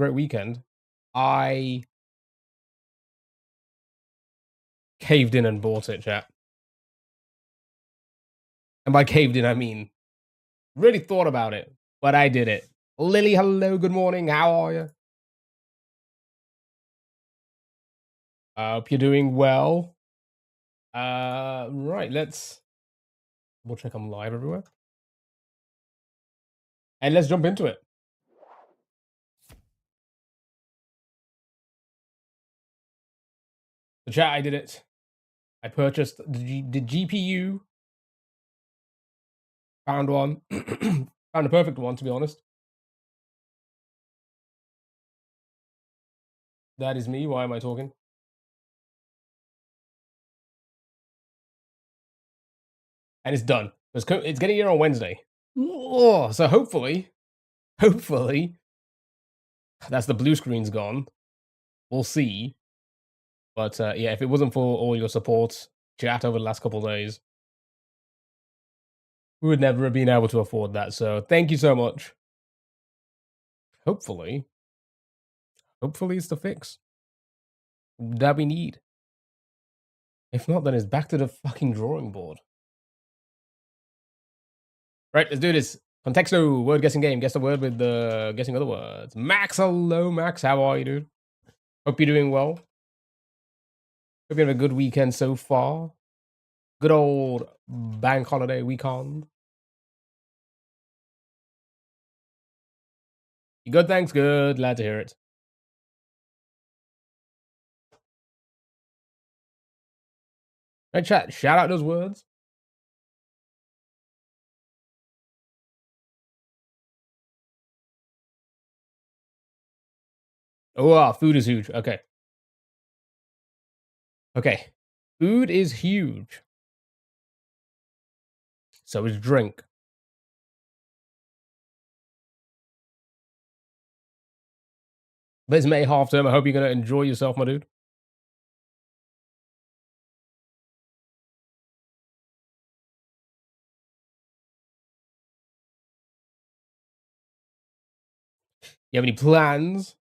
great weekend. I caved in and bought it, chat. And by caved in, I mean really thought about it, but I did it. Lily, hello, good morning. How are you? Hope you're doing well. Right, we'll check I'm live everywhere. And let's jump into it. The chat, I did it. I purchased the GPU. Found one. Found a perfect one, to be honest. That is me. Why am I talking? And it's done. It's getting here on Wednesday. Oh, so hopefully, that's the blue screen's gone. We'll see. But yeah, if it wasn't for all your support, chat over the last couple of days, we would never have been able to afford that. So thank you so much. Hopefully it's the fix that we need. If not, then it's back to the fucking drawing board. Right, let's do this. Contexto, word guessing game. Guess the word with the guessing other words. Max, hello, Max. How are you, dude? Hope you're doing well. Hope you have a good weekend so far. Good old bank holiday weekend. You good? Thanks. Good. Glad to hear it. Right, chat. Shout out those words. Oh, food is huge. Okay. Okay. Food is huge. So is drink. But it's May half term. I hope you're going to enjoy yourself, my dude. You have any plans?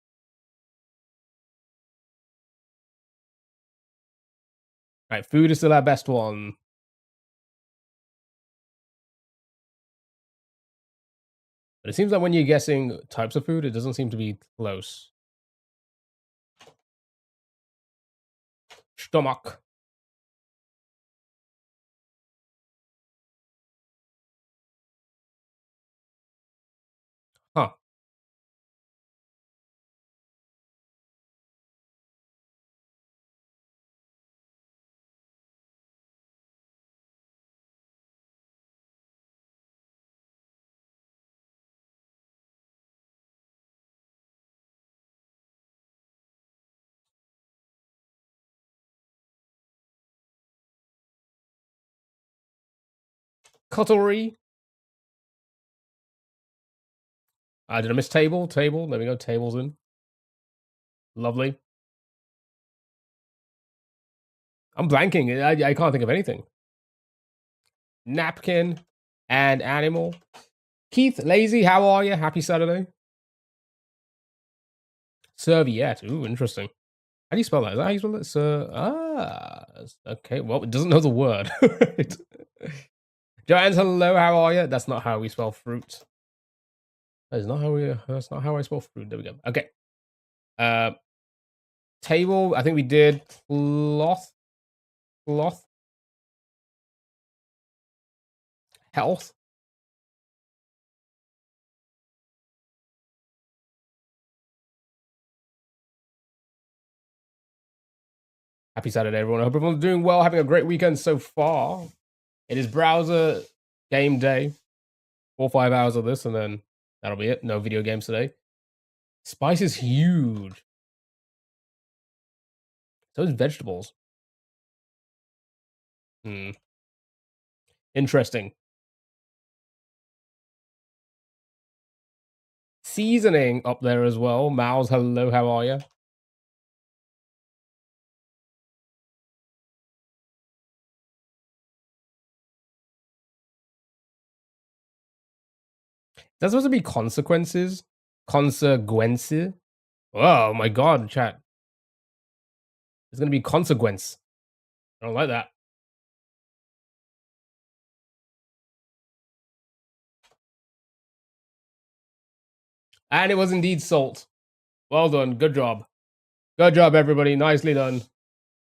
Right, food is still our best one. But it seems like when you're guessing types of food, it doesn't seem to be close. Stomach. Huh. Cutlery. Did I miss table? Table. There we go. Table's in. Lovely. I'm blanking. I can't think of anything. Napkin and animal. Keith, lazy, how are you? Happy Saturday. Serviette. Ooh, interesting. How do you spell that? Is that how you spell it? Okay. Well, it doesn't know the word. Joanne's hello, how are you? That's not how we spell fruit. That's not how I spell fruit. There we go. Okay. Table, I think we did cloth. Health. Happy Saturday, everyone. I hope everyone's doing well, having a great weekend so far. It is browser game day. 4 or 5 hours of this, and then that'll be it. No video games today. Spice is huge. So is vegetables. Interesting. Seasoning up there as well. Mouse, hello, how are you? That's supposed to be consequences. Consequences. Oh my god, chat. There's gonna be consequence. I don't like that. And it was indeed salt. Well done. Good job. Good job, everybody. Nicely done.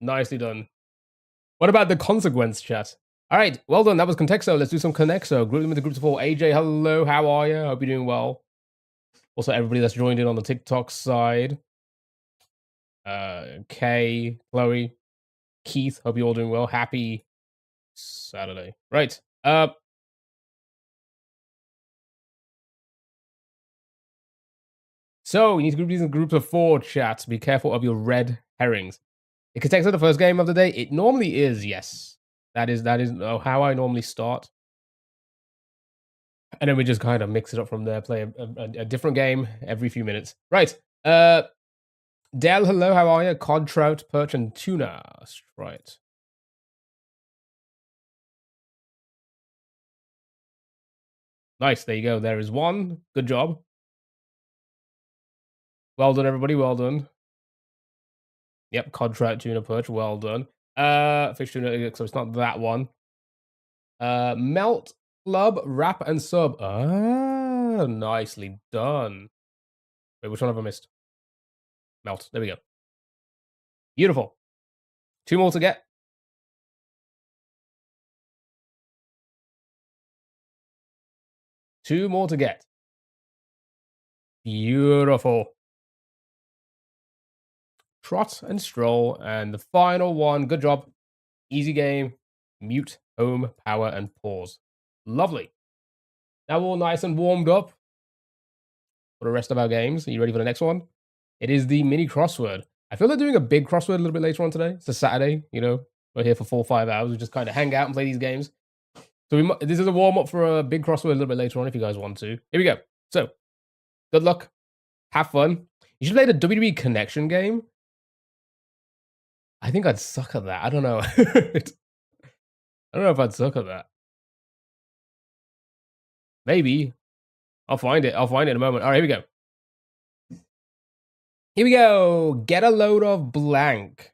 Nicely done. What about the consequence, chat? All right. Well done. That was Contexto. Let's do some Connexo. Group them into groups of four. AJ, hello. How are you? Hope you're doing well. Also, everybody that's joined in on the TikTok side. Kay, Chloe, Keith. Hope you're all doing well. Happy Saturday. Right. So you need to group these in groups of four, chat. Be careful of your red herrings. It can take the first game of the day. It normally is, yes. That is how I normally start. And then we just kind of mix it up from there, play a different game every few minutes. Right. Del, hello, how are you? Cod, trout, perch, and tuna. Right. Nice, there you go. There is one. Good job. Well done, everybody. Well done. Yep, cod, trout, tuna, perch. Well done. Fish, tuna, so it's not that one. Melt, club, wrap, and sub. Ah, nicely done. Wait, which one have I missed? Melt. There we go. Beautiful. Two more to get. Two more to get. Beautiful. Trot and stroll. And the final one. Good job. Easy game. Mute, home, power, and pause. Lovely. Now we're all nice and warmed up for the rest of our games. Are you ready for the next one? It is the mini crossword. I feel like doing a big crossword a little bit later on today. It's a Saturday, you know. We're here for 4 or 5 hours. We just kind of hang out and play these games. So this is a warm up for a big crossword a little bit later on if you guys want to. Here we go. So, good luck. Have fun. You should play the WWE Connection game. I think I'd suck at that. I don't know. I don't know if I'd suck at that. Maybe. I'll find it. I'll find it in a moment. All right, here we go. Here we go. Get a load of blank.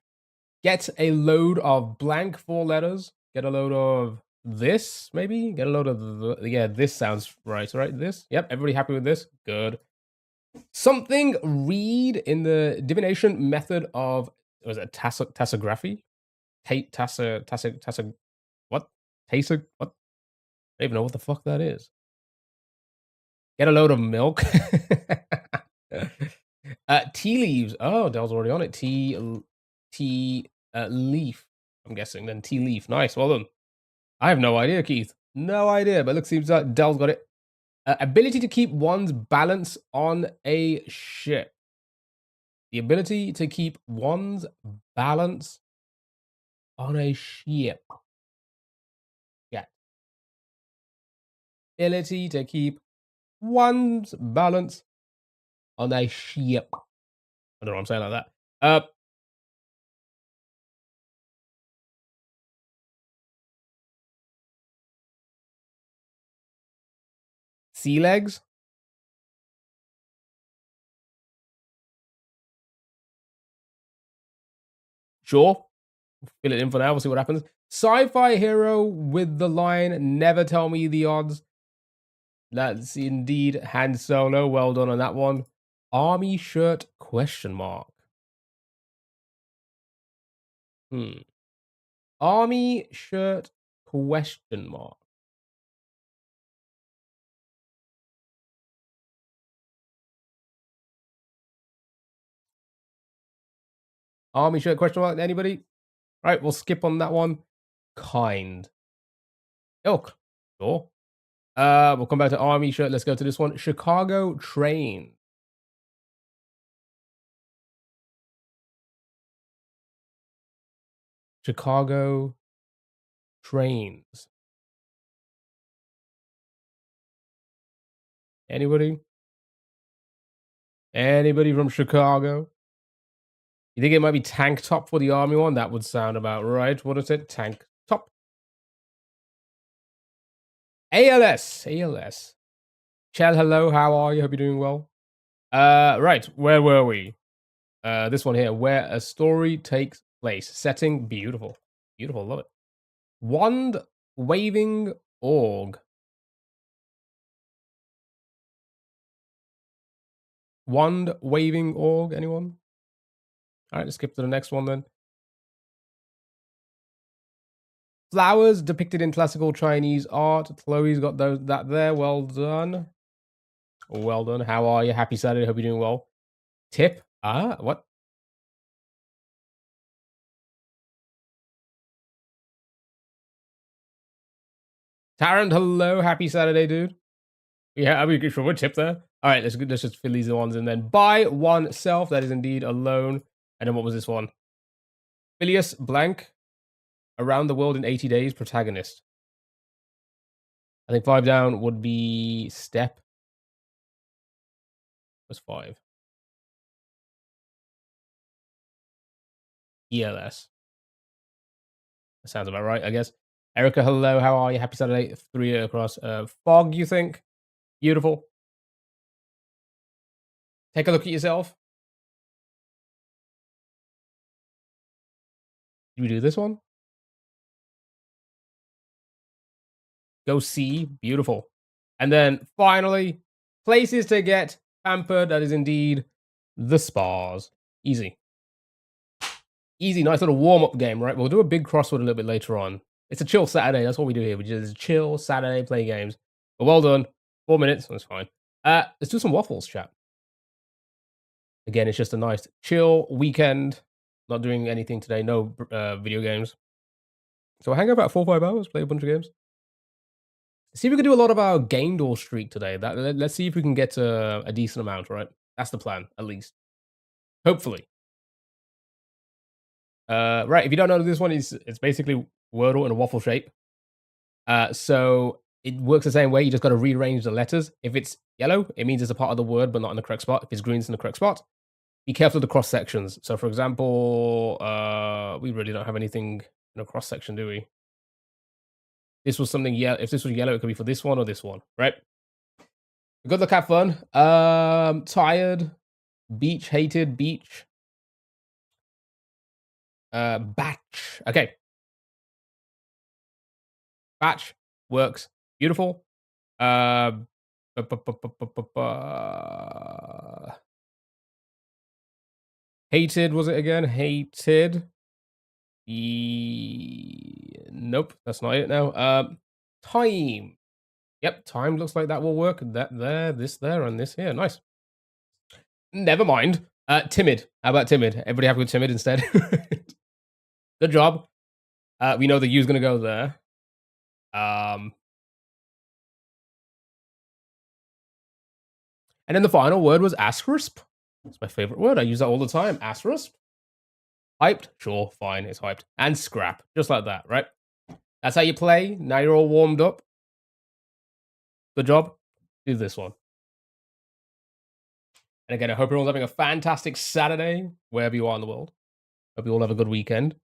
Get a load of blank 4 letters. Get a load of this, maybe? Get a load of yeah, this sounds right, right? This? Yep, everybody happy with this? Good. Something read in the divination method of, was it tassography? What? What? I don't even know what the fuck that is. Get a load of milk. Tea leaves. Oh, Dell's already on it. Tea leaf. I'm guessing then tea leaf. Nice. Well done. I have no idea, Keith. No idea. But look, seems like Dell's got it. Ability to keep one's balance on a ship. The ability to keep one's balance on a ship. Yeah. Ability to keep one's balance on a ship. I don't know what I'm saying like that. Sea legs. Sure. Fill it in for now. We'll see what happens. Sci-fi hero with the line, never tell me the odds. That's indeed Han Solo. Well done on that one. Army shirt question mark. Army shirt question mark. Army shirt question mark. Anybody? All right, we'll skip on that one. Kind. Ilk. Sure. We'll come back to army shirt. Let's go to this one. Chicago train. Chicago trains. Anybody? Anybody from Chicago? You think it might be tank top for the army one? That would sound about right. What is it? Tank top. ALS. ALS. Chell, hello. How are you? Hope you're doing well. Right. Where were we? This one here, where a story takes place. Setting, beautiful. Beautiful, love it. Wand waving org. Wand waving org, anyone? All right, let's skip to the next one then. Flowers depicted in classical Chinese art. Chloe's got that there. Well done. Well done. How are you? Happy Saturday. Hope you're doing well. Tip. What? Tarrant, hello. Happy Saturday, dude. Yeah, I mean, sure, what tip there? All right, let's just fill these ones and then by oneself. That is indeed alone. And then what was this one? Phileas blank. Around the world in 80 days. Protagonist. I think 5 down would be step. Was 5. DLES. That sounds about right, I guess. Erica, hello. How are you? Happy Saturday. 3 across. Fog, you think? Beautiful. Take a look at yourself. Did we do this one? Go see. Beautiful. And then finally, places to get pampered. That is indeed the spas. Easy. Easy, nice little warm-up game, right? We'll do a big crossword a little bit later on. It's a chill Saturday. That's what we do here. We just chill Saturday, play games. But well done. 4 minutes. That's fine. Let's do some waffles, chat. Again, it's just a nice chill weekend. Not doing anything today. No video games. So I hang out about 4 or 5 hours, play a bunch of games. See if we can do a lot of our game door streak today. Let's see if we can get a decent amount, right? That's the plan, at least. Hopefully. Right, if you don't know, this one is it's basically Wordle in a waffle shape. So it works the same way. You just got to rearrange the letters. If it's yellow, it means it's a part of the word, but not in the correct spot. If it's green, it's in the correct spot. Be careful of the cross sections. So, for example, we really don't have anything in a cross section, do we? This was something yellow. If this was yellow, it could be for this one or this one, right? Good luck, have fun. Tired, beach, hated, beach. Batch. Okay. Batch works. Beautiful. Hated, was it again? Hated. Nope, that's not it now. Time. Yep, time looks like that will work. That there, this there, and this here. Nice. Never mind. Timid. How about timid? Everybody have a good timid instead. Good job. We know the U's gonna go there. And then the final word was asterisk. It's my favorite word. I use that all the time. Asterisk. Hyped? Sure, fine, it's hyped. And scrap. Just like that, right? That's how you play. Now you're all warmed up. Good job. Do this one. And again, I hope everyone's having a fantastic Saturday, wherever you are in the world. Hope you all have a good weekend.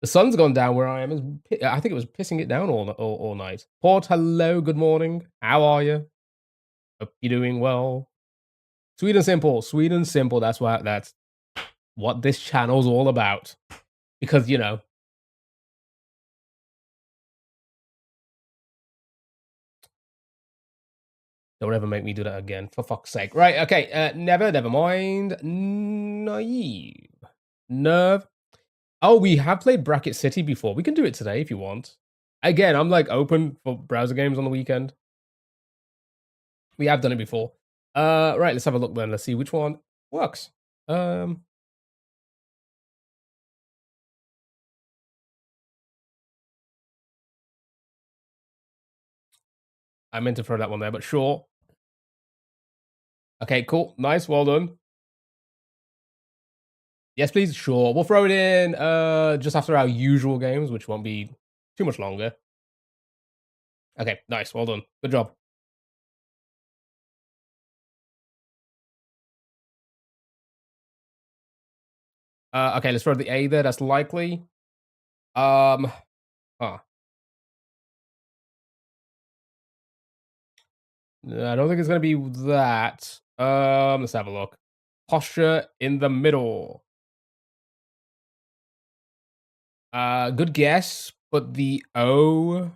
The sun's gone down where I am. I think it was pissing it down all night. Port, hello, good morning. How are you? Hope you're doing well. Sweden simple. Sweden simple. That's what this channel's all about. Because, you know. Don't ever make me do that again, for fuck's sake. Right, okay. Never mind. Naive. Nerve. Oh, we have played Bracket City before. We can do it today if you want. Again, I'm like open for browser games on the weekend. We have done it before. Right, let's have a look then. Let's see which one works. I meant to throw that one there, but sure. Okay, cool. Nice, well done. Yes, please. Sure. We'll throw it in just after our usual games, which won't be too much longer. Okay, nice. Well done. Good job. Okay, let's throw the A there. That's likely. Huh. I don't think it's gonna be that. Let's have a look. Posture in the middle. Good guess, but the O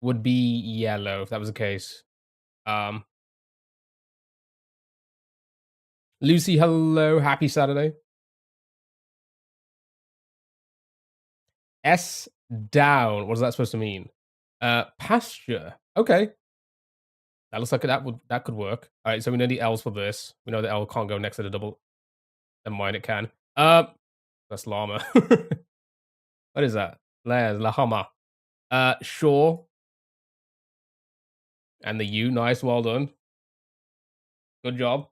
would be yellow if that was the case. Lucy, hello. Happy Saturday. S down. What is that supposed to mean? Pasture. Okay. That looks like that could work. All right, so we know the L's for this. We know the L can't go next to the double. Never mind, it can. That's llama. What is that? Les, lahama. Sure. And the U, nice, well done. Good job.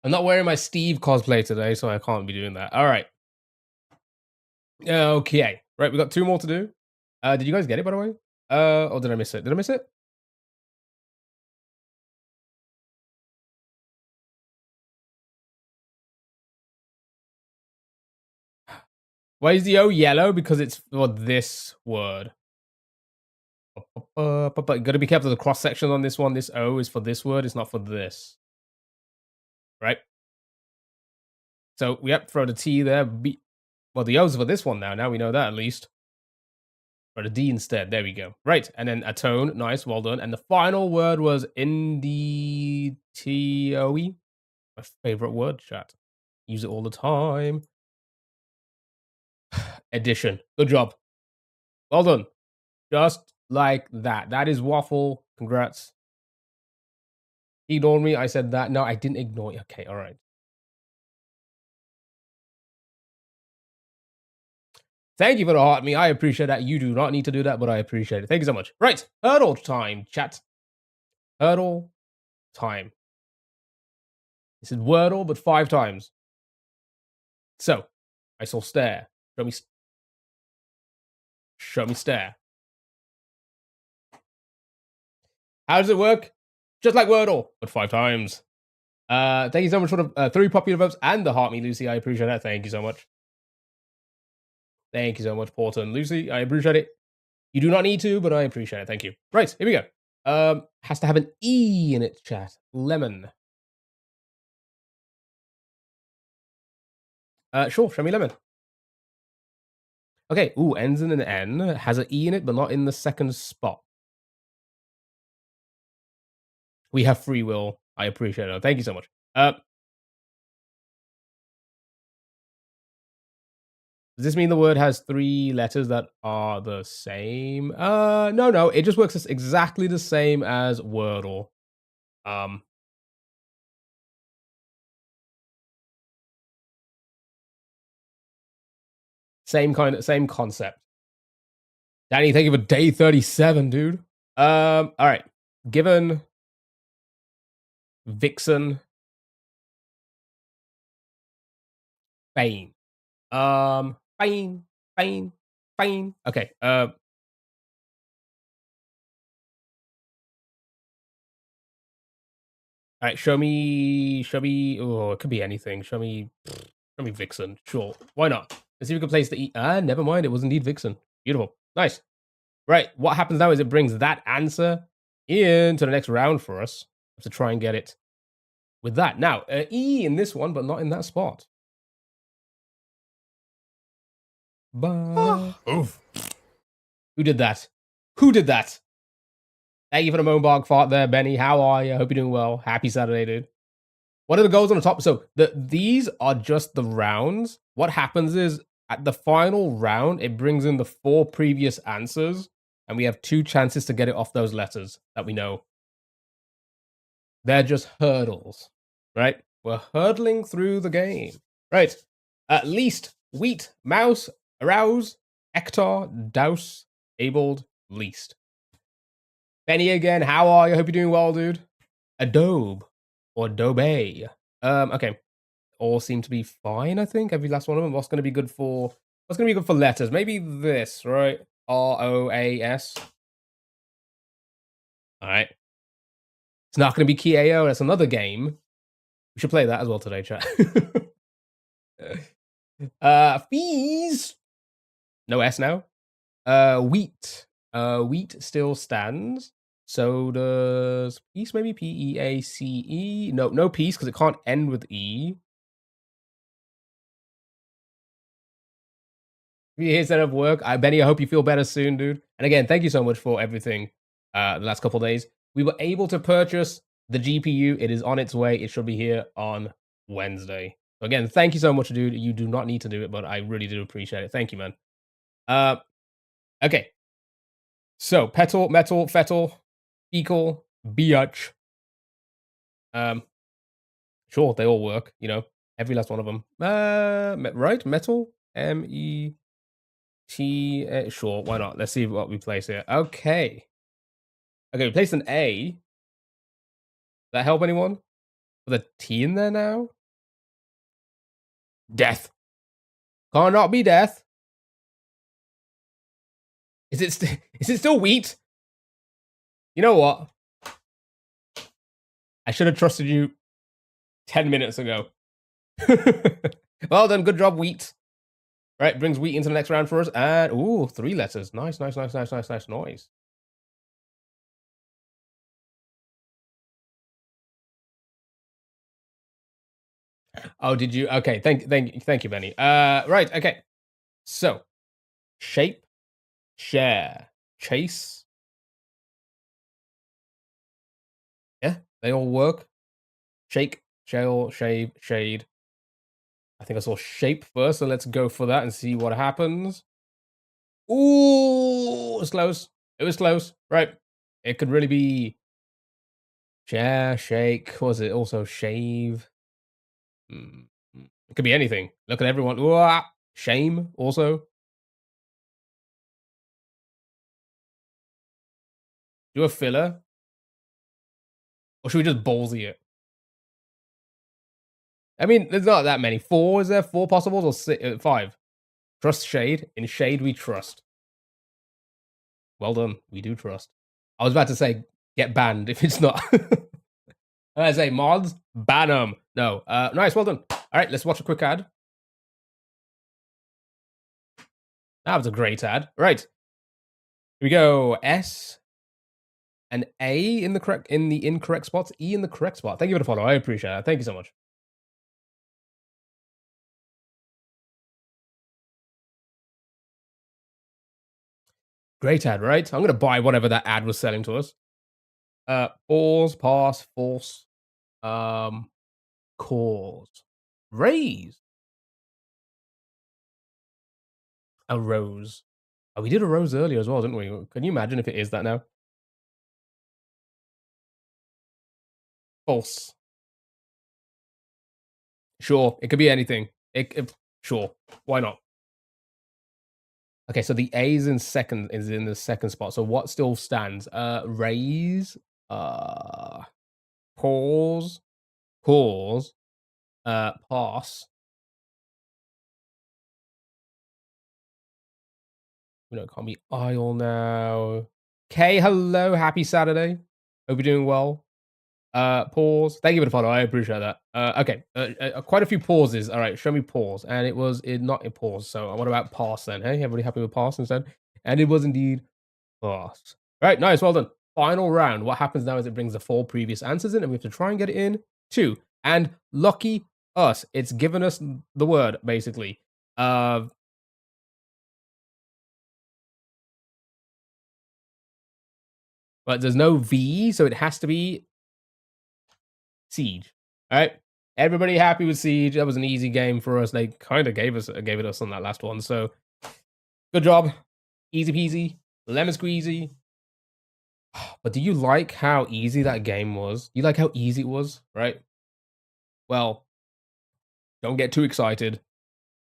I'm not wearing my Steve cosplay today, so I can't be doing that. All right. Okay. Right, we got 2 more to do. Did you guys get it, by the way? Or did I miss it? Did I miss it? Why is the O yellow? Because it's for this word. But gotta be careful of the cross section on this one. This O is for this word. It's not for this. Right? So we have to throw the T there. Well, the O's for this one now. Now we know that at least. Or the D instead. There we go. Right. And then a tone. Nice. Well done. And the final word was indie. My favorite word, chat. Use it all the time. Addition. Good job. Well done. Just like that. That is waffle. Congrats. Ignore me. I said that. No, I didn't ignore you. Okay. All right. Thank you for the heart me. I appreciate that. You do not need to do that, but I appreciate it. Thank you so much. Right. Hurdle time, chat. Hurdle time. This is Wordle, but 5 times. So, I saw stare. Show me stare. How does it work? Just like Wordle, but 5 times. Thank you so much for the 3 popular votes and the heart me, Lucy. I appreciate that. Thank you so much. Thank you so much, Porter and Lucy. I appreciate it. You do not need to, but I appreciate it. Thank you. Right, here we go. Has to have an E in its chat. Lemon. Sure, show me lemon. Okay, ooh, ends in an N. Has an E in it, but not in the second spot. We have free will. I appreciate it. Thank you so much. Does this mean the word has 3 letters that are the same? No. It just works exactly the same as Wordle. Same concept. Danny, thank you for day 37, dude. All right. Given Vixen Bane. Bane. Okay. All right. Show me. Oh, it could be anything. Show me Vixen. Sure. Why not? Let's see if we can place the E. Never mind. It was indeed Vixen. Beautiful. Nice. Right. What happens now is it brings that answer into the next round for us to try and get it with that. Now, E in this one, but not in that spot. Oof. Who did that? Thank you for the Moanbog fart there, Benny. How are you? Hope you're doing well. Happy Saturday, dude. What are the goals on the top? So these are just the rounds. What happens is at the final round, it brings in the 4 previous answers, and we have 2 chances to get it off those letters that we know. They're just hurdles, right? We're hurdling through the game. Right. Least, wheat, mouse, arouse, hectare, douse, abled, least. Benny again, how are you? Hope you're doing well, dude. Adobe or Adobe. Okay. All seem to be fine, I think. Every last one of them. What's gonna be good for letters? Maybe this, right? ROAS. Alright. It's not gonna be Kiao, that's another game. We should play that as well today, chat. Fees. No S now. Wheat. Wheat still stands. So does peace, maybe Peace? No, no peace because it can't end with E. Here's set of work. Benny, I hope you feel better soon, dude. And again, thank you so much for everything the last couple days. We were able to purchase the GPU. It is on its way. It should be here on Wednesday. So again, thank you so much, dude. You do not need to do it, but I really do appreciate it. Thank you, man. Okay. So, petal, metal, fetal, fecal, biatch. Sure, they all work, you know, every last one of them. Right? Metal? MET. Sure, why not? Let's see what we place here. Okay. Okay, we placed an A. Does that help anyone? With a T in there now? Death. Cannot be death. Is it still wheat? You know what? I should have trusted you 10 minutes ago. Well done, good job, wheat. Right, brings wheat into the next round for us. And, ooh, 3 letters. Nice. Oh, did you? Okay, thank you, Benny. Right, okay. So, shape, share, chase. Yeah, they all work. Shake, shell, shave, shade. I think I saw shape first, so let's go for that and see what happens. Ooh, it was close. It was close. Right. It could really be share, shake. Was it also shave? It could be anything. Look at everyone. Ooh, shame also. Do a filler. Or should we just ballsy it? I mean, there's not that many. 4, is there? 4 possibles or 5? Trust shade. In shade, we trust. Well done. We do trust. I was about to say, get banned if it's not. I say, mods, ban them. No. Nice, well done. All right, let's watch a quick ad. That was a great ad. Right. Here we go. S and A in the incorrect spots. E in the correct spot. Thank you for the follow. I appreciate that. Thank you so much. Great ad, right? I'm gonna buy whatever that ad was selling to us. Pause, pass, false. Cause. Raise. A rose. Oh, we did a rose earlier as well, didn't we? Can you imagine if it is that now? False. Sure, it could be anything. Sure, why not? Okay, so the A is in the second spot. So what still stands? Raise, pause, pass. You know, it can't be aisle now. K, hello, happy Saturday. Hope you're doing well. Pause. Thank you for the follow. I appreciate that. Okay. Quite a few pauses. All right. Show me pause. And it was not a pause. So what about pass then? Hey, everybody happy with pass instead? And it was indeed pass. All right. Nice. Well done. Final round. What happens now is it brings the 4 previous answers in and we have to try and get it in 2. And lucky us. It's given us the word basically. But there's no V. So it has to be Siege. All right. Everybody happy with Siege. That was an easy game for us. They kind of gave it us on that last one. So good job. Easy peasy. Lemon squeezy. But do you like how easy that game was? You like how easy it was, right? Well, don't get too excited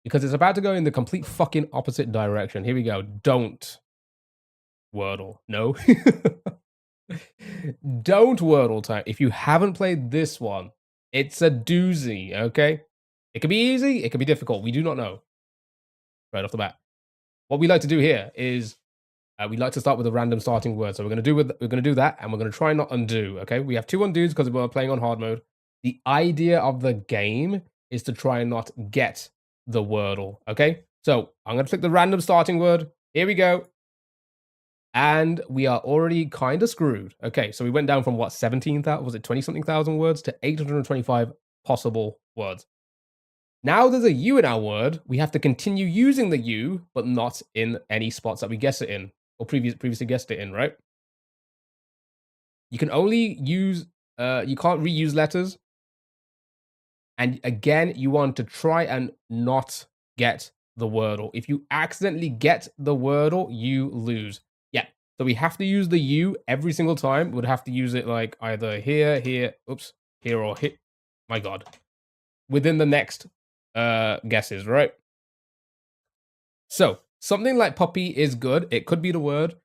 because it's about to go in the complete fucking opposite direction. Here we go. Don't Wordle. No. Don't Wordle time. If you haven't played this one, it's a doozy, okay? It could be easy, it could be difficult. We do not know. Right off the bat. What we like to do here is we like to start with a random starting word. So we're gonna do that, and we're gonna try and not undo. Okay, we have 2 undos because we're playing on hard mode. The idea of the game is to try and not get the Wordle, okay? So I'm going to click the random starting word. Here we go. And we are already kind of screwed. Okay, so we went down from what, 17,000, was it 20-something thousand words to 825 possible words. Now there's a U in our word. We have to continue using the U, but not in any spots that we guess it in, or previously guessed it in, right? You can only use, you can't reuse letters. And again, you want to try and not get the Wordle. If you accidentally get the Wordle, you lose. Yeah, so we have to use the U every single time. We'd have to use it like either here, here, oops, here or here. My God. Within the next guesses, right? So something like puppy is good. It could be the word.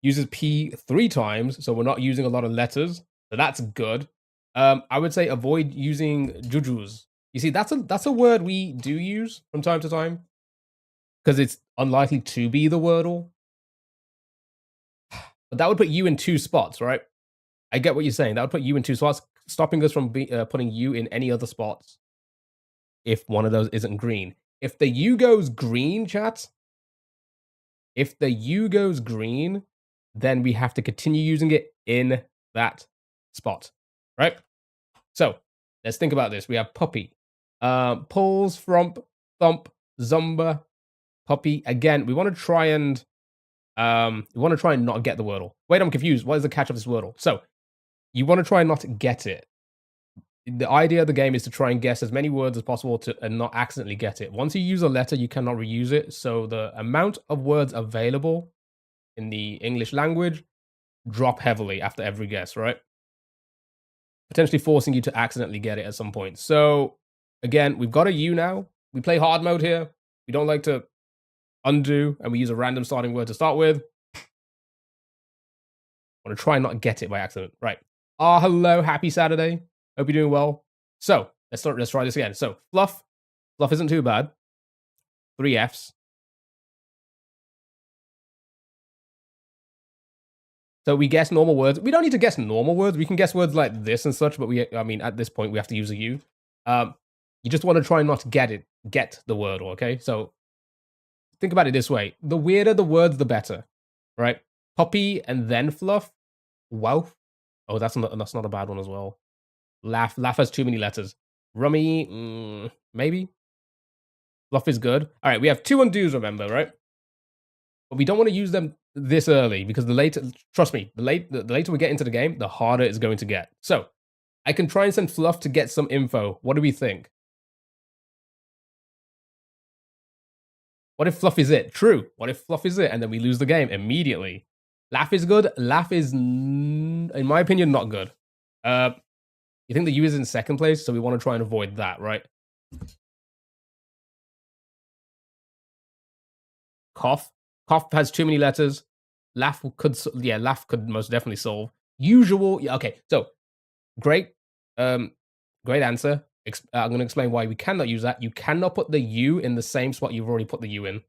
Uses P 3 times, so we're not using a lot of letters. So that's good. I would say avoid using jujus. You see, that's a word we do use from time to time because it's unlikely to be the Wordle. But that would put you in 2 spots, right? I get what you're saying. That would put you in 2 spots, stopping us from putting you in any other spots if one of those isn't green. If the U goes green, chat, if the U goes green, then we have to continue using it in that spot, right? So let's think about this. We have puppy, pulls, frump, thump, zumba, puppy. Again, we want to try and not get the Wordle. Wait, I'm confused. What is the catch of this Wordle? So you want to try and not get it. The idea of the game is to try and guess as many words as possible and not accidentally get it. Once you use a letter, you cannot reuse it. So the amount of words available in the English language drop heavily after every guess, right? Potentially forcing you to accidentally get it at some point. So again, we've got a U now. We play hard mode here. We don't like to undo, and we use a random starting word to start with. I want to try and not get it by accident. Right. Hello, happy Saturday. Hope you're doing well. So let's try this again. So fluff. Fluff isn't too bad. 3 Fs. So we guess normal words. We don't need to guess normal words. We can guess words like this and such, but I mean, at this point, we have to use a U. You just want to try not to get the word, okay? So think about it this way. The weirder the words, the better, right? Puppy and then fluff. Wow. Oh, that's not a bad one as well. Laugh has too many letters. Rummy, maybe. Fluff is good. All right, we have 2 undos, remember, right? But we don't want to use them this early because the later, trust me, the later we get into the game, the harder it's going to get. So I can try and send Fluff to get some info. What do we think? What if Fluff is it? True. What if Fluff is it? And then we lose the game immediately. Laugh is good. Laugh is, in my opinion, not good. You think the U is in second place, so we want to try and avoid that, right? Cough. Cough has too many letters. Laugh could most definitely solve. Usual, yeah, okay. So great, great answer. I'm going to explain why we cannot use that. You cannot put the U in the same spot you've already put the U in.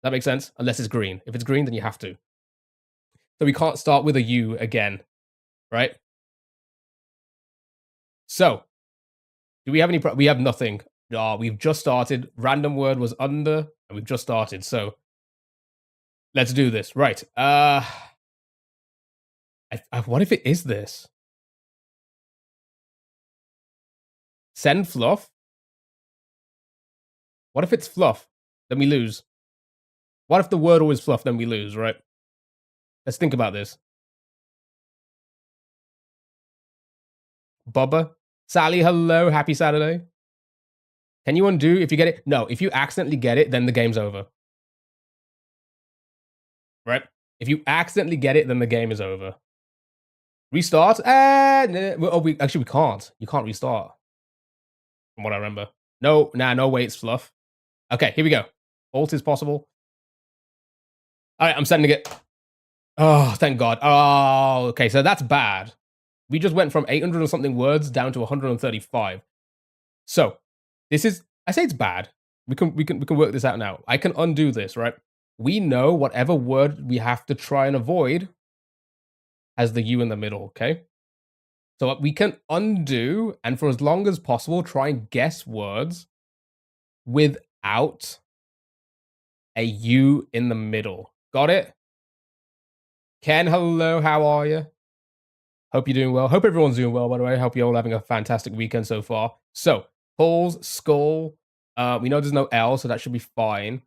That makes sense, unless it's green. If it's green, then you have to. So we can't start with a U again, right? So, do we have any? We have nothing. We've just started. Random word was under, and we've just started. So, let's do this. Right. What if it is this? Send fluff. What if it's fluff? Then we lose. What if the word always fluff? Then we lose, right? Let's think about this. Bubba. Sally, hello. Happy Saturday. Can you undo if you get it? No, if you accidentally get it, then the game's over. Right? If you accidentally get it, then the game is over. Restart? We can't. You can't restart. From what I remember. No, no way, it's fluff. Okay, here we go. Alt is possible. All right, I'm sending it. Oh, thank God. Oh, okay, so that's bad. We just went from 800 and something words down to 135. So, this is, I say it's bad. We can work this out now. I can undo this, right? We know whatever word we have to try and avoid has the U in the middle, okay? So we can undo, and for as long as possible, try and guess words with out, a U in the middle. Got it? Ken, hello, how are you? Hope you're doing well. Hope everyone's doing well, by the way. Hope you're all having a fantastic weekend so far. So, Paul's skull. We know there's no L, so that should be fine.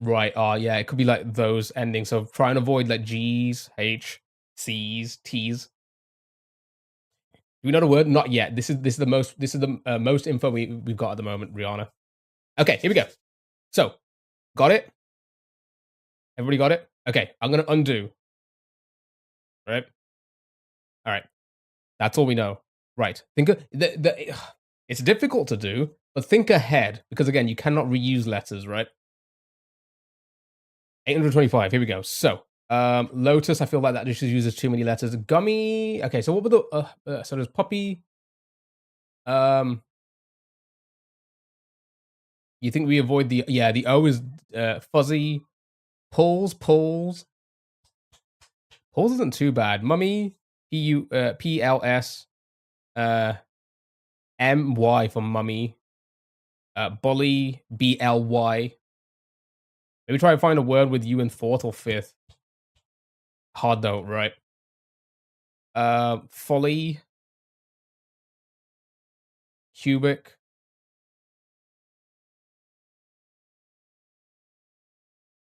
Right, yeah, it could be like those endings. So try and avoid like G's, H, C's, T's. Do we know the word? Not yet. This is the most info we've got at the moment, Rihanna. Okay, here we go. So, got it? Everybody got it? Okay, I'm gonna undo. Right? Alright. That's all we know. Right. Think of it's difficult to do, but think ahead, because again, you cannot reuse letters, right? 825, here we go. So, Lotus, I feel like that just uses too many letters. Gummy, okay, so what were the, so there's puppy. You think we avoid the, yeah, the O is fuzzy. Pulls. Pulls isn't too bad. Mummy, PLS, MY for mummy. Bully, BLY. Maybe try and find a word with U in fourth or fifth. Hard though, right? Folly. Cubic.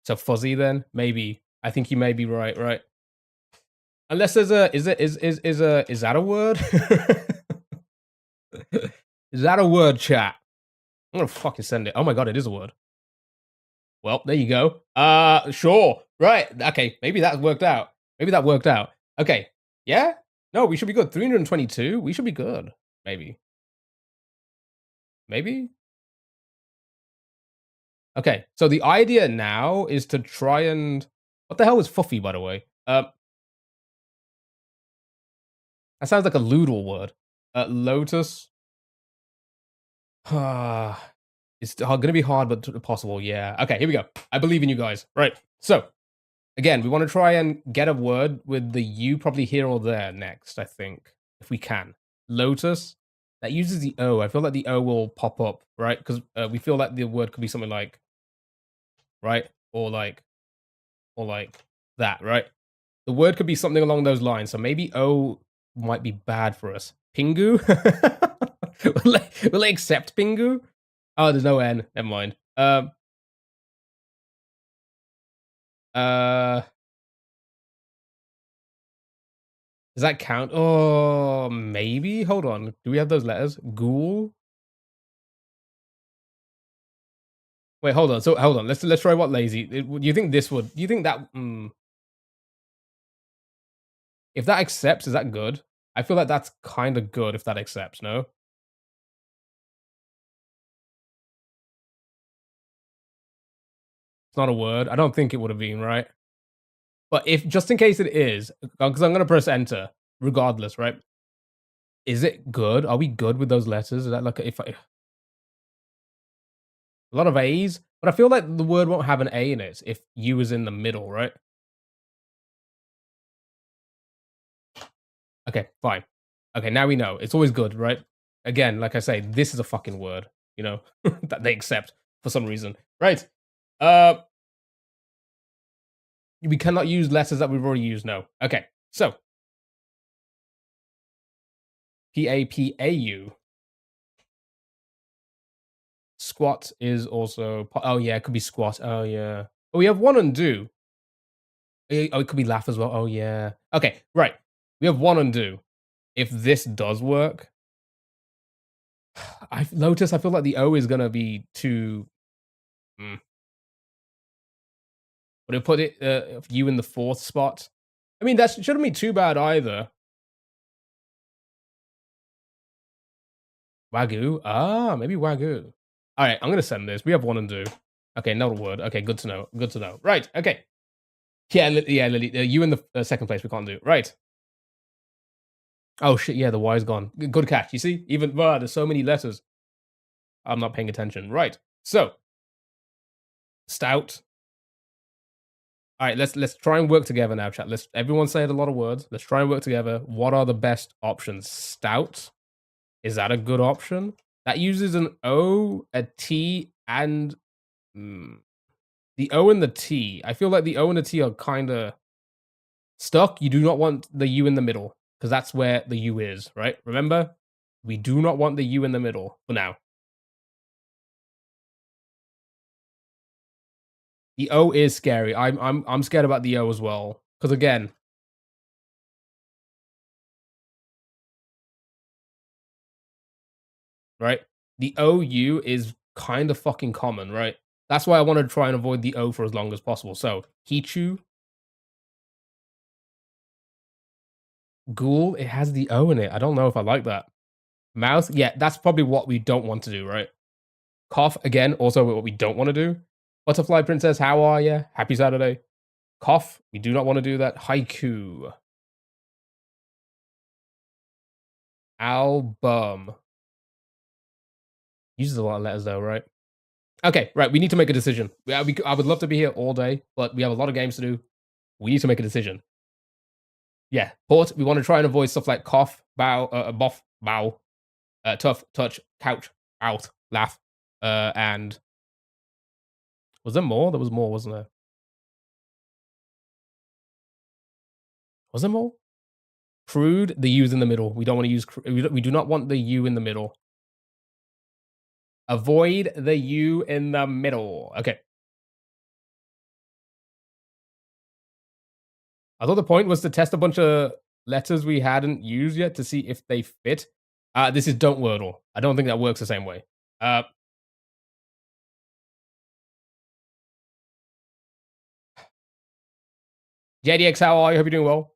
So fuzzy then? Maybe. I think you may be right? Unless there's a is that a word? Is that a word, chat? I'm gonna fucking send it. Oh my god, it is a word. Well, there you go. Sure. Right. Okay, maybe that worked out. Okay. Yeah? No, we should be good. 322. We should be good. Maybe. Okay, so the idea now is to try and what the hell is Fuffy, by the way? That sounds like a Loodle word. Lotus. It's gonna be hard, but possible, yeah. Okay, here we go. I believe in you guys. Right, so, again, we want to try and get a word with the U probably here or there next, I think, if we can. Lotus. That uses the O. I feel like the O will pop up, right? Because we feel like the word could be something like, right? Or like that, right? The word could be something along those lines. So maybe O might be bad for us. Pingu? will they accept Pingu? Oh, there's no N. Never mind. Does that count? Oh, maybe. Hold on. Do we have those letters? Ghoul. Wait, hold on. So hold on. Let's try what lazy. Do you think this would? Do you think that? If that accepts, is that good? I feel like that's kind of good if that accepts. No, it's not a word. I don't think it would have been right. But if just in case it is, because I'm gonna press enter regardless, right? Is it good? Are we good with those letters? Is that like a lot of A's? But I feel like the word won't have an A in it if U is in the middle, right? Okay, fine. Okay, now we know. It's always good, right? Again, like I say, this is a fucking word, you know, that they accept for some reason. Right. Uh we cannot use letters that we've already used, no. Okay, so PAPAU. Squat is also oh yeah, it could be squat. Oh yeah. Oh, we have one undo. Oh, it could be laugh as well. Oh yeah. Okay, right. We have one undo. If this does work, Lotus, I feel like the O is gonna be too. Would it put it you in the fourth spot? I mean, that shouldn't be too bad either. Wagyu? Ah, maybe Wagyu. All right, I'm gonna send this. We have one undo. Okay, not a word. Okay, good to know. Good to know. Right. Okay. Yeah, yeah, Lily. You in the second place. We can't do. Right. Oh shit! Yeah, the Y's gone. Good catch. You see, even there's so many letters. I'm not paying attention. Right. So, stout. All right, let's try and work together now, chat. Let's everyone say a lot of words. Let's try and work together. What are the best options? Stout. Is that a good option? That uses an O, a T, and the O and the T. I feel like the O and the T are kind of stuck. You do not want the U in the middle because that's where the U is, right? Remember, we do not want the U in the middle for now. The O is scary. I'm scared about the O as well because again, right? The OU is kind of fucking common, right? That's why I want to try and avoid the O for as long as possible. So Hichu, Ghoul, it has the O in it. I don't know if I like that. Mouth, yeah, that's probably what we don't want to do, right? Cough, again, also what we don't want to do. Butterfly Princess, how are you? Happy Saturday. Cough, we do not want to do that. Haiku. Album. Uses a lot of letters though, right? Okay, right, we need to make a decision. I would love to be here all day, but we have a lot of games to do. We need to make a decision. Yeah, port, we want to try and avoid stuff like cough, bow, boff, bow, tough, touch, couch, out, laugh, and was there more? There was more, wasn't there? Was there more? Crude, the U's in the middle. We don't want to use, we do not want the U in the middle. Avoid the U in the middle. Okay. I thought the point was to test a bunch of letters we hadn't used yet to see if they fit. This is don't wordle. I don't think that works the same way. JDX, how are you? Hope you're doing well.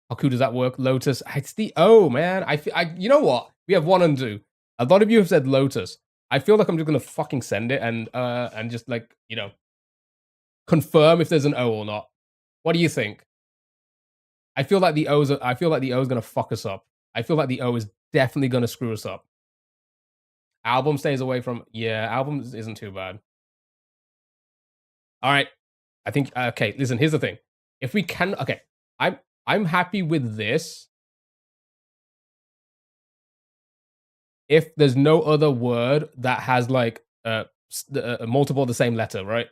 How cool does that work? Lotus. It's the O, man. You know what? We have one and two. A lot of you have said Lotus. I feel like I'm just gonna fucking send it and just like, you know, confirm if there's an O or not. What do you think? I feel like the O is gonna fuck us up. I feel like the O is definitely gonna screw us up. Album stays away from, yeah, album isn't too bad. All right. I think okay, listen, here's the thing. If we can, okay, I'm happy with this if there's no other word that has like multiple of the same letter, right?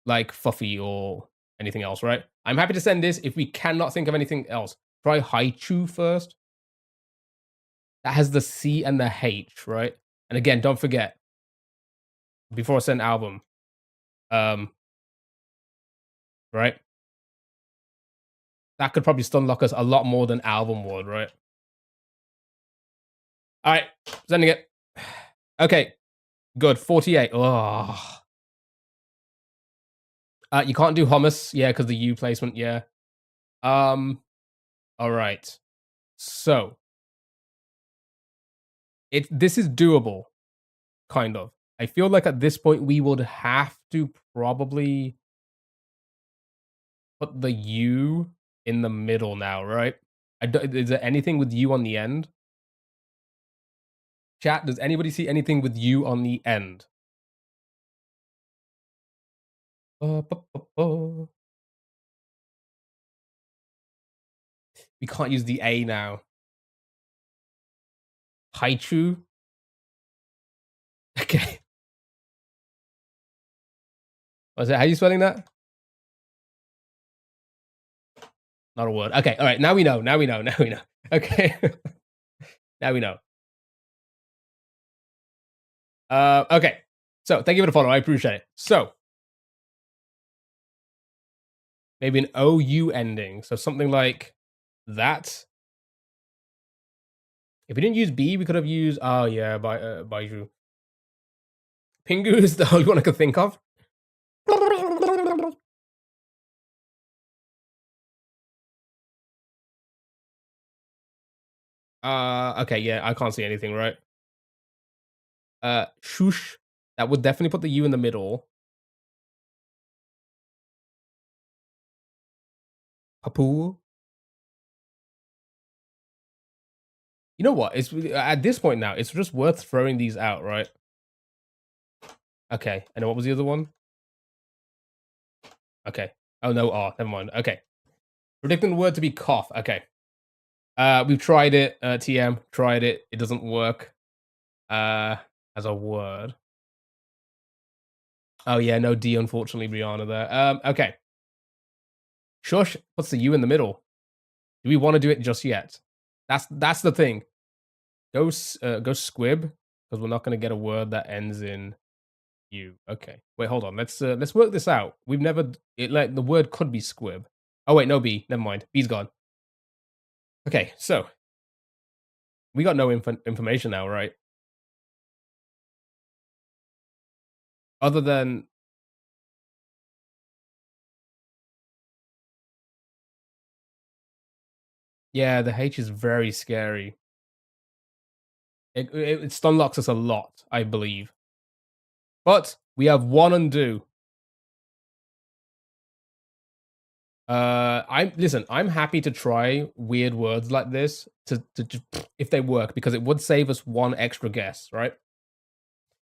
Like fuffy or anything else, right? I'm happy to send this if we cannot think of anything else. Try Haichu first. That has the C and the H, right? And again, don't forget, before I send album, right? That could probably stun lock us a lot more than album would, right? All right, sending it. Okay, good. 48. Oh. You can't do hummus, yeah, because the U placement, yeah. All right. So this is doable, kind of. I feel like at this point we would have to probably put the U in the middle now, right? Is there anything with U on the end? Chat, does anybody see anything with U on the end? We can't use the A now. Haichu? Okay. Was it? How are you spelling that? Not a word. Okay, all right. Now we know. Now we know. Now we know. Okay. Now we know. Okay. So thank you for the follow. I appreciate it. So maybe an OU ending. So something like that. If we didn't use B, we could have used, oh yeah, Baiju. Pingu is the only one I could think of. Okay, yeah, I can't see anything, right? Shush. That would definitely put the U in the middle. Papu. You know what? It's at this point now, it's just worth throwing these out, right? Okay, and what was the other one? Okay, Oh, no R. Never mind. Okay. Predicting the word to be cough. Okay. We've tried it. TM, tried it. It doesn't work. As a word. Oh, yeah. No D, unfortunately, Brianna there. Okay. Shush puts the U in the middle. Do we want to do it just yet? That's the thing. Go squib, because we're not going to get a word that ends in U. Okay. Wait, hold on. Let's work this out. We've never like the word could be squib. Oh wait, no B. Never mind. B's gone. Okay, so we got no information now, right? Other than yeah, the H is very scary. It stun locks us a lot, I believe. But we have one undo. I'm happy to try weird words like this to just if they work because it would save us one extra guess, right?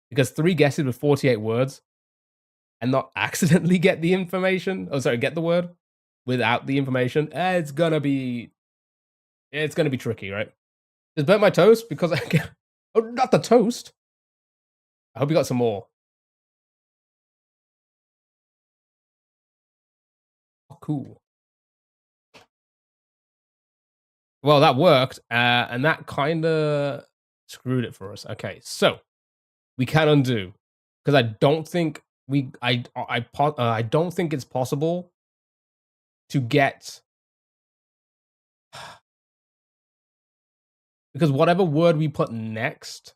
Because 3 guesses with 48 words and not accidentally get the information. Oh, sorry, get the word without the information. It's gonna be tricky, right? Just burnt my toast because I get oh, not the toast. I hope you got some more. Oh, cool. Well, that worked, and that kind of screwed it for us. Okay, so we can undo because I don't think I don't think it's possible to get because whatever word we put next,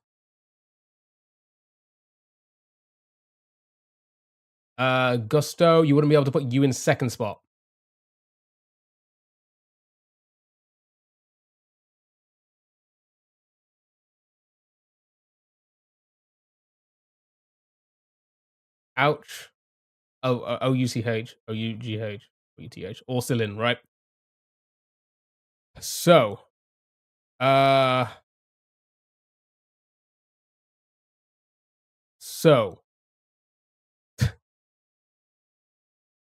gusto, you wouldn't be able to put you in second spot. Ouch. Oh, O-U-C-H, O-U-G-H, O-U-T-H, Orsilin, right? So, uh, so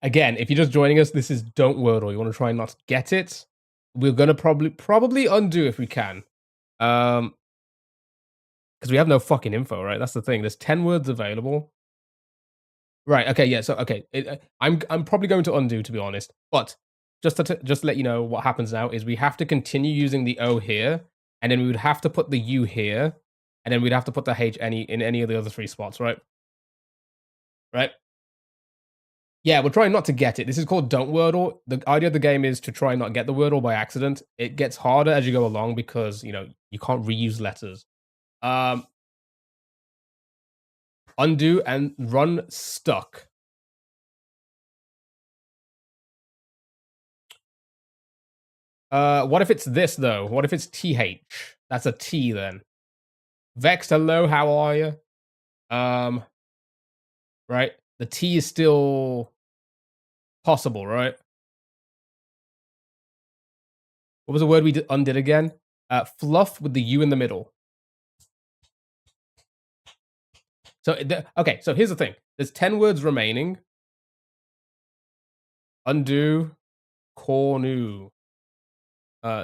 again, if you're just joining us, this is Don't Wordle. You want to try and not get it. We're gonna probably undo if we can, because we have no fucking info, right? That's the thing. There's 10 words available. Right. Okay. Yeah. So okay, I'm probably going to undo to be honest, but just to let you know what happens now is we have to continue using the O here, and then we would have to put the U here, and then we'd have to put the H in any of the other 3 spots, right? Right. Yeah, we're trying not to get it. This is called Don't Wordle. The idea of the game is to try and not get the Wordle by accident. It gets harder as you go along because you can't reuse letters. Undo and run stuck. What if it's this though? What if it's TH? That's a T then. Vex, hello, how are you? Right? The T is still possible, right? What was the word we undid again? Fluff with the U in the middle. So, okay, so here's the thing. There's 10 words remaining. Undo, cornu.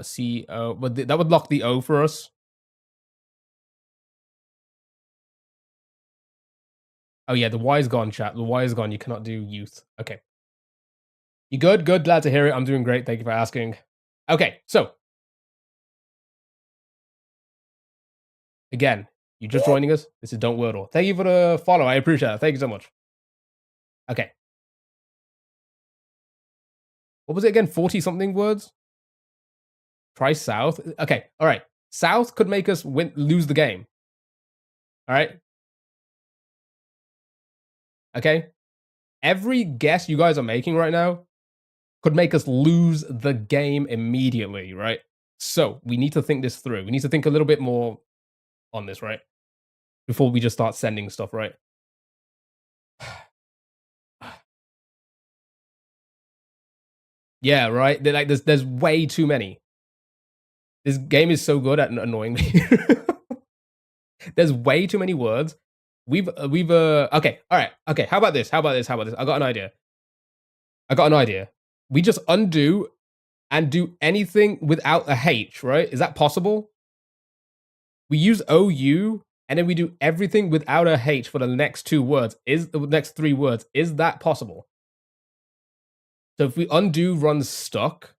C-O, but that would lock the O for us. Oh yeah, the Y is gone, chat. The Y is gone. You cannot do youth. Okay. You good? Good. Glad to hear it. I'm doing great. Thank you for asking. Okay, so again, you just joining us. This is Don't Wordle. Thank you for the follow. I appreciate it. Thank you so much. Okay. What was it again? 40 something words? Try South. Okay. All right. South could make us lose the game. All right. Okay. Every guess you guys are making right now could make us lose the game immediately, right? So we need to think this through. We need to think a little bit more on this, right? Before we just start sending stuff, right? Yeah, right. Like there's way too many. This game is so good at annoying me. There's way too many words. We've okay. All right. Okay. How about this? I got an idea. I got an idea. We just undo and do anything without a H, right? Is that possible? We use OU and then we do everything without a H for the next 2 words. Is the next 3 words. Is that possible? So if we undo run stuck.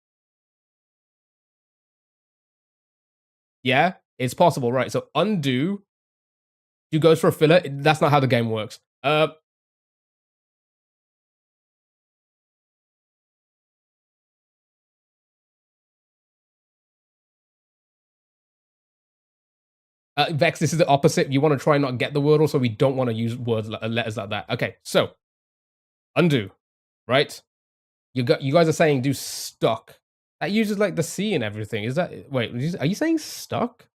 Yeah, it's possible, right? So undo. You goes for a filler. That's not how the game works. Vex, this is the opposite. You want to try and not get the word, also we don't want to use words letters like that. Okay, so undo, right? You guys are saying do stuck. That uses like the C and everything. Is that wait? Are you saying stuck?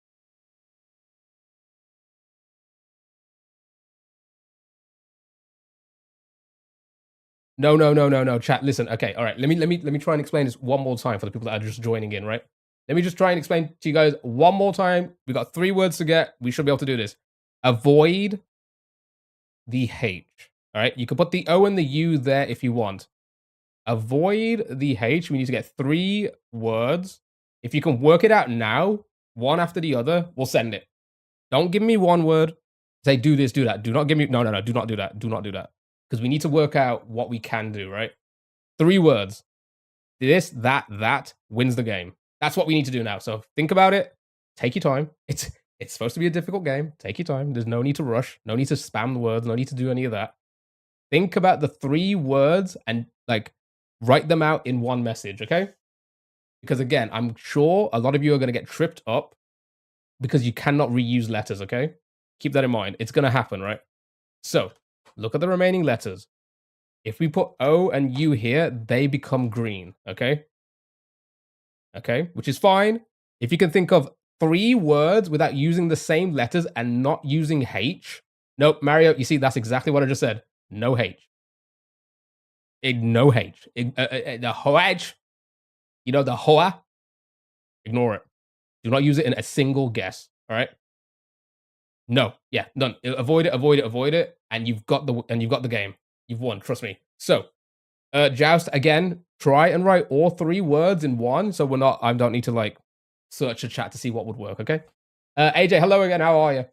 No. Chat, listen. Okay, all right. Let me try and explain this one more time for the people that are just joining in. Right. Let me just try and explain to you guys one more time. We got 3 words to get. We should be able to do this. Avoid the H. All right. You can put the O and the U there if you want. Avoid the H. We need to get 3 words. If you can work it out now, one after the other, we'll send it. Don't give me one word. Say do this, do that. Do not give me no. Do not do that. Do not do that. Because we need to work out what we can do, right? 3 words. This, that wins the game. That's what we need to do now. So think about it. Take your time. It's supposed to be a difficult game. Take your time. There's no need to rush. No need to spam the words. No need to do any of that. Think about the 3 words and like write them out in one message, okay? Because again, I'm sure a lot of you are going to get tripped up because you cannot reuse letters, okay? Keep that in mind. It's going to happen, right? So look at the remaining letters. If we put O and U here, they become green, okay? Okay, which is fine. If you can think of 3 words without using the same letters and not using H. Nope, Mario, you see, that's exactly what I just said. No H. No H. The H, you know, the Hoa, ignore it. Do not use it in a single guess, all right? No, yeah, none. Avoid it, and you've got the game. You've won, trust me. So, Joust, again, try and write all 3 words in one, so I don't need to, like, search a chat to see what would work, okay? AJ, hello again, how are you?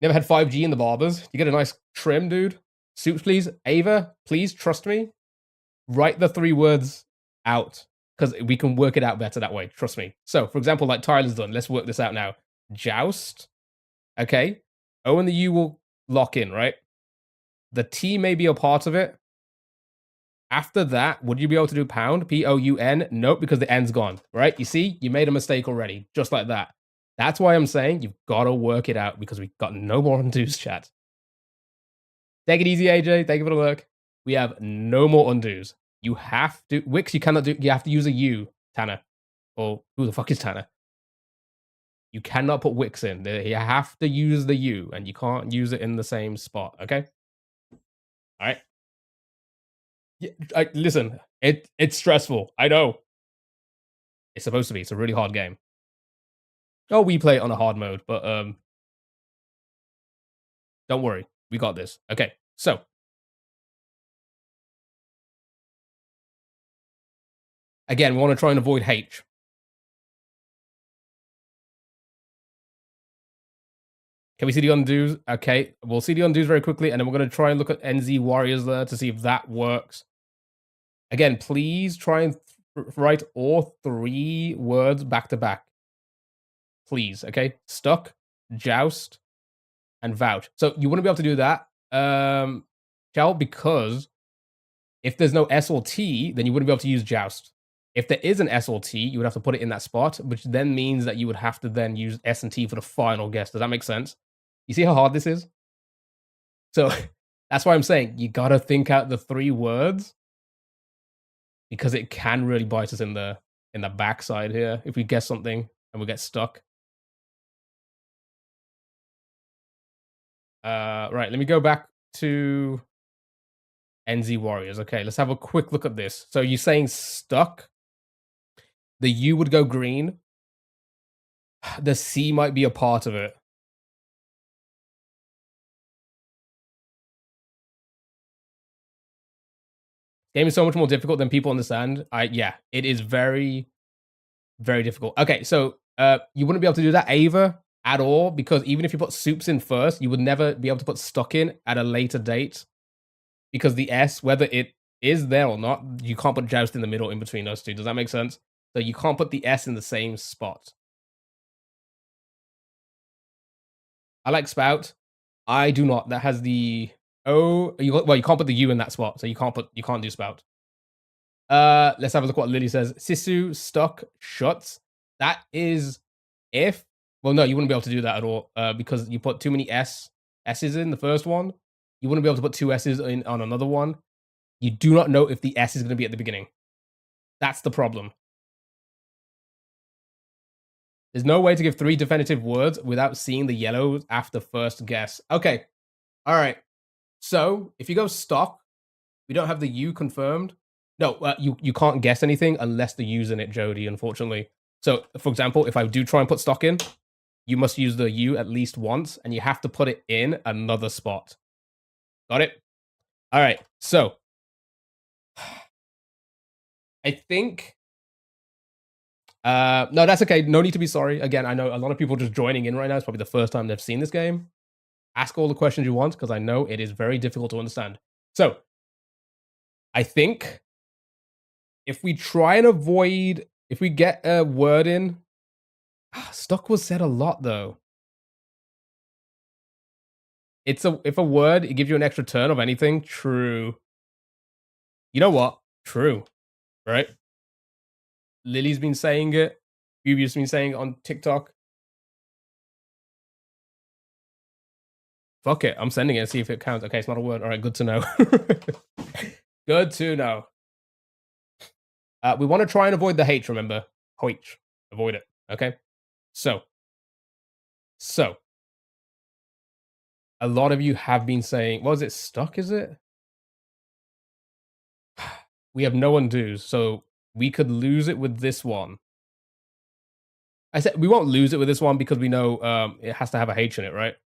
Never had 5G in the barbers. You get a nice trim, dude. Suits, please. Ava, please, trust me. Write the 3 words out, because we can work it out better that way, trust me. So, for example, like Tyler's done, let's work this out now. Joust, okay? O and the U will lock in, right? The T may be a part of it. After that, would you be able to do pound? P-O-U-N? Nope, because the N's gone, right? You see, you made a mistake already, just like that. That's why I'm saying you've got to work it out because we've got no more undos, chat. Take it easy, AJ. Thank you for the work. We have no more undos. You have to, Wix, you cannot do, you have to use a U, Tanner. Or who the fuck is Tanner? You cannot put Wix in. You have to use the U, and you can't use it in the same spot, okay? All right. Yeah, listen, it's stressful. I know. It's supposed to be. It's a really hard game. Oh, we play it on a hard mode, but don't worry. We got this. Okay, so. Again, we want to try and avoid H. Can we see the undos? Okay, we'll see the undos very quickly, and then we're going to try and look at NZ Warriors there to see if that works. Again, please try and write all 3 words back to back. Please, okay? Stuck, joust, and vouch. So you wouldn't be able to do that, Shell, because if there's no S or T, then you wouldn't be able to use joust. If there is an S or T, you would have to put it in that spot, which then means that you would have to then use S and T for the final guess. Does that make sense? You see how hard this is? So that's why I'm saying you got to think out the 3 words because it can really bite us in the backside here if we guess something and we get stuck. Right, let me go back to NZ Warriors. Okay, let's have a quick look at this. So you're saying stuck. The U would go green. The C might be a part of it. Game is so much more difficult than people understand. Yeah, it is very, very difficult. Okay, so you wouldn't be able to do that either at all, because even if you put soups in first, you would never be able to put stuck in at a later date, because the S, whether it is there or not, you can't put joust in the middle in between those two. Does that make sense? So you can't put the S in the same spot. I like spout. I do not. That has the O. Well, you can't put the U in that spot, so you can't do spout. Let's have a look what Lily says. Sisu stuck shuts. That is if. Well, no, you wouldn't be able to do that at all, because you put too many S's in the first one. You wouldn't be able to put two S's in on another one. You do not know if the S is going to be at the beginning. That's the problem. There's no way to give 3 definitive words without seeing the yellows after first guess. Okay. All right. So if you go stock, we don't have the U confirmed. No, you can't guess anything unless the U's in it, Jody, unfortunately. So, for example, if I do try and put stock in, you must use the U at least once, and you have to put it in another spot. Got it? All right. So I think no, that's okay. No need to be sorry. Again, I know a lot of people just joining in right now. It's probably the first time they've seen this game. Ask all the questions you want, because I know it is very difficult to understand. So I think if we try and avoid, if we get a word in, stuck was said a lot though. If a word, it gives you an extra turn of anything. True. You know what? True. Right? Lily's been saying it. Bubia's been saying it on TikTok. Fuck it. I'm sending it and see if it counts. Okay, it's not a word. All right, good to know. Good to know. We want to try and avoid the H, remember? H. Avoid it. Okay? So. A lot of you have been saying, what is it? Stuck, is it? We have no undos, so we could lose it with this one. I said we won't lose it with this one because we know it has to have a H in it, right?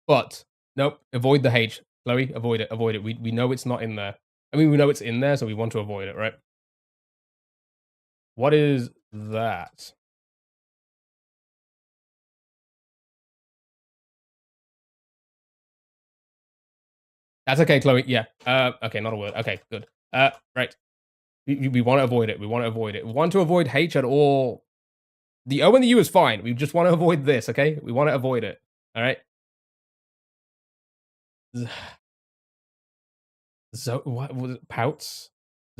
But nope, avoid the H. Chloe, avoid it, avoid it. We know it's not in there. I mean, we know it's in there, so we want to avoid it, right? What is that? That's okay, Chloe. Yeah. Okay, not a word. Okay, good. Right. We want to avoid it. We want to avoid it. We want to avoid H at all. The O and the U is fine. We just want to avoid this, okay? We want to avoid it. All right. What was it? Pouts?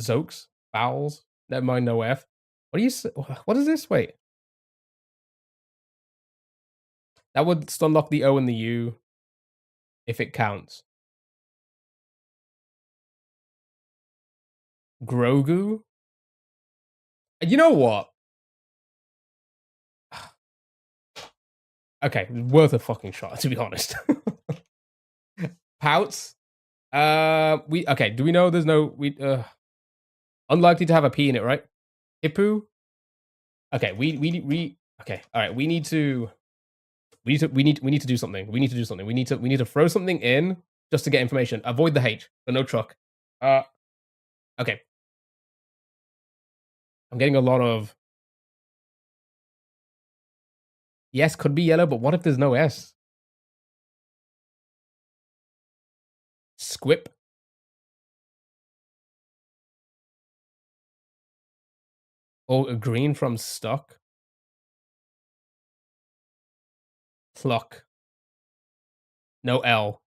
Zokes? Vowels? Never mind, no F. What do you say? What is this? Wait. That would unlock the O and the U if it counts. Grogu? You know what? Okay, worth a fucking shot, to be honest. Pouts? Okay, do we know there's no... unlikely to have a P in it, right? Hippu? Okay, okay, all right, we need to do something. We need to throw something in just to get information. Avoid the H, but no truck. Okay. I'm getting a lot of... Yes, could be yellow, but what if there's no S? Squip? Oh, green from stuck? Clock. No L.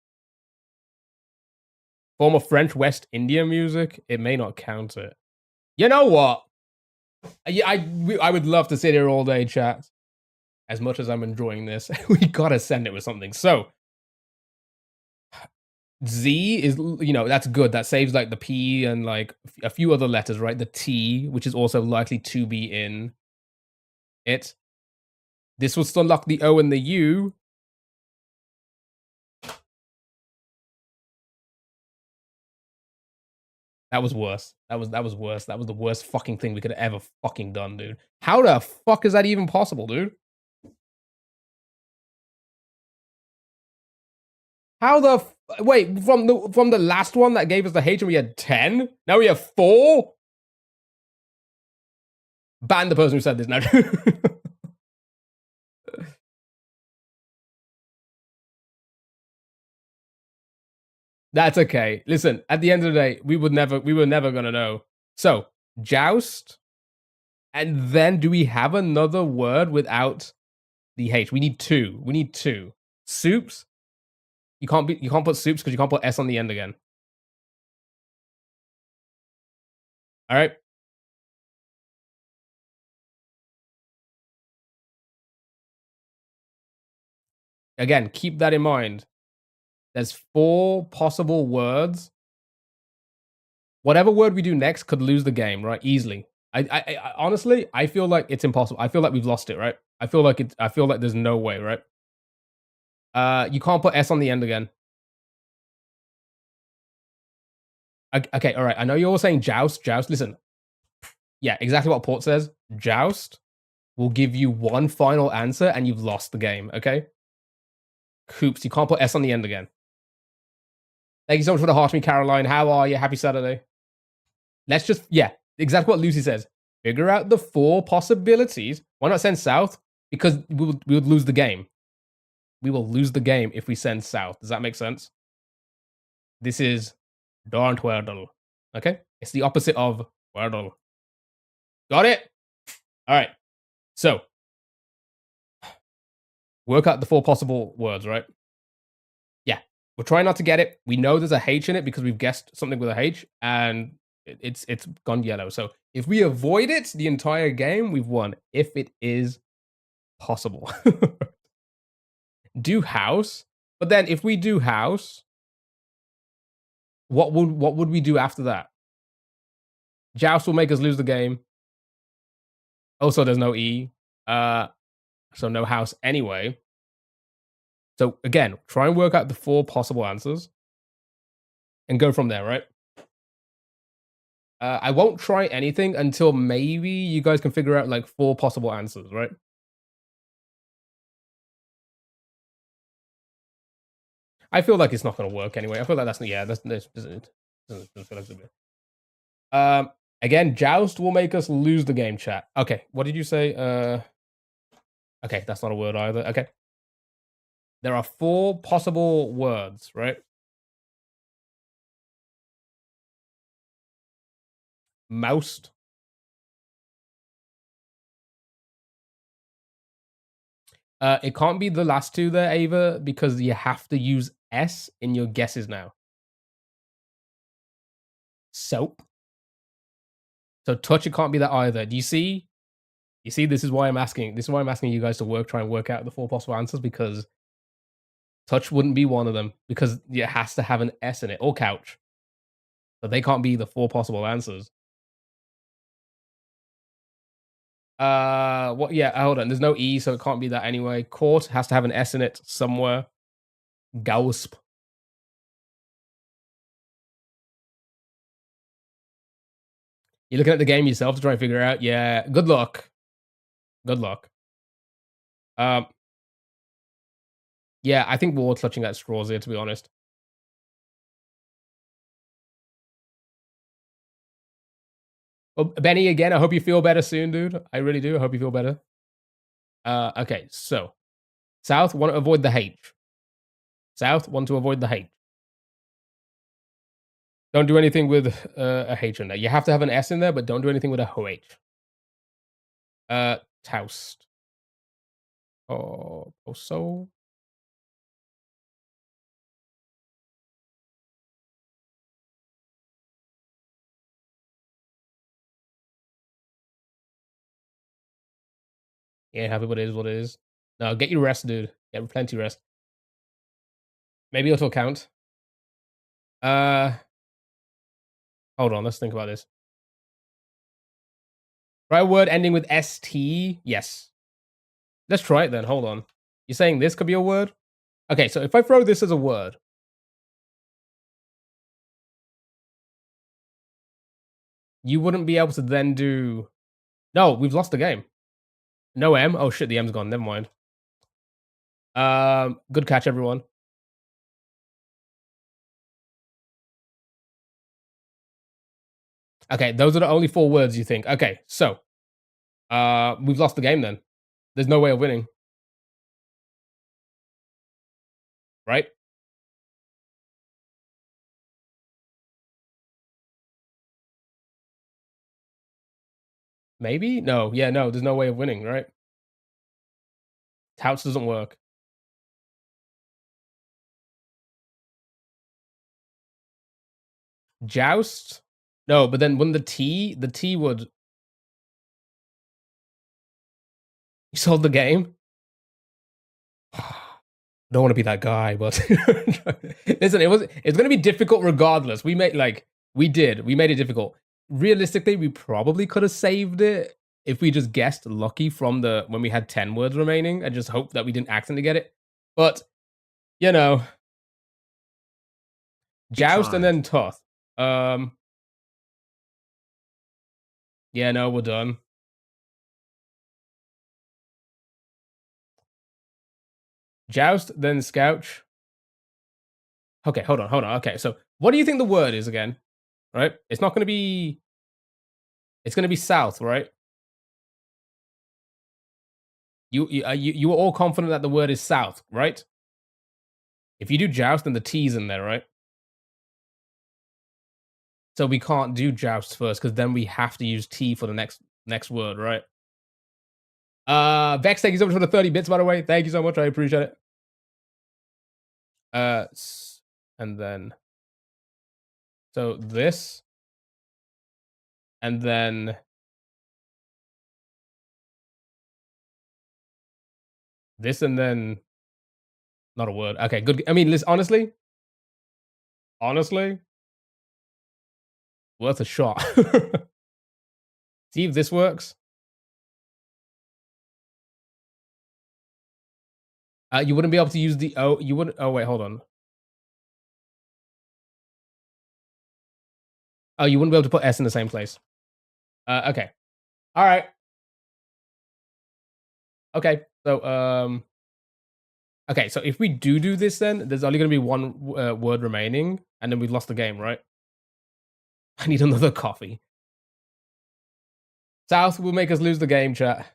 Form of French West India music? It may not count it. You know what? I would love to sit here all day, chat. As much as I'm enjoying this, we gotta send it with something. So, Z is, you know, that's good. That saves like the P and like a few other letters, right? The T, which is also likely to be in it. This will still unlock the O and the U. That was worse. That was worse. That was the worst fucking thing we could have ever fucking done, dude. How the fuck is that even possible, dude? How the Wait, from the last one that gave us the H and we had 10? Now we have 4? Ban the person who said this now. That's okay. Listen, at the end of the day, we were never gonna know. So, joust, and then do we have another word without the H? We need 2. We need 2. Soups. You can't put soups because you can't put S on the end again. All right. Again, keep that in mind. There's 4 possible words. Whatever word we do next could lose the game, right? Easily. I honestly, I feel like it's impossible. I feel like we've lost it, right? I feel like there's no way, right? You can't put S on the end again. Okay, all right. I know you're all saying joust, joust. Listen, yeah, exactly what Port says. Joust will give you one final answer, and you've lost the game. Okay. Coops, you can't put S on the end again. Thank you so much for the heart to me, Caroline. How are you? Happy Saturday. Let's just, yeah, exactly what Lucy says. Figure out the 4 possibilities. Why not send south? Because we would lose the game. We will lose the game if we send south. Does that make sense? This is Darn Wordle. Okay? It's the opposite of Wordle. Got it? All right. So, work out the 4 possible words, right? Yeah. We're trying not to get it. We know there's a H in it because we've guessed something with a H, and it's gone yellow. So if we avoid it the entire game, we've won. If it is possible. Do house. But then if we do house, what would we do after that? Joust will make us lose the game. Also, there's no E. So no house anyway. So again, try and work out the 4 possible answers and go from there, right? I won't try anything until maybe you guys can figure out like 4 possible answers, right? I feel like it's not going to work anyway. I feel like that's doesn't feel like it's a bit. Again, joust will make us lose the game, chat. Okay, what did you say? Okay, that's not a word either. Okay. There are 4 possible words, right? Moused. It can't be the last 2 there, Ava, because you have to use S in your guesses now. Soap. So touch, it can't be that either. Do you see? You see, this is why I'm asking. This is why I'm asking you guys to try and work out the 4 possible answers, because touch wouldn't be one of them because it has to have an S in it, or couch. So they can't be the 4 possible answers. What? Yeah, hold on. There's no E, so it can't be that anyway. Court has to have an S in it somewhere. Gausp. You're looking at the game yourself to try and figure out. Yeah, good luck. Good luck. Yeah, I think we're all clutching at straws here, to be honest. Well, Benny, again, I hope you feel better soon, dude. I really do. I hope you feel better. Okay, so South want to avoid the H. South want to avoid the H. Don't do anything with a H in there. You have to have an S in there, but don't do anything with a OH. Toast. Oh, so. Yeah, happy what it is, what it is. No, get your rest, dude. Get plenty rest. Maybe it'll count. Hold on, let's think about this. Try a word ending with ST. Yes. Let's try it then. Hold on. You're saying this could be a word? Okay, so if I throw this as a word, you wouldn't be able to then do. No, we've lost the game. No M. Oh shit, the M's gone. Never mind. Good catch, everyone. Okay, those are the only 4 words you think. Okay, so we've lost the game then. There's no way of winning, right? Maybe? No. Yeah, no, there's no way of winning, right? Touts doesn't work. Joust? No, but then when the T would you sold the game? Don't want to be that guy, but listen, it's gonna be difficult regardless. We made we made it difficult. Realistically, we probably could have saved it if we just guessed lucky from the when we had 10 words remaining and just hope that we didn't accidentally get it. But you know, joust and then toth. Yeah, no, we're done. Joust, then scouch. Okay, hold on. Okay, so what do you think the word is again? Right? It's not gonna be. It's gonna be south, right? You were all confident that the word is south, right? If you do joust, then the T's in there, right? So we can't do joust first because then we have to use T for the next word, right? Vex, thank you so much for the 30 bits, by the way. Thank you so much. I appreciate it. And then so this, and then this, and then not a word. Okay, good. I mean, listen, honestly, worth a shot. See if this works. You wouldn't be able to use the O. You wouldn't. Oh wait, hold on. Oh, you wouldn't be able to put S in the same place. Okay. All right. Okay. So okay. So if we do this, then there's only going to be one word remaining, and then we've lost the game, right? I need another coffee. South will make us lose the game, chat.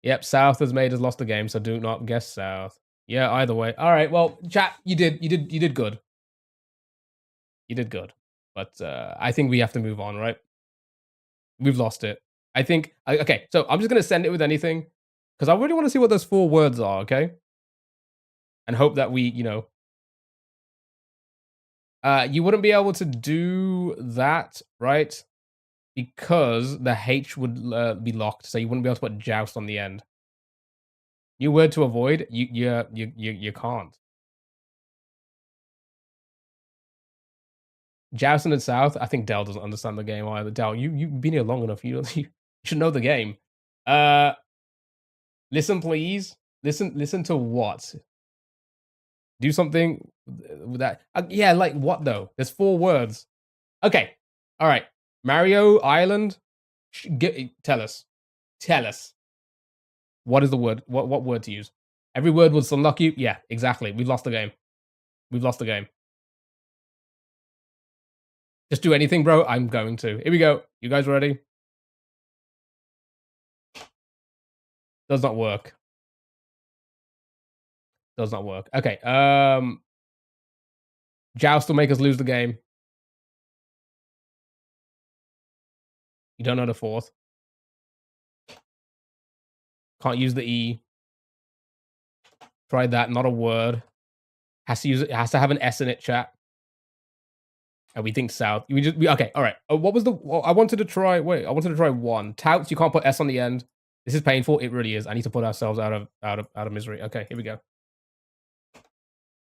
Yep, South has made us lost the game, so do not guess South. Yeah, either way. All right. Well, chat, you did good. You did good. But I think we have to move on, right? We've lost it. I think. Okay, so I'm just gonna send it with anything because I really want to see what those 4 words are. Okay, and hope that we, you wouldn't be able to do that, right? Because the H would be locked, so you wouldn't be able to put joust on the end. New word to avoid. You can't. Joust in the South. I think Dell doesn't understand the game either. Dell, you've been here long enough. You should know the game. Listen, please. Listen to what? Do something with that. Yeah, like what though? There's 4 words. Okay. All right. Mario Island. Tell us. Tell us. What is the word? What word to use? Every word will unlock you. Yeah, exactly. We've lost the game. We've lost the game. Just do anything, bro. I'm going to. Here we go. You guys ready? Does not work. Does not work. Okay. Joust will make us lose the game. You don't know the 4th. Can't use the E. Try that. Not a word. Has to use it. Has to have an S in it. Chat. And we think south. Okay. All right. What was the? I wanted to try. Wait. I wanted to try 1. Touts. You can't put S on the end. This is painful. It really is. I need to put ourselves out of misery. Okay. Here we go.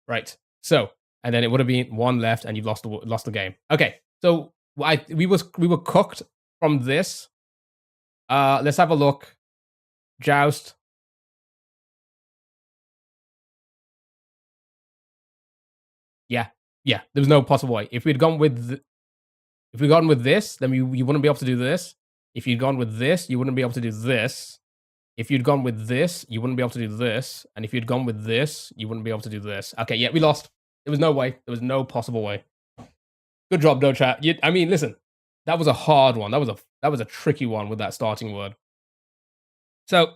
Right. So, and then it would have been 1 left, and you've lost the game. Okay. So we were cooked from this. Let's have a look. Joust. Yeah. Yeah. There was no possible way. If we'd gone with this, then you wouldn't be able to do this. If you'd gone with this, you wouldn't be able to do this. If you'd gone with this, you wouldn't be able to do this. And if you'd gone with this, you wouldn't be able to do this. Okay, yeah, we lost. There was no way. There was no possible way. Good job, though, chat. I mean, listen. That was a hard one. That was a tricky one with that starting word. So,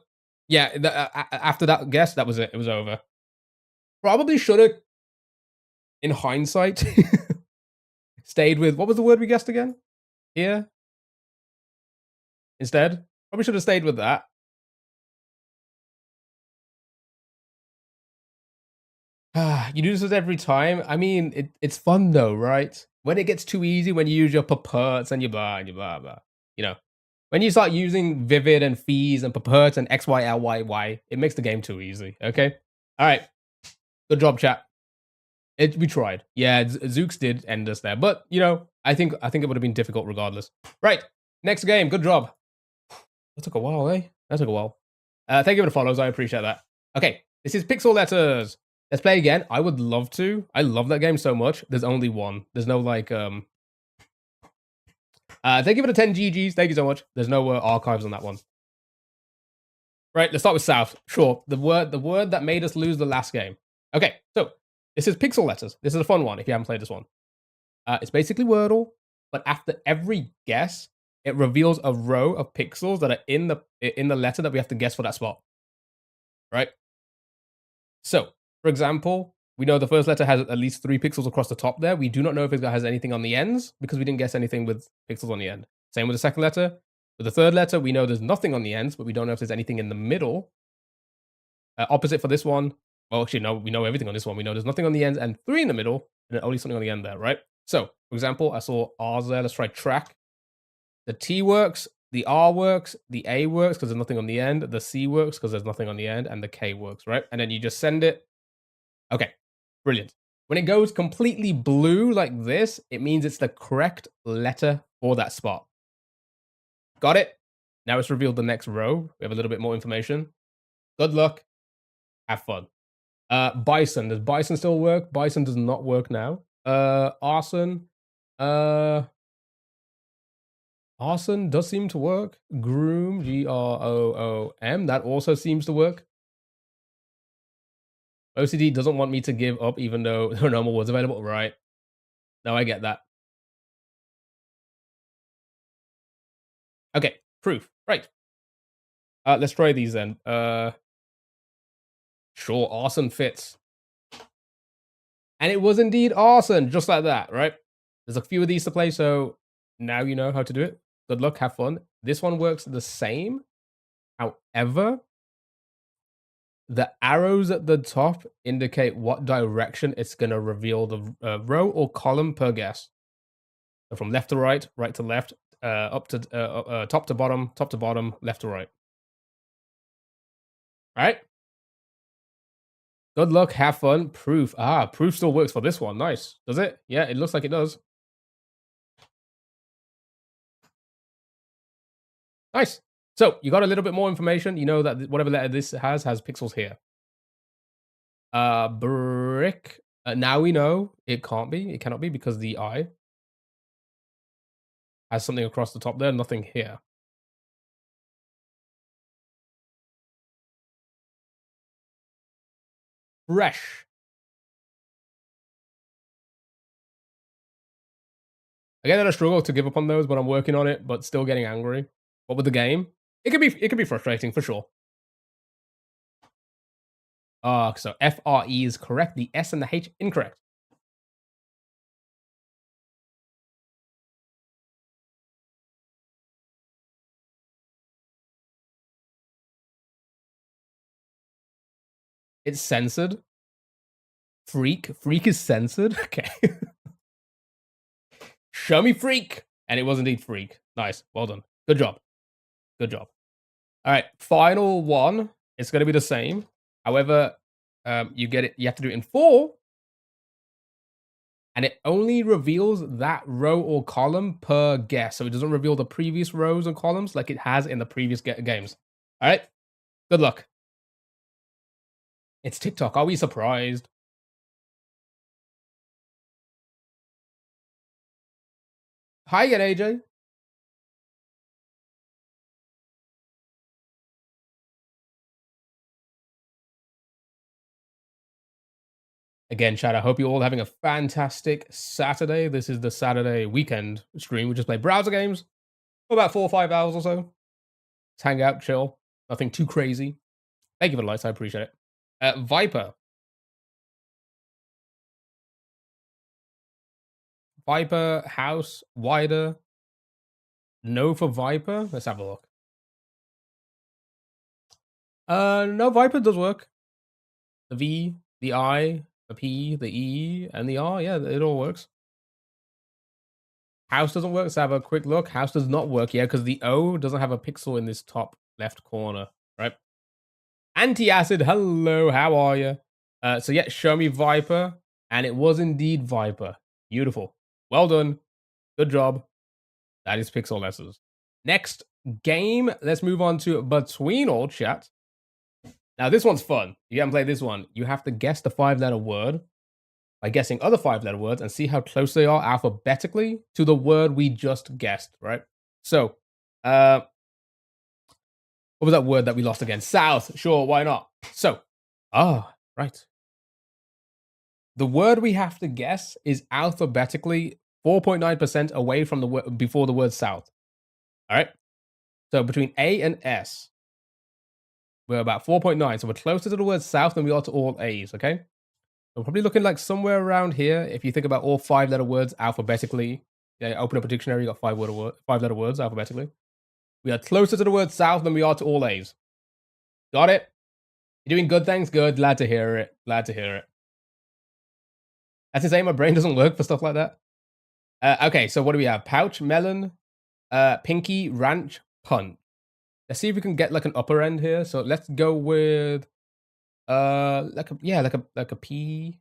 yeah, after that guess, that was it. It was over. Probably should have, in hindsight, stayed with what was the word we guessed again? Here instead. Probably should have stayed with that. You do this every time. I mean, it's fun though, right? When it gets too easy, when you use your purports and your blah and your blah blah, you know, when you start using vivid and fees and purports and x y l y y, it makes the game too easy. Okay, all right, good job, chat. We tried. Yeah, Zooks did end us there, but you know, I think it would have been difficult regardless. Right, next game. Good job. That took a while, eh? That took a while. Thank you for the follows. I appreciate that. Okay, this is Pixel Letters. Let's play again. I would love to. I love that game so much. There's only one. There's no like thank you for the 10 GGs. Thank you so much. There's no archives on that one. Right, let's start with South. Sure. The word that made us lose the last game. Okay, so this is Pixel Letters. This is a fun one if you haven't played this one. It's basically Wordle, but after every guess, it reveals a row of pixels that are in the letter that we have to guess for that spot. Right? So, for example, we know the first letter has at least 3 pixels across the top there. We do not know if it has anything on the ends because we didn't guess anything with pixels on the end. Same with the second letter. With the third letter, we know there's nothing on the ends, but we don't know if there's anything in the middle. Opposite for this one. Well, actually, no, we know everything on this one. We know there's nothing on the ends and 3 in the middle, and only something on the end there, right? So, for example, I saw R's there. Let's try track. The T works, the R works, the A works because there's nothing on the end, the C works because there's nothing on the end, and the K works, right? And then you just send it. Okay, brilliant. When it goes completely blue like this, it means it's the correct letter for that spot. Got it? Now it's revealed the next row. We have a little bit more information. Good luck. Have fun. Bison. Does bison still work? Bison does not work now. Arson. Arson does seem to work. Groom, Groom. That also seems to work. OCD doesn't want me to give up even though there are no more words available. Right. No, I get that. Okay, proof. Right. Let's try these then. Sure, arson fits. And it was indeed arson, just like that, right? There's a few of these to play, so now you know how to do it. Good luck, have fun. This one works the same. However, the arrows at the top indicate what direction it's going to reveal the row or column per guess. So from left to right, right to left, up to top to bottom, left to right. All right. Good luck, have fun. Proof. Proof still works for this one. Nice. Does it? Yeah, it looks like it does. Nice. So you got a little bit more information. You know that whatever letter this has pixels here. Brick. Now we know it can't be. It cannot be because the I has something across the top there. Nothing here. Fresh. Again, I struggle to give up on those, but I'm working on it. But still getting angry. What with the game? It could be frustrating for sure. So FRE is correct. The S and the H incorrect. It's censored. Freak. Freak is censored. Okay. Show me freak. And it was indeed freak. Nice. Well done. Good job. Good job. All right. Final one. It's going to be the same. However, you get it. You have to do it in 4. And it only reveals that row or column per guess. So it doesn't reveal the previous rows and columns like it has in the previous games. All right. Good luck. It's TikTok. Are we surprised? Hi again, AJ. Again, chat, I hope you're all having a fantastic Saturday. This is the Saturday weekend stream. We just play browser games for about 4 or 5 hours or so. Just hang out, chill. Nothing too crazy. Thank you for the lights. I appreciate it. Viper. Viper, house, wider. No for Viper. Let's have a look. No, Viper does work. The V, the I, the P, the E, and the R. Yeah, it all works. House doesn't work. Let's have a quick look. House does not work, yeah, because the O doesn't have a pixel in this top left corner, right? Anti-acid, hello, how are you? So yeah, show me Viper, and it was indeed Viper. Beautiful. Well done. Good job. That is pixel letters. Next game, let's move on to Between All Chat. Now, this one's fun. You haven't played this one. You have to guess the 5-letter word by guessing other 5-letter words and see how close they are alphabetically to the word we just guessed, right? So, what was that word that we lost again? South. Sure, why not? So, right. The word we have to guess is alphabetically 4.9% away from the word before the word south. All right. So between A and S, we're about 4.9. So we're closer to the word south than we are to all A's. Okay. We're probably looking like somewhere around here. If you think about all 5-letter words alphabetically, yeah, open up a dictionary, you got 5-letter words alphabetically. We are closer to the word south than we are to all A's. Got it? You're doing good things? Good. Glad to hear it. Glad to hear it. That's insane. My brain doesn't work for stuff like that. Okay, so what do we have? Pouch, melon, pinky, ranch, punch. Let's see if we can get like an upper end here. So let's go with like a pea.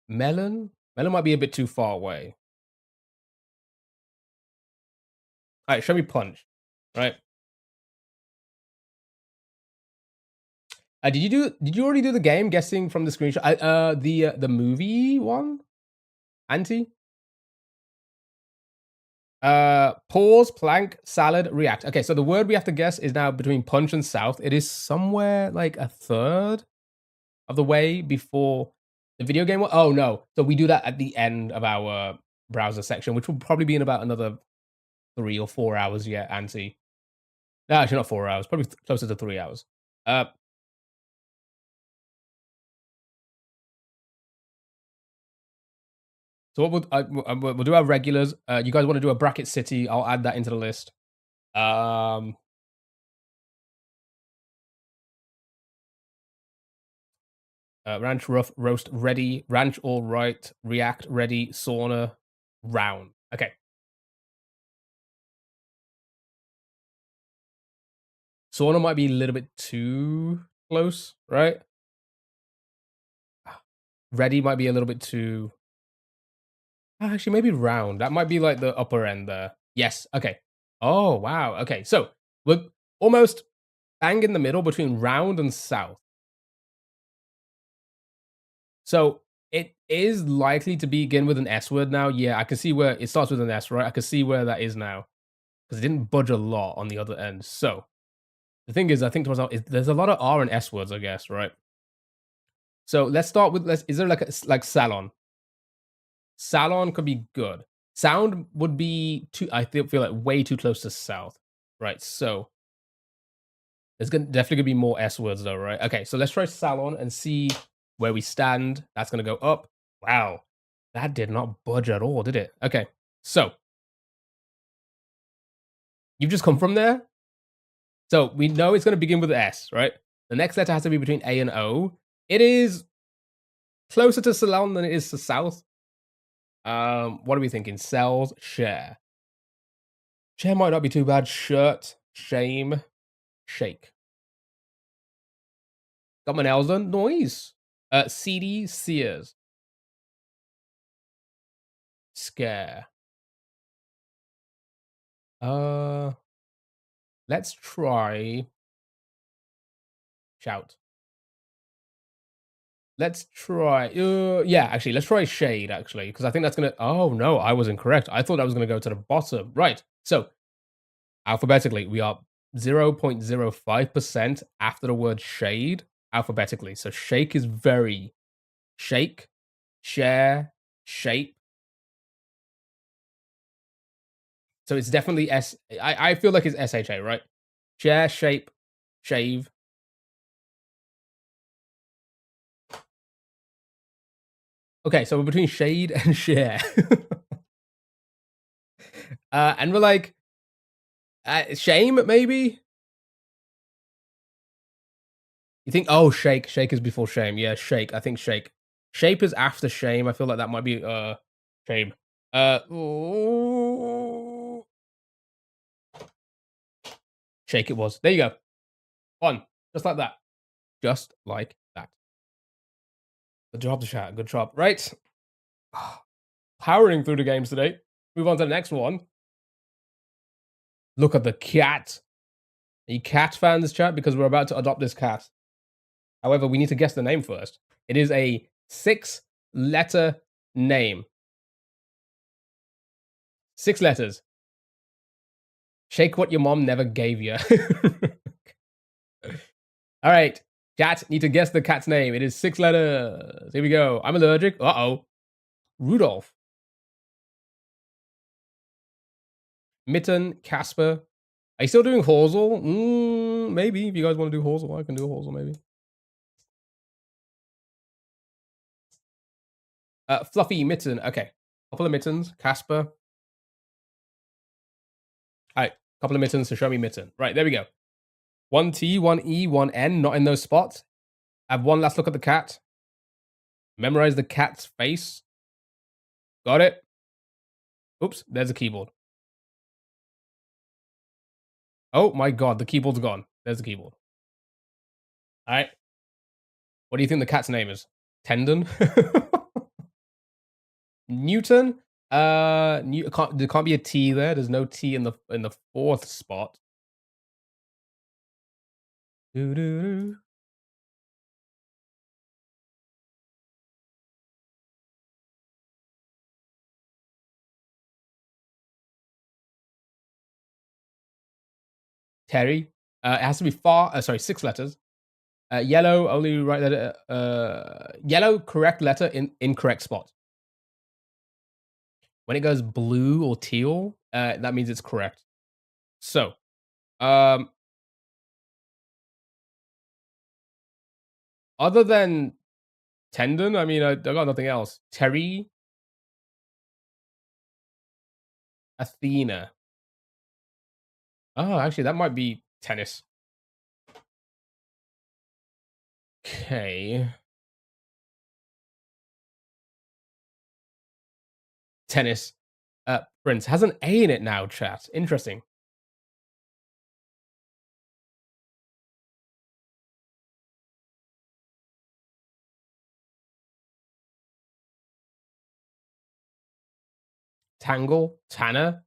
Melon? Melon might be a bit too far away. Alright, show me punch. Right. Did you already do the game guessing from the screenshot? The movie one? Auntie? Pause, plank, salad, react. Okay, so the word we have to guess is now between punch and south. It is somewhere like a third of the way before the video game one. Oh no. So we do that at the end of our browser section, which will probably be in about another 3 or 4 hours yet, Auntie. No, actually not 4 hours, probably closer to 3 hours. So what we'll do our regulars. You guys want to do a bracket city? I'll add that into the list. Ranch rough roast ready. Ranch all right. React ready. Sauna round. Okay. Sauna might be a little bit too close, right? Ready might be a little bit too. Actually, maybe round. That might be like the upper end there. Yes. Okay. Oh wow. Okay. So we're almost bang in the middle between round and south. So it is likely to begin with an S word now. Yeah, I can see where it starts with an S, right? I can see where that is now because it didn't budge a lot on the other end. So the thing is, I think to myself, there's a lot of R and S words, I guess, right? So let's start with is there like salon? Salon could be good. Sound would be too. I feel like way too close to south, right? So there's definitely gonna be more S words though, right? Okay, so let's try salon and see where we stand. That's gonna go up. Wow, that did not budge at all, did it? Okay, so you've just come from there. So we know it's gonna begin with S, right? The next letter has to be between A and O. It is closer to salon than it is to south. What are we thinking? Cells, share. Share might not be too bad. Shirt, shame, shake. Got my nails done. Noise. CD, Sears. Scare. Let's try shout. Let's try. Yeah, actually, let's try shade. Actually, because I think that's gonna. Oh no, I was incorrect. I thought I was gonna go to the bottom. Right. So alphabetically, we are 0.05% after the word shade alphabetically. So shake is very, shake, share, shape. So it's definitely I feel like it's SHA, right? Share, shape, shave. Okay, so we're between shade and share. And we're like, shame, maybe? You think, oh, shake. Shake is before shame. Yeah, shake. I think shake. Shape is after shame. I feel like that might be shame. Ooh. Shake it was. There you go. One. Just like that. Just like that. Good job, chat. Good job. Right. Powering through the games today. Move on to the next one. Look at the cat. Are you cat fans, chat? Because we're about to adopt this cat. However, we need to guess the name first. It is a 6-letter name. 6 letters. Shake what your mom never gave you. All right, chat, need to guess the cat's name. It is 6 letters. Here we go. I'm allergic. Uh-oh. Rudolph. Mitten, Casper. Are you still doing Horsel? Maybe. If you guys want to do Horsel, I can do a Horsel, maybe. Fluffy, Mitten. Okay. Couple of mittens. Casper. All right. Couple of mittens to show me Mitten. Right, there we go. 1 T, 1 E, 1 N. Not in those spots. Have one last look at the cat. Memorize the cat's face. Got it. Oops, there's a keyboard. Oh my god, the keyboard's gone. There's the keyboard. All right. What do you think the cat's name is? Tendon? Newton? There can't be a T there. There's no T in the 4th spot. Doo-doo-doo. Terry. It has to be 6 letters. Yellow, only right letter. Yellow, correct letter in incorrect spot. When it goes blue or teal, that means it's correct. So, other than tendon, I mean, I got nothing else. Terry, Athena. Oh, actually, that might be tennis. Okay. Tennis. Prince has an A in it now, chat. Interesting. Tangle, Tanner.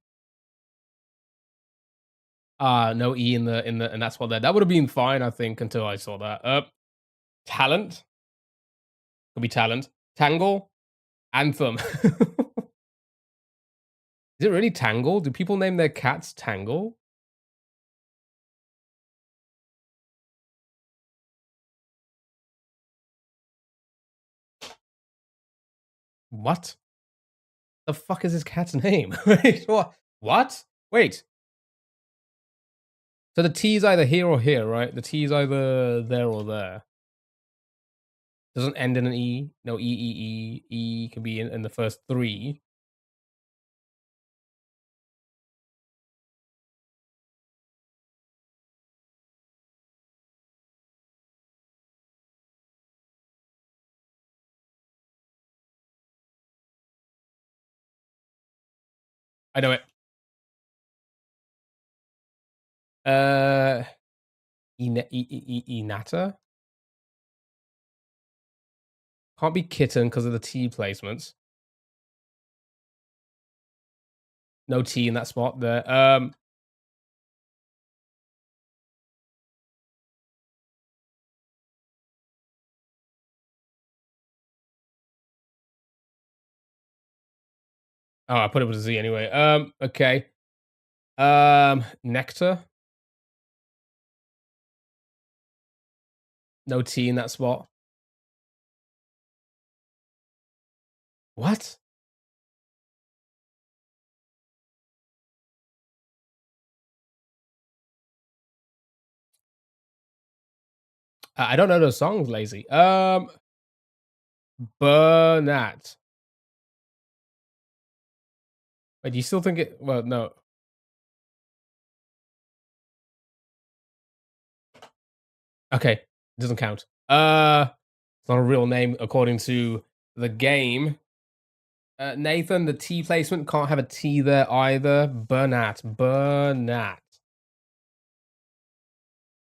No E in and that's what that would have been fine, I think, until I saw that. Talent. Could be talent. Tangle. Anthem. Is it really Tangle? Do people name their cats Tangle? What? The fuck is this cat's name? Wait, what? What? Wait. So the T is either here or here, right? The T is either there or there. Doesn't end in an E. No, E, E, E. E can be in the first 3. I know it. Inata? Can't be kitten because of the T placements. No T in that spot there. Oh, I put it with a Z anyway. Okay. Nectar. No T in that spot. What? I don't know those songs, lazy. Bernat. Wait, do you still think it? Well, no. Okay, doesn't count. It's not a real name according to the game. Nathan, the T placement can't have a T there either. Bernat. Bernat.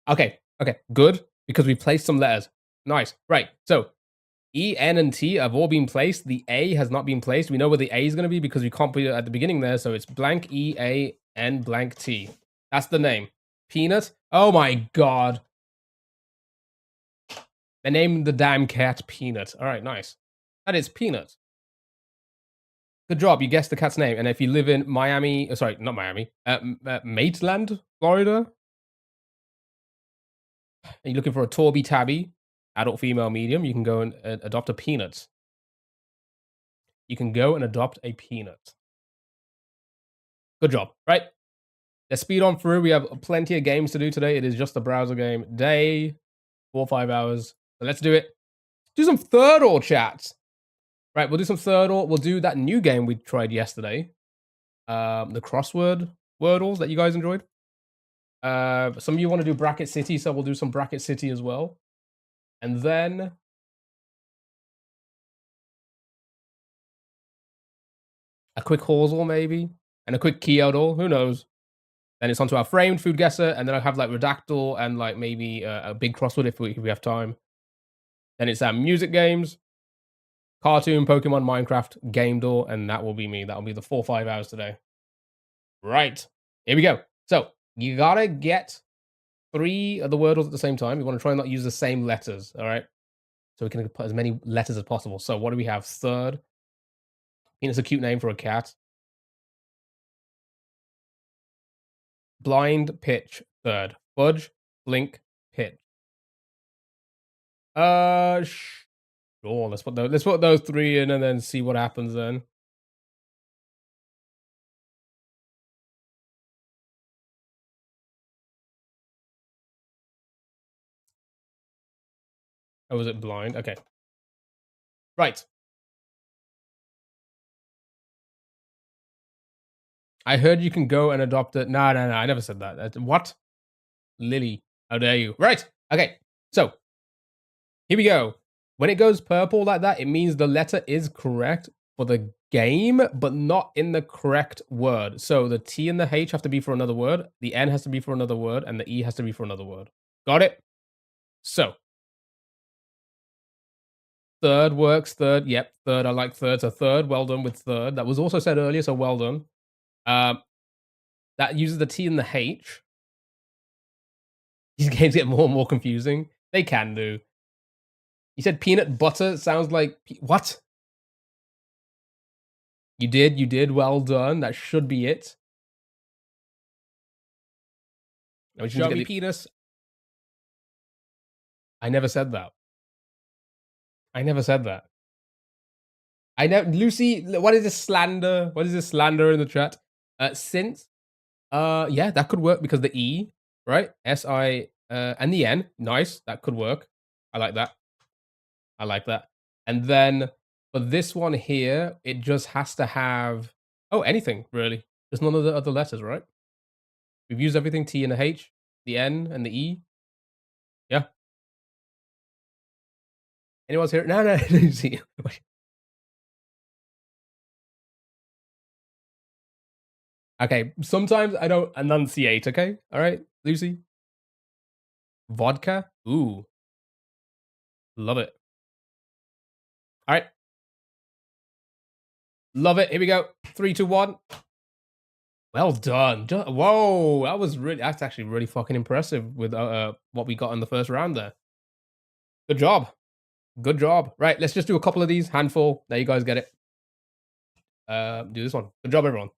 Okay, okay, good. Because we placed some letters. Nice. Right. So E, N, and T have all been placed. The A has not been placed. We know where the A is going to be because we can't put it at the beginning there. So it's blank E, A, N, blank T. That's the name. Peanut. Oh my god. They named the damn cat Peanut. All right, nice. That is Peanut. Good job. You guessed the cat's name. And if you live in Miami, sorry, not Miami, Maitland, Florida, and you're looking for a Torby Tabby, adult female medium, you can go and adopt a Peanut. You can go and adopt a Peanut. Good job, right? Let's speed on through. We have plenty of games to do today. It is just a browser game day, 4 or 5 hours. So let's do it. Do some third or chats. Right, we'll do some third or. We'll do that new game we tried yesterday. The crossword wordles that you guys enjoyed. Some of you want to do Bracket City, so we'll do some Bracket City as well. And then a quick Horsel maybe, and a quick Kyoto, who knows. Then it's onto our framed food guesser, and then I'll have like Redactyl and like maybe a big crossword if we have time. Then it's our music games, cartoon, Pokemon, Minecraft, Game Door, and that will be me. That'll be the 4 or 5 hours today. Right, here we go. So you gotta get 3 of the wordles at the same time. You want to try and not use the same letters, all right? So we can put as many letters as possible. So what do we have? Third. Peanut's a cute name for a cat. Blind, pitch, third. Fudge, blink, pitch. Sure. Let's put those 3 in and then see what happens then. Oh, was it blind? Okay. Right. I heard you can go and adopt it. No, I never said that. What? Lily, how dare you? Right. Okay. So here we go. When it goes purple like that, it means the letter is correct for the game, but not in the correct word. So the T and the H have to be for another word, the N has to be for another word, and the E has to be for another word. Got it? So third works. Third, yep. Third, I like third. So third, well done with third. That was also said earlier, so well done. That uses the T and the H. These games get more and more confusing. They can do. You said peanut butter. Sounds like what? You did. Well done. That should be it. Show me penis. I never said that. I never said that. I know, Lucy. What is this slander? What is this slander in the chat? Since, yeah, that could work because the E, right? S-I, and the N. Nice. That could work. I like that. I like that. And then for this one here, it just has to have, oh, anything really. There's none of the other letters, right? We've used everything, T and the H, the N and the E. Yeah. Anyone's here? No. See. Okay, sometimes I don't enunciate, okay? All right, Lucy? Vodka? Ooh. Love it. All right. Love it. Here we go. 3, 2, 1. Well done. Whoa, that's actually really fucking impressive with what we got in the first round there. Good job. Good job. Right, let's just do a couple of these. Handful. There you guys get it. Do this one. Good job, everyone.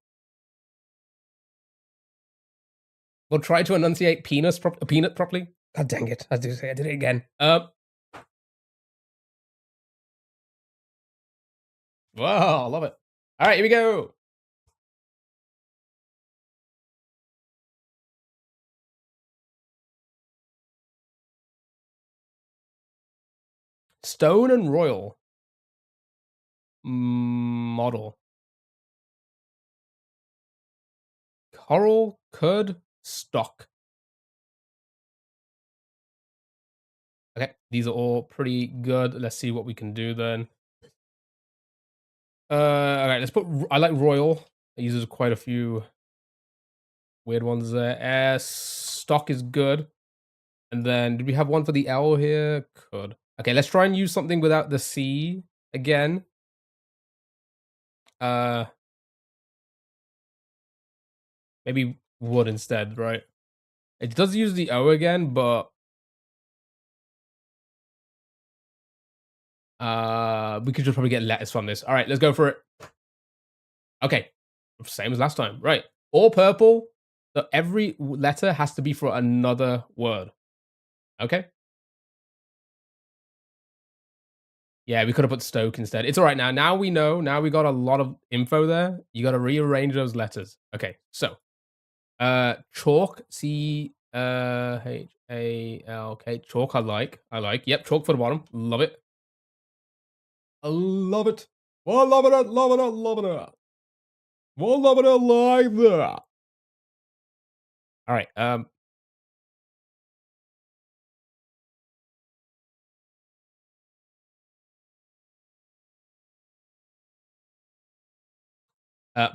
We'll try to enunciate peanut properly. God dang it. I did it again. Wow, love it. All right, here we go. Stone and Royal model. Coral, Cud, Stock. Okay, these are all pretty good. Let's see what we can do then. All right, let's put. I like Royal. It uses quite a few weird ones there. Stock is good. And then, did we have one for the L here? Could. Okay, let's try and use something without the C again. Uh, maybe wood instead, right? It does use the O again, but we could just probably get letters from this. All right, let's go for it. Okay, same as last time, right? All purple. So every letter has to be for another word. Okay. Yeah, we could have put Stoke instead. It's all right now. Now we know. Now we got a lot of info there. You got to rearrange those letters. Okay, so chalk, Chalk. Chalk, I like. Yep, chalk for the bottom. Love it. I love it. Well, loving it, loving it, loving it. Well, loving it like that. All right.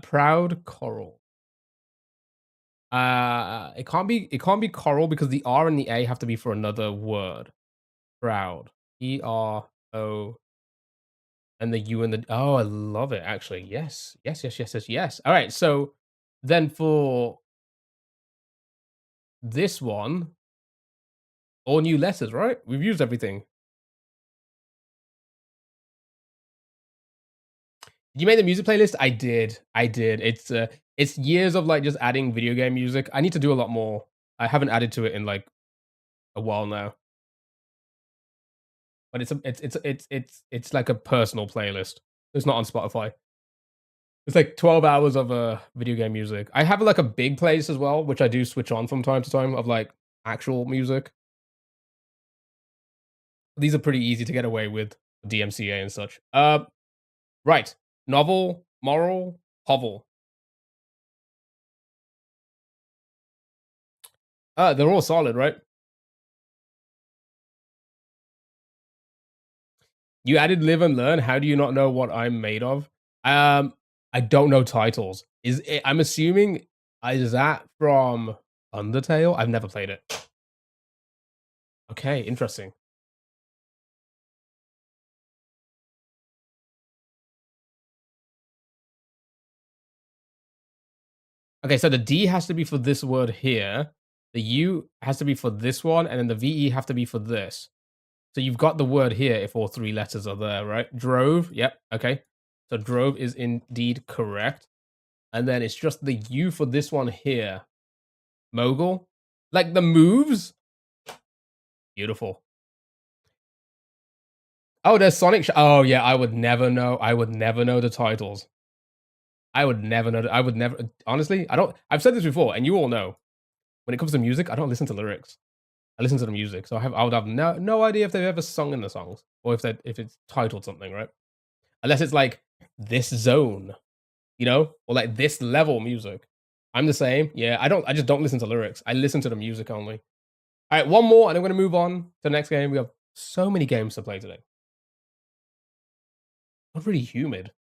Proud coral. It can't be coral because the R and the A have to be for another word. Proud. ERO and the U and the oh, I love it actually. Yes. Yes, yes, yes, yes, yes. All right. So then for this one, all new letters, right? We've used everything. You made the music playlist? I did. I did. It's years of like just adding video game music. I need to do a lot more. I haven't added to it in like a while now. But it's like a personal playlist. It's not on Spotify. It's like 12 hours of video game music. I have like a big playlist as well, which I do switch on from time to time of like actual music. These are pretty easy to get away with DMCA and such. Right. Novel, moral, hovel. They're all solid, right? You added live and learn. How do you not know what I'm made of? I don't know titles. I'm assuming is that from Undertale? I've never played it. Okay, interesting. Okay, so the D has to be for this word here. The U has to be for this one, and then the VE have to be for this. So you've got the word here if all three letters are there, right? Drove. Yep. Okay. So drove is indeed correct. And then it's just the U for this one here. Mogul. Like the moves. Beautiful. Oh, there's Sonic. Oh yeah, I would never know. I would never know the titles. I would never know. I would never. Honestly, I don't. I've said this before, and you all know. When it comes to music, I don't listen to lyrics. I listen to the music, so I would have no idea if they've ever sung in the songs or if it's titled something, right? Unless it's like this zone, or like this level music. I'm the same. Yeah, I don't. I just don't listen to lyrics. I listen to the music only. All right, one more, and I'm going to move on to the next game. We have so many games to play today. Not really humid.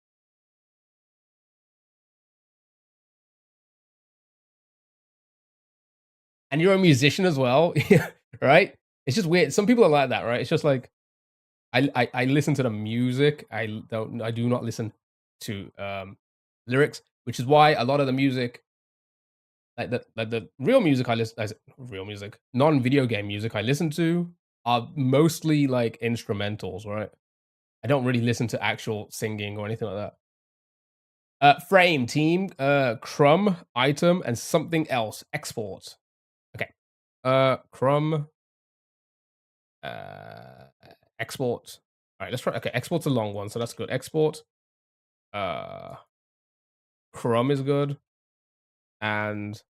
And you're a musician as well, right? It's just weird. Some people are like that, right? It's just like I listen to the music. I do not listen to lyrics, which is why a lot of the music, like the real music real music, non-video game music I listen to are mostly like instrumentals, right? I don't really listen to actual singing or anything like that. Frame, team, crumb, item, and something else. Export. Okay. Crumb, uh, export. All right, let's try. Okay, export's a long one, so that's good. Export. Crumb is good. And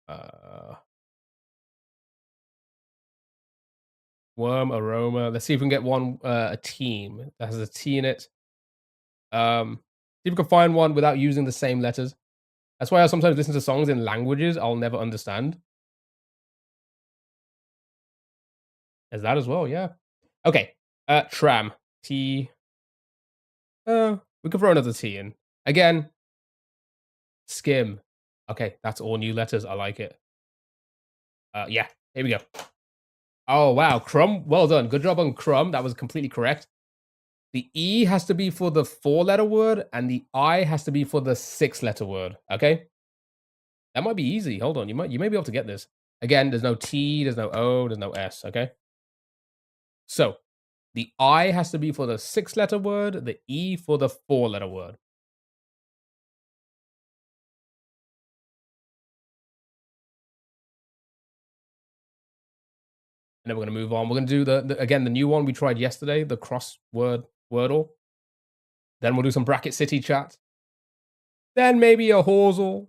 uh worm, aroma. Let's see if we can get one a team that has a T in it. See if we can find one without using the same letters. That's why I sometimes listen to songs in languages I'll never understand. Is that as well? Yeah. Okay. Tram. T. We could throw another T in. Again, skim. Okay, that's all new letters. I like it. Yeah, here we go. Oh, wow. Crumb. Well done. Good job on crumb. That was completely correct. The E has to be for the 4-letter word, and the I has to be for the 6-letter word. Okay? That might be easy. Hold on. You may be able to get this. Again, there's no T, there's no O, there's no S. Okay? So, the I has to be for the 6-letter word, the E for the 4-letter word. And then we're going to move on. We're going to do the new one we tried yesterday, the crossword Wordle. Then we'll do some Bracket City chat. Then maybe a Horsel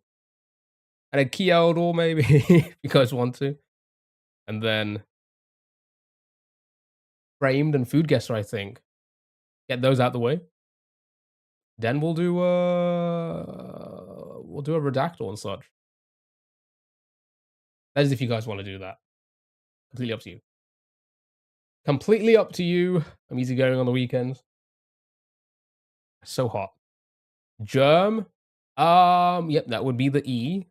and a Kyoto, maybe, if you guys want to. And then Framed and Food Guesser, I think. Get those out the way. Then we'll do a Redactor and such. That is if you guys want to do that. Completely up to you. Completely up to you. I'm easygoing on the weekends. So hot. Germ. Yep, that would be the E.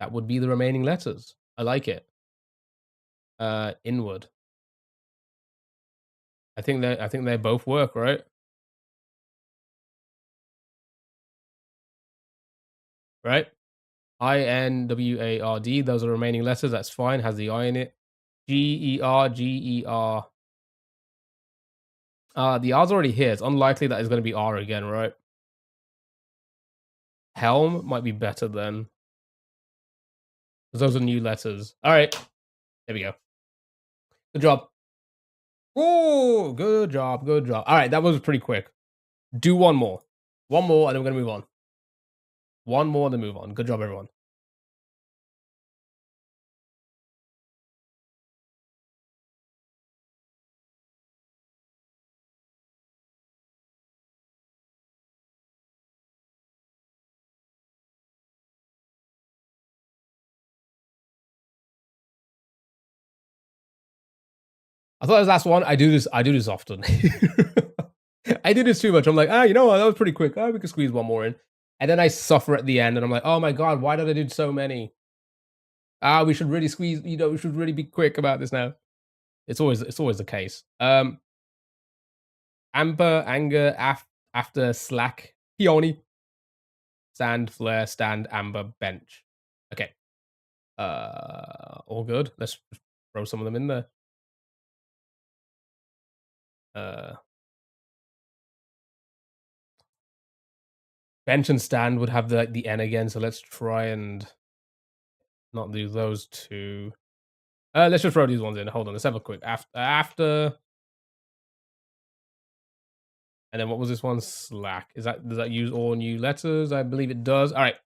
That would be the remaining letters. I like it. Inward. I think they both work, right? Right? INWARD. Those are remaining letters. That's fine. Has the I in it. GER. The R's already here. It's unlikely that it's going to be R again, right? Helm might be better then. Because those are new letters. All right. There we go. Good job. Oh, good job. Good job. All right. That was pretty quick. Do one more. One more, and then we're going to move on. One more, then move on. Good job, everyone. I thought it was the last one. I do this often. I do this too much. I'm like, you know what? That was pretty quick. We could squeeze one more in. And then I suffer at the end, and I'm like, oh my god, why did I do so many? We should really squeeze, we should really be quick about this now. It's always the case. Amber, anger, after, slack, peony, sand, flare, stand, amber, bench. Okay. All good. Let's throw some of them in there. Bench and stand would have the N again, so let's try and not do those two. Let's just throw these ones in. Hold on, let's have a quick after. And then what was this one? Slack. Does that use all new letters? I believe it does. All right.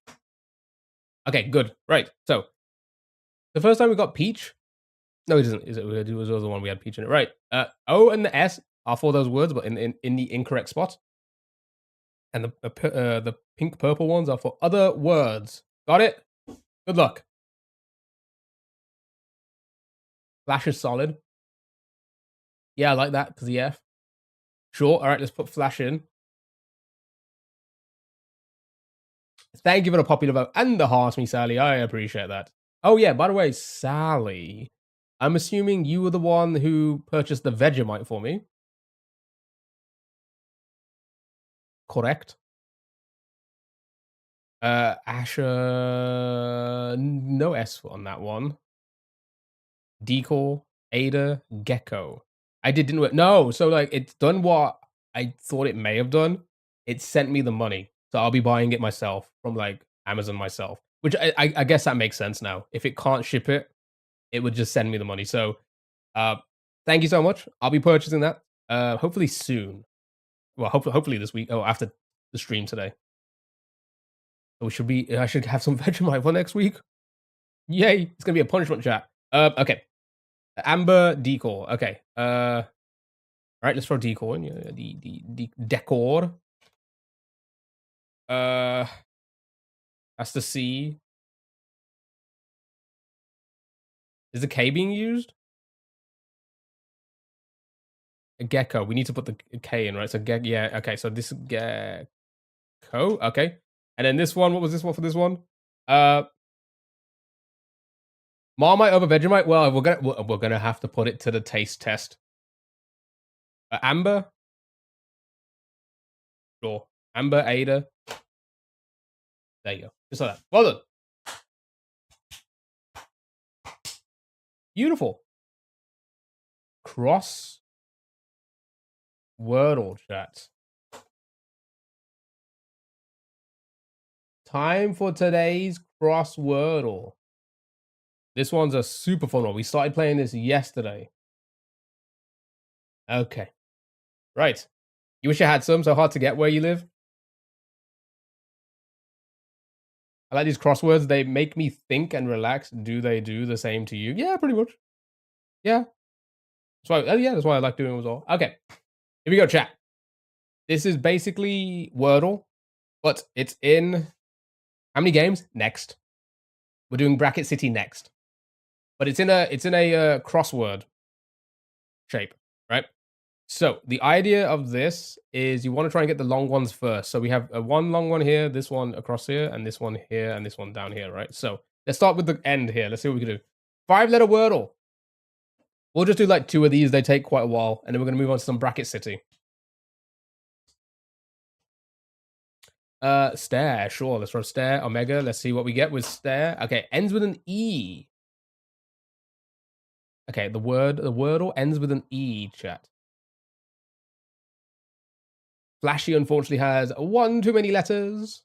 Okay, good. Right. So the first time we got peach. No, it isn't. It was the other one we had peach in it. Right. O and the S are for those words, but in the incorrect spot. And the pink purple ones are for other words. Got it? Good luck. Flash is solid. Yeah, I like that because the F. Sure. All right, let's put flash in. Thank you for the popular vote and the heart, me, Sally. I appreciate that. Oh, yeah, by the way, Sally, I'm assuming you were the one who purchased the Vegemite for me. Correct. Asher, no S on that one. Decor, Ada, Gecko. Didn't work. No, so like it's done what I thought it may have done. It sent me the money, so I'll be buying it myself from like Amazon myself. Which I guess that makes sense now. If it can't ship it, it would just send me the money. So, thank you so much. I'll be purchasing that hopefully soon. Well, hopefully this week. Oh, after the stream today. So we should be. I should have some Vegemite for next week. Yay! It's gonna be a punishment chat. Okay. Amber decor. Okay. All right. Let's throw decor in. Yeah, the decor. That's the C. Is the K being used? A gecko. We need to put the K in, right? So yeah. Okay. So this gecko. Okay. And then this one. What was this one for this one? Marmite over Vegemite. Well, we're gonna have to put it to the taste test. Amber. Sure. Amber Ada. There you go. Just like that. Well done. Beautiful. Cross Wordle chat. Time for today's cross Wordle. This one's a super fun one. We started playing this yesterday. Okay. Right. You wish you had some, so hard to get where you live? I like these crosswords. They make me think and relax. Do they do the same to you? Yeah, pretty much. Yeah. That's why I like doing it as well. Okay. Here we go, chat. This is basically Wordle, but it's in how many games? Next. We're doing Bracket City next. But it's in a crossword shape, right? So the idea of this is you want to try and get the long ones first. So we have one long one here, this one across here, and this one here, and this one down here, right? So let's start with the end here. Let's see what we can do. 5-letter Wordle. We'll just do like 2 of these. They take quite a while. And then we're going to move on to some Bracket City. Stare. Sure. Let's throw stare. Omega. Let's see what we get with stare. Okay. Ends with an E. Okay. The Wordle ends with an E, chat. Flashy, unfortunately, has 1 too many letters.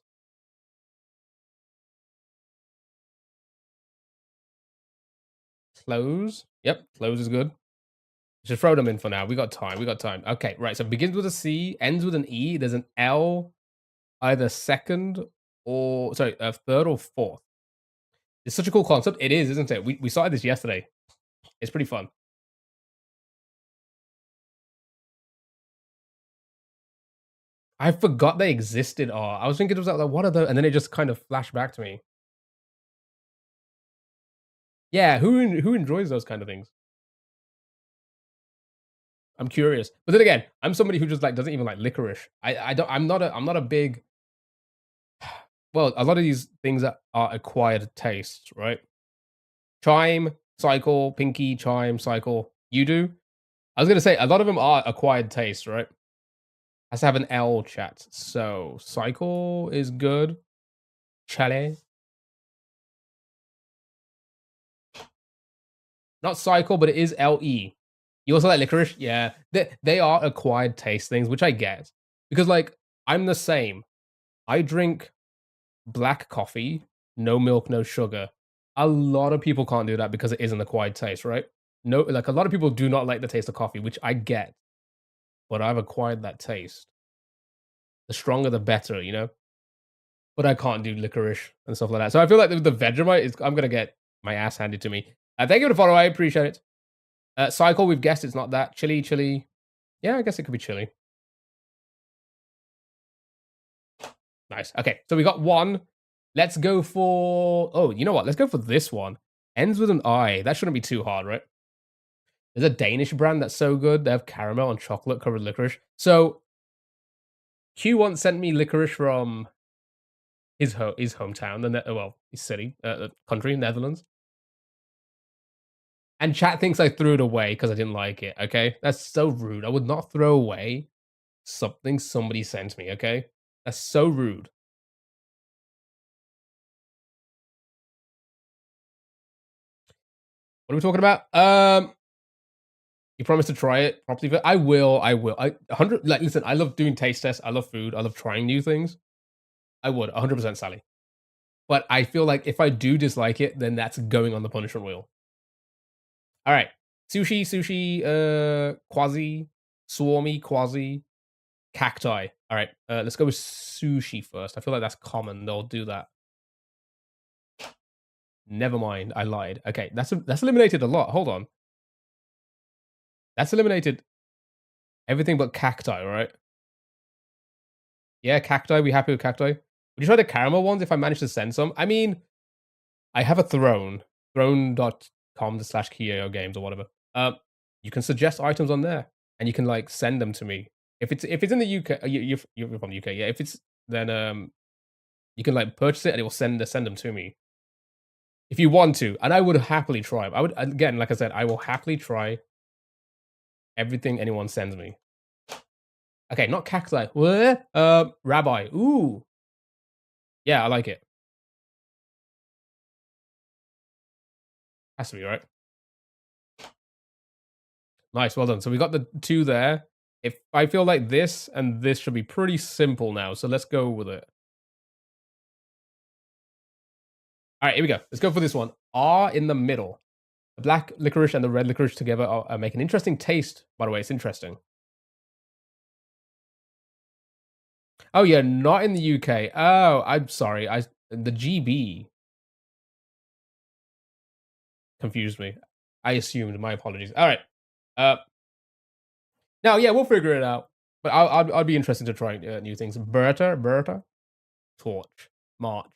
Close. Yep. Close is good. Just throw them in for now. We got time. Okay. Right. So begins with a C, ends with an E. There's an L, either third or fourth. It's such a cool concept. It is, isn't it? We started this yesterday. It's pretty fun. I forgot they existed. Oh, I was thinking it was like, what are those? And then it just kind of flashed back to me. Yeah, who enjoys those kind of things? I'm curious. But then again, I'm somebody who just like doesn't even like licorice. I'm not a big. Well, a lot of these things are acquired tastes, right? Chime, cycle, pinky, chime, cycle. You do? I was gonna say a lot of them are acquired tastes, right? Has to have an L, chat. So cycle is good. Chale. Not cycle, but it is LE. You also like licorice? Yeah. They are acquired taste things, which I get. Because like I'm the same. I drink black coffee, no milk, no sugar. A lot of people can't do that because it is an acquired taste, right? No, like a lot of people do not like the taste of coffee, which I get. But I've acquired that taste. The stronger the better, you know? But I can't do licorice and stuff like that. So I feel like the Vegemite I'm gonna get my ass handed to me. Thank you for the follow, I appreciate it. Cycle, we've guessed it's not that. Chili. Yeah, I guess it could be chili. Nice. Okay, so we got 1. Let's go for... Oh, you know what? Let's go for this one. Ends with an I. That shouldn't be too hard, right? There's a Danish brand that's so good. They have caramel and chocolate covered licorice. So Q once sent me licorice from his hometown, his city, country, Netherlands. And chat thinks I threw it away because I didn't like it, okay? That's so rude. I would not throw away something somebody sent me, okay? That's so rude. What are we talking about? You promised to try it properly. But I will. 100. Like, listen, I love doing taste tests. I love food. I love trying new things. I would 100% Sally. But I feel like if I do dislike it, then that's going on the punishment wheel. All right, sushi, quasi, swarmy, quasi. Cacti. All right, let's go with sushi first. I feel like that's common. They'll do that. Never mind, I lied. Okay, that's eliminated a lot. Hold on. That's eliminated everything but cacti, right? Yeah, cacti. We happy with cacti? Would you try the caramel ones if I manage to send some? I mean, I have a throne. Throne.com/Kio games or whatever. You can suggest items on there and you can like send them to me. If it's in the UK, you're from the UK, yeah. If it's then you can like purchase it and it will send them to me if you want to, and I would happily try. I would again, like I said, I will happily try everything anyone sends me. Okay, not cacti. What? Rabbi. Ooh, yeah, I like it. Has to be right. Nice, well done. So we got the two there. If I feel like this and this should be pretty simple now, so let's go with it. All right, here we go. Let's go for this one. R in the middle. The black licorice and the red licorice together make an interesting taste. By the way, it's interesting. Oh yeah, not in the UK. Oh, I'm sorry. The GB confused me. I assumed. My apologies. All right. Now, yeah, we'll figure it out. But I'd be interested to try new things. Berta, torch, march.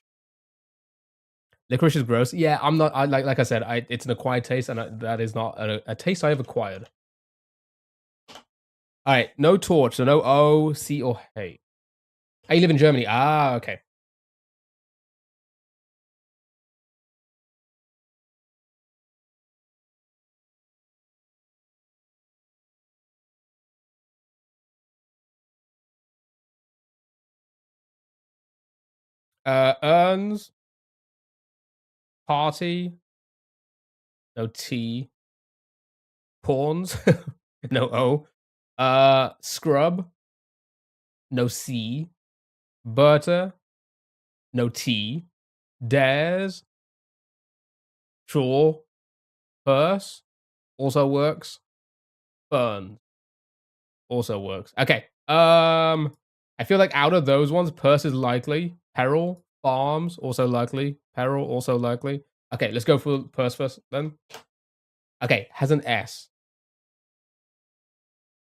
Licorice is gross. Yeah, I'm not. I like I said, it's an acquired taste, and that is not a taste I have acquired. All right, no torch, so no O, C, or H. Oh, you live in Germany. Ah, okay. Urns, party, no T. Pawns, no O. Scrub, no C. Berta, no T. Dares, sure. Purse, also works. Burn, also works. Okay. I feel like out of those ones, purse is likely. Peril, farms, also likely. Peril, also likely. Okay, let's go for purse first then. Okay, has an S.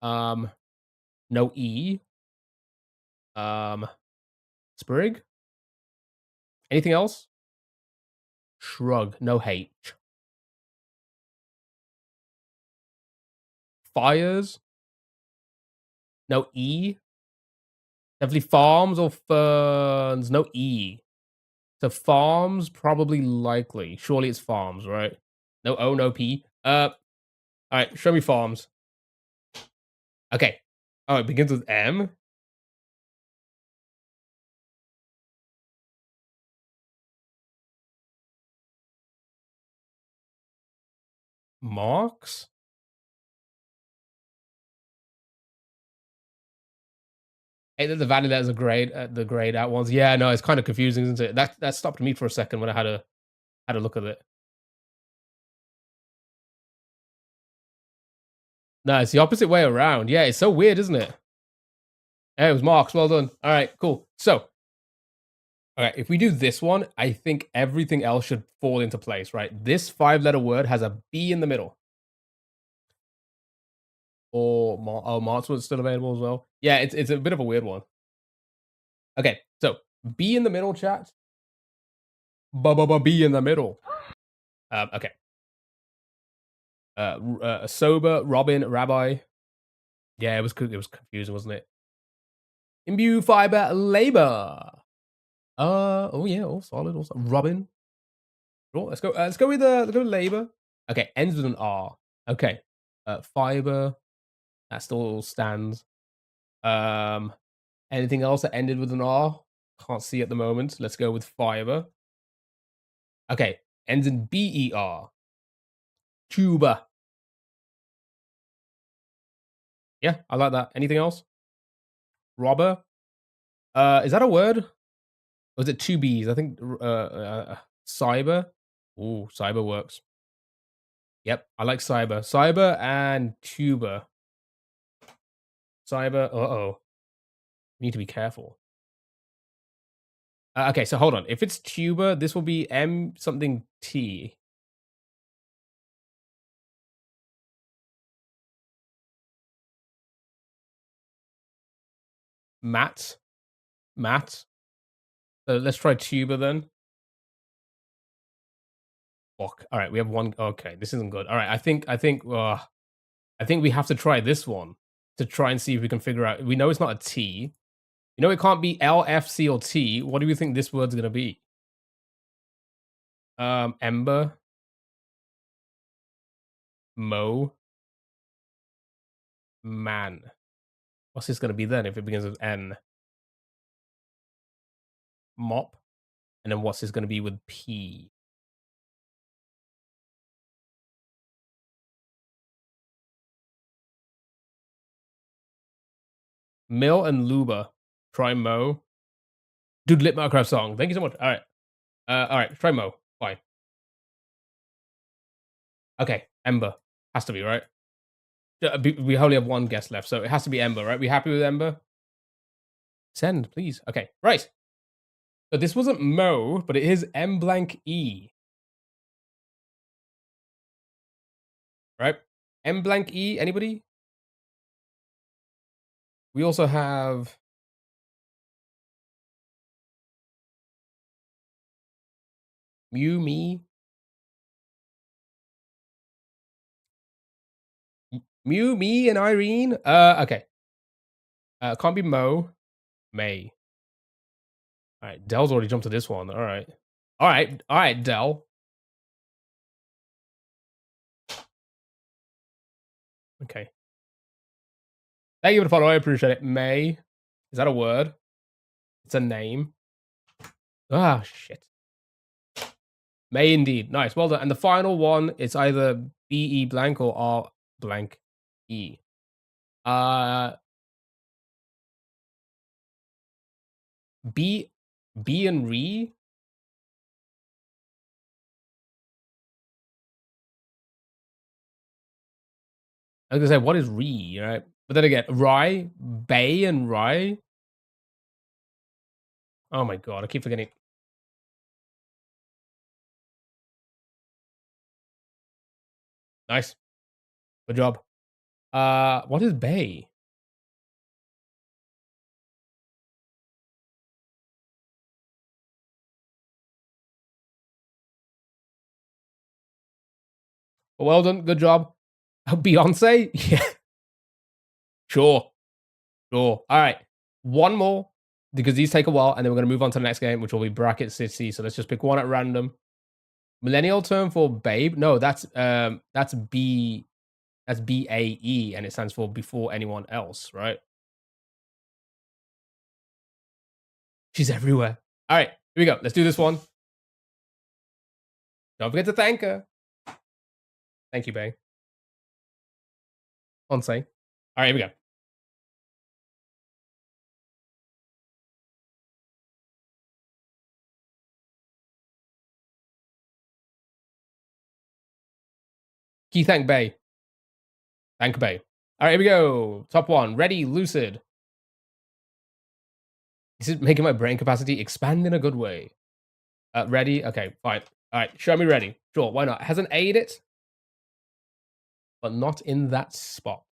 No E. Sprig. Anything else? Shrug, no H. Fires, no E. Definitely farms or ferns, no E. So farms, probably likely. Surely it's farms, right? No O, no P. Alright, show me farms. Okay. Oh, it begins with M. Marks? Hey, the vanilla is a grade, the grayed out ones. Yeah, no, it's kind of confusing, isn't it? That stopped me for a second when I had a look at it. No, it's the opposite way around. Yeah, it's so weird, isn't it? Yeah, it was marks. Well done. All right, cool. So, all right, if we do this one, I think everything else should fall into place, right? This 5-letter word has a B in the middle. Or March was still available as well. Yeah, it's a bit of a weird one. Okay, so B in the middle, chat. B in the middle. Okay. Sober, Robin, Rabbi. Yeah, it was confusing, wasn't it? Imbue, fiber, labor. Oh yeah, all solid, also. Robin. Cool. Let's go with labor. Okay, ends with an R. Okay. Fiber. That still stands. Anything else that ended with an R? Can't see at the moment. Let's go with fiber. Okay, ends in BER. Tuba. Yeah, I like that. Anything else? Robber. Is that a word? Or is it two B's? I think cyber. Ooh, cyber works. Yep, I like cyber. Cyber and tuba. Cyber. Uh-oh. We need to be careful. Okay, so hold on. If it's tuber, this will be M something T. Matt. Matt. So let's try tuber then. Fuck. All right, we have one. Okay, this isn't good. All right, I think we have to try this one to try and see if we can figure out. We know it's not a T. You know, it can't be L, F, C, or T. What do you think this word's gonna be? Ember, Mo, man. What's this gonna be then if it begins with N? Mop. And then what's this gonna be with P? Mill and Luba. Try Mo. Dude, lit Minecraft song. Thank you so much. All right. Try Mo. Fine. Okay. Ember. Has to be, right? We only have one guest left, so it has to be Ember, right? We happy with Ember? Send, please. Okay. Right. So this wasn't Mo, but it is M blank E. Right? M blank E. Anybody? We also have Mew Me. Mew Me and Irene. Okay. Can't be Mo. May. All right. Dell's already jumped to this one. All right. All right. All right, Dell. Okay. Thank you for the follow. I appreciate it. May. Is that a word? It's a name. Ah, shit. May indeed. Nice. Well done. And the final one, it's either BE blank or R blank E. Uh, B, B and Re. I was gonna say, what is Re, right? But then again, Rye, Bay and Rye. Oh my god, I keep forgetting. Nice. Good job. What is Bay? Well done. Good job. Beyonce? Yeah. Sure. Sure. All right. One more because these take a while, and then we're going to move on to the next game, which will be Bracket City. So let's just pick one at random. Millennial term for babe? No, that's B. That's BAE, and it stands for before anyone else, right? She's everywhere. All right, here we go. Let's do this one. Don't forget to thank her. Thank you, Bay. On say. All right, here we go. Key thank Bay. Thank Bay. All right, here we go. Top one. Ready, Lucid. This is making my brain capacity expand in a good way. Ready? Okay, fine. All right, show me ready. Sure, why not? It has an A in it, but not in that spot.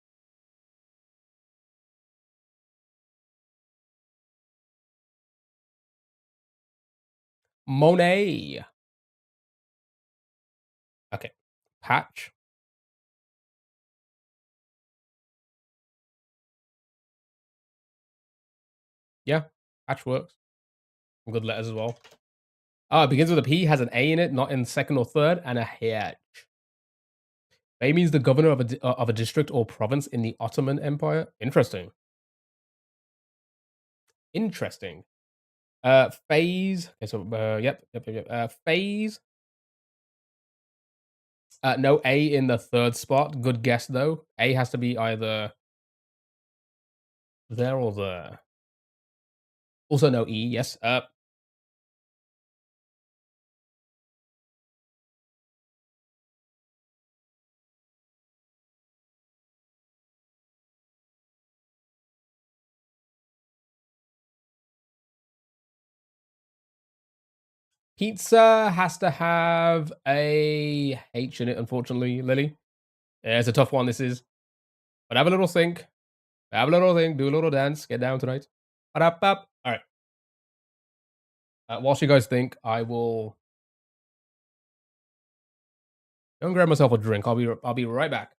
Monet. Okay. Patch. Yeah, patch works. Some good letters as well. Oh, it begins with a P, has an A in it, not in second or third, and a H. Bey means the governor of a district or province in the Ottoman Empire. Interesting. Interesting. Phase. Okay, so yep. Phase. No A in the third spot. Good guess though. A has to be either there or there. Also no E. Yes. Pizza has to have a H in it, unfortunately, Lily. Yeah, it's a tough one, this is. But have a little think. Have a little think. Do a little dance. Get down tonight. All right. Whilst you guys think, I will go and grab myself a drink. I'll be right back.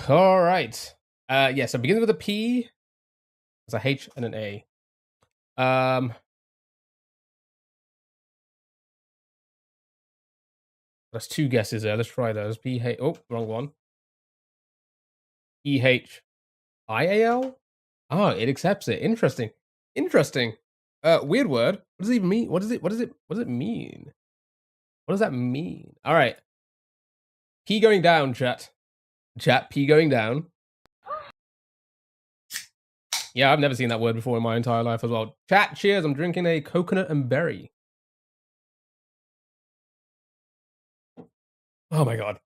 All right. Yeah, so beginning with a P, there's a H and an A. That's two guesses there. Let's try those. P H. Oh, wrong one. E H I A L. Oh, it accepts it. Interesting. Interesting. Weird word. What does it even mean? What does it? What does it? What does it mean? What does that mean? All right. P going down, chat. Chat. P going down. Yeah, I've never seen that word before in my entire life as well. Chat. Cheers. I'm drinking a coconut and berry. Oh my god.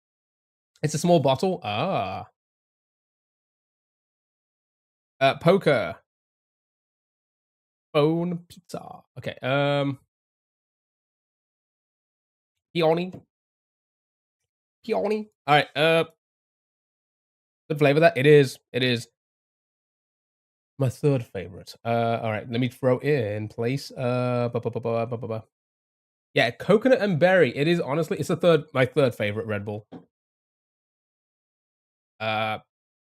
It's a small bottle. Ah. Poker. Phone pizza. Okay. Peony. Peony. All right. Good flavor that. It is. It is my third favorite. All right. Let me throw in place. Yeah, coconut and berry. It is honestly. It's my third favorite Red Bull.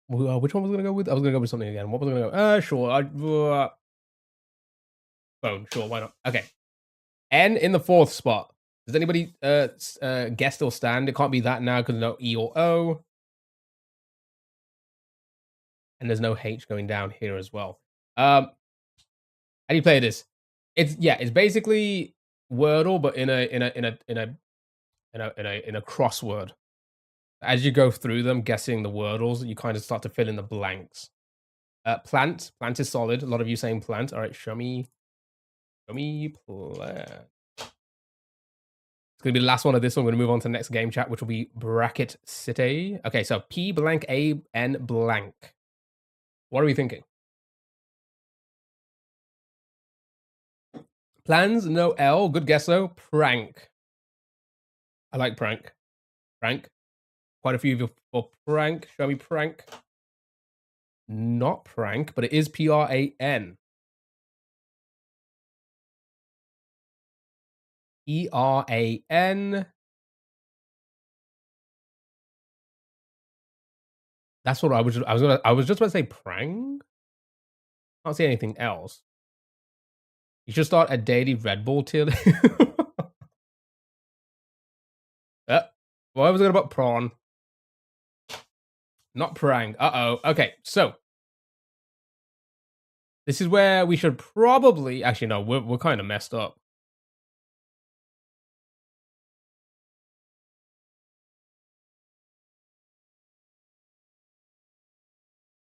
Which one was I gonna go with? I was gonna go with something again. What was I gonna go? Sure. Phone. Sure. Why not? Okay. N in the fourth spot. Does anybody guess or stand? It can't be that now because no E or O. And there's no H going down here as well. How do you play this? It's basically Wordle, but in a crossword. As you go through them, guessing the Wordles, you kind of start to fill in the blanks. Plant is solid. A lot of you saying plant. All right, show me plant. It's gonna be the last one of this one. We're gonna move on to the next game chat, which will be Bracket City. Okay, so P blank A N blank. What are we thinking? Plans, no L. Good guess though. Prank. I like prank. Prank. Quite a few of you for prank. Show me prank. Not prank, but it is P-R-A-N. E-R-A-N. That's what I was just about to say prank. Can't see anything else. You should start a daily Red Bull tier. What was it about prawn? Not prank. Okay, so this is where we should probably actually no, we're kind of messed up.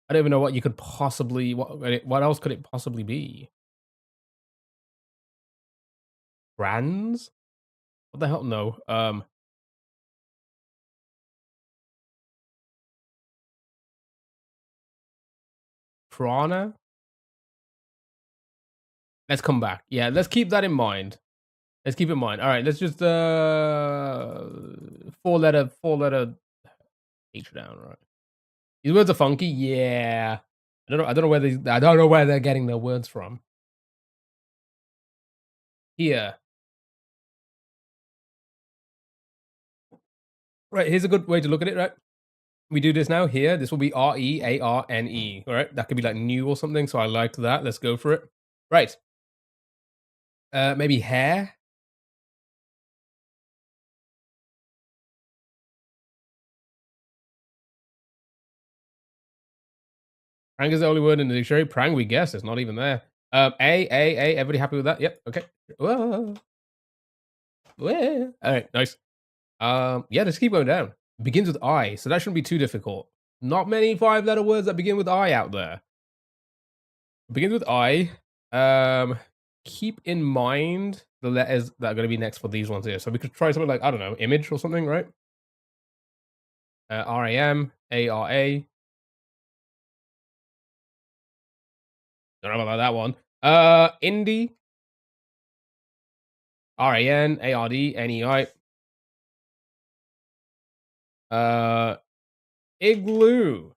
I don't even know what you could possibly what else could it possibly be? Brands? What the hell? No. Prana? Let's come back. Yeah, let's keep that in mind. Let's keep it in mind. All right, let's just four letter H down, right? These words are funky. Yeah. I don't know where they're getting their words from. Here. Right, here's a good way to look at it, right? We do this now here. This will be R-E-A-R-N-E. All right, that could be like new or something. So I liked that. Let's go for it. Right. Maybe hair. Prang is the only word in the dictionary. Prang, we guess. It's not even there. A. Everybody happy with that? Yep. Okay. Whoa. Whoa. All right. Nice. Yeah, let's keep going down. Begins with I, so that shouldn't be too difficult. Not many 5-letter words that begin with I out there. Begins with I. Keep in mind the letters that are going to be next for these ones here. So we could try something like, I don't know, image or something, right? RAM, ARA. Don't know about that one. Indie. RAN, ARD, NEI. Igloo.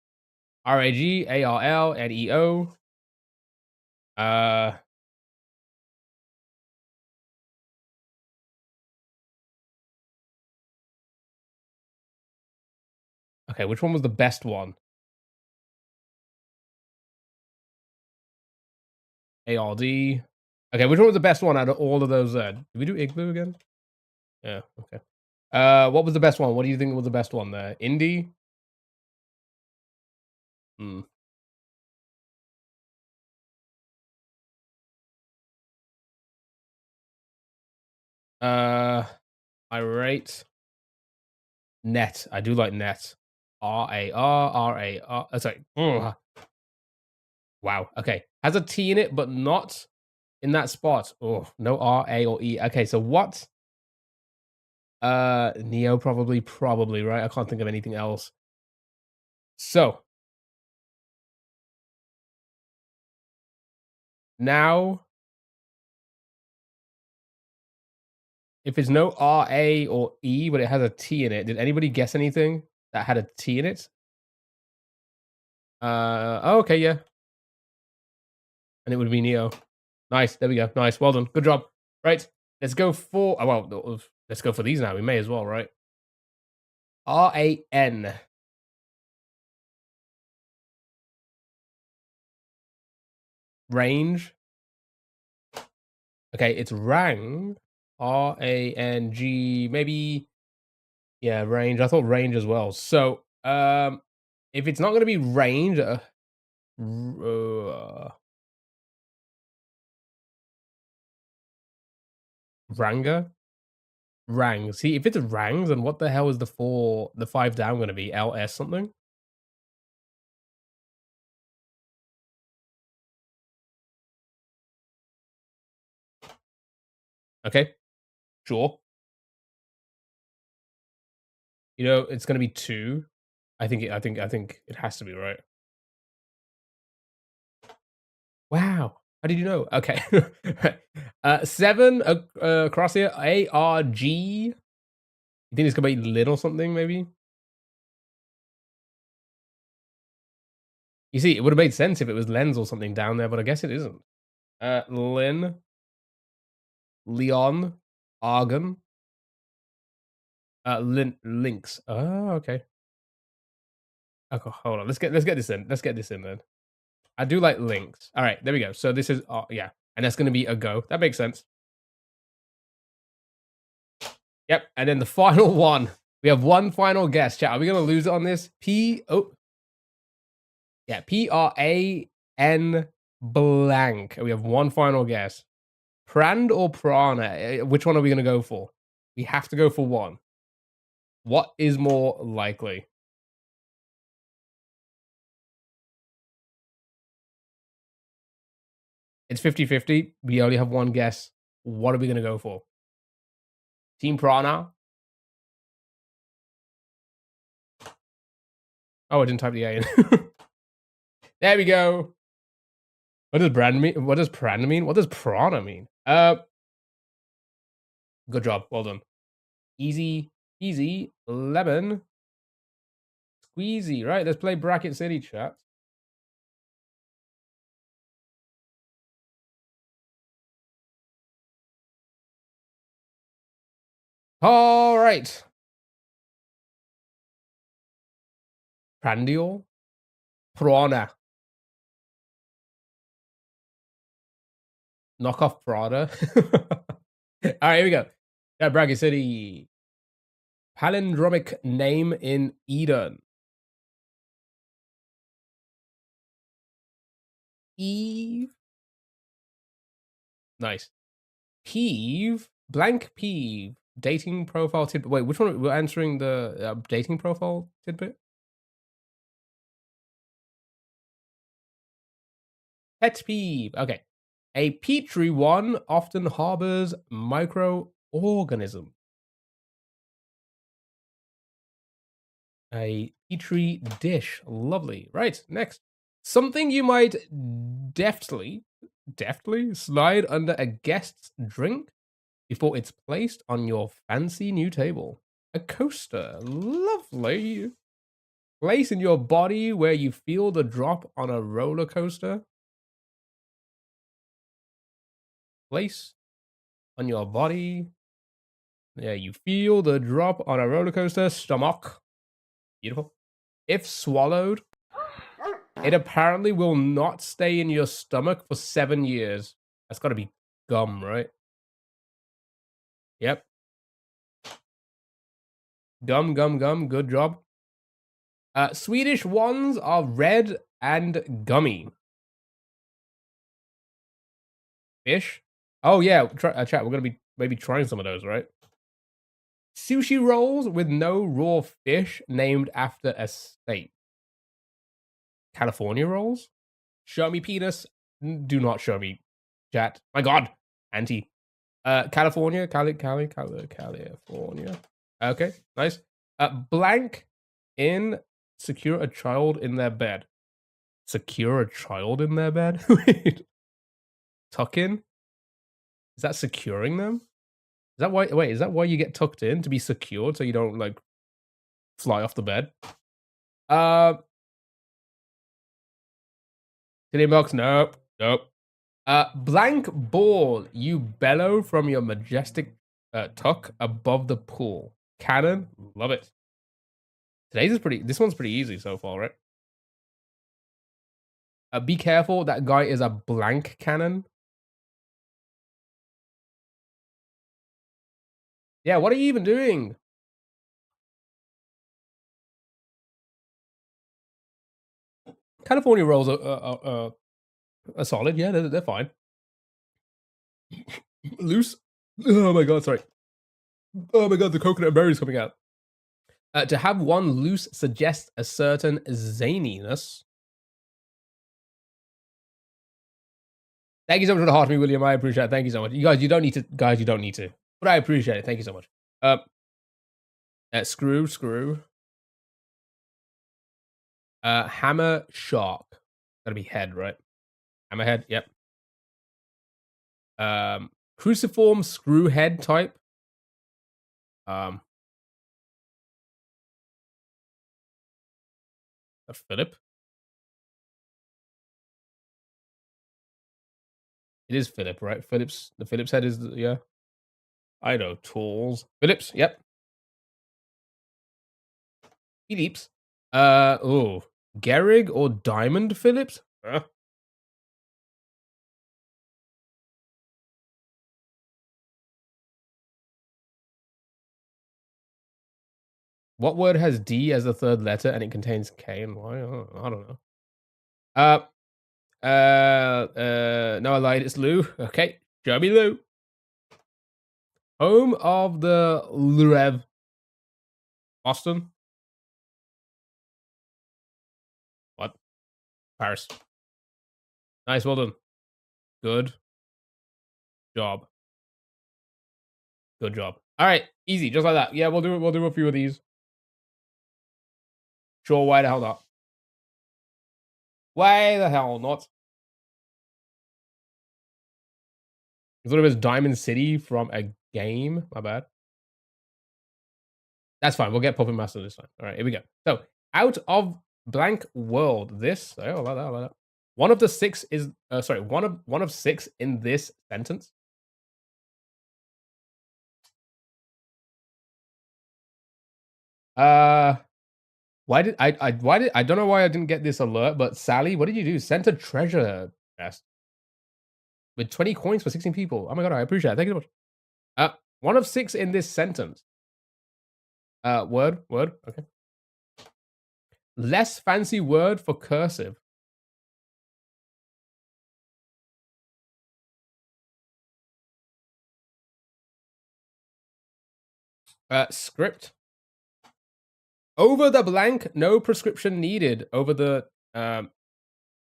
RAG, ARL, NEO. Okay, which one was the best one? ARD. Okay, which one was the best one out of all of those? Did we do Igloo again? Yeah, okay. What was the best one? What do you think was the best one there? Indie? Hmm. I rate net. I do like net. RAR. Sorry. Ugh. Wow. Okay. Has a T in it, but not in that spot. Oh, no R, A, or E. Okay, so what? Neo probably, right? I can't think of anything else. So now, if it's no R, A, or E, but it has a T in it, did anybody guess anything that had a T in it? Oh, okay, yeah. And it would be Neo. Nice. There we go. Nice. Well done. Good job. Right. Let's go for, oh, well, let's go for these now. We may as well, right? RAN. Range. Okay, it's rang. RANG. Maybe, yeah, range. I thought range as well. So, if it's not going to be range, Ranga? Rang. See, if it's rangs, then what the hell is the 5 down going to be? LS something? Okay, sure. You know, it's going to be 2. I think it has to be, right? Wow. How did you know? Okay. 7 across here. ARG. You think it's going to be little something, maybe? You see, it would have made sense if it was lens or something down there, but I guess it isn't. Lin, Leon, Argon, Lynx. Oh, okay. Okay, hold on. Let's get this in. Let's get this in then. I do like Lynx. All right, there we go. So this is yeah, and that's going to be a go. That makes sense. Yep, and then the final one. We have one final guess. Chat. Are we going to lose it on this? Yeah, PRAN blank. We have one final guess. Prand or Prana? Which one are we going to go for? We have to go for one. What is more likely? It's 50-50. We only have one guess. What are we going to go for? Team Prana? Oh, I didn't type the A in. There we go. What does brand mean? What does Prana mean? What does Prana mean? Good job. Well done. Easy, easy, lemon, squeezy. Right, let's play Bracket City, chat. All right. Prandial? Prana. Knockoff Prada. All right, here we go. Yeah, Bracket City. Palindromic name in Eden. Eve. Nice. Peeve. Blank peeve. Dating profile tidbit. Wait, which one? We're answering the dating profile tidbit? Pet peeve. Okay. A petri one often harbors microorganisms. A petri dish. Lovely. Right, next. Something you might deftly slide under a guest's drink before it's placed on your fancy new table. A coaster. Lovely. Place in your body where you feel the drop on a roller coaster. Place on your body. Yeah, you feel the drop on a roller coaster. Stomach. Beautiful. If swallowed, it apparently will not stay in your stomach for 7 years. That's got to be gum, right? Yep. Gum, gum, gum. Good job. Swedish ones are red and gummy. Fish? Oh, yeah. Chat, we're going to be maybe trying some of those, right? Sushi rolls with no raw fish named after a state. California rolls? Show me penis. Do not show me chat. My God. Auntie. California. California. Okay, nice. Blank in secure a child in their bed. Secure a child in their bed? Wait. Tuck in? Is that securing them? Is that why? Wait, is that why you get tucked in, to be secured so you don't like fly off the bed? Titty box? Nope. Nope. Blank ball. You bellow from your majestic tuck above the pool. Cannon. Love it. This one's pretty easy so far, right? Be careful, that guy is a blank cannon. Yeah, what are you even doing? California rolls are solid. Yeah, they're fine. Loose. Oh my God, sorry. Oh my God, the coconut berries coming out. To have one loose suggests a certain zaniness. Thank you so much for the heart, me, William. I appreciate it. Thank you so much. You guys, you don't need to. Guys, you don't need to. But I appreciate it. Thank you so much. Screw. Hammer shark. Gotta be head, right? Hammerhead. Yep. Cruciform screw head type. A Philip. It is Philip, right? Phillips. The Phillips head is yeah. I know tools. Phillips. Yep. Phillips. Oh, Gehrig or Diamond Phillips. What word has D as the third letter and it contains K and Y? I don't know. No, I lied. It's Lou. Okay, show me Lou. Home of the Lurev. Boston. What? Paris. Nice, well done. Good job. Good job. All right, easy, just like that. Yeah, we'll do a few of these. Sure, why the hell not? Why the hell not? I thought it was Diamond City from a game. My bad. That's fine. We'll get Puppet Master this time. All right, here we go. So, out of blank world, this. Oh, like that. One of the six is sorry. One of six in this sentence. Why did I don't know why I didn't get this alert, but Sally, what did you do? Sent a treasure chest with 20 coins for 16 people. Oh my God, I appreciate it. Thank you so much. One of six in this sentence. Word. Okay. Less fancy word for cursive. Script. Over the blank, no prescription needed. Over the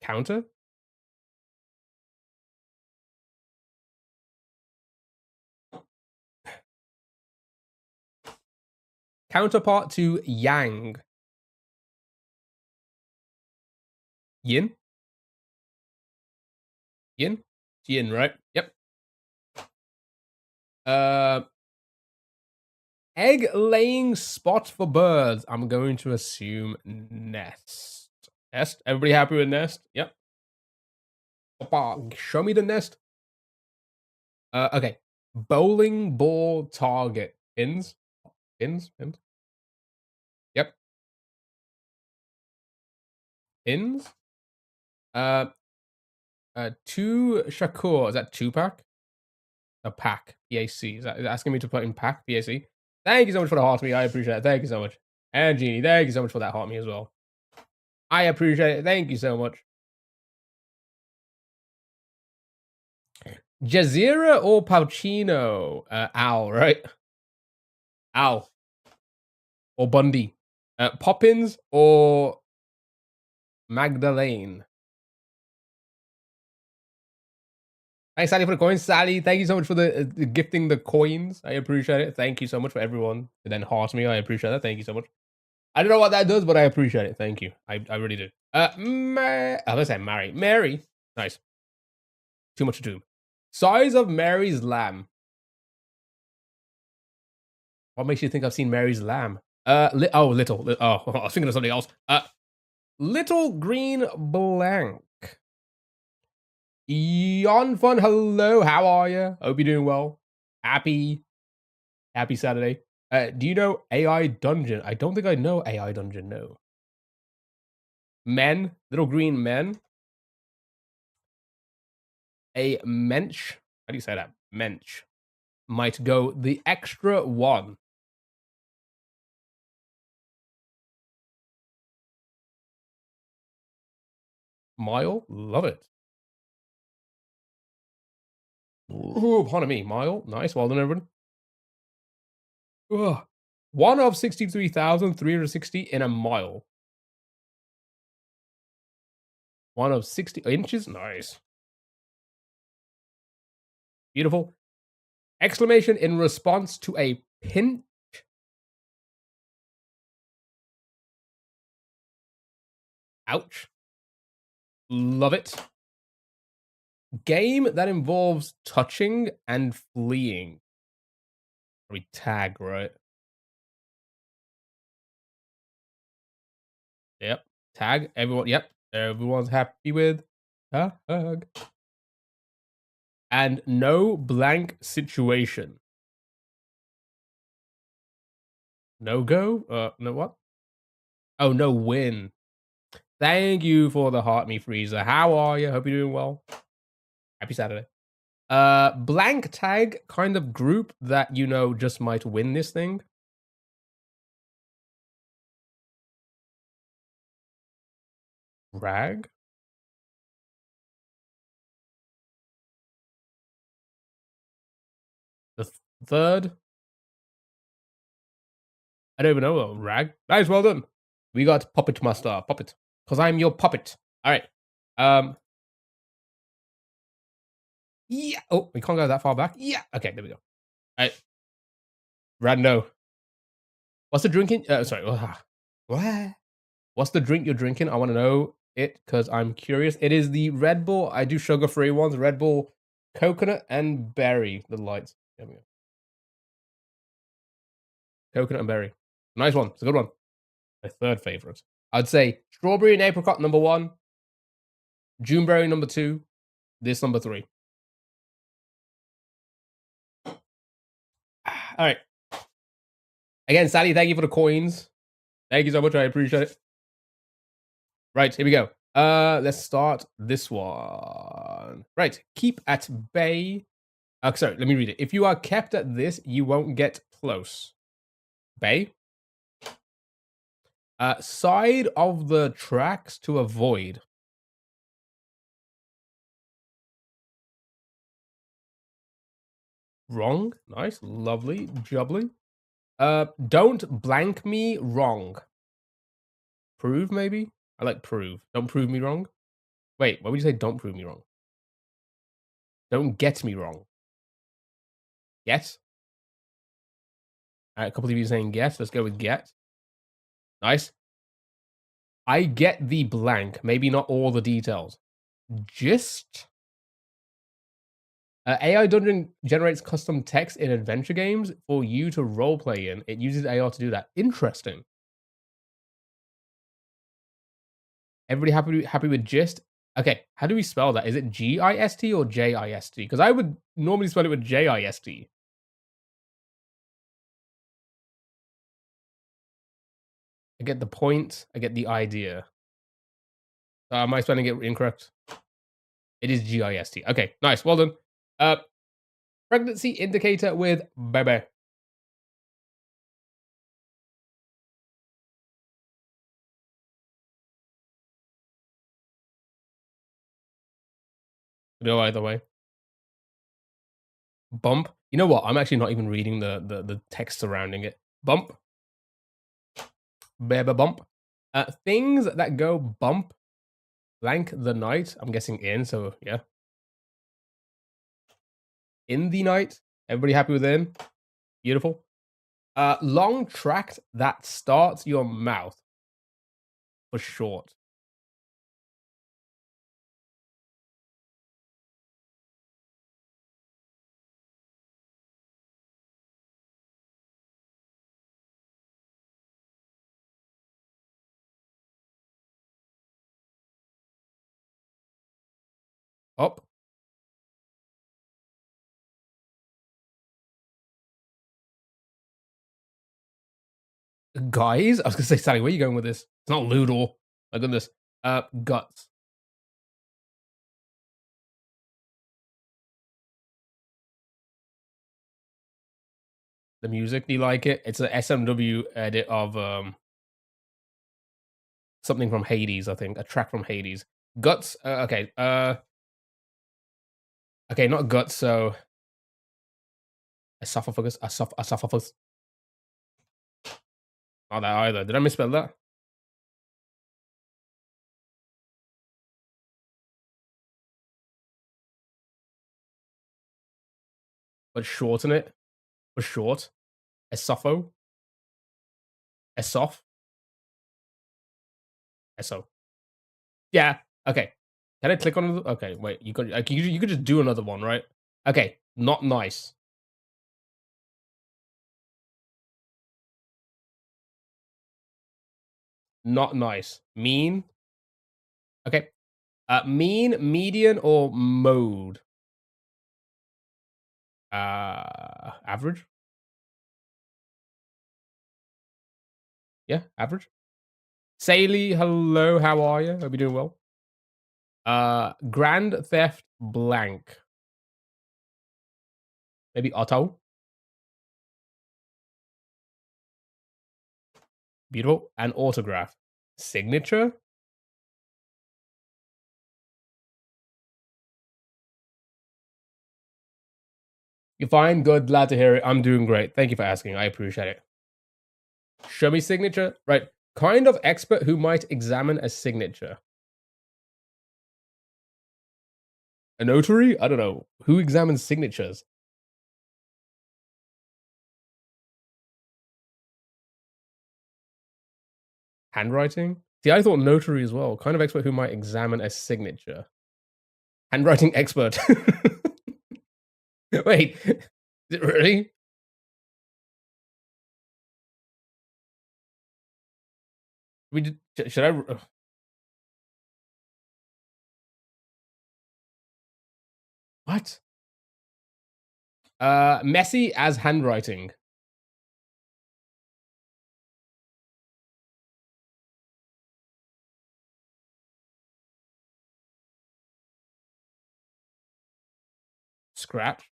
counter. Counterpart to yang. Yin? Yin? Yin, right? Yep. Egg laying spot for birds. I'm going to assume nest. Nest? Everybody happy with nest? Yep. Opa, show me the nest. Okay. Bowling ball target. Pins? Pins? Pins? Yep. Pins? Two Shakur. Is that 2-pack? A pack. PAC. Is that asking me to put in pack? PAC. Thank you so much for the heart me. I appreciate it. Thank you so much. And Genie, thank you so much for that heart me as well. I appreciate it. Thank you so much. Jazeera or Pacino? Al, right? Al. Or Bundy. Poppins or Magdalene? Thanks, Sally, for the coins. Sally, thank you so much for the gifting the coins. I appreciate it. Thank you so much for everyone. And then heart me. I appreciate that. Thank you so much. I don't know what that does, but I appreciate it. Thank you. I really do. Let's say Mary. Mary. Nice. Too much to do. Size of Mary's lamb. What makes you think I've seen Mary's lamb? Little. Oh, I was thinking of something else. Little green blank. Yon Fun, hello. How are you? Hope you're doing well. Happy Saturday. Do you know AI Dungeon? I don't think I know AI Dungeon, no. Men, little green men. A mensch, how do you say that? Mensch might go the extra one. Mile, love it. Ooh, pardon me, mile, nice, well done, everyone. Ugh. One of 63,360 in a mile. One of 60 inches, nice. Beautiful. Exclamation in response to a pinch. Ouch. Love it. Game that involves touching and fleeing. Probably tag, right? Yep. Tag. Everyone. Yep. Everyone's happy with a hug. And no blank situation. No go? No what? Oh, no win. Thank you for the heart me freezer. How are you? Hope you're doing well. Happy Saturday. Blank tag kind of group that you know just might win this thing. Rag. The third. I don't even know. Rag. Nice, well done. We got Puppet Master. Puppet. Because I'm your puppet. Alright. Yeah. Oh, we can't go that far back. Yeah. Okay, there we go. Alright. Rando. What's the drinking? Sorry. What? What's the drink you're drinking? I want to know it because I'm curious. It is the Red Bull. I do sugar-free ones. Red Bull, coconut, and berry. The lights. There we go. Coconut and berry. Nice one. It's a good one. My third favorite. I'd say strawberry and apricot number 1. Juneberry number 2. This number 3. All right. Again, Sally, thank you for the coins. Thank you so much. I appreciate it. Right, here we go. Let's start this one. Right, keep at bay. Sorry, let me read it. If you are kept at this, you won't get close. Bay. Side of the tracks to avoid. Wrong. Nice. Lovely. Jubbly. Don't blank me wrong. Prove, maybe? I like prove. Don't prove me wrong. Wait, why would you say don't prove me wrong? Don't get me wrong. Yes? Alright, a couple of you saying yes. Let's go with get. Nice. I get the blank. Maybe not all the details. Just AI Dungeon generates custom text in adventure games for you to roleplay in. It uses AI to do that. Interesting. Everybody happy with gist? Okay, how do we spell that? Is it G-I-S-T or J-I-S-T? Because I would normally spell it with J-I-S-T. I get the point. I get the idea. Am I spelling it incorrect? It is G-I-S-T. Okay, nice. Well done. Pregnancy indicator with baby. Go either way. Bump. You know what? I'm actually not even reading the text surrounding it. Bump. Baby bump. Things that go bump blank the night. I'm guessing in, so yeah. In the night. Everybody happy with in? Beautiful. Long tract that starts your mouth. For short. Up. Guys? I was gonna say, Sally, where are you going with this? It's not Loodle. My goodness. Guts. The music, do you like it? It's an SMW edit of something from Hades, I think. A track from Hades. Guts. Okay. Okay, not guts. So esophagus. Esophagus. Not that either. Did I misspell that? But shorten it. For short. Esopho. Esoph. Eso. Yeah. Okay. Can I click on? Okay. Wait. You could. You could just do another one, right? Okay. Not nice. Not nice. Mean. Okay. Mean, median, or mode. Average. Yeah, average. Saley, hello. How are you? Hope you're doing well. Grand Theft Blank. Maybe Otto. Beautiful. And autograph. Signature. You fine? Good. Glad to hear it. I'm doing great. Thank you for asking. I appreciate it. Show me signature. Right. Kind of expert who might examine a signature. A notary? I don't know. Who examines signatures? Handwriting? See, I thought notary as well. Kind of expert who might examine a signature. Handwriting expert. Wait, is it really? Should I? What? Messy as handwriting. Scratch.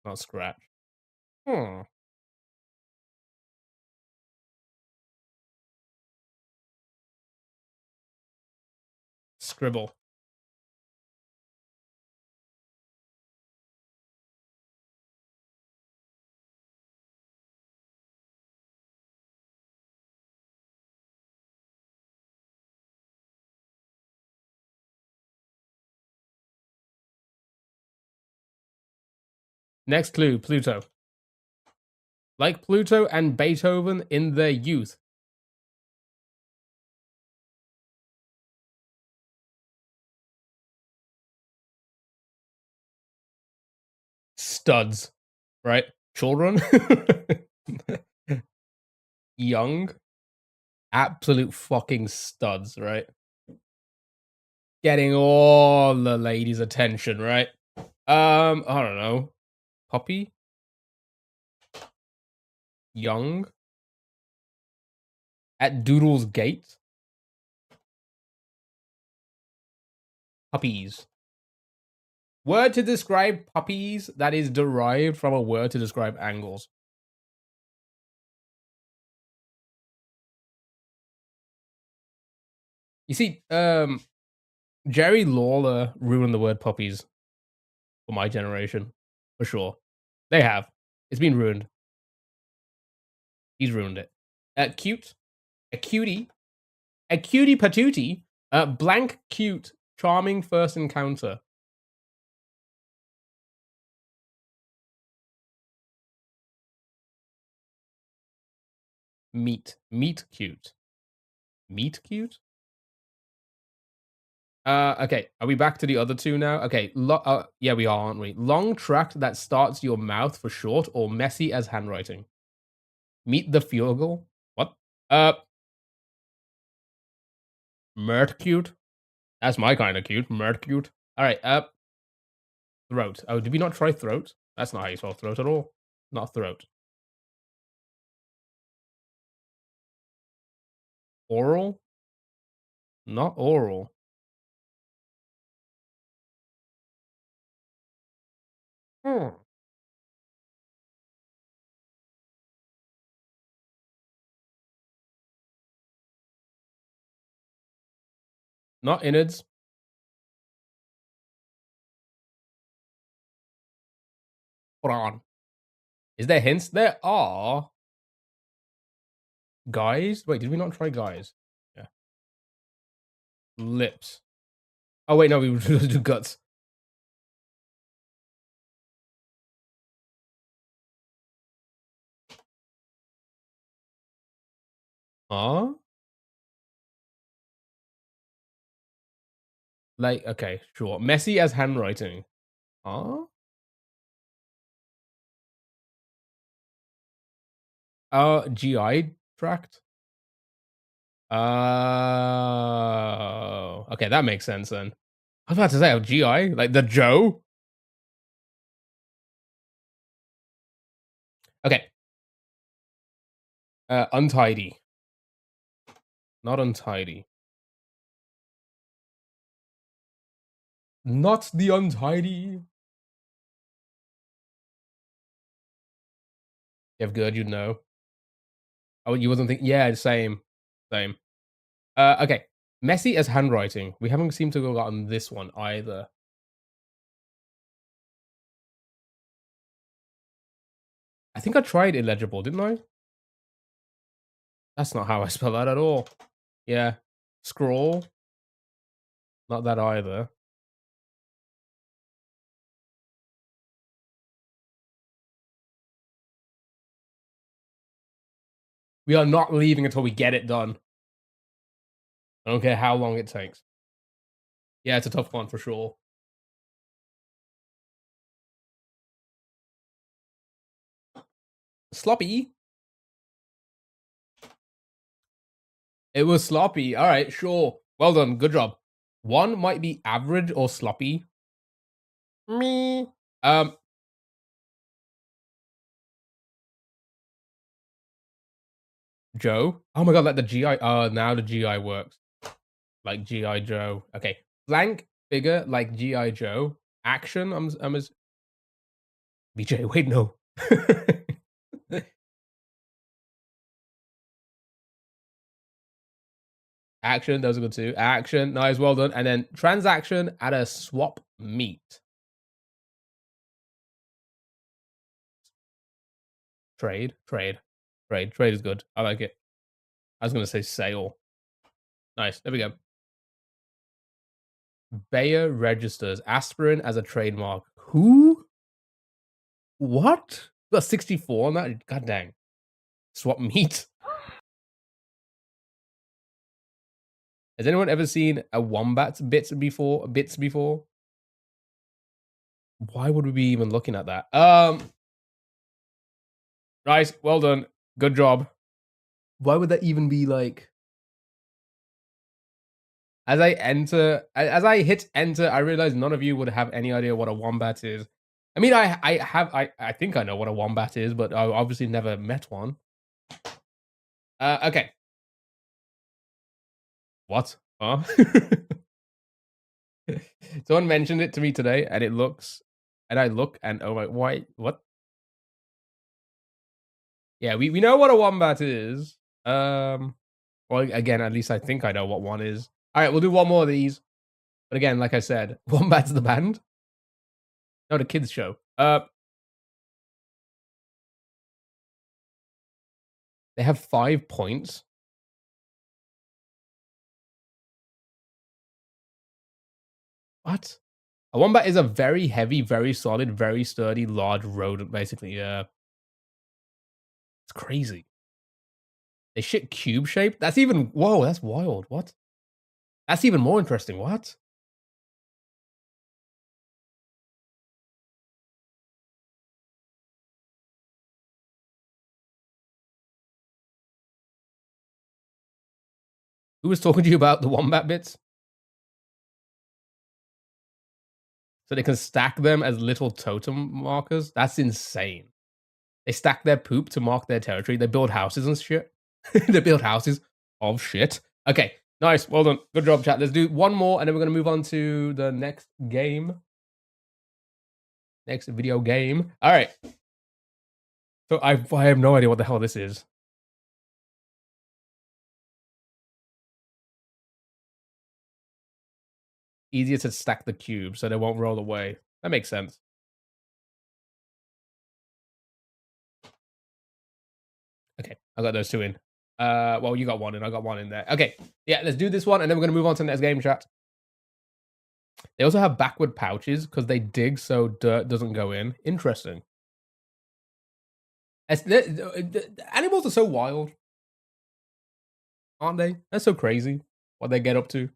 Not scratch. Hmm. Scribble. Next clue, Pluto. Like Pluto and Beethoven in their youth. Studs, right? Children. Young. Absolute fucking studs, right? Getting all the ladies' attention, right? I don't know. Puppy? Young? At Doodle's Gate? Puppies. Word to describe puppies that is derived from a word to describe angles. You see, Jerry Lawler ruined the word puppies for my generation, for sure. They have. It's been ruined. He's ruined it. Cute, a cutie patootie, blank cute, charming first encounter. Meet cute. Meet cute? Okay. Are we back to the other two now? Okay. Yeah, we are, aren't we? Long tract that starts your mouth for short or messy as handwriting. Meet the Fugel? What? Mert cute? That's my kind of cute. Mert cute. Alright, throat. Oh, did we not try throat? That's not how you spell throat at all. Not throat. Oral? Not oral. Hmm. Not innards. Hold on. Is there hints? There are. Guys? Wait, did we not try guys? Yeah. Lips. Oh, wait, no, we do guts. Huh? Like, okay, sure. Messy as handwriting. Huh? GI tract? Oh. Okay, that makes sense then. I was about to say, GI? Like the Joe? Okay. Untidy. Not untidy. Not the untidy. If good, you'd know. Oh, you wasn't thinking. Yeah, same. Same. Okay. Messy as handwriting. We haven't seemed to have gotten this one either. I think I tried illegible, didn't I? That's not how I spell that at all. Yeah. Scroll. Not that either. We are not leaving until we get it done. I don't care how long it takes. Yeah, it's a tough one for sure. Sloppy. It was sloppy. All right, sure. Well done. Good job. One might be average or sloppy. Me. Joe. Oh my god, like the GI. Now the GI works. Like GI Joe. Okay. Blank figure like GI Joe. Action. I'm as BJ. Wait, no. Action. Those are good too. Action. Nice. Well done. And then transaction at a swap meet. Trade. Trade is good. I like it. I was gonna say sale. Nice. There we go. Bayer registers aspirin as a trademark. Who? What? You got 64 on that? God dang. Swap meat. Has anyone ever seen a wombat's bits before? Why would we be even looking at that? Nice. Well done. Good job. Why would that even be like... As I hit enter, I realized none of you would have any idea what a wombat is. I mean, I think I know what a wombat is, but I obviously never met one. Okay. What? Huh? Someone mentioned it to me today, and it looks, and I look, and oh my, why? What? Yeah, we know what a wombat is. Well, again, at least I think I know what one is. All right, we'll do one more of these. But again, like I said, Wombat's the band. No, the kids show. They have 5 points. What? A wombat is a very heavy, very solid, very sturdy, large rodent, basically. Yeah. It's crazy. They shit cube shape? That's even... Whoa, that's wild. What? That's even more interesting. What? Who was talking to you about the wombat bits? So they can stack them as little totem markers? That's insane. They stack their poop to mark their territory. They build houses and shit. They build houses of shit. Okay, nice. Well done. Good job, chat. Let's do one more, and then we're going to move on to the next game. Next video game. All right. So I have no idea what the hell this is. Easier to stack the cube so they won't roll away. That makes sense. Okay, I got those 2 in. Well, you got 1 in. I got 1 in there. Okay, yeah, let's do this one, and then we're going to move on to the next game, chat. They also have backward pouches because they dig so dirt doesn't go in. Interesting. Animals are so wild, aren't they? They're so crazy what they get up to.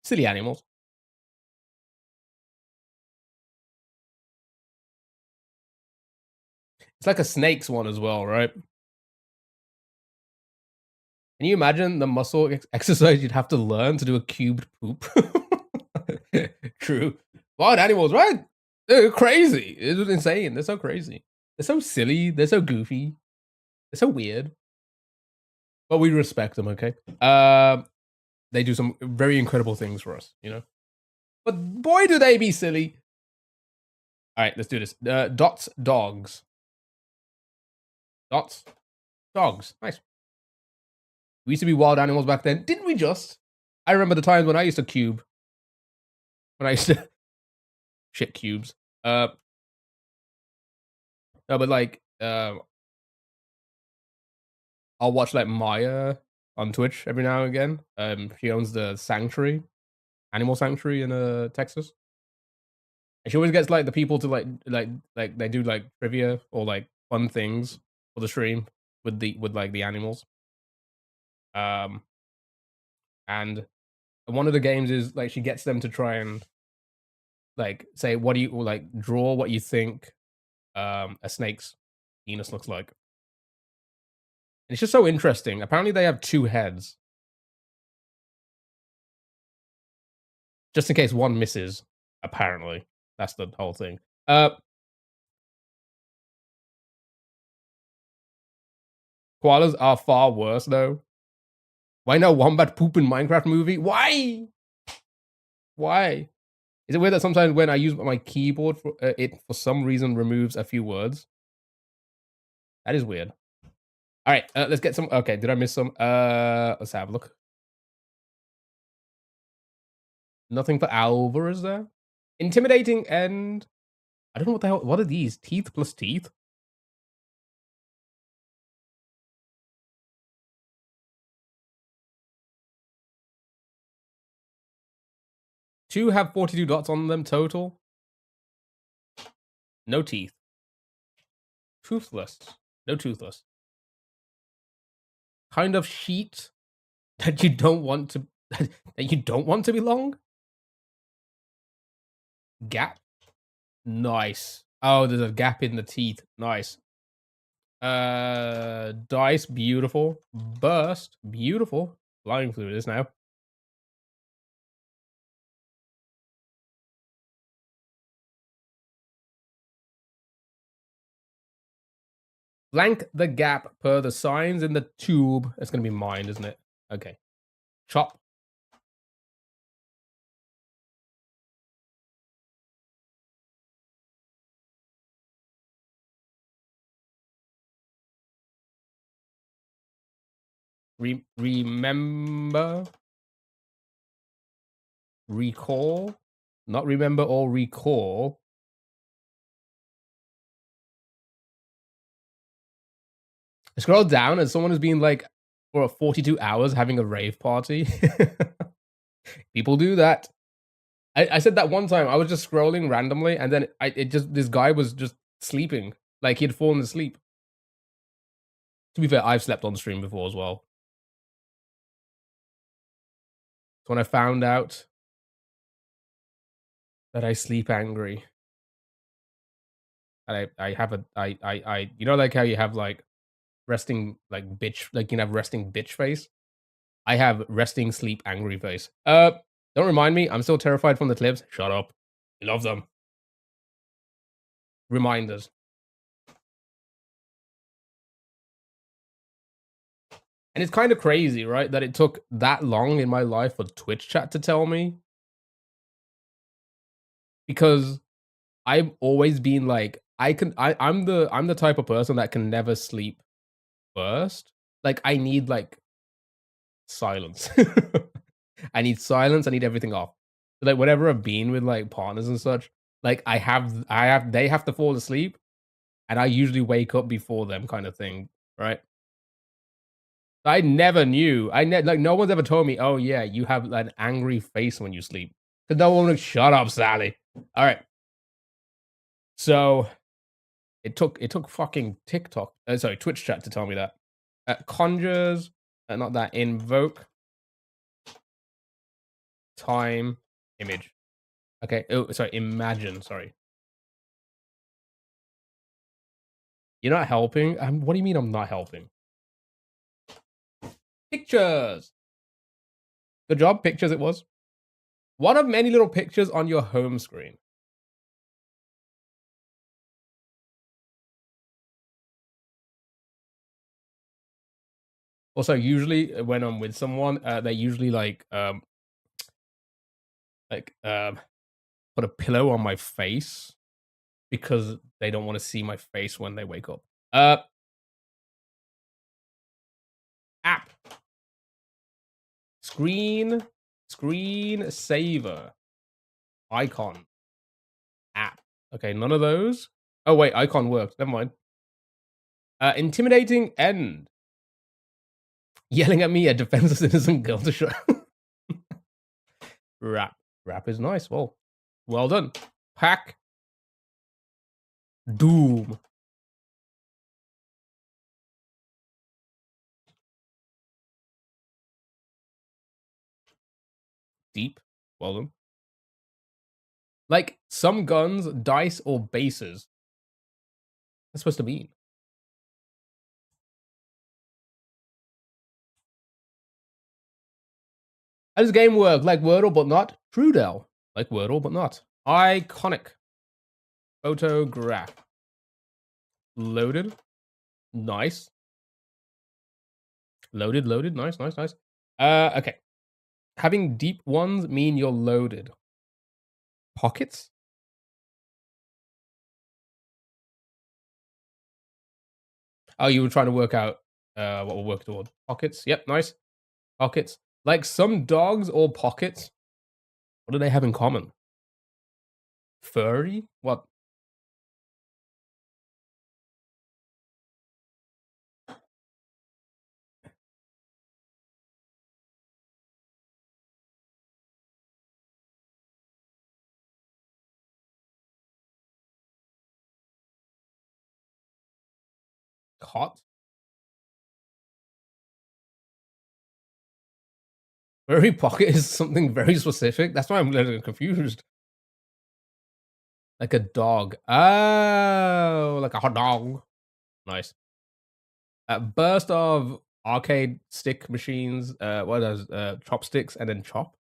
Silly animals. It's like a snake's one as well, right? Can you imagine the muscle exercise you'd have to learn to do a cubed poop? True. Wild animals, right? They're crazy. It's insane. They're so crazy. They're so silly. They're so goofy. They're so weird. But we respect them, okay? They do some very incredible things for us, you know? But boy, do they be silly. All right, let's do this. Dots, dogs. Dots, dogs. Nice. We used to be wild animals back then. Didn't we just? I remember the times when I used to cube. When I used to... Shit cubes. No, but like... I'll watch like Maya on Twitch every now and again. She owns the sanctuary. Animal sanctuary in Texas. And she always gets like the people to like they do like trivia or like fun things for the stream with like the animals. And one of the games is like she gets them to try and like say what do you like draw what you think a snake's penis looks like. And it's just so interesting. Apparently they have 2 heads. Just in case one misses, apparently. That's the whole thing. Koalas are far worse though. Why no wombat poop in Minecraft movie? Why? Why? Is it weird that sometimes when I use my keyboard, it for some reason removes a few words? That is weird. All right, let's get some. Okay, did I miss some? Let's have a look. Nothing for Alva, is there? Intimidating and I don't know what the hell. What are these? Teeth plus teeth? Two have 42 dots on them total. No teeth. Toothless. No toothless. Kind of sheet that you don't want to that you don't want to be long. Gap. Nice. Oh, there's a gap in the teeth. Nice. Dice. Beautiful. Burst. Beautiful. Flying through this now. Blank the gap per the signs in the tube. It's gonna be mine, isn't it? Okay. Chop. Remember. Recall. Not remember or recall. I scroll down and someone has been like for 42 hours having a rave party. People do that. I said that one time. I was just scrolling randomly, and then this guy was just sleeping, like he had fallen asleep. To be fair, I've slept on stream before as well. So when I found out that I sleep angry, and I have a you know, like how you have like resting like bitch, like you can have resting bitch face. I have resting sleep angry face. Don't remind me. I'm still terrified from the clips. Shut up. I love them. Reminders. And it's kind of crazy, right? That it took that long in my life for Twitch chat to tell me. Because I've always been like, I'm the type of person that can never sleep first. Like I need like silence. I need silence. I need everything off. So, like whenever I've been with like partners and such, like they have to fall asleep, and I usually wake up before them, kind of thing, right? I never knew. Like no one's ever told me. Oh yeah, you have an angry face when you sleep. Cause no one would shut up, Sally. All right. So it took fucking TikTok, sorry, Twitch chat to tell me that. Conjures, not that. Invoke time image. Okay. Oh, sorry. Imagine. Sorry. You're not helping. What do you mean I'm not helping? Pictures. Good job. Pictures. It was one of many little pictures on your home screen. Also, usually when I'm with someone, they usually put a pillow on my face because they don't want to see my face when they wake up. App. Screen saver. Icon. App. Okay, none of those. Oh wait, icon worked. Never mind. Intimidating end. Yelling at me, a defenseless innocent girl to show. Rap. Rap is nice. Well done. Pack. Doom. Deep. Well done. Like some guns, dice, or bases. That's supposed to mean. How does game work? Like Wordle, but not. Trudel. Like Wordle, but not. Iconic. Photograph. Loaded. Nice. Loaded. Nice. Okay. Having deep ones mean you're loaded. Pockets? Oh, you were trying to work out what we'll work toward. Pockets. Yep, nice. Pockets. Like some dogs or pockets. What do they have in common? Furry? What? cot. Furry pocket is something very specific. That's why I'm a little confused. Like a dog. Oh, like a hot dog. Nice. A burst of arcade stick machines. What are those? Chopsticks and then chop.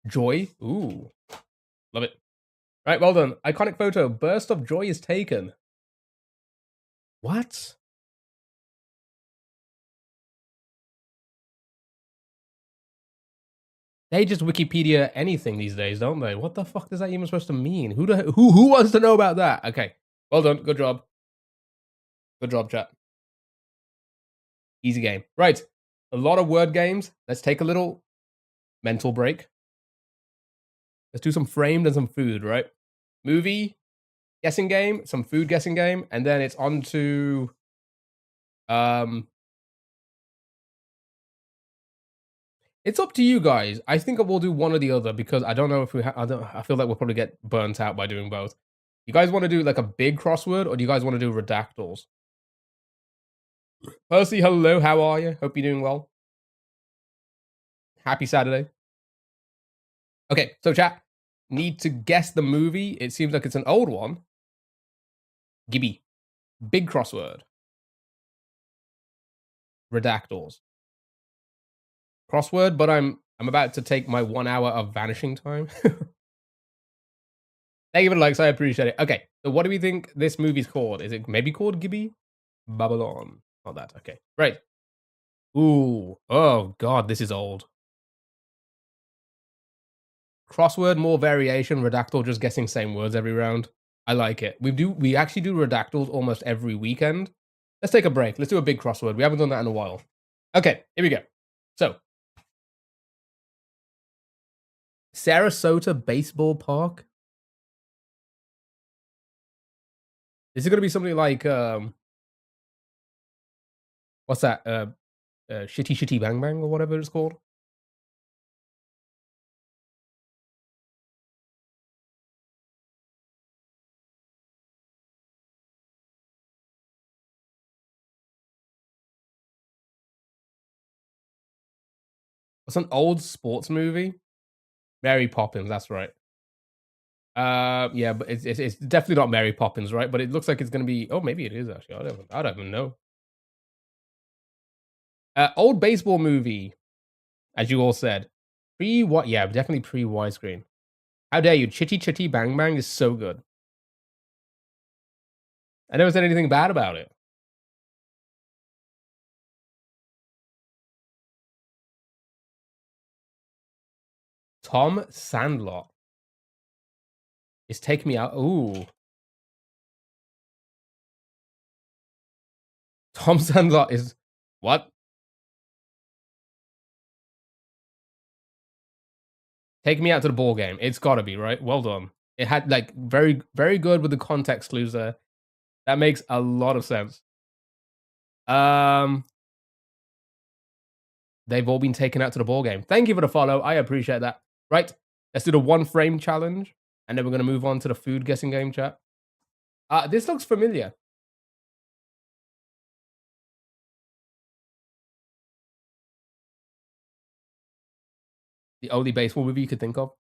Joy. Ooh. Love it. Right, well done. Iconic photo. Burst of joy is taken. What? They just Wikipedia anything these days, don't they? What the fuck is that even supposed to mean? Who wants to know about that? Okay. Well done. Good job. Good job, chat. Easy game. Right. A lot of word games. Let's take a little mental break. Let's do some framed and some food, right? Movie guessing game, some food guessing game, and then it's on to it's up to you guys. I think we'll do one or the other because I don't know if I feel like we'll probably get burnt out by doing both. You guys want to do like a big crossword or do you guys want to do redactals? Percy, hello, how are you? Hope you're doing well. Happy Saturday. Okay, so chat, need to guess the movie. It seems like it's an old one. Gibby. Big crossword. Redactals. Crossword, but I'm about to take my 1 hour of vanishing time. Thank you for the likes, I appreciate it. Okay, so what do we think this movie's called? Is it maybe called Gibby? Babylon. Not that, okay. Right. Ooh. Oh god, this is old. Crossword, more variation. Redactal, just guessing same words every round. I like it. We actually do redactals almost every weekend. Let's take a break. Let's do a big crossword. We haven't done that in a while. Okay, here we go. So, Sarasota Baseball Park. Is it going to be something like what's that? Shitty Shitty Bang Bang or whatever it's called? It's an old sports movie. Mary Poppins, that's right. Yeah, but it's definitely not Mary Poppins, right? But it looks like it's gonna be. Oh, maybe it is actually. I don't even know. Old baseball movie, as you all said. Pre what? Yeah, definitely pre widescreen. How dare you? Chitty Chitty Bang Bang is so good. I never said anything bad about it. Tom Sandlot is Take Me Out. Ooh. Tom Sandlot is what? Take Me Out to the Ball Game. It's gotta be, right? Well done. It had like very, very good with the context clues there. That makes a lot of sense. They've all been taken out to the ball game. Thank you for the follow. I appreciate that. Right. Let's do the one frame challenge. And then we're gonna move on to the food guessing game, chat. This looks familiar. The only baseball movie you could think of.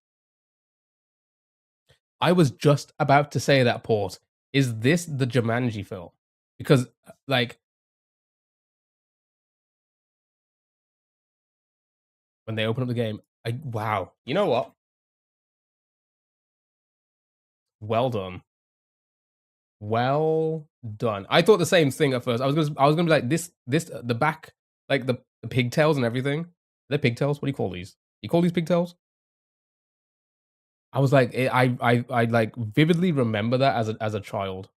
I was just about to say that, Port. Is this the Jumanji film? Because, like, when they open up the game, wow. You know what? Well done. Well done. I thought the same thing at first. I was gonna be like this the back, like the pigtails and everything. They're pigtails. What do you call these? You call these pigtails? I was like, I like vividly remember that as a child.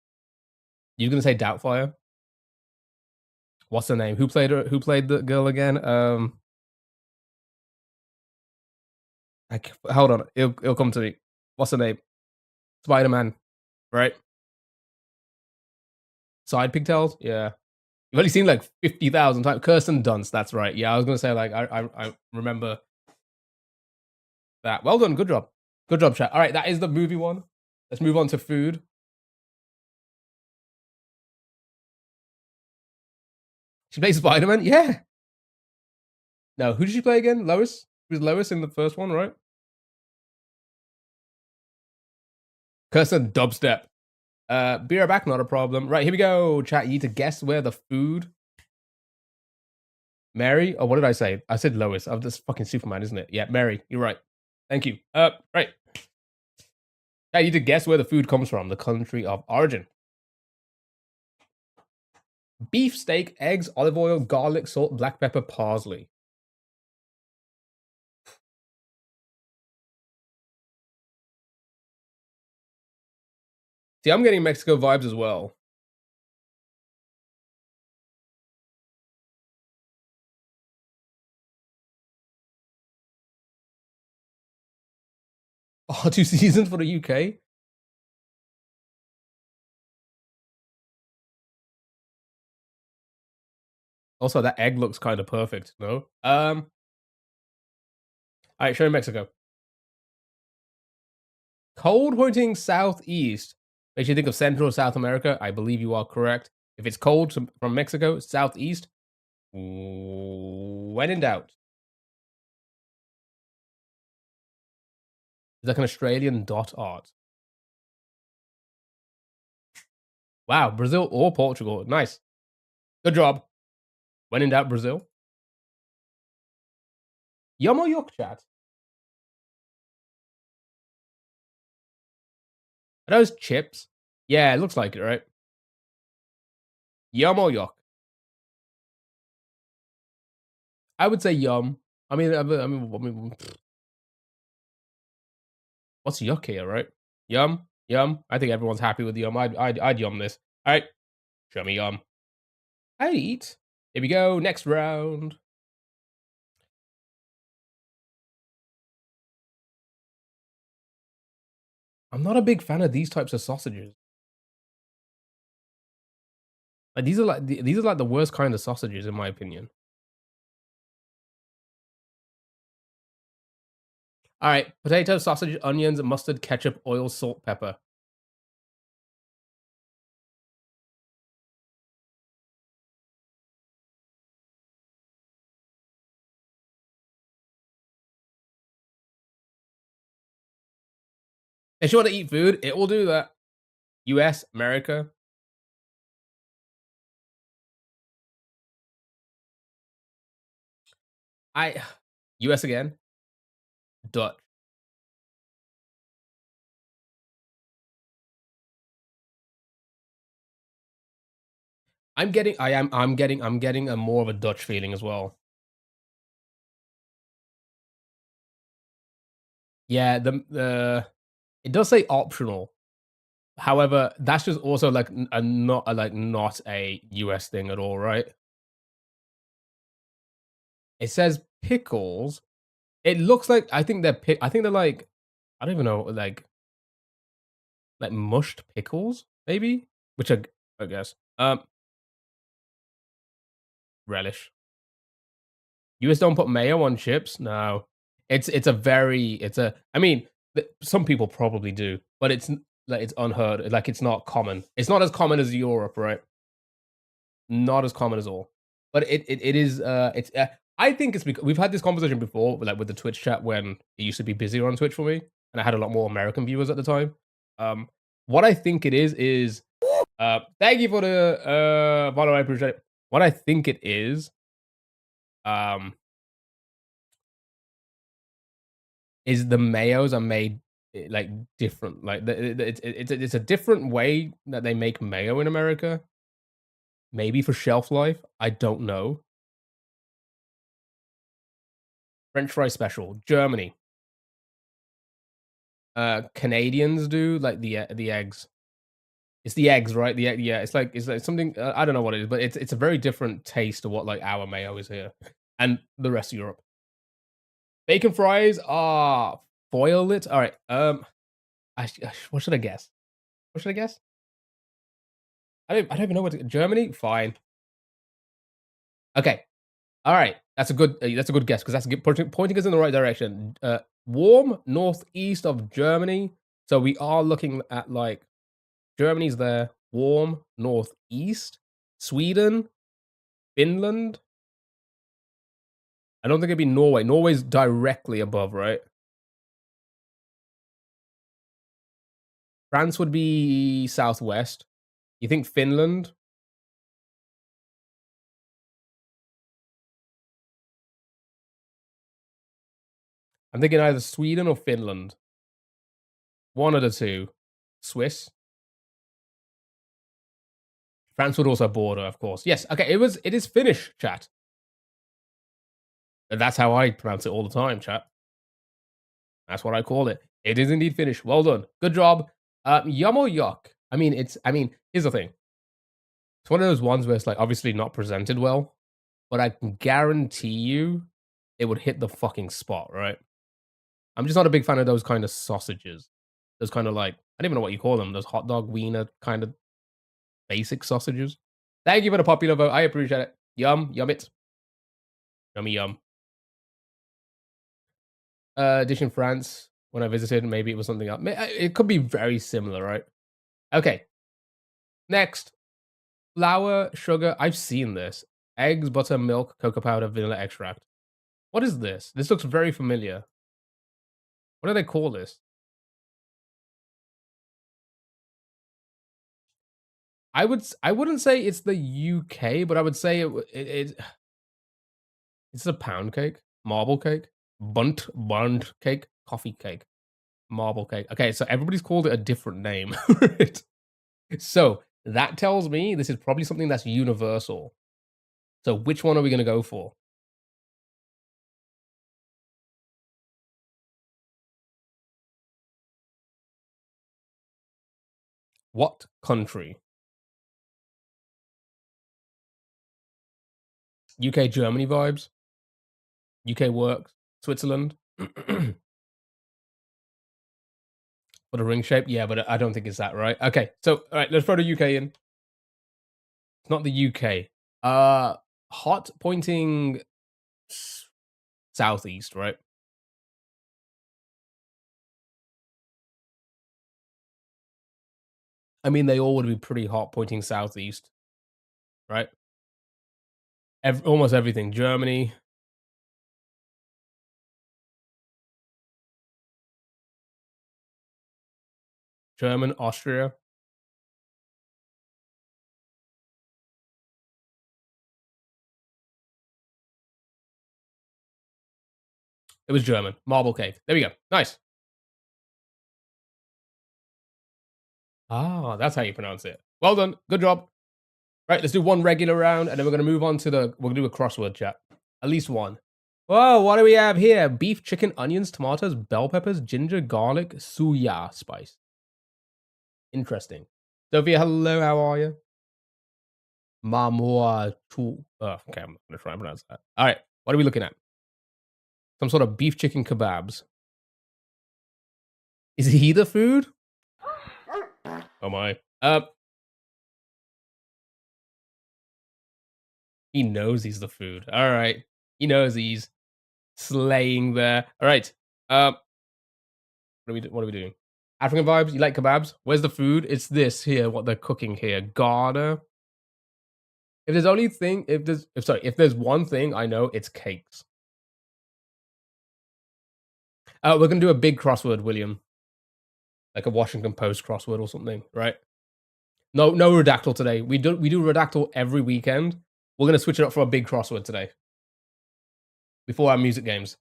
You're gonna say Doubtfire? What's her name? Who played her? Who played the girl again? Hold on, it'll come to me. What's her name? Spider Man, right? Side pigtails? Yeah. You've only seen like 50,000 times. Kirsten Dunst, that's right. Yeah, I was gonna say like I remember that. Well done. Good job. Good job, chat. All right, that is the movie one. Let's move on to food. She plays Spider-Man? Yeah. No, who did she play again? Lois? She was Lois in the first one, right? Kirsten Dubstep. Be right back, not a problem. Right, here we go. Chat, you need to guess where the food. Mary? Oh, what did I say? I said Lois. Oh, this fucking Superman, isn't it? Yeah, Mary. You're right. Thank you. Right. Chat, you need to guess where the food comes from, the country of origin. Beef, steak, eggs, olive oil, garlic, salt, black pepper, parsley. See, I'm getting Mexico vibes as well. Oh, 2 seasons for the UK? Also, that egg looks kind of perfect, no? All right, show me Mexico. Cold pointing southeast. Makes you think of Central South America. I believe you are correct. If it's cold from Mexico, southeast, when in doubt. It's like an Australian dot art. Wow, Brazil or Portugal. Nice. Good job. When in doubt, Brazil. Yum or yuck, chat? Are those chips? Yeah, it looks like it, right? Yum or yuck? I would say yum. I mean, what's yuck here, right? Yum, yum. I think everyone's happy with yum. I'd yum this. All right, show me yum. I'd eat. Here we go. Next round. I'm not a big fan of these types of sausages. Like these are like the worst kind of sausages in my opinion. All right, potato, sausage, onions, mustard, ketchup, oil, salt, pepper. If you want to eat food, it will do that. U.S., America. U.S. again. Dutch. I'm getting a more of a Dutch feeling as well. Yeah, the it does say optional. However, that's just also like not a US thing at all, right? It says pickles. It looks like I think they're like I don't even know like mushed pickles maybe, which I guess. Relish. US don't put mayo on chips. No, it's a very it's a. I mean, some people probably do, but like it's unheard. Like it's not common. It's not as common as Europe, right? Not as common as all. But it is. It's. I think it's because we've had this conversation before, like with the Twitch chat when it used to be busier on Twitch for me, and I had a lot more American viewers at the time. What I think it is. Thank you for the follow. I appreciate it. What I think it um, is the mayos are made like different. Like it's a different way that they make mayo in America. Maybe for shelf life, I don't know. French fry special, Germany. Canadians do like the eggs. It's the eggs, right? The egg, yeah. It's like something I don't know what it is, but it's a very different taste to what like our mayo is here, and the rest of Europe. Bacon fries are foil it. All right. What should I guess? What should I guess? I don't even know what Germany. Fine. Okay. All right, that's a good guess because pointing us in the right direction. Warm northeast of Germany. So we are looking at like Germany's there. Warm northeast. Sweden, Finland. I don't think it'd be Norway. Norway's directly above, right? France would be southwest. You think Finland? I'm thinking either Sweden or Finland. One of the two. Swiss. France would also border, of course. Yes. Okay. It is Finnish, chat. And that's how I pronounce it all the time, chat. That's what I call it. It is indeed Finnish. Well done. Good job. Yum or yuck? Here's the thing. It's one of those ones where it's like obviously not presented well, but I can guarantee you it would hit the fucking spot, right? I'm just not a big fan of those kind of sausages. Those kind of like, I don't even know what you call them. Those hot dog wiener kind of basic sausages. Thank you for the popular vote. I appreciate it. Yum, yum it. Yummy yum. Dish in France when I visited, maybe it was something else. It could be very similar, right? Okay. Next, flour, sugar. I've seen this. Eggs, butter, milk, cocoa powder, vanilla extract. What is this? This looks very familiar. What do they call this? I wouldn't say it's the UK, but I would say it's a pound cake, marble cake, bunt cake, coffee cake, marble cake. Okay, so everybody's called it a different name. Right? So that tells me this is probably something that's universal. So which one are we going to go for? What country? UK, Germany vibes. UK works. Switzerland. What a ring shape? Yeah, but I don't think it's that, right? Okay, so all right, let's throw the UK in. It's not the UK. Hot pointing southeast, right? I mean, they all would be pretty hot pointing southeast, right? Almost everything. Germany, German, Austria. It was German. Marble cake. There we go. Nice. Ah, that's how you pronounce it. Well done. Good job. Right, let's do one regular round, and then we're going to move on to we're going to do a crossword chat. At least one. Whoa, what do we have here? Beef, chicken, onions, tomatoes, bell peppers, ginger, garlic, suya spice. Interesting. Sophia, hello, how are you? Mamoa tu. Oh, okay, I'm going to try and pronounce that. All right, what are we looking at? Some sort of beef chicken kebabs. Is he the food? Oh my. He knows he's the food. All right. He knows he's slaying there. All right. What are we doing? African vibes. You like kebabs? Where's the food? It's this here. What they're cooking here. Garda. If there's one thing I know, it's cakes. We're gonna do a big crossword, William. Like a Washington Post crossword or something, right? No redactyl today. We do redactyl every weekend. We're gonna switch it up for a big crossword today. Before our music games.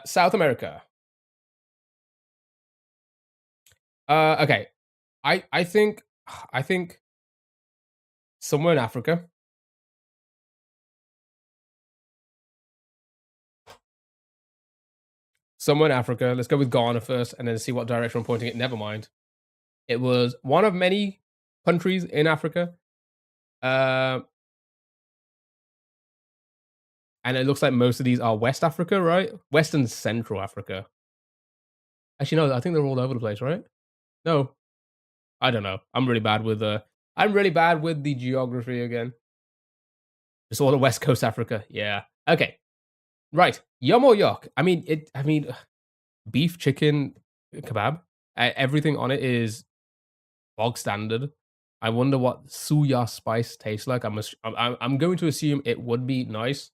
South America. Okay. I think somewhere in Africa. Somewhere in Africa. Let's go with Ghana first and then see what direction I'm pointing it. Never mind. It was one of many countries in Africa. And it looks like most of these are West Africa, right? West and Central Africa. Actually, no, I think they're all over the place, right? No. I don't know. I'm really bad with the geography again. It's all the West Coast Africa. Yeah. Okay, right. Yum or yuck? I mean, beef, chicken, kebab. Everything on it is bog standard. I wonder what suya spice tastes like. I'm going to assume it would be nice.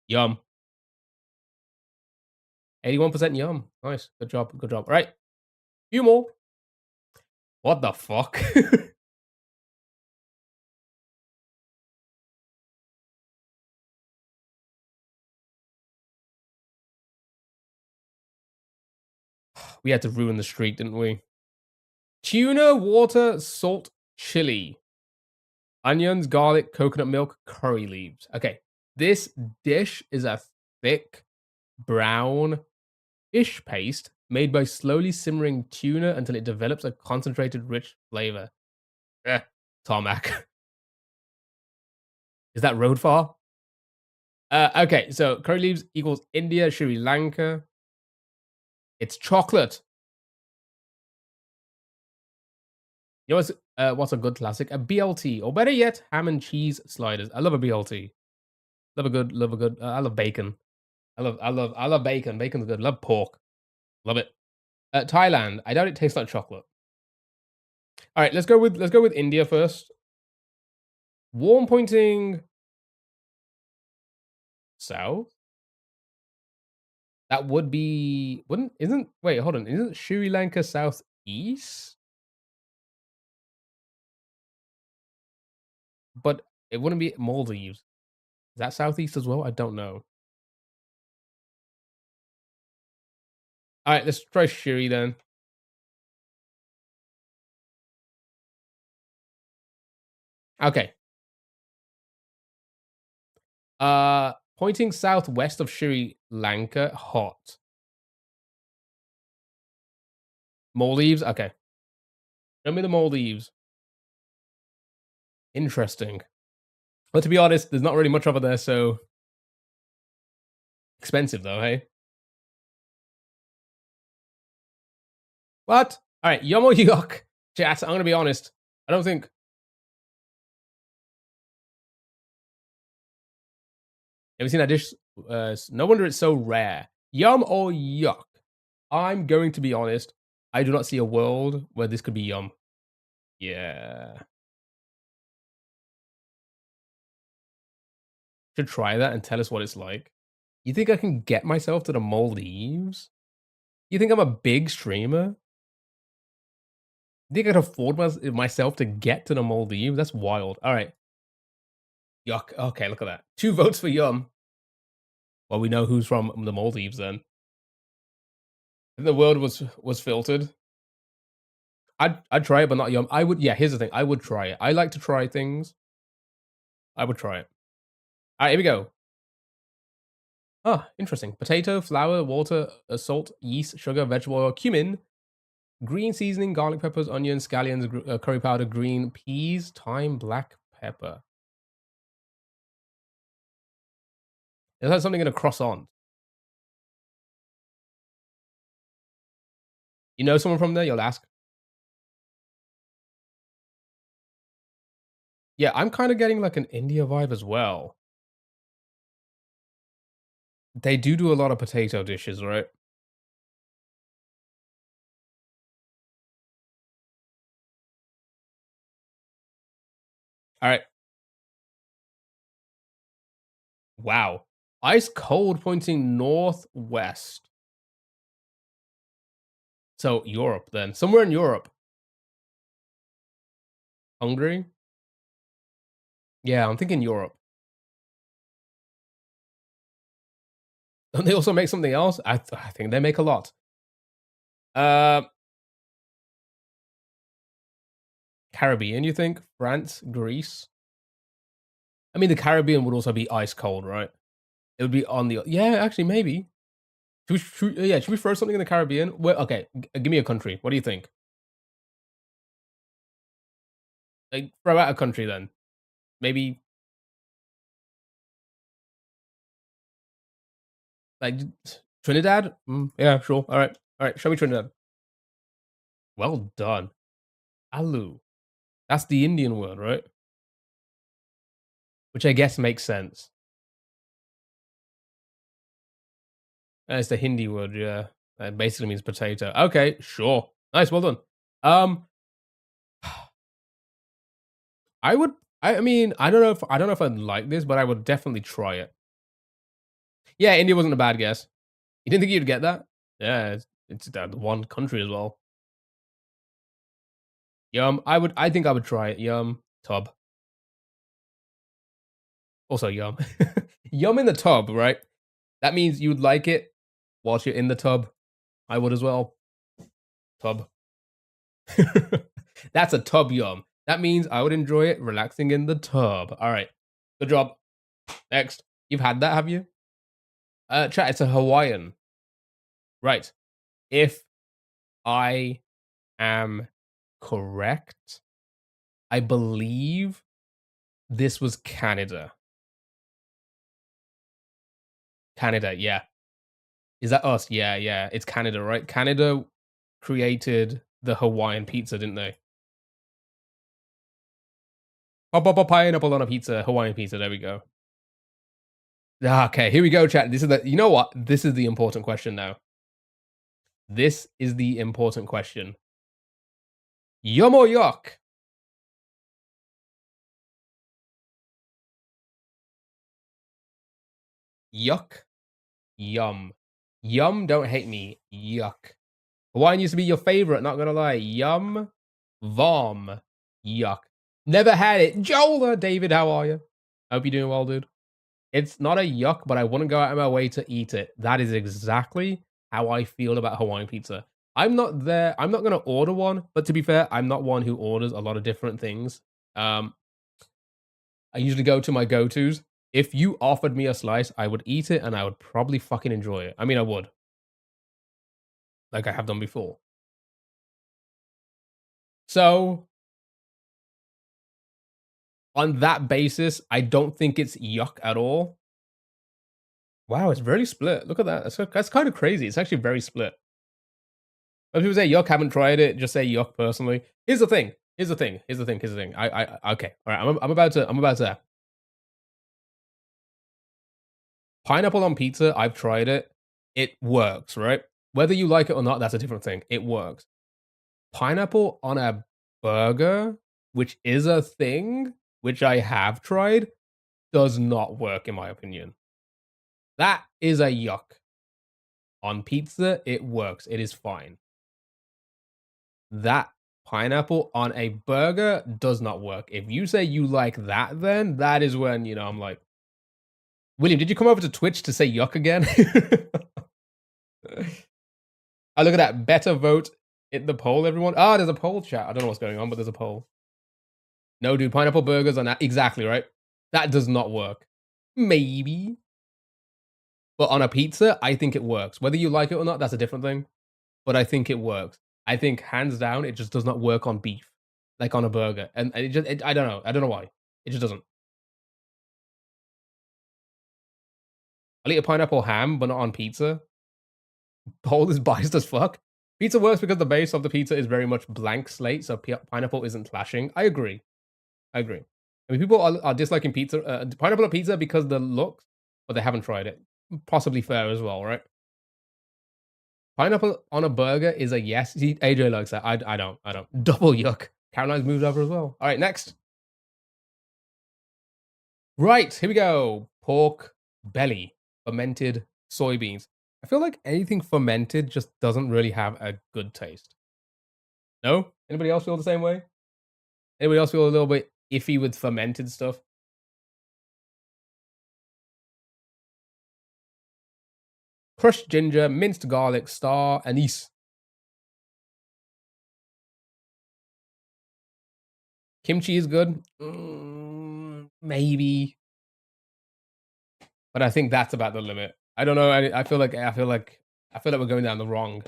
Yum. 81% yum. Nice. Good job. Good job. All right. Few more. What the fuck? We had to ruin the streak, didn't we? Tuna, water, salt, chili, onions, garlic, coconut milk, curry leaves. Okay. This dish is a thick brown fish paste made by slowly simmering tuna until it develops a concentrated, rich flavor. Eh, tarmac. Is that road far? Okay, so curry leaves equals India, Sri Lanka. It's chocolate. You know what's a good classic? A BLT, or better yet, ham and cheese sliders. I love a BLT. Love a good. I love bacon. I love bacon. Bacon's good. Love pork. Love it. Thailand. I doubt it tastes like chocolate. All right, let's go with India first. Warm pointing south. That would be wouldn't isn't wait, hold on. Isn't Sri Lanka southeast? But it wouldn't be Maldives. Is that southeast as well? I don't know. Alright, let's try Shiri then. Okay. Pointing southwest of Sri Lanka, hot. Maldives? Okay. Show me the Maldives. Interesting. But to be honest, there's not really much over there, so expensive though, hey? What? Alright, yum or yuck? Chat, I'm gonna be honest. I don't think Have you seen that dish? No wonder it's so rare. Yum or yuck? I'm going to be honest. I do not see a world where this could be yum. Yeah. Should try that and tell us what it's like. You think I can get myself to the Maldives? You think I'm a big streamer? You think I can afford myself to get to the Maldives? That's wild. All right. Yuck. Okay, look at that. 2 votes for yum. Well, we know who's from the Maldives then. If the world was filtered, I'd try it, but not yum. I would. Yeah, here's the thing. I would try it. I like to try things. I would try it. All right, here we go. Ah, interesting. Potato, flour, water, salt, yeast, sugar, vegetable oil, cumin, green seasoning, garlic peppers, onions, scallions, curry powder, green peas, thyme, black pepper. Is that something in a croissant? You know someone from there? You'll ask. Yeah, I'm kind of getting like an India vibe as well. They do a lot of potato dishes, right? All right. Wow. Ice cold pointing northwest. So Europe then. Somewhere in Europe. Hungary? Yeah, I'm thinking Europe. Don't they also make something else? I think they make a lot. Uh, Caribbean, you think? France, Greece? I mean, the Caribbean would also be ice cold, right? It would be on the yeah, actually, maybe. Should we throw something in the Caribbean? Well, okay, give me a country. What do you think? Like, throw out a country then. Maybe like Trinidad. Yeah, sure. All right. Show me Trinidad. Well done, Alu. That's the Indian word, right? Which I guess makes sense. It's the Hindi word, yeah. It basically means potato. Okay, sure. Nice, well done. Um, I would. I mean, I don't know if I'd like this, but I would definitely try it. Yeah, India wasn't a bad guess. You didn't think you'd get that? Yeah, it's that one country as well. Yum. I think I would try it. Yum. Tub. Also yum. Yum in the tub, right? That means you would like it whilst you're in the tub. I would as well. Tub. That's a tub yum. That means I would enjoy it relaxing in the tub. All right. Good job. Next. You've had that, have you? Chat, it's a Hawaiian. Right. If I am correct, I believe this was Canada. Canada, yeah. Is that us? Yeah, yeah. It's Canada, right? Canada created the Hawaiian pizza, didn't they? Pop up a pineapple on a pizza, Hawaiian pizza. There we go. Okay, here we go, chat. This is the. You know what? This is the important question now. This is the important question. Yum or yuck? Yuck. Yum. Yum. Don't hate me. Yuck. Hawaiian used to be your favorite. Not gonna lie. Yum. Vom. Yuck. Never had it. Jola, David, how are you? Hope you're doing well, dude. It's not a yuck, but I wouldn't go out of my way to eat it. That is exactly how I feel about Hawaiian pizza. I'm not there. I'm not going to order one, but to be fair, I'm not one who orders a lot of different things. Um, I usually go to my go-tos. If you offered me a slice, I would eat it and I would probably fucking enjoy it. I mean, I would, like I have done before. So, on that basis, I don't think it's yuck at all. Wow, it's very split. Look at that. That's kind of crazy. It's actually very split. When people say yuck, haven't tried it, just say yuck personally. Here's the thing. Here's the thing. Here's the thing. Here's the thing. Okay. All right. I'm about to. Pineapple on pizza. I've tried it. It works, right? Whether you like it or not, that's a different thing. It works. Pineapple on a burger, which is a thing, which I have tried, does not work in my opinion. That is a yuck. On pizza, it works. It is fine. That pineapple on a burger does not work. If you say you like that, then that is when, I'm like, William, did you come over to Twitch to say yuck again? I look at that. Better vote in the poll, everyone. Ah, there's a poll chat. I don't know what's going on, but there's a poll. No, dude, pineapple burgers on that. Exactly, right? That does not work. Maybe. But on a pizza, I think it works. Whether you like it or not, that's a different thing. But I think it works. I think hands down, it just does not work on beef, like on a burger. And I don't know. I don't know why. It just doesn't. I'll eat a pineapple ham, but not on pizza. Poll is biased as fuck. Pizza works because the base of the pizza is very much blank slate, so pineapple isn't clashing. I agree. I agree. I mean, people are disliking pizza, pineapple on pizza because the looks, but they haven't tried it. Possibly fair as well, right? Pineapple on a burger is a yes. See, AJ likes that. I don't. I don't. Double yuck. Caroline's moved over as well. All right, next. Right, here we go. Pork belly, fermented soybeans. I feel like anything fermented just doesn't really have a good taste. No? Anybody else feel the same way? Anybody else feel a little bit iffy with fermented stuff? Crushed ginger, minced garlic, star, anise. Kimchi is good. Maybe. But I think that's about the limit. I don't know. I feel like we're going down the wrong.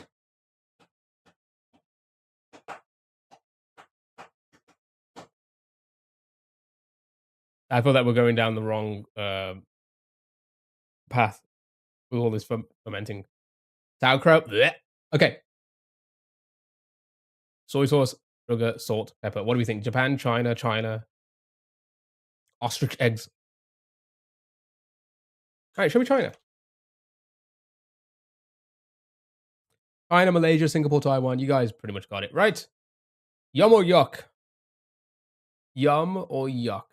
I feel that we're going down the wrong path with all this fermenting. Sauerkraut. Bleh. Okay. Soy sauce, sugar, salt, pepper. What do we think? Japan, China, ostrich eggs. All right, show me China. China, Malaysia, Singapore, Taiwan. You guys pretty much got it, right? Yum or yuck? Yum or yuck?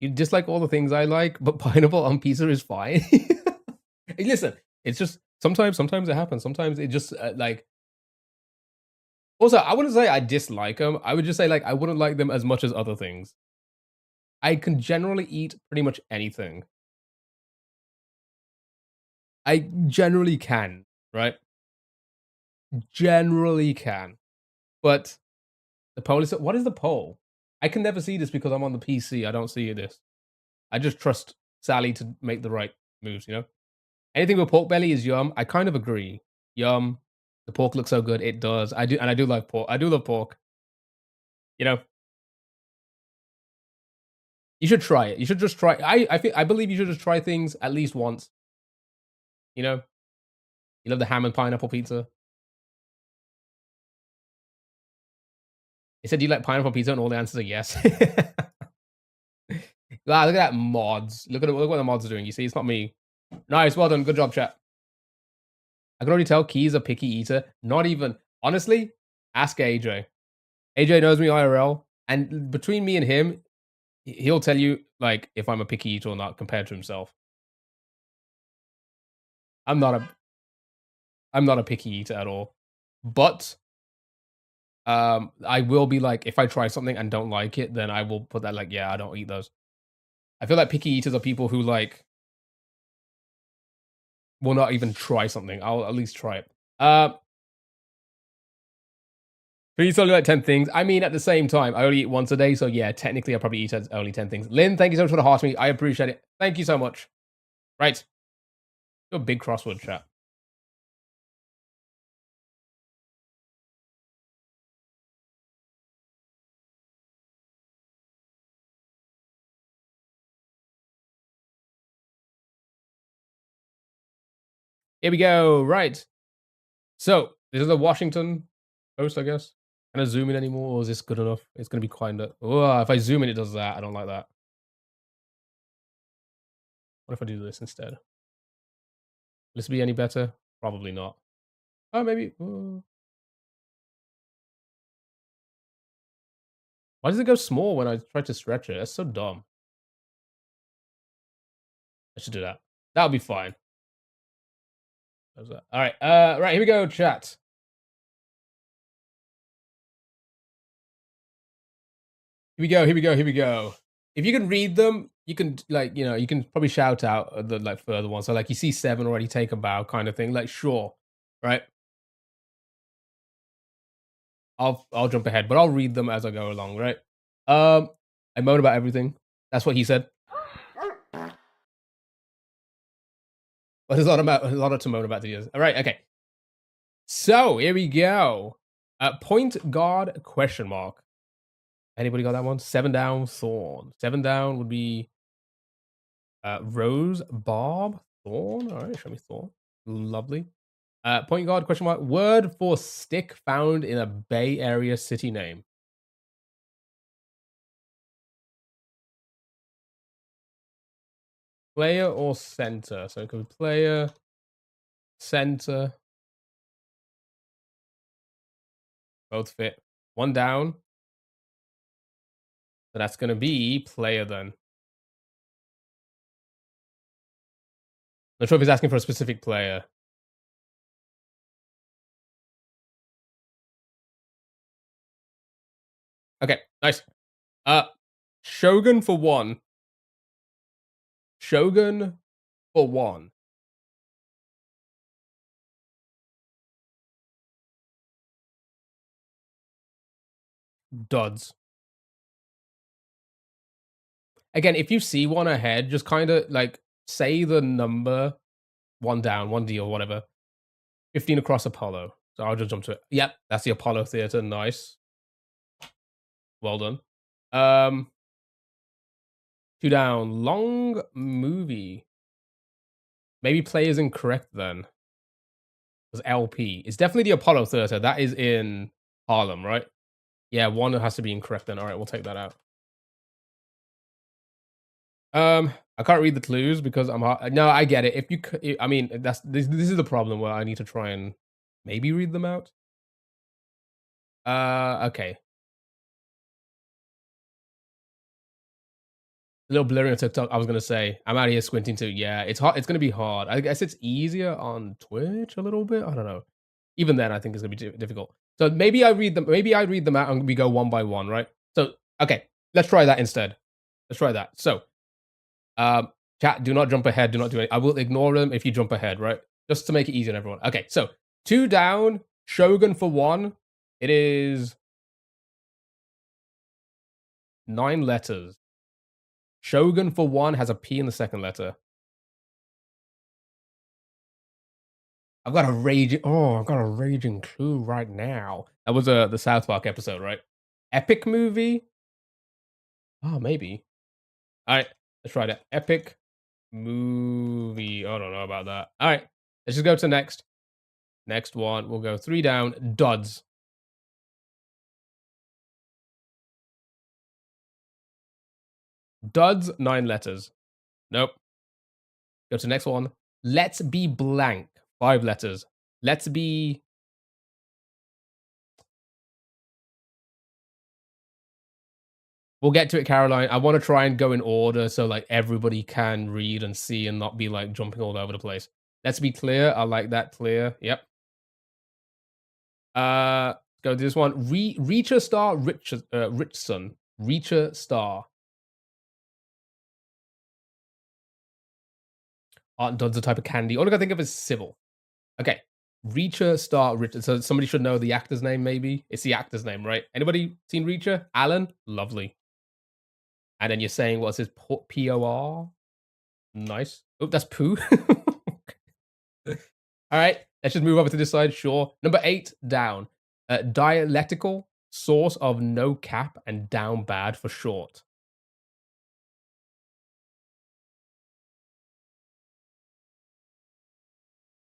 You dislike all the things I like, but pineapple on pizza is fine. Hey, listen, it's just sometimes it happens. Sometimes it just like. Also, I wouldn't say I dislike them. I would just say like I wouldn't like them as much as other things. I can generally eat pretty much anything. I generally can, right? Generally can. But the poll is what is the poll? I can never see this because I'm on the PC. I don't see this. I just trust Sally to make the right moves, you know? Anything with pork belly is yum. I kind of agree. Yum. The pork looks so good. It does. I do like pork. I do love pork. You know, you should try it. You should just try. I believe you should just try things at least once. You know, you love the ham and pineapple pizza. They said you like pineapple pizza, and all the answers are yes. Wow, look at that mods. Look what the mods are doing. You see, it's not me. Nice, well done. Good job, chat. I can already tell Key's a picky eater. Not even honestly. Ask AJ. AJ knows me IRL, and between me and him, he'll tell you like if I'm a picky eater or not compared to himself. I'm not a I'm not a picky eater at all. But I will be like if I try something and don't like it, then I will put that like, yeah, I don't eat those. I feel like picky eaters are people who like will not even try something. I'll at least try it. Please only like 10 things. I mean, at the same time, I only eat once a day, so yeah, technically I probably eat only 10 things. Lynn, thank you so much for the heart me. I appreciate it. Thank you so much. Right. You're a big crossword chat. Here we go. Right. So, this is the Washington Post, I guess. Can I zoom in anymore, or is this good enough? It's going to be kind of... Oh, if I zoom in, it does that. I don't like that. What if I do this instead? Will this be any better? Probably not. Oh, maybe... Why does it go small when I try to stretch it? That's so dumb. I should do that. That'll be fine. All right. Right, here we go, chat. Here we go. If you can read them, you can like, you know, you can probably shout out the like further ones. So like you see 7 already, take a bow kind of thing. Like sure, right? I'll jump ahead, but I'll read them as I go along, right? I moan about everything. That's what he said. But there's a lot of to moan about the years. All right, okay. So here we go. Point guard question mark. Anybody got that one? 7 down, Thorn. 7 down would be Rose, Bob, Thorn. All right, show me Thorn. Lovely. Point guard question mark. Word for stick found in a Bay Area city name. Player or center? So it could be player, center. Both fit. 1 down. So that's going to be player then. Not sure if he's asking for a specific player. Okay, nice. Shogun for 1. Shogun for 1. Duds. Again, if you see one ahead, just kind of like say the number 1 down, 1D or whatever. 15 across Apollo. So I'll just jump to it. Yep, that's the Apollo Theater. Nice. Well done. 2 down. Long movie. Maybe play is incorrect then. It's LP. It's definitely the Apollo Theater. That is in Harlem, right? Yeah, 1 has to be incorrect then. All right, we'll take that out. I can't read the clues because I'm no, I get it. If you I mean, this is the problem where I need to try and maybe read them out. Okay. A little blurry on TikTok, I was gonna say. I'm out here squinting too. Yeah, it's hard. It's gonna be hard. I guess it's easier on Twitch a little bit. I don't know. Even then, I think it's gonna be difficult. So maybe I read them. Maybe I read them out and we go one by one, right? So okay, let's try that instead. Let's try that. So, chat, do not jump ahead. Do not do it. I will ignore them if you jump ahead, right? Just to make it easier on everyone. Okay, so 2 down. Shogun for 1. It is 9 letters. Shogun for 1 has a P in the second letter. I've got a raging clue right now. That was the South Park episode, right? Epic movie? Oh, maybe. All right, let's try that. Epic movie. I don't know about that. All right, let's just go to next. Next one. We'll go 3 down. Duds. Duds, 9 letters. Nope. Go to next one. Let's be blank. 5 letters. Let's be. We'll get to it, Caroline. I want to try and go in order so like everybody can read and see and not be like jumping all over the place. Let's be clear. I like that clear. Yep. Go to this one. Reacher Star Richson. Reacher Star. Art and Duds a type of candy. All I can think of is civil. Okay. Reacher Star Richard. So somebody should know the actor's name, maybe. It's the actor's name, right? Anybody seen Reacher? Alan? Lovely. And then you're saying what's his P-O-R? Nice. Oh, that's poo. All right, let's just move over to this side. Sure. Number 8, down. Dialectical, source of no cap, and down bad for short.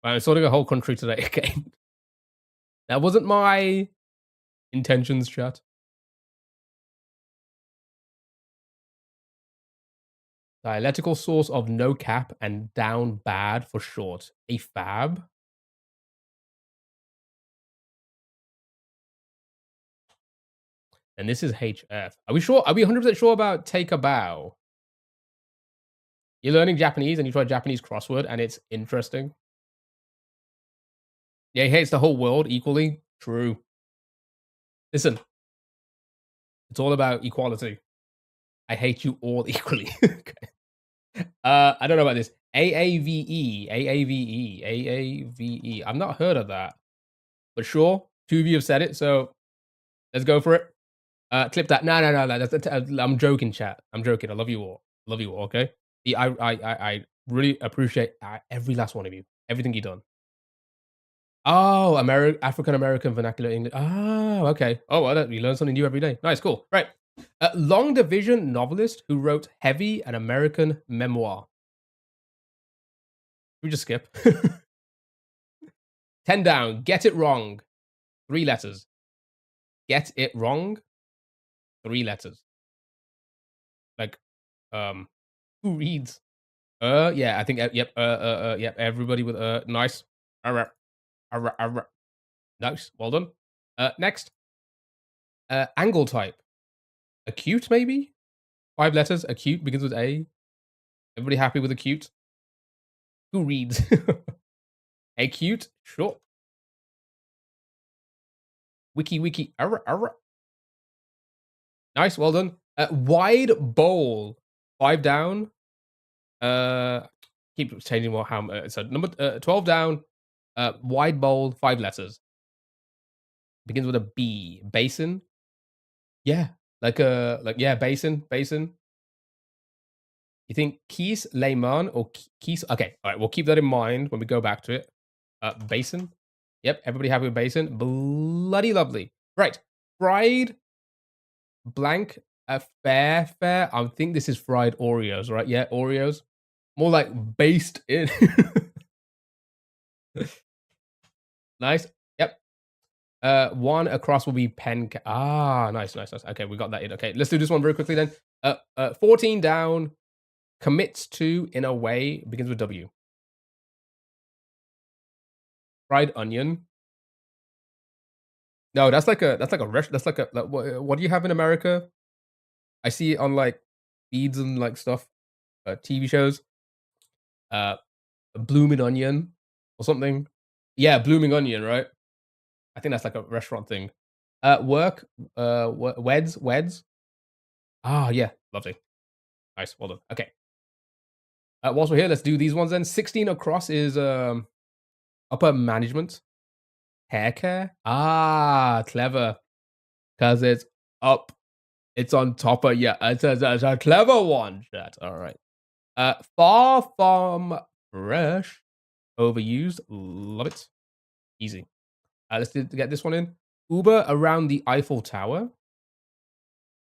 I'm sorting a whole country today again. That wasn't my intentions, chat. Dialectical source of no cap and down bad for short. A fab? And this is HF. Are we sure? Are we 100% sure about take a bow? You're learning Japanese and you try Japanese crossword and it's interesting. Yeah, he hates the whole world equally. True. Listen, it's all about equality. I hate you all equally. Okay. I don't know about this. AAVE, AAVE, AAVE. I've not heard of that. But sure, 2 of you have said it, so let's go for it. Clip that. No. I'm joking, chat. I'm joking. I love you all. Love you all, okay? I really appreciate every last one of you. Everything you've done. Oh, African American vernacular English. Oh, okay. Oh, well, you learn something new every day. Nice, cool. Right. Long division novelist who wrote Heavy, an American memoir. We just skip. 10 down. Get it wrong. 3 letters. Get it wrong. 3 letters. Like, who reads? Yeah, I think, yep, yep, everybody with, nice. Alright. Nice, well done. Next. Angle type. Acute, maybe? 5 letters. Acute begins with A. Everybody happy with acute? Who reads? Acute? Sure. Wiki. Nice, well done. Wide bowl. 5 down. Keep changing what how. So number 12 down. Wide bowl. 5 letters. Begins with a B. Basin. Yeah, yeah, basin. You think Keys Lehman or Keys? Okay, all right. We'll keep that in mind when we go back to it. Basin. Yep, everybody happy with basin? Bloody lovely. Right, fried blank fair. I think this is fried Oreos, right? Yeah, Oreos. More like based in. Nice. Yep. 1 across will be pen. Nice. Okay, we got that in. Okay, let's do this one very quickly then. 14 down. Commits to in a way begins with W. Fried onion. No, that's like a that's like a what do you have in America? I see it on like feeds and like stuff, TV shows. Uh, a blooming onion or something. Yeah, blooming onion, right? I think that's like a restaurant thing. Work. Weds. Ah, yeah, lovely, nice, well done. Okay. Whilst we're here, let's do these ones then. 16 across is upper management. Hair care. Ah, clever. Because it's up. It's on top of, yeah, it's a clever one, chat. All right. Far from fresh. Overused. Love it. Easy. Let's get this one in. Uber around the Eiffel Tower.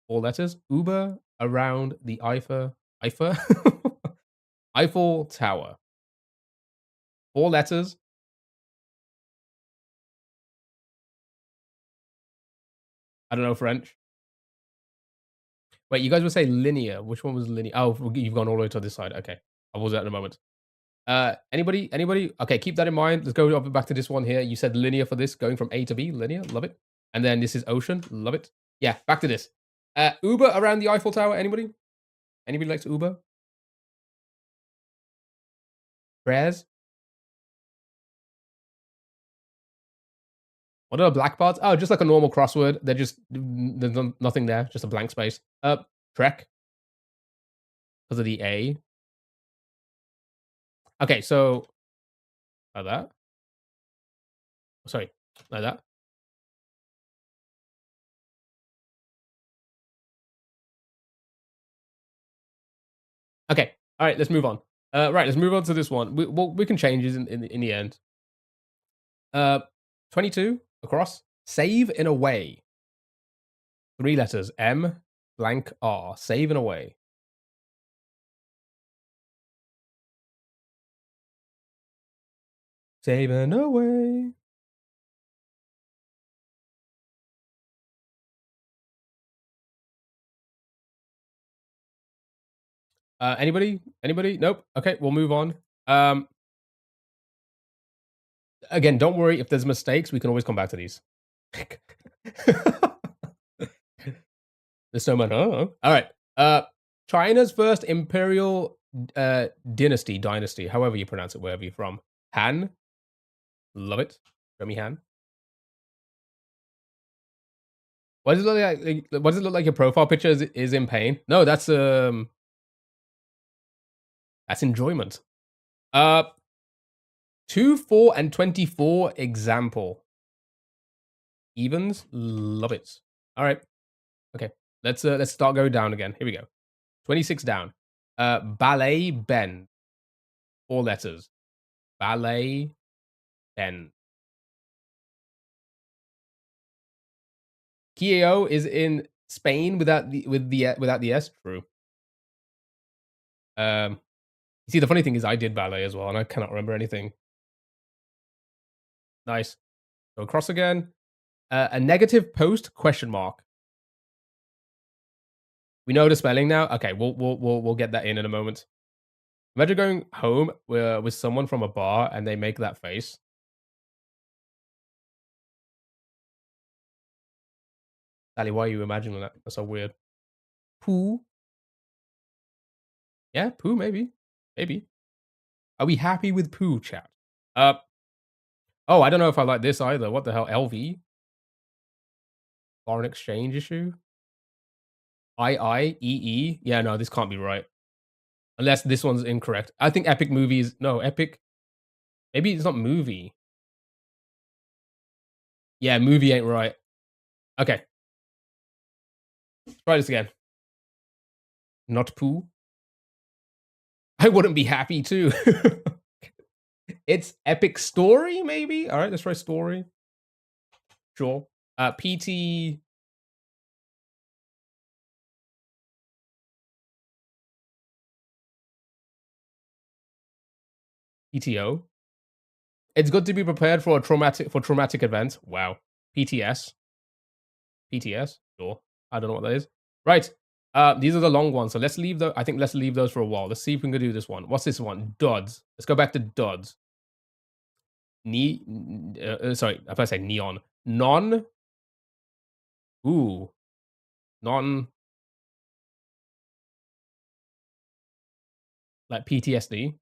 4 letters. Uber around the Eiffel Eiffel Tower. 4 letters. I don't know French. Wait, you guys were saying linear. Which one was linear? Oh, you've gone all the way to this side. Okay. I was that in a moment. Anybody? Anybody? Okay, keep that in mind. Let's go back to this one here. You said linear for this, going from A to B. Linear. Love it. And then this is ocean. Love it. Yeah, back to this. Uber around the Eiffel Tower. Anybody? Anybody likes Uber? Prayers? What are the black parts? Oh, just like a normal crossword. They're just, there's nothing there. Just a blank space. Trek. Because of the A. Okay, so like that. Sorry, like that. Okay, all right, let's move on. Right, let's move on to this one. We can change this in the end. 22 across. Save in a way. 3 letters. M blank R. Save in a way. Saving away. Anybody? Anybody? Nope. Okay, we'll move on. Again, don't worry if there's mistakes. We can always come back to these. The snowman. Oh, all right. China's first imperial dynasty, however you pronounce it, wherever you're from. Han. Love it. Show me Han. Why does it look like? Why does it look like your profile picture is in pain? No, that's enjoyment. 2, 4, and 24 example. Evens, love it. All right, okay. Let's start going down again. Here we go. 26 down. Ballet bend. 4 letters. Ballet bend. Kio is in Spain without the S. True. You see, the funny thing is, I did ballet as well, and I cannot remember anything. Nice. Go across again. A negative post question mark. We know the spelling now. Okay, we'll get that in a moment. Imagine going home with someone from a bar and they make that face. Sally, why are you imagining that? That's so weird. Poo. Yeah, poo, maybe. Maybe. Are we happy with poo, chat? Oh, I don't know if I like this either. What the hell? LV? Foreign exchange issue? IIEE? Yeah, no, this can't be right. Unless this one's incorrect. I think Epic Movies. No, Epic. Maybe it's not movie. Yeah, movie ain't right. Okay. Let's try this again. Not poo. I wouldn't be happy too. It's Epic Story, maybe? All right, let's try story. Sure. PT. PTO. It's good to be prepared for traumatic events. Wow. PTS. PTS. Sure. I don't know what that is. Right. These are the long ones, so let's leave those. I think let's leave those for a while. Let's see if we can do this one. What's this one? Duds. Let's go back to duds. Sorry, if I say neon. Non. Ooh. Non. Like PTSD.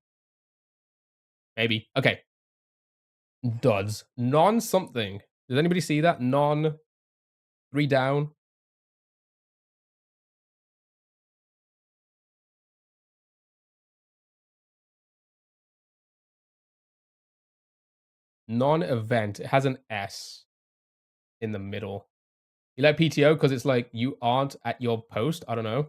Maybe. Okay. Duds. Non something. Does anybody see that? Non. 3 down. Non-event. It has an S in the middle. You like PTO because it's like you aren't at your post? I don't know.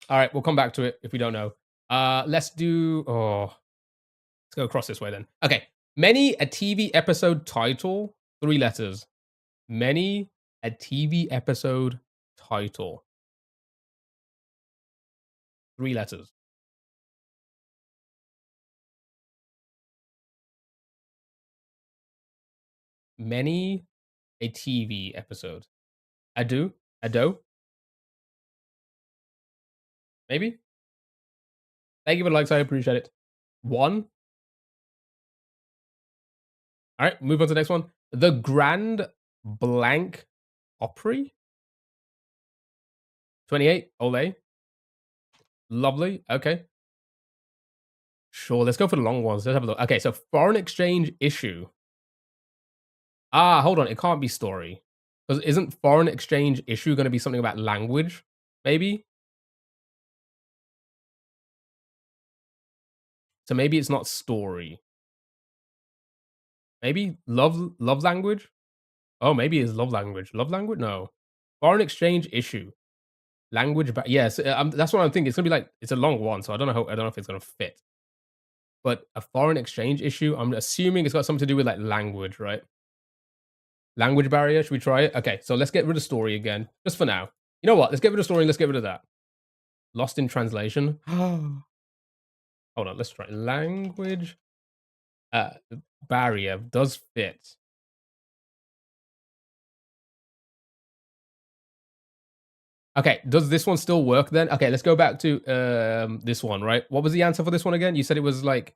All right, we'll come back to it if we don't know. Let's do. Oh, let's go across this way then. Okay. Many a TV episode title, 3 letters. Many a TV episode title, 3 letters. Many a TV episode. Ado? Ado? Maybe? Thank you for the likes. I appreciate it. 1. All right, move on to the next one. The Grand Blank Opry. 28. Ole. Lovely. Okay. Sure. Let's go for the long ones. Let's have a look. Okay, so foreign exchange issue. Ah, hold on. It can't be story. Because isn't foreign exchange issue going to be something about language? Maybe? So maybe it's not story. Maybe love language? Oh, maybe it's love language. Love language? No. Foreign exchange issue. Language, yes, that's what I'm thinking. It's gonna be like it's a long one, so I don't know if it's gonna fit. But a foreign exchange issue, I'm assuming it's got something to do with like language, right? Language barrier. Should we try it? Okay, so let's get rid of story again, just for now. You know what? Let's get rid of story and let's get rid of that. Lost in translation. Hold on, let's try language barrier does fit. Okay, does this one still work then? Okay, let's go back to this one, right? What was the answer for this one again? You said it was like,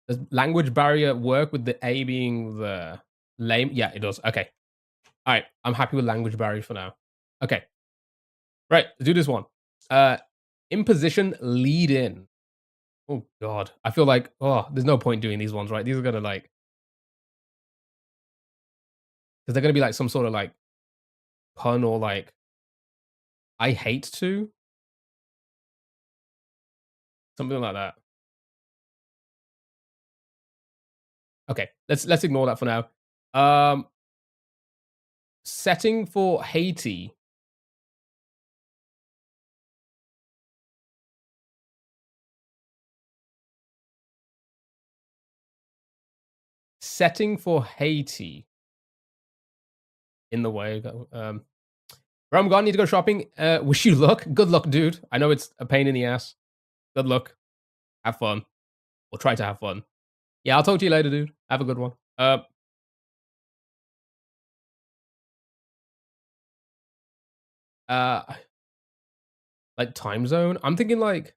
does language barrier work with the A being the lame? Yeah, it does. Okay. All right, I'm happy with language barrier for now. Okay. Right, let's do this one. Imposition lead in. Oh god. I feel like, oh, there's no point doing these ones, right? These are gonna like, because they're gonna be like some sort of like pun or like I hate to. Something like that. Okay, let's ignore that for now. Setting for Haiti. Setting for Haiti. In the way. Bro, I'm gone. Need to go shopping. Wish you luck. Good luck, dude. I know it's a pain in the ass. Good luck. Have fun. Or try to have fun. Yeah, I'll talk to you later, dude. Have a good one. Uh, like time zone. I'm thinking like,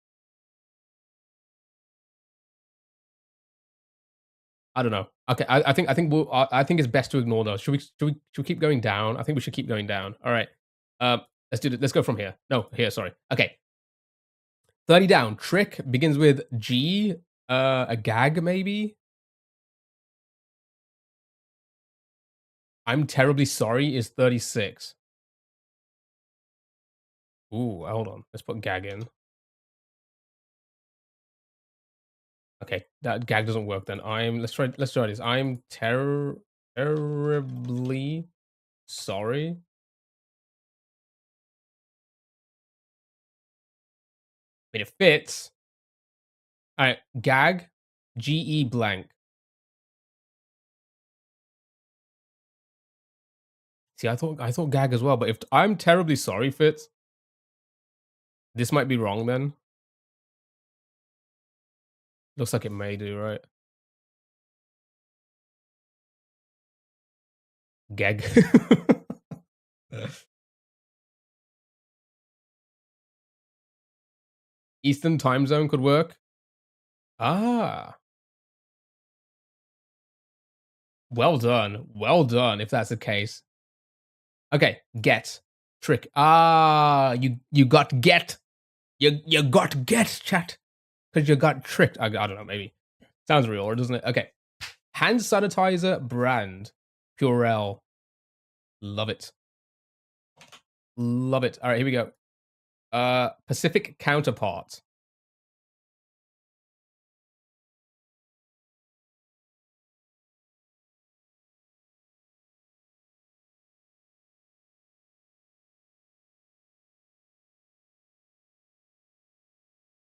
I don't know. Okay, I think it's best to ignore those. Should we keep going down? I think we should keep going down. All right. Let's do it. Let's go from here. No, here. Sorry. Okay. 30 down. Trick begins with G. A gag maybe. I'm terribly sorry is 36. Ooh, hold on. Let's put gag in. Okay, that gag doesn't work then. Let's try this. I'm terribly sorry. I mean, it fits. All right, gag, GE blank. See, I thought gag as well, but if I'm terribly sorry fits, this might be wrong then. Looks like it may do, right? Gag. Eastern time zone could work. Ah. Well done. Well done, if that's the case. Okay, get. Trick. Ah, you got get. You got get, chat. Because you got tricked. I don't know, maybe. Sounds real, doesn't it? Okay. Hand sanitizer brand. Purell. Love it. Love it. All right, here we go. Pacific counterpart.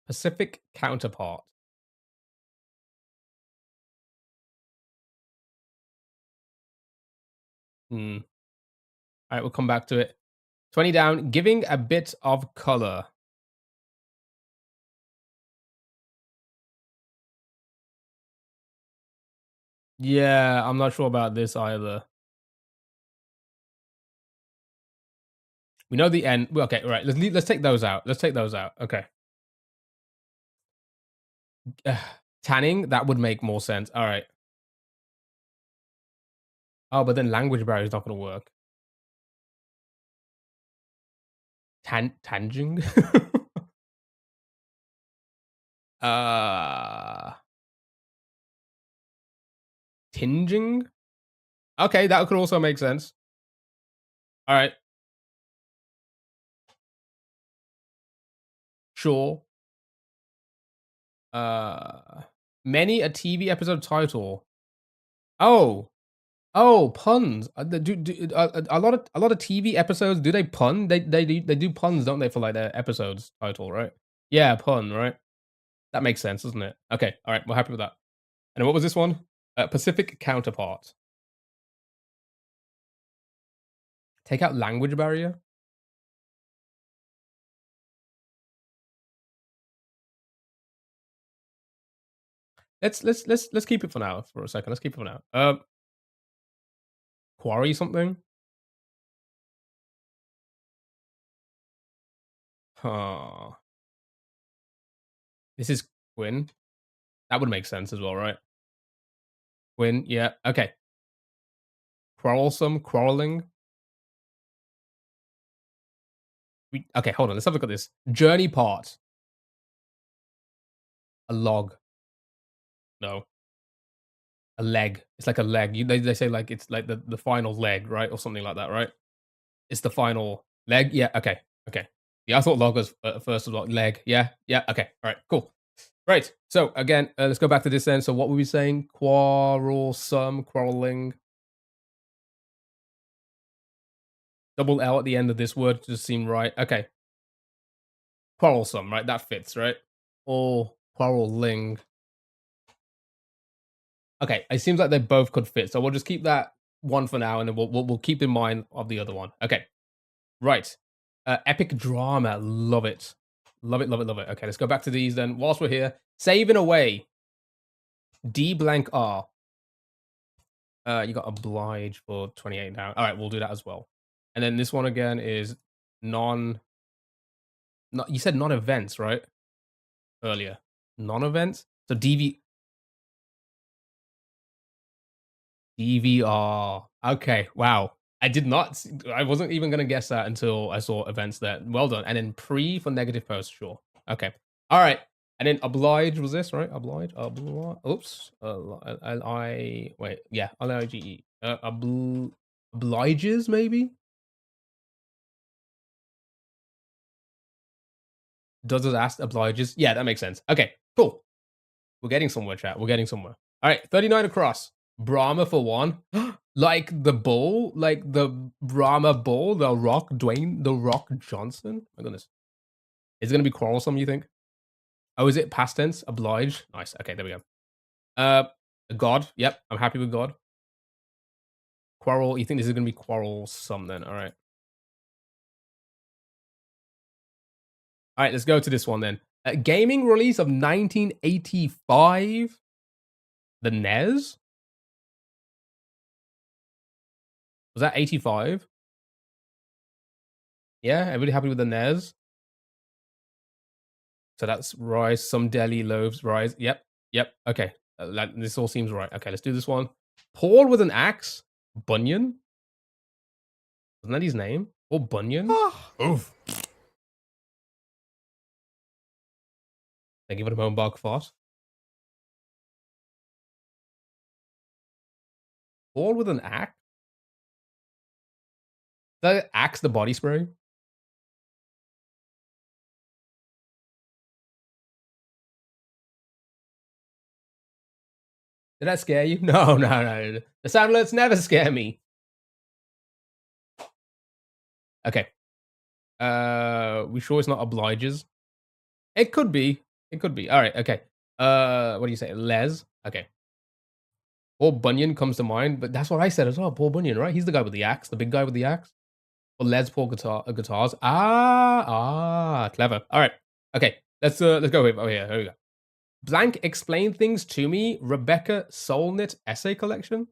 Pacific counterpart. Hmm. All right, we'll come back to it. 20 down. Giving a bit of color. Yeah, I'm not sure about this either. We know the end. Okay, right. Let's take those out. Let's take those out. Okay. Tanning, that would make more sense. All right. Oh, but then language barrier is not going to work. Tanging? uh, Tinging? Okay, that could also make sense. All right. Sure. Many a TV episode title. Oh, puns. A lot of TV episodes, do they pun? They do puns, don't they, for like their episodes title, right? Yeah, pun, right? That makes sense, doesn't it? Okay, all right, we're happy with that. And then what was this one? Pacific counterpart. Take out language barrier. Let's keep it for now for a second. Let's keep it for now. Quarry something. Huh. This is Quinn. That would make sense as well, right? Quinn, yeah. Okay. Quarrelsome, quarreling. Okay, hold on. Let's have a look at this. Journey part. A log. No. A leg. It's like a leg. They say like it's like the final leg, right? Or something like that, right? It's the final leg. Yeah, okay. Okay. Yeah, I thought log was first as well. Leg. Yeah. Yeah. Okay. All right. Cool. Right. So again, let's go back to this then. So what were we saying? Quarrelsome, quarreling. Double L at the end of this word just seemed right. Okay. Quarrelsome, right? That fits, right? Or quarreling. Okay. It seems like they both could fit. So we'll just keep that one for now, and then we'll keep in mind of the other one. Okay. Right. Epic drama. Love it. Love it, love it, love it. Okay, let's go back to these then. Whilst we're here, saving away. D blank R. You got oblige for 28 now. All right, we'll do that as well. And then this one again is non. Not, you said non-events, right? Earlier, non-events. So DVR. Okay, wow. I did not. I wasn't even gonna guess that until I saw events there. Well done. And then pre for negative post. Sure. Okay. All right. And then oblige was this right? Oblige. Oops. Wait. Yeah. LIGE. Obliges maybe. Does it ask obliges? Yeah, that makes sense. Okay. Cool. We're getting somewhere, chat. We're getting somewhere. All right. 39 across. Brahma for one. Like the bull, like the Brahma bull, the Rock, Dwayne, the Rock Johnson. My goodness. Is it going to be quarrelsome, you think? Oh, is it past tense? Oblige. Nice. Okay, there we go. God. Yep, I'm happy with God. Quarrel. You think this is going to be quarrelsome then? All right. All right, let's go to this one then. Gaming release of 1985. The NES? Was that 85? Yeah, everybody happy with the NES? So that's rice, some deli loaves, rice. Yep, yep. Okay, this all seems right. Okay, let's do this one. Paul with an axe, Bunyan. Isn't that his name? Or Bunyan? Oof. They give it a moanbog fart. Paul with an axe. That axe the body spray. Did that scare you? No, no, no. The sound alerts never scare me. Okay. We sure it's not obliges? It could be. It could be. All right. Okay. What do you say? Les. Okay. Paul Bunyan comes to mind, but that's what I said as well. Paul Bunyan, right? He's the guy with the axe, the big guy with the axe. Or Les Paul guitars. Clever. All right. Okay. Let's go here. Oh yeah, here we go. Blank explain things to me. Rebecca Solnit essay collection.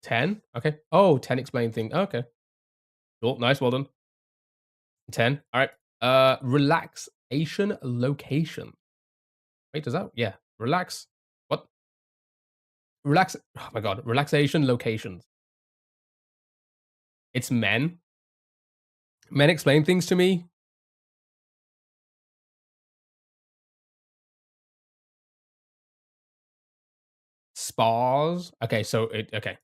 $10. Okay. Oh, 10 explain thing. Okay. Cool. Nice. Well done. 10. All right. Relaxation location. Wait, does that? Yeah. Relax. What? Relax. Oh my god. Relaxation locations. It's men. Men explain things to me. Spas. Okay, so it. Okay.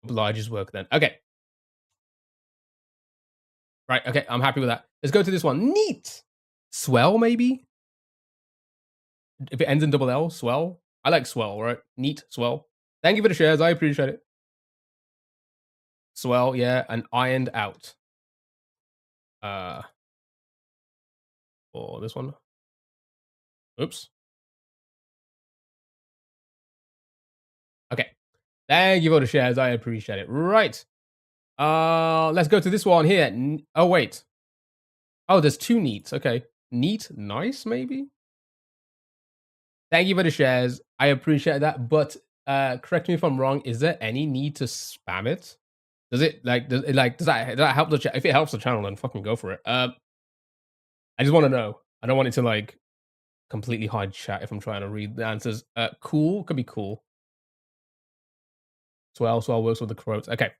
Obliges work then. Okay. Right. Okay. I'm happy with that. Let's go to this one. Neat. Swell, maybe? If it ends in double L, swell. I like swell, right? Neat, swell. Thank you for the shares. I appreciate it. Swell, yeah, and ironed out. Or this one. Oops. Okay. Thank you for the shares. I appreciate it. Right. Let's go to this one here. Oh, wait. Oh, there's two neats. Okay. Neat, nice, maybe? Thank you for the shares. I appreciate that. But correct me if I'm wrong. Is there any need to spam it? Does it does that help the chat? If it helps the channel, then fucking go for it. I just want to know. I don't want it to like completely hide chat if I'm trying to read the answers. Cool could be cool. Swell works with the quotes. Okay.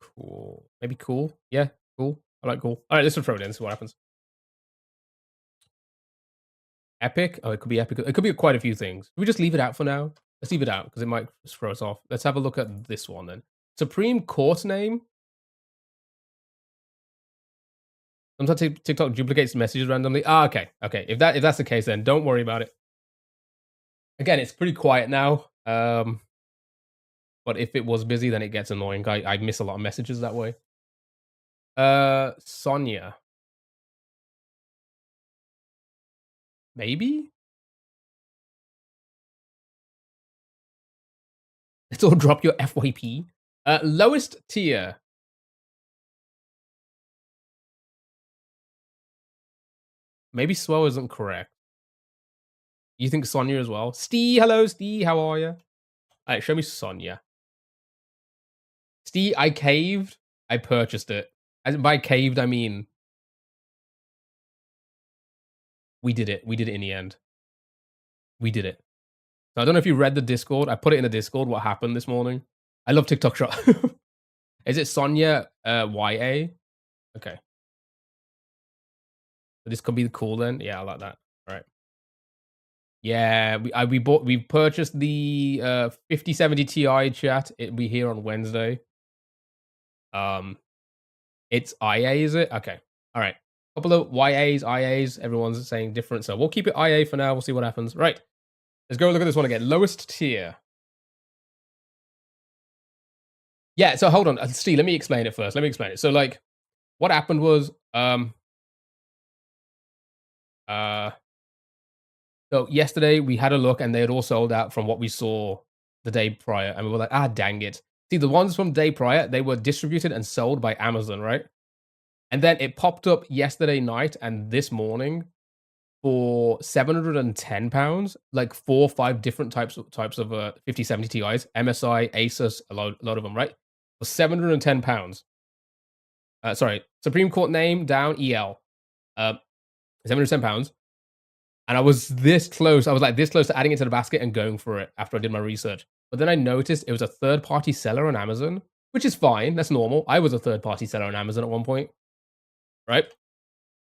Cool. Maybe cool. Yeah, cool. I like cool. All right, let's throw it in. See what happens. Epic. Oh, it could be epic. It could be quite a few things. Should we just leave it out for now? Let's leave it out because it might throw us off. Let's have a look at this one then. Supreme Court name. Sometimes TikTok duplicates messages randomly. Okay. Okay. If that's the case, then don't worry about it. Again, it's pretty quiet now. But if it was busy, then it gets annoying. I miss a lot of messages that way. Sonia. Maybe? Let's all drop your FYP. Lowest tier. Maybe Swell isn't correct. You think Sonia as well? Steve, hello, Steve. How are you? All right, show me Sonia. Steve, I caved. I purchased it. As by caved, I mean we did it. We did it in the end. We did it. So I don't know if you read the Discord. I put it in the Discord. What happened this morning? I love TikTok shop. Is it Sonia YA? Okay. So this could be cool then. Yeah, I like that. All right. Yeah, we purchased the 5070 Ti chat. It'll be here on Wednesday. It's IA, is it? Okay. All right. Couple of YAs, IAs. Everyone's saying different, so we'll keep it IA for now. We'll see what happens. Right. Let's go look at this one again. Lowest tier. Yeah. So hold on, Steve. Let me explain it first. Let me explain it. So like, what happened was, so yesterday we had a look and they had all sold out from what we saw the day prior, and we were like, dang it. See, the ones from the day prior, they were distributed and sold by Amazon, right? And then it popped up yesterday night and this morning for £710, like 4 or 5 different types of 5070 Ti's, MSI, Asus, a lot of them, right? For £710. Sorry, Supreme Court name down EL. £710. And I was this close. I was like this close to adding it to the basket and going for it after I did my research. But then I noticed it was a third-party seller on Amazon, which is fine. That's normal. I was a third-party seller on Amazon at one point, right?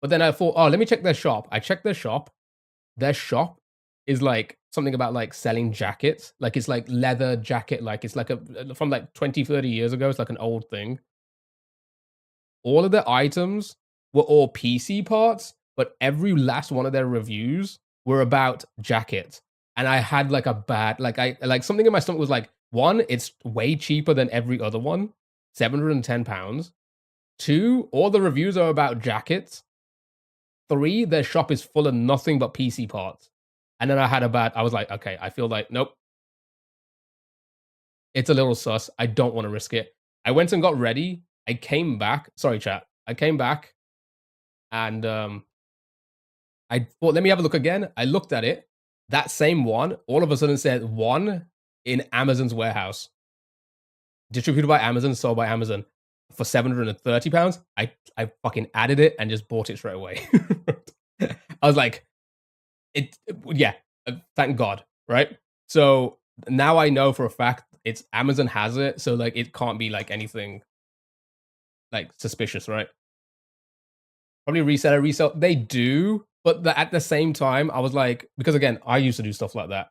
But then I thought, oh, let me check their shop. I checked their shop. Their shop is like something about like selling jackets. Like it's like leather jacket. Like it's like from like 20, 30 years ago. It's like an old thing. All of their items were all PC parts, but every last one of their reviews were about jackets. And I had like a bad, like something in my stomach was like, one, it's way cheaper than every other one, £710. Two, all the reviews are about jackets. Three, their shop is full of nothing but PC parts. And then I was like, okay, I feel like, nope, it's a little sus. I don't want to risk it. I went and got ready. I came back. Sorry, chat. I came back and I thought, let me have a look again. I looked at it. That same one, all of a sudden said one in Amazon's warehouse. Distributed by Amazon, sold by Amazon for £730. I fucking added it and just bought it straight away. I was like, yeah, thank God, right? So now I know for a fact it's Amazon has it, so like it can't be like anything like suspicious, right? Probably resell. They do, but at the same time, I was like, because again, I used to do stuff like that.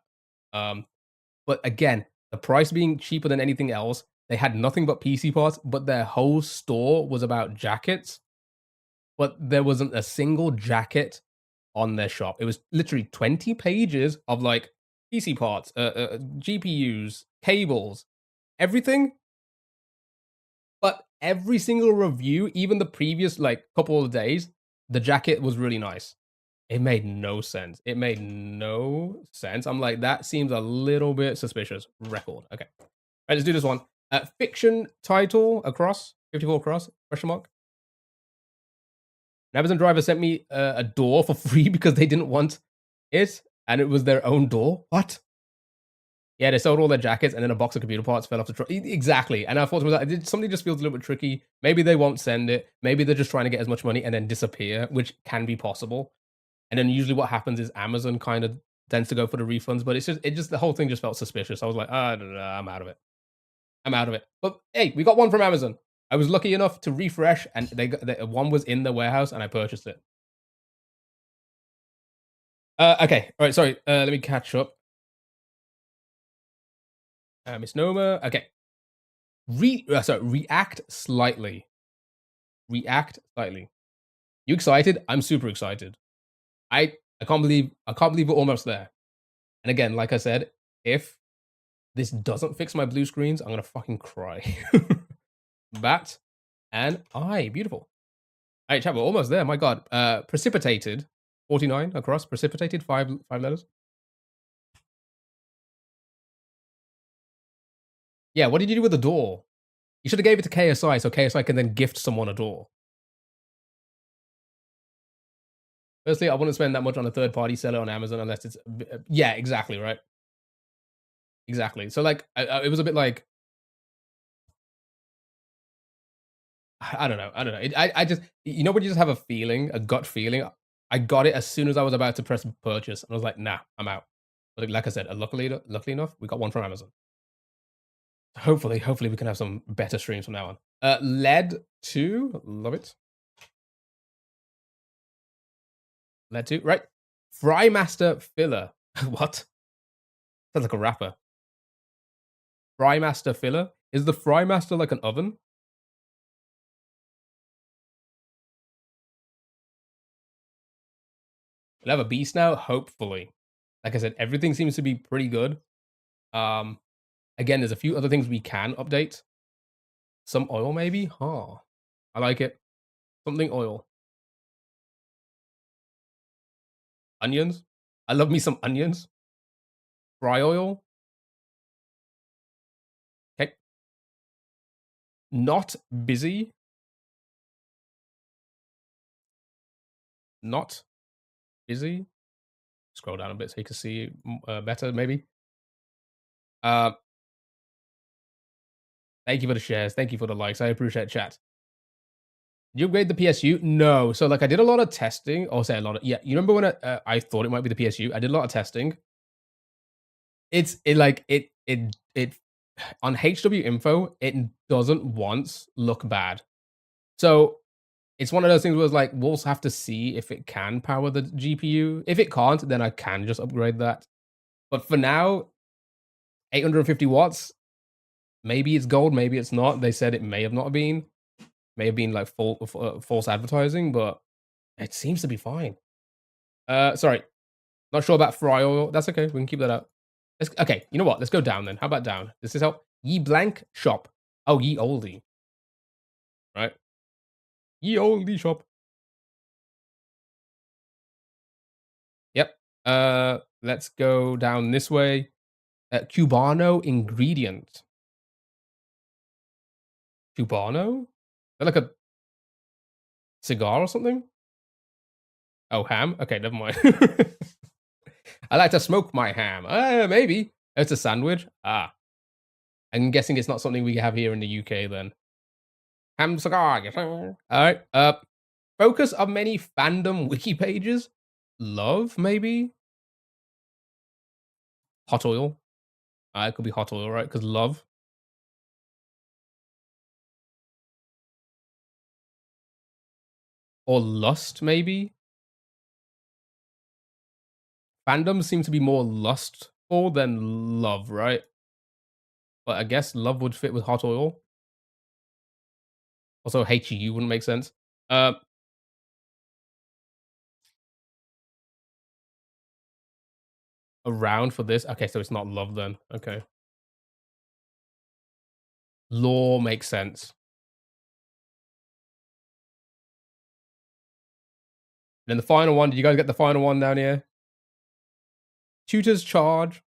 But again, the price being cheaper than anything else, they had nothing but PC parts, but their whole store was about jackets. But there wasn't a single jacket on their shop. It was literally 20 pages of like PC parts, GPUs, cables, everything. But every single review, even the previous like couple of days, the jacket was really nice. It made no sense. It made no sense. I'm like, that seems a little bit suspicious. Record. Okay. All right, let's do this one. Fiction title across 54 across question mark. An Amazon driver sent me a door for free because they didn't want it, and it was their own door. What? Yeah, they sold all their jackets, and then a box of computer parts fell off the truck. Exactly. And I thought to myself, something just feels a little bit tricky. Maybe they won't send it. Maybe they're just trying to get as much money and then disappear, which can be possible. And then usually what happens is Amazon kind of tends to go for the refunds, but it just the whole thing just felt suspicious. I was like, I don't know, I'm out of it. I'm out of it. But hey, we got one from Amazon. I was lucky enough to refresh, and one was in the warehouse, and I purchased it. Okay, all right. Sorry, let me catch up. Misnomer. Okay. React slightly. React slightly. You excited? I'm super excited. I can't believe we're almost there. And again, like I said, if this doesn't fix my blue screens, I'm gonna fucking cry. Bat and eye, beautiful. All right, chat, we're almost there. My God, precipitated, 49 across. Precipitated, five letters. Yeah, what did you do with the door? You should have gave it to KSI so KSI can then gift someone a door. Firstly, I wouldn't spend that much on a third-party seller on Amazon unless it's yeah, exactly, right? Exactly. So like, it was a bit like, I don't know. I just, you know, when you just have a feeling, a gut feeling. I got it as soon as I was about to press purchase, and I was like, nah, I'm out. But like I said, luckily enough, we got one from Amazon. Hopefully we can have some better streams from now on. LED 2, love it. LED 2, right? Frymaster filler. What? Sounds like a rapper. Frymaster filler? Is the Frymaster like an oven? We'll have a beast now, hopefully. Like I said, everything seems to be pretty good. Again, there's a few other things we can update. Some oil, maybe? Huh. I like it. Something oil. Onions? I love me some onions. Fry oil. Okay. Not busy. not busy. Scroll down a bit so you can see better, maybe. Thank you for the shares. Thank you for the likes. I appreciate chat. Did you upgrade the PSU? No. So like I did a lot of testing. Or say a lot of yeah. You remember when I thought it might be the PSU? I did a lot of testing. It on HW info, it doesn't once look bad. So it's one of those things where it's like we'll have to see if it can power the GPU. If it can't, then I can just upgrade that. But for now, 850 watts. Maybe it's gold, maybe it's not. They said it may have not been. May have been like false advertising, but it seems to be fine. Sorry, not sure about fry oil. That's okay. We can keep that out. Okay, you know what? Let's go down then. How about down? This is help. Ye blank shop. Oh, ye oldie. Right. Ye oldie shop. Yep. Let's go down this way. Cubano ingredient. Cubano? Is that like a cigar or something? Oh, ham? Okay, never mind. I like to smoke my ham. Maybe. It's a sandwich. Ah. I'm guessing it's not something we have here in the UK then. Ham cigar. Alright. Focus of many fandom wiki pages. Love, maybe? Hot oil. It could be hot oil, right? Because love. Or lust, maybe? Fandom seems to be more lustful than love, right? But I guess love would fit with hot oil. Also, HEU wouldn't make sense. Around for this? Okay, so it's not love then. Okay. Law makes sense. Then the final one, did you guys get the final one down here? Tutor's charge.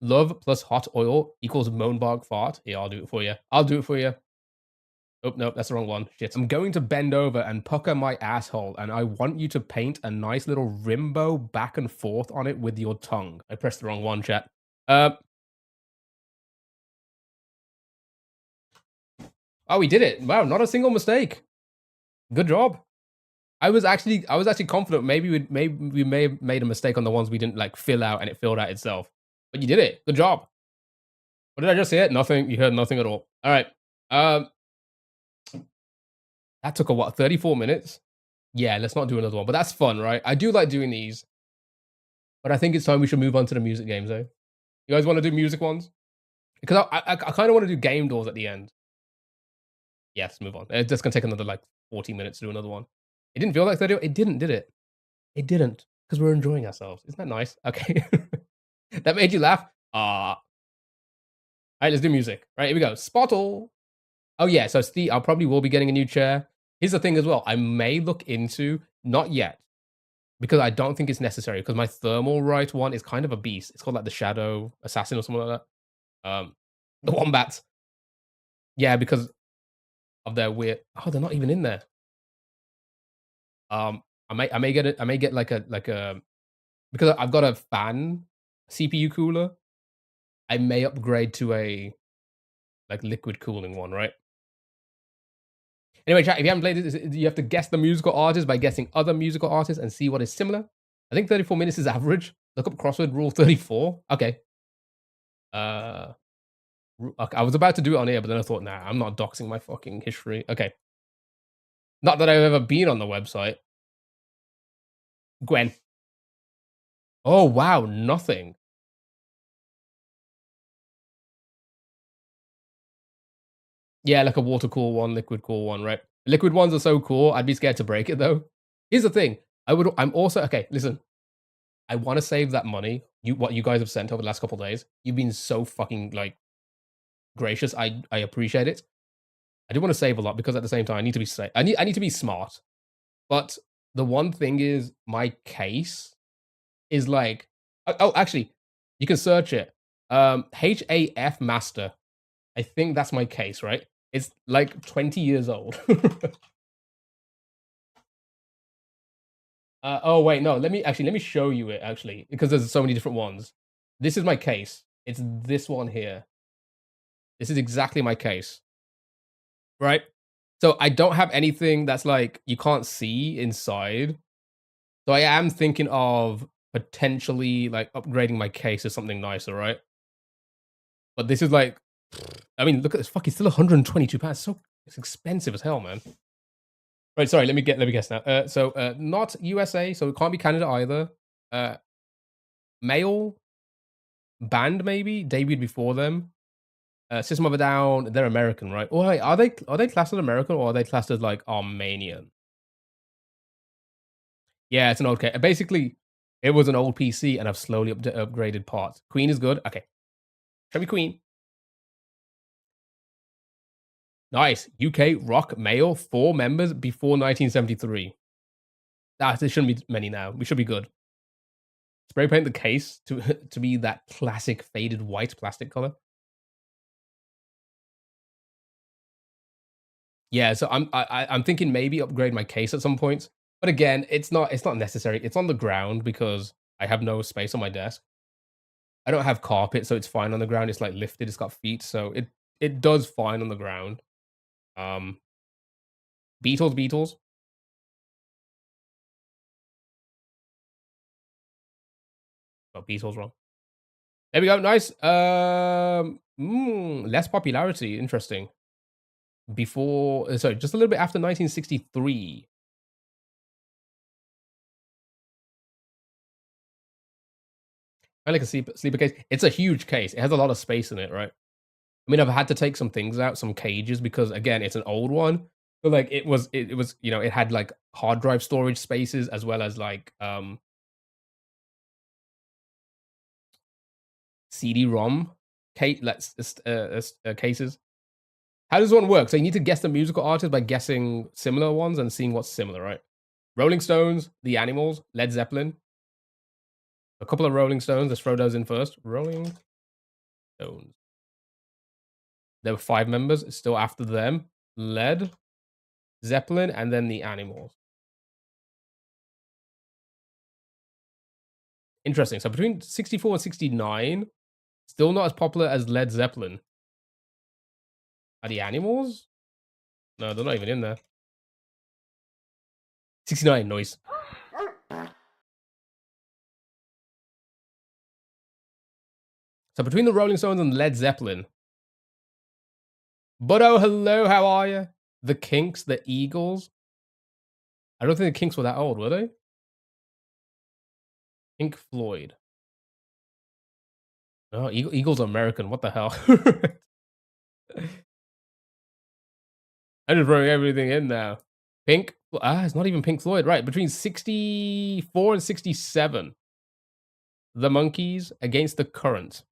Love plus hot oil equals Moanbog fart. Yeah, I'll do it for you. I'll do it for you. Oh, nope, that's the wrong one. Shit. I'm going to bend over and pucker my asshole, and I want you to paint a nice little rimbo back and forth on it with your tongue. I pressed the wrong one, chat. Oh, we did it. Wow, not a single mistake. Good job. I was actually confident maybe we may have made a mistake on the ones we didn't like fill out and it filled out itself. But you did it. Good job. What did I just hear? Nothing. You heard nothing at all. All right. That took a what? 34 minutes? Yeah, let's not do another one. But that's fun, right? I do like doing these. But I think it's time we should move on to the music games, though. You guys want to do music ones? Because I kind of want to do game doors at the end. Yes, move on. It's just going to take another like 40 minutes to do another one. It didn't feel like 30. It didn't, did it? It didn't. Because we're enjoying ourselves. Isn't that nice? Okay. That made you laugh? All right, let's do music. Right, here we go. Spottle. Oh, yeah. So Steve, I probably will be getting a new chair. Here's the thing as well. I may look into, not yet, because I don't think it's necessary, because my thermal right one is kind of a beast. It's called like the Shadow Assassin or something like that. The Wombats. Yeah, because of their weird. Oh, they're not even in there. I may get it. I may get like a because I've got a fan CPU cooler. I may upgrade to a like liquid cooling one, right? Anyway, chat, if you haven't played this, you have to guess the musical artist by guessing other musical artists and see what is similar. I think 34 minutes is average. Look up crossword rule 34. Okay. I was about to do it on here, but then I thought, nah, I'm not doxing my fucking history. Okay. Not that I've ever been on the website. Gwen. Oh, wow. Nothing. Yeah, like a water cool one, liquid cool one, right? Liquid ones are so cool. I'd be scared to break it though. Here's the thing. I'm also okay. Listen, I want to save that money. What you guys have sent over the last couple days. You've been so fucking like gracious. I appreciate it. I do want to save a lot because at the same time I need to be safe. I need to be smart. But the one thing is my case is like actually you can search it. HAF master. I think that's my case, right? It's like 20 years old. Oh wait, no. Let me show you it actually because there's so many different ones. This is my case. It's this one here. This is exactly my case, right? So I don't have anything that's like you can't see inside. So I am thinking of potentially like upgrading my case to something nicer, right? But this is like, I mean, look at this. Fuck, it's still 122 pounds. So it's expensive as hell, man. Right, sorry. Let me guess now. Not USA, so it can't be Canada either. Uh, male band maybe debuted before them. System of a Down. They're American, right? Oh, wait, are they classed as American or are they classed as like Armenian? Yeah, it's an old case. Basically, it was an old PC, and I've slowly upgraded parts. Queen is good. Okay, show me Queen. Nice. UK rock male, 4 members before 1973. Ah, there shouldn't be many now. We should be good. Spray paint the case to to be that classic faded white plastic color. Yeah, so I'm thinking maybe upgrade my case at some point. But again, it's not necessary. It's on the ground because I have no space on my desk. I don't have carpet, so it's fine on the ground. It's like lifted. It's got feet, so it does fine on the ground. Um, Beatles. Got Beatles wrong. There we go. Nice. Less popularity. Interesting. Before, sorry, just a little bit after 1963. I like a sleeper case. It's a huge case. It has a lot of space in it, right? I mean, I've had to take some things out, some cages, because again, it's an old one. But like it was, it had like hard drive storage spaces as well as like CD-ROM case, cases. How does one work? So you need to guess the musical artist by guessing similar ones and seeing what's similar, right? Rolling Stones, The Animals, Led Zeppelin. A couple of Rolling Stones. Let's throw those in first. Rolling Stones. There were 5 members. Still after them, Led Zeppelin, and then The Animals. Interesting. So between 64 and 69, still not as popular as Led Zeppelin. Are The Animals? No, they're not even in there. 69, noise. So between the Rolling Stones and Led Zeppelin. But oh, hello, how are you? The Kinks, the Eagles. I don't think the Kinks were that old, were they? Pink Floyd. Oh, Eagles are American. What the hell? I'm just throwing everything in now. It's not even Pink Floyd. Right, between 64 and 67. The Monkees Against the Current.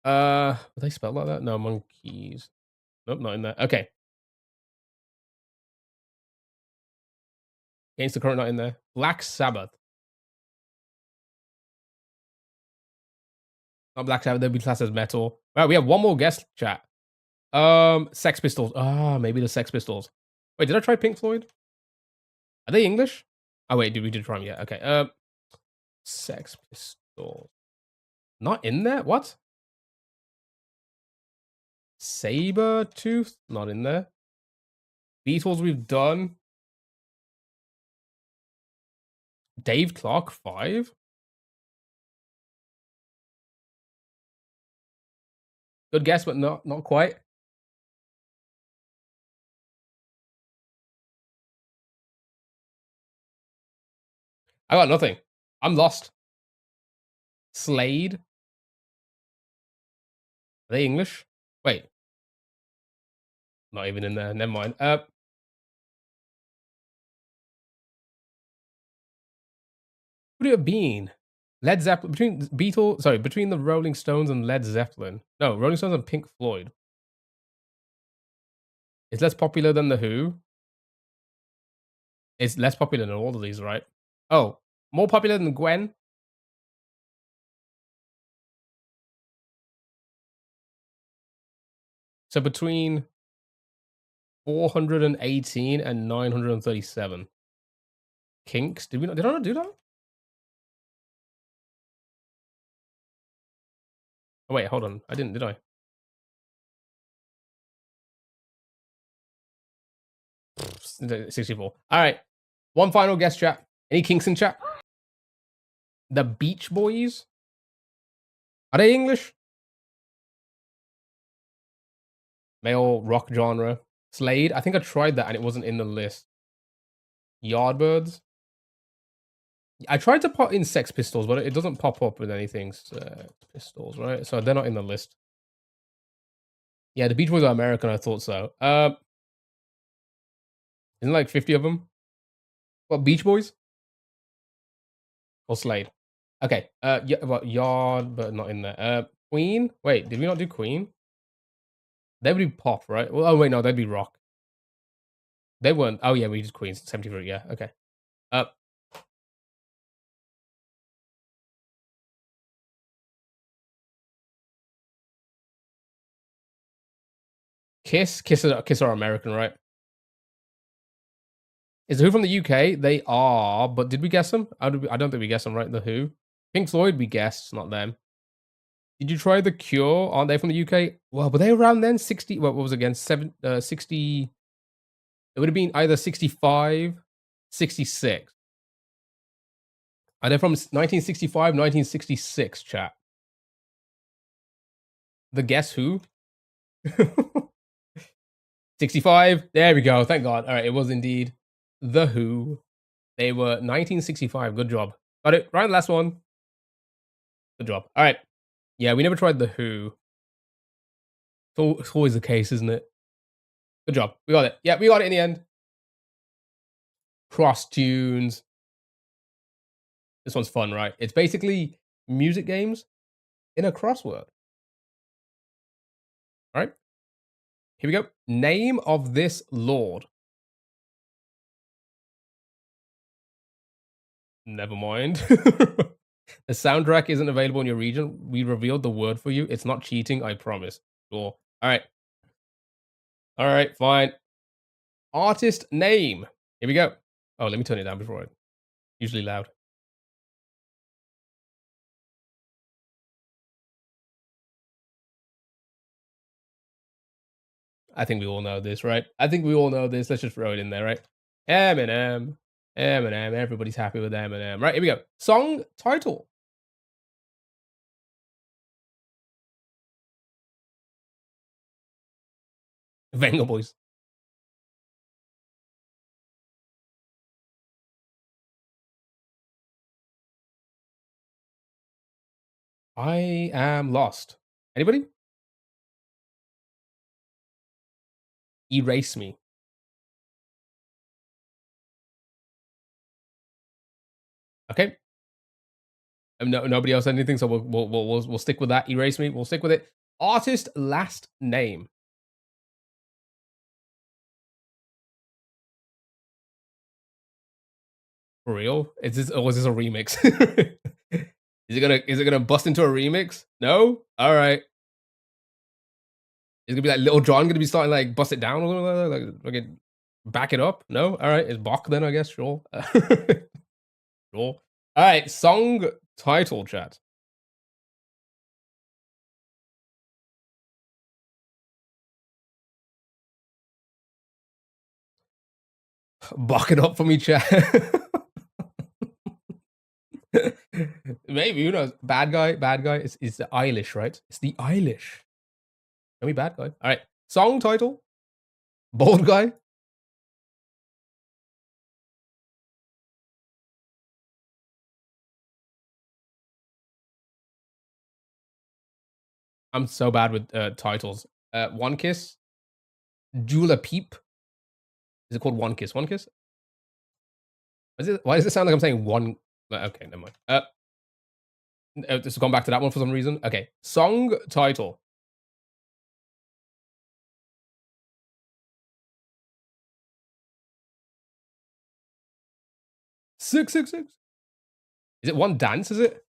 Were they spelled like that? No, Monkees. Nope, not in there. Okay. Against the Current, not in there. Black Sabbath. Not Black Sabbath, they'd be classed as metal. Right, we have one more guest chat. Sex Pistols. Maybe the Sex Pistols. Wait, did I try Pink Floyd? Are they English? Oh wait, we did try them? Yeah. Okay. Sex Pistols. Not in there. What? Sabertooth. Not in there. Beatles. We've done. Dave Clark 5. Good guess, but not quite. I got nothing. I'm lost. Slade. Are they English? Wait. Not even in there. Never mind. Would it have been? Led Zeppelin between the Rolling Stones and Led Zeppelin. No, Rolling Stones and Pink Floyd. It's less popular than the Who. It's less popular than all of these, right? Oh, more popular than Gwen. So between 418 and 937. Kinks? Did I not do that? Oh wait, hold on. I didn't, did I? 64. All right. One final guess, chat. Any kinks in chat? The Beach Boys? Are they English? Male rock genre. Slade? I think I tried that and it wasn't in the list. Yardbirds? I tried to put in Sex Pistols, but it doesn't pop up with anything. Sex Pistols, right? So they're not in the list. Yeah, the Beach Boys are American. I thought so. Isn't like 50 of them? What, Beach Boys? Or Slade? Okay. Yeah, what, Yard, but not in there. Queen? Wait, did we not do Queen? They would be pop, right? Well, oh wait, no, they'd be rock. They weren't. Oh yeah, we did Queens. 73. Yeah. Okay. Uh, Kiss are American, right? Is the Who from the UK? They are, but did we guess them? I don't think we guessed them, right? The Who. Pink Floyd, we guessed, not them. Did you try The Cure? Aren't they from the UK? Well, were they around then? 60. What was it again? 60. It would have been either 65, 66. Are they from 1965, 1966, chat? The Guess Who? 65. There we go. Thank God. All right. It was indeed The Who. They were 1965. Good job. Got it. Right. Last one. Good job. All right. Yeah, we never tried The Who. It's always the case, isn't it? Good job. We got it. Yeah, we got it in the end. Cross tunes. This one's fun, right? It's basically music games in a crossword. All right. Here we go. Name of this lord. Never mind. The soundtrack isn't available in your region. We revealed the word for you. It's not cheating, I promise. Sure. All right. All right, fine. Artist name. Here we go. Oh, let me turn it down before I... Usually loud. I think we all know this, right? I think we all know this. Let's just throw it in there, right? Eminem. Eminem. Everybody's happy with Eminem. Right, here we go. Song title. Venga Boys. I am lost. Anybody? Erase me. Okay. No, nobody else said anything, so we'll stick with that. Erase me. We'll stick with it. Artist last name. For real? Is this, or is this a remix? Is it gonna bust into a remix? No? All right. It's gonna be like Little John gonna be starting like bust it down, like back it up. No? All right. It's Bach then, I guess. Sure. Sure. All right. Song title, chat. Bach it up for me, chat. Maybe, who knows? Bad guy. It's the Eilish, right? It's the Eilish. Can be bad guy. All right. Song title. Bald guy. I'm so bad with titles. One Kiss. Jula Peep. Is it called One Kiss? One Kiss? Why does it sound like I'm saying one? Okay, never mind. This has gone back to that one for some reason. Okay. Song title. Six. Is it One Dance, is it?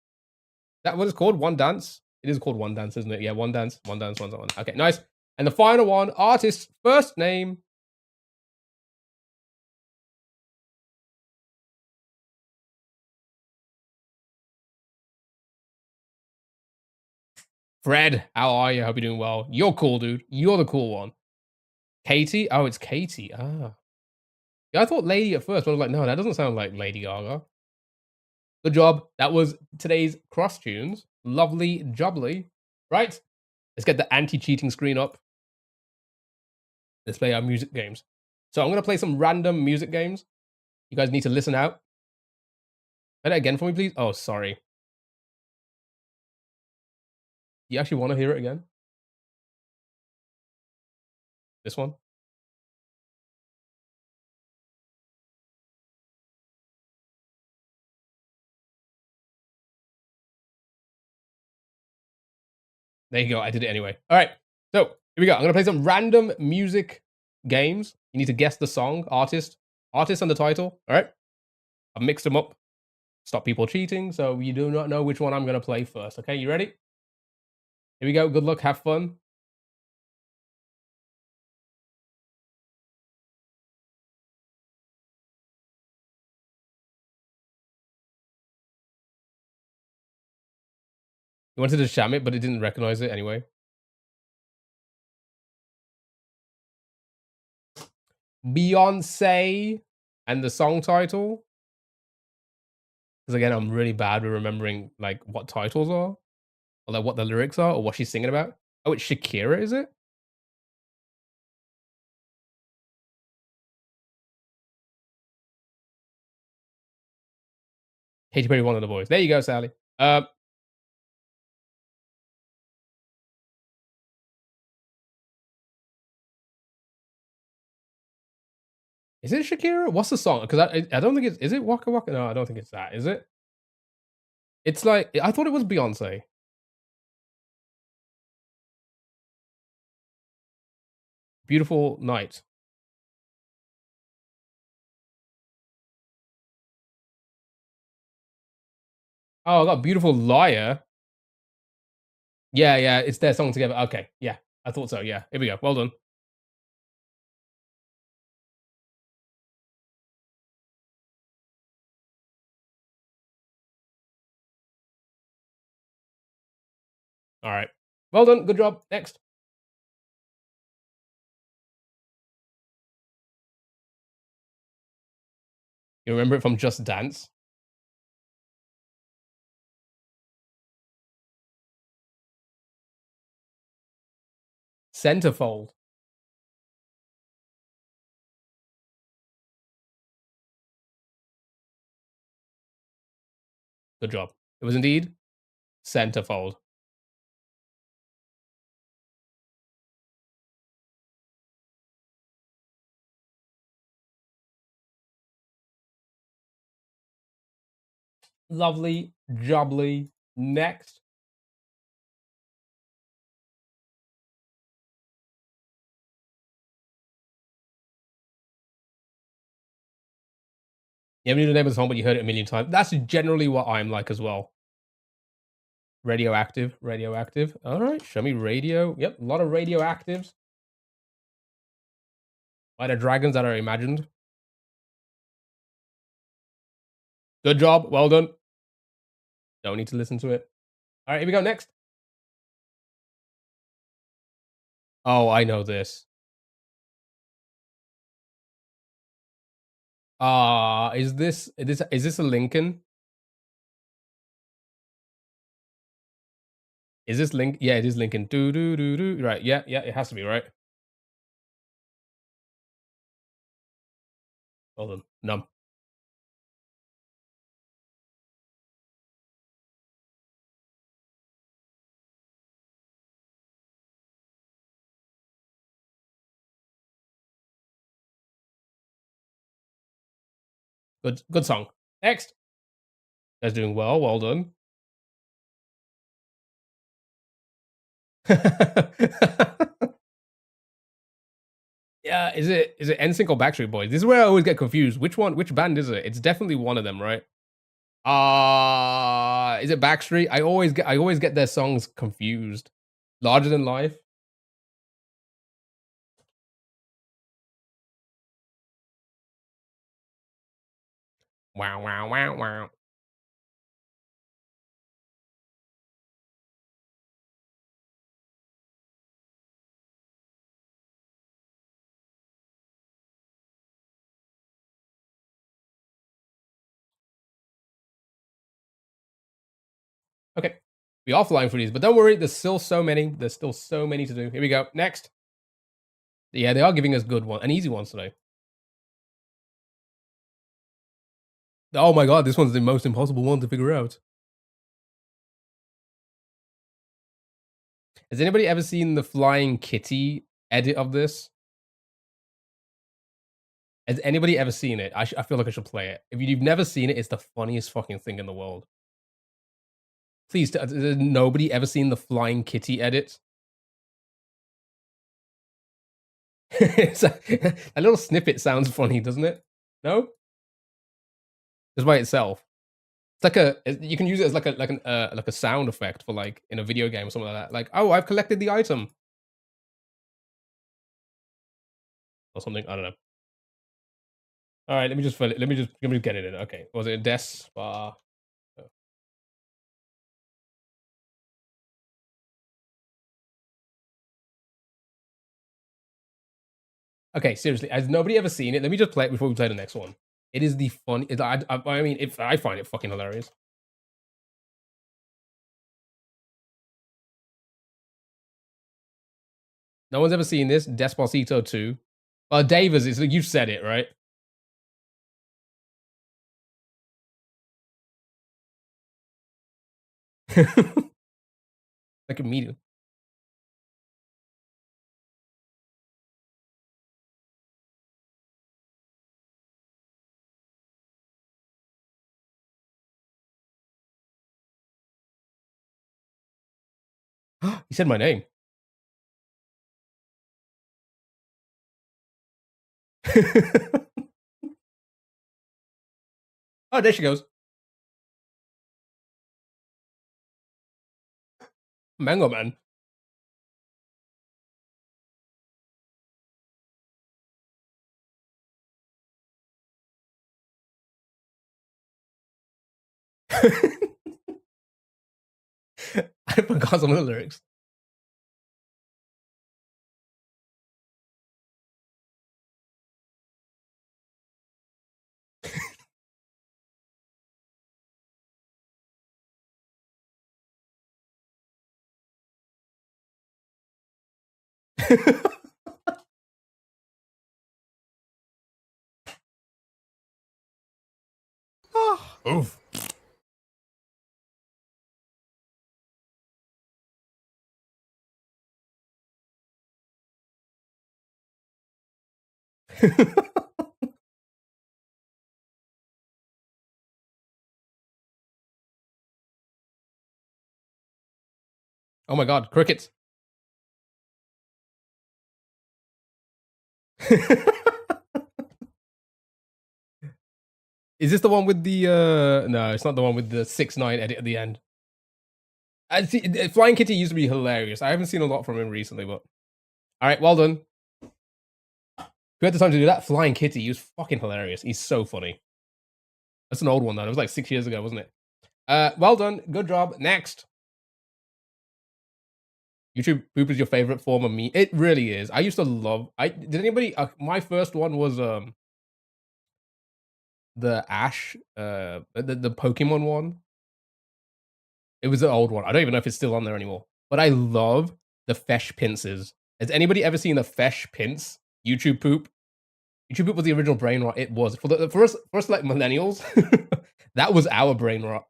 That what it's called? One Dance? It is called One Dance, isn't it? Yeah, One Dance. One. Okay, nice. And the final one, artist's first name. Fred, how are you? Hope you're doing well. You're cool, dude. You're the cool one. Katie? Oh, it's Katie. Ah. Yeah, I thought Lady at first, but I was like, no, that doesn't sound like Lady Gaga. Good job. That was today's cross tunes. Lovely jubbly. Right. Let's get the anti-cheating screen up. Let's play our music games. So I'm going to play some random music games. You guys need to listen out. Play that again for me, please. Oh, sorry. You actually want to hear it again? This one? There you go. I did it anyway. All right. So here we go. I'm going to play some random music games. You need to guess the song, artist, and the title. All right. I've mixed them up. Stop people cheating. So you do not know which one I'm going to play first. Okay. You ready? Here we go. Good luck. Have fun. You wanted to sham it, but it didn't recognize it anyway. Beyonce and the song title. Because again, I'm really bad with remembering like what titles are, or like what the lyrics are, or what she's singing about. Oh, it's Shakira, is it? Katy Perry, One of the Boys. There you go, Sally. Is it Shakira? What's the song? Because I don't think it's. Is it Waka Waka? No, I don't think it's that. Is it? It's like I thought it was Beyonce. Beautiful Night. Oh, I got Beautiful Liar. Yeah, yeah, it's their song together. Okay, yeah, I thought so. Yeah, here we go. Well done. All right, well done. Good job. Next, you remember it from Just Dance. Centerfold. Good job. It was indeed Centerfold. Lovely, jubbly. Next. You haven't knew the name of the song, but you heard it a million times. That's generally what I'm like as well. Radioactive, radioactive. All right, show me radio. Yep, a lot of radioactives. A lot of dragons that are imagined. Good job. Well done. Don't need to listen to it. All right, here we go. Next. Oh, I know this. Is this a Lincoln? Is this Link? Yeah, it is Lincoln. Do do do do. Right. Yeah, yeah. It has to be right. Well done. Num. Good song. Next. Guys doing well. Well done. Yeah, is it NSYNC or Backstreet Boys? This is where I always get confused. Which band is it? It's definitely one of them, right? Is it Backstreet? I always get their songs confused. Larger Than Life. Wow, wow, wow, wow. Okay. We are flying through these, but don't worry, there's still so many. There's still so many to do. Here we go. Next. Yeah, they are giving us good one and easy ones today. Oh my god, this one's the most impossible one to figure out. Has anybody ever seen the Flying Kitty edit of this? Has anybody ever seen it? I feel like I should play it. If you've never seen it, it's the funniest fucking thing in the world. Please, has nobody ever seen the Flying Kitty edit? A little snippet sounds funny, doesn't it? No? Just by itself. It's like you can use it as like a sound effect for like in a video game or something like that. Like, oh, I've collected the item or something. I don't know. All right, let me just get it in. Okay, was it a desk bar? Okay, seriously, has nobody ever seen it? Let me just play it before we play the next one. It is the fun. I mean, if I find it fucking hilarious. No one's ever seen this. Despacito 2. Davis, is you said it, right? Like immediately. He said my name. Oh, there she goes. Mango Man. I forgot some of the lyrics. Oof. Oh my god, crickets. Is this the one with the no, it's not the one with the 6ix9ine edit at the end. I see Flying Kitty used to be hilarious. I haven't seen a lot from him recently, but alright, well done. Who had the time to do that? Flying Kitty, he was fucking hilarious. He's so funny. That's an old one though. It was like 6 years ago, wasn't it? Well done, good job. Next. YouTube poop is your favorite form of meat. It really is. I used to love. Did anybody? My first one was the Ash, the Pokemon one. It was an old one. I don't even know if it's still on there anymore. But I love the Fesh Pincers. Has anybody ever seen the Fesh Pince YouTube poop? YouTube poop was the original brain rot. It was for us like millennials. That was our brain rot.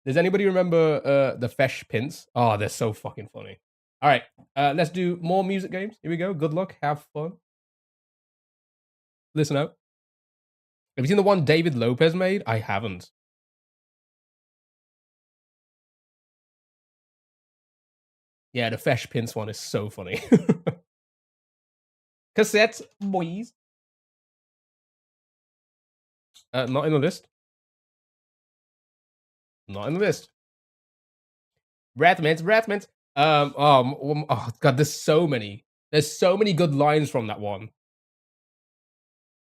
Does anybody remember the Fesh Pince? Oh, they're so fucking funny. All right, let's do more music games. Here we go. Good luck. Have fun. Listen out. Have you seen the one David Lopez made? I haven't. Yeah, the Fesh Pince one is so funny. Cassettes, boys. Not in the list. Not in the list. Breath mints. Oh god, there's so many. There's so many good lines from that one.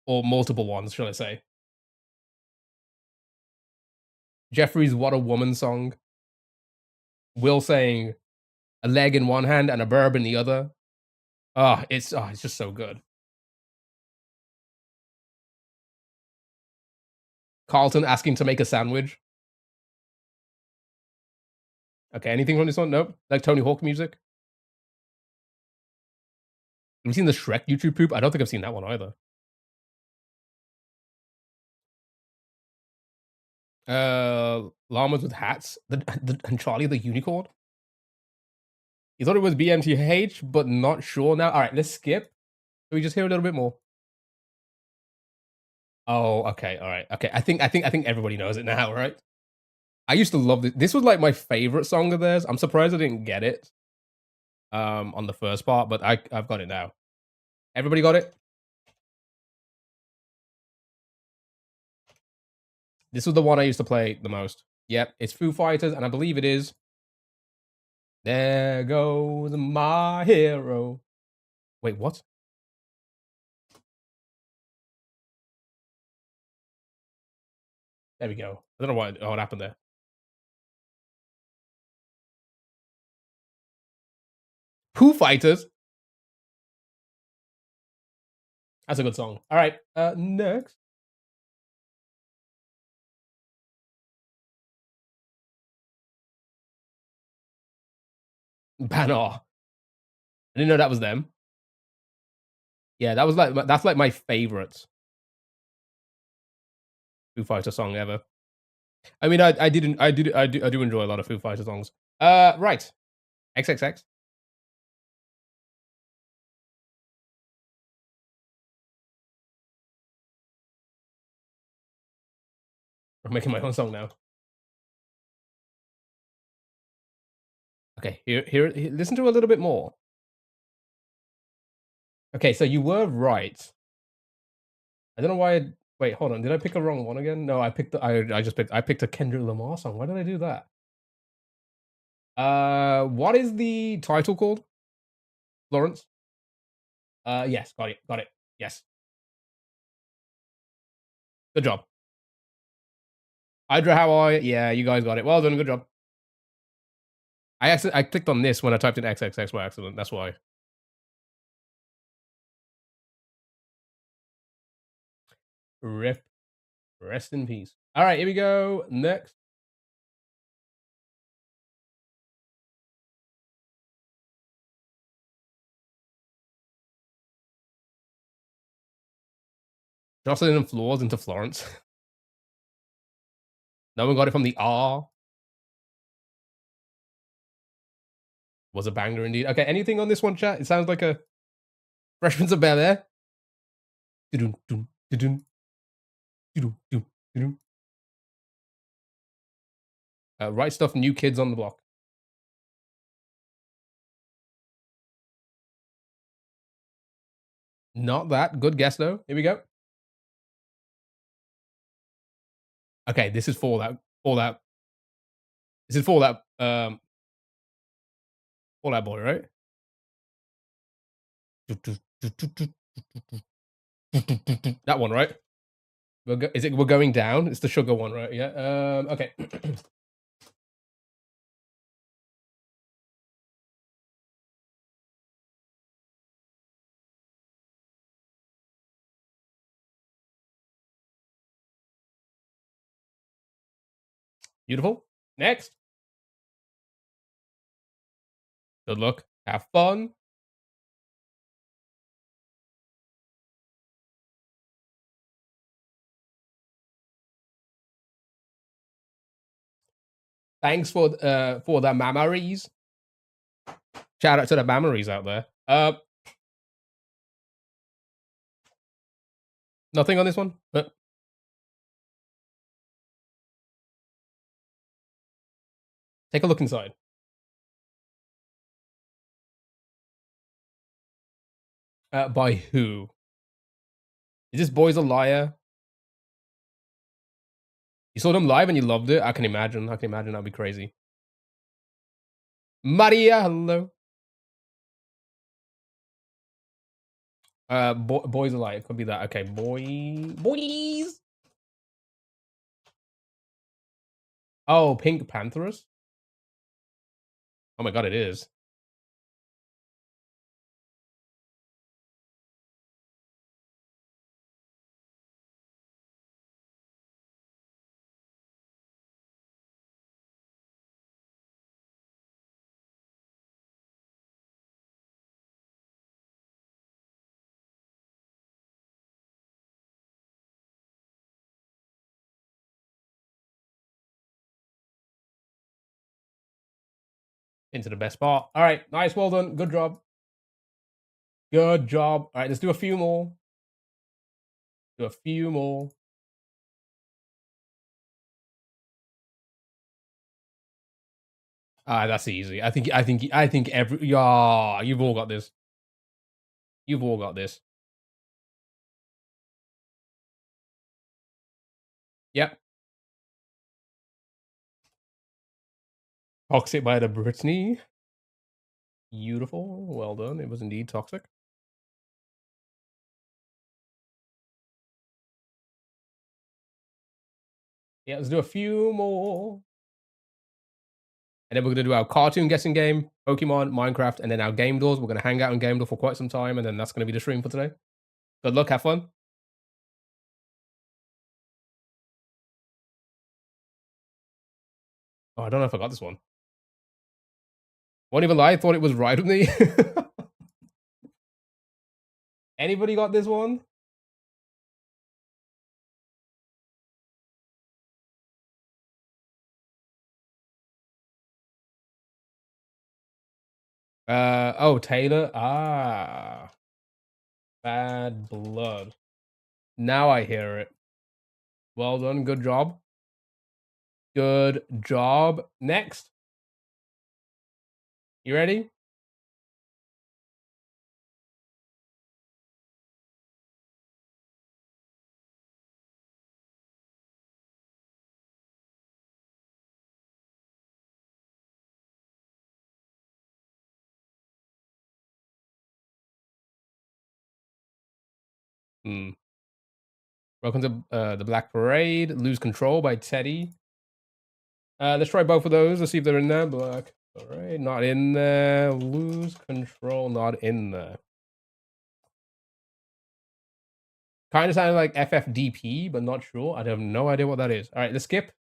Or multiple ones, should I say. Jeffrey's "What a Woman" song. Will saying a leg in one hand and a burb in the other. It's just so good. Carlton asking to make a sandwich. Okay, anything from this one? Nope. Like Tony Hawk music. Have you seen the Shrek YouTube poop? I don't think I've seen that one either. Llamas with hats. And Charlie the Unicorn. You thought it was BMTH, but not sure now. All right, let's skip. Can we just hear a little bit more? Oh, okay, all right, okay. I think everybody knows it now, right? I used to love this. This was like my favorite song of theirs. I'm surprised I didn't get it on the first part, but I've got it now. Everybody got it? This was the one I used to play the most. Yep, it's Foo Fighters, and I believe it is There Goes My Hero. Wait, what? There we go. I don't know what happened there. Foo Fighters. That's a good song. All right, next. Banner. I didn't know that was them. Yeah, that's like my favorite Foo Fighter song ever. I mean, I do enjoy a lot of Foo Fighter songs. Right, XXX. I'm making my own song now. Okay, here, listen to a little bit more. Okay, so you were right. I don't know why. Wait, hold on. Did I pick a wrong one again? No, I picked. I picked a Kendrick Lamar song. Why did I do that? What is the title called? Florence. Yes, got it. Yes, good job. Hydra, how are you? Yeah, you guys got it. Well done, good job. I clicked on this when I typed in XXX by accident. That's why. Rip. Rest in peace. All right, here we go. Next. Jocelyn and Floors into Florence. No one got it from the R. Was a banger indeed. Okay, anything on this one, chat? It sounds like a Freshman's of Bel Air. Right Stuff, New Kids on the Block. Not that. Good guess, though. Here we go. Okay, this is Fallout. Fallout. This is Fallout. Fallout Boy, right? That one, right? We're going down? It's the sugar one, right? Yeah. Okay. Beautiful. Next. Good luck. Have fun. Thanks for the memories. Shout out to the memories out there. Nothing on this one. Take a look inside. By who? Is this Boy's a Liar? You saw them live and you loved it? I can imagine. That'd be crazy. Maria, hello. Boys Alive. Could be that. Okay, boys. Oh, Pink Pantherus? Oh my god, it is. Into the best spot. All right, nice, well done. Good job. Good job. All right, let's do a few more. Do a few more. Ah, that's easy. I think every yeah, you've all got this. You've all got this. Yep. Toxic by the Britney. Beautiful. Well done. It was indeed toxic. Yeah, let's do a few more. And then we're gonna do our cartoon guessing game, Pokemon, Minecraft, and then our game doors. We're gonna hang out on game door for quite some time, and then that's gonna be the stream for today. Good luck, have fun. Oh, I don't know if I got this one. Won't even lie, I thought it was right with me. Anybody got this one? Oh, Taylor. Ah, Bad Blood. Now I hear it. Well done. Good job. Good job. Next. You ready? Hmm. Welcome to the Black Parade. Lose Control by Teddy. Let's try both of those. Let's see if they're in there. Black Parade, not in there. Lose Control, not in there. Kind of sounded like FFDP, but not sure. I have no idea what that is. All right, let's skip.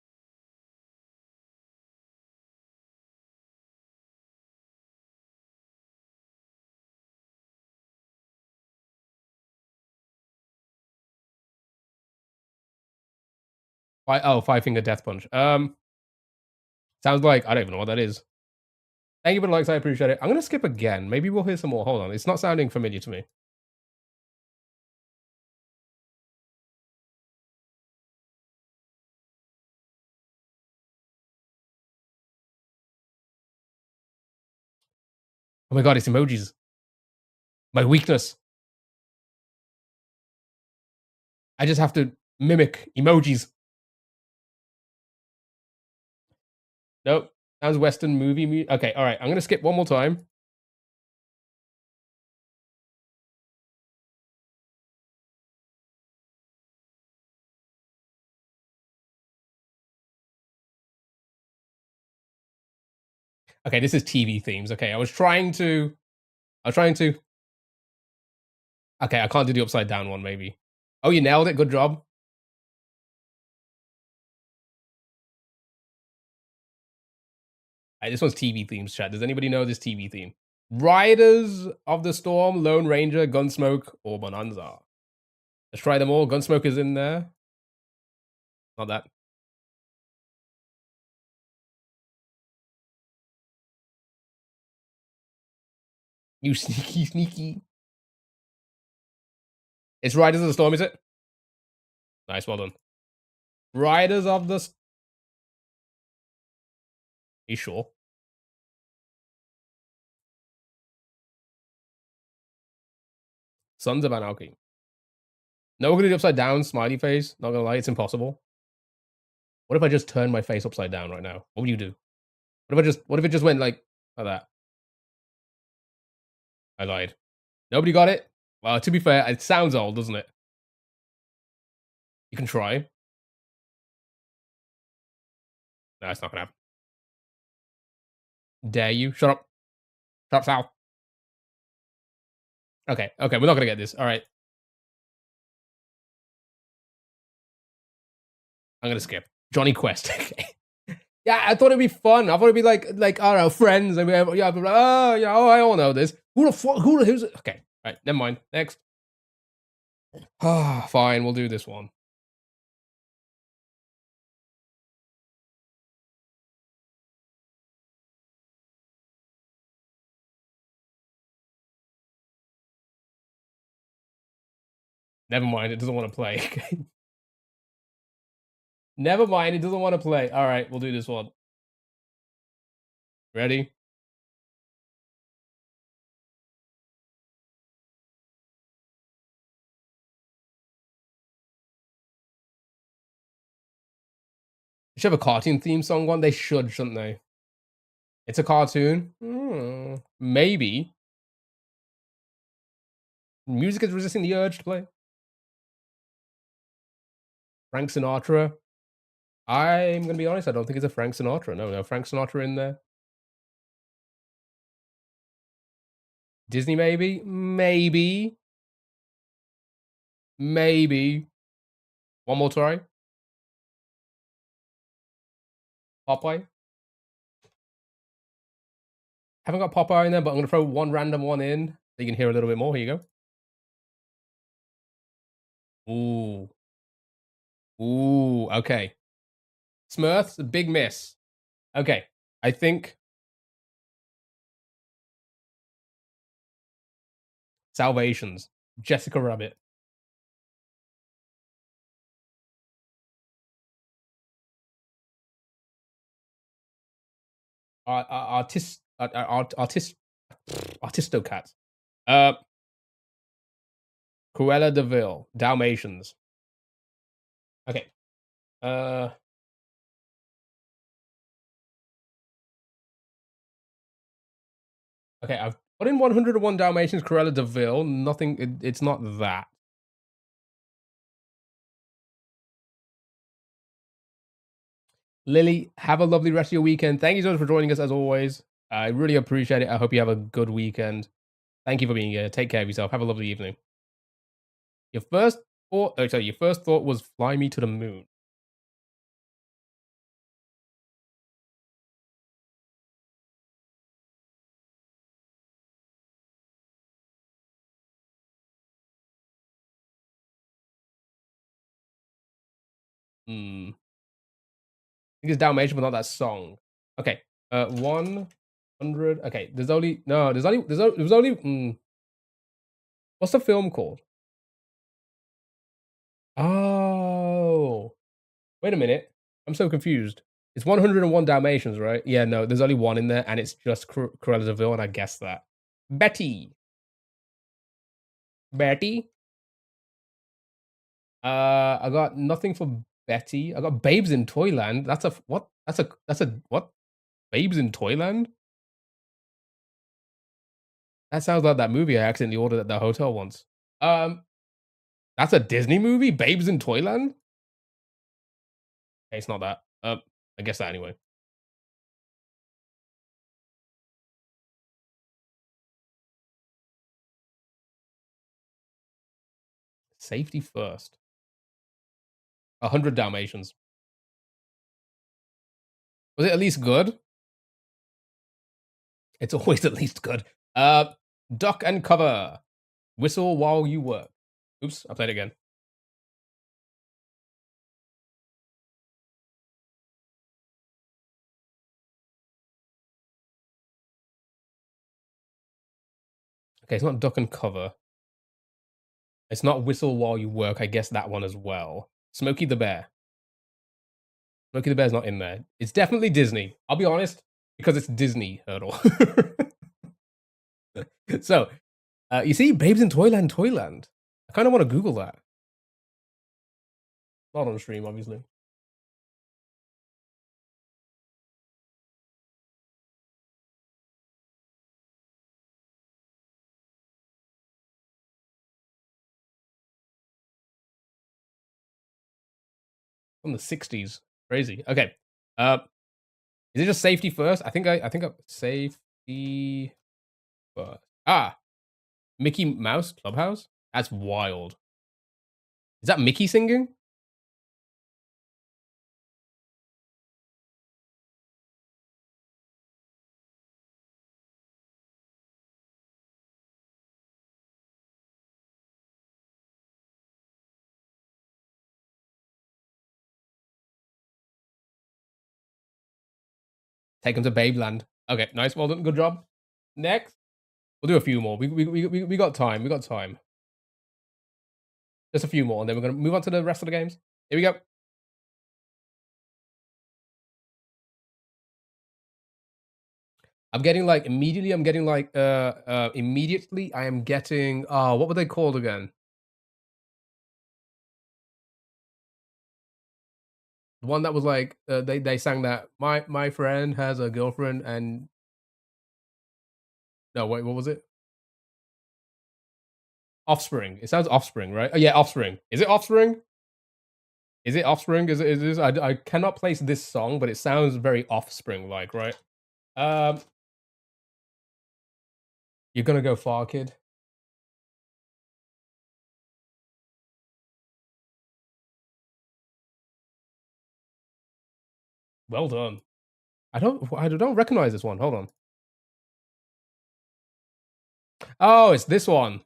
Five Finger Death Punch. Sounds like I don't even know what that is. Thank you for the likes. I appreciate it. I'm gonna skip again. Maybe we'll hear some more. Hold on. It's not sounding familiar to me. Oh my god, it's emojis. My weakness. I just have to mimic emojis. Nope. Sounds Western movie. Okay, all right. I'm gonna skip one more time. Okay, this is TV themes. Okay, I was trying to. Okay, I can't do the upside down one. Maybe. Oh, you nailed it. Good job. This one's TV themes. Chat. Does anybody know this TV theme? Riders of the Storm, Lone Ranger, Gunsmoke, or Bonanza. Let's try them all. Gunsmoke is in there. Not that. You sneaky, sneaky. It's Riders of the Storm, is it? Nice, well done. Riders of the... You sure? Sons of Anarchy. No, we're gonna do upside down, smiley face. Not gonna lie, it's impossible. What if I just turn my face upside down right now? What would you do? What if it just went like that? I lied. Nobody got it? Well, to be fair, it sounds old, doesn't it? You can try. No, it's not gonna happen. Dare you? Shut up. Shut up, Sal. Okay, okay, we're not gonna get this. All right, I'm gonna skip. Johnny Quest. Okay. Yeah, I thought it'd be fun. I thought it'd be like I don't know, friends. I mean, yeah, but oh, yeah, oh, I all know this. Who the fuck? Who's? Okay, all right, never mind. Next. Ah, fine, we'll do this one. Never mind, it doesn't want to play. Never mind, it doesn't want to play. All right, we'll do this one. Ready? They should have a cartoon theme song one. They should, shouldn't they? It's a cartoon. Maybe. Music is resisting the urge to play. Frank Sinatra. I'm gonna be honest. I don't think it's a Frank Sinatra. No Frank Sinatra in there. Disney, maybe. Maybe. One more try. Popeye. Haven't got Popeye in there, but I'm gonna throw one random one in so you can hear a little bit more. Here you go. Ooh. Okay. Smurfs, a big miss. Okay. I think Salvations. Jessica Rabbit. Artistocats. Uh, Cruella de Vil. Dalmatians. Okay. Uh, okay. I've put in 101 Dalmatians. Cruella de Vil. Nothing. It's not that. Lily, have a lovely rest of your weekend. Thank you so much for joining us as always. I really appreciate it. I hope you have a good weekend. Thank you for being here. Take care of yourself. Have a lovely evening. Your first thought, your first thought was fly me to the moon. I think it's Dalmatian, but not that song. Okay. 100. Okay. There's only no. There's only. What's the film called? Oh, wait a minute. I'm so confused. It's 101 Dalmatians, right? Yeah, no, there's only one in there, and it's just Cruella de Vil, and I guessed that. Betty. Betty. I got nothing for Betty. I got Babes in Toyland. That's a what? That's a what? Babes in Toyland? That sounds like that movie I accidentally ordered at the hotel once. Um, that's a Disney movie? Babes in Toyland? Hey, it's not that. I guess that anyway. Safety first. 100 Dalmatians. Was it at least good? It's always at least good. Duck and cover. Whistle while you work. Oops, I played it again. Okay, it's not duck and cover. It's not whistle while you work. I guess that one as well. Smokey the Bear. Smokey the Bear's not in there. It's definitely Disney. I'll be honest, because it's Disney hurdle. So, you see, Babes in Toyland, Toyland. I kind of want to Google that. Not on stream, obviously. From the 60s. Crazy. Okay. Is it just safety first? I think safety first. Mickey Mouse Clubhouse? That's wild. Is that Mickey singing? Take him to Babeland. Okay, nice. Well done. Good job. Next. We'll do a few more. We got time. We got time. Just a few more, and then we're gonna move on to the rest of the games. Here we go. I'm getting like immediately. I'm getting like immediately. I am getting. What were they called again? The one that was like they sang that my friend has a girlfriend and no wait, what was it? Offspring. It sounds Offspring, right? Oh yeah, Offspring. Is it Offspring? Is it Offspring? Is this? I cannot place this song, but it sounds very Offspring like, right? Um, you're gonna go far, kid. Well done. I don't recognize this one. Hold on. Oh, it's this one.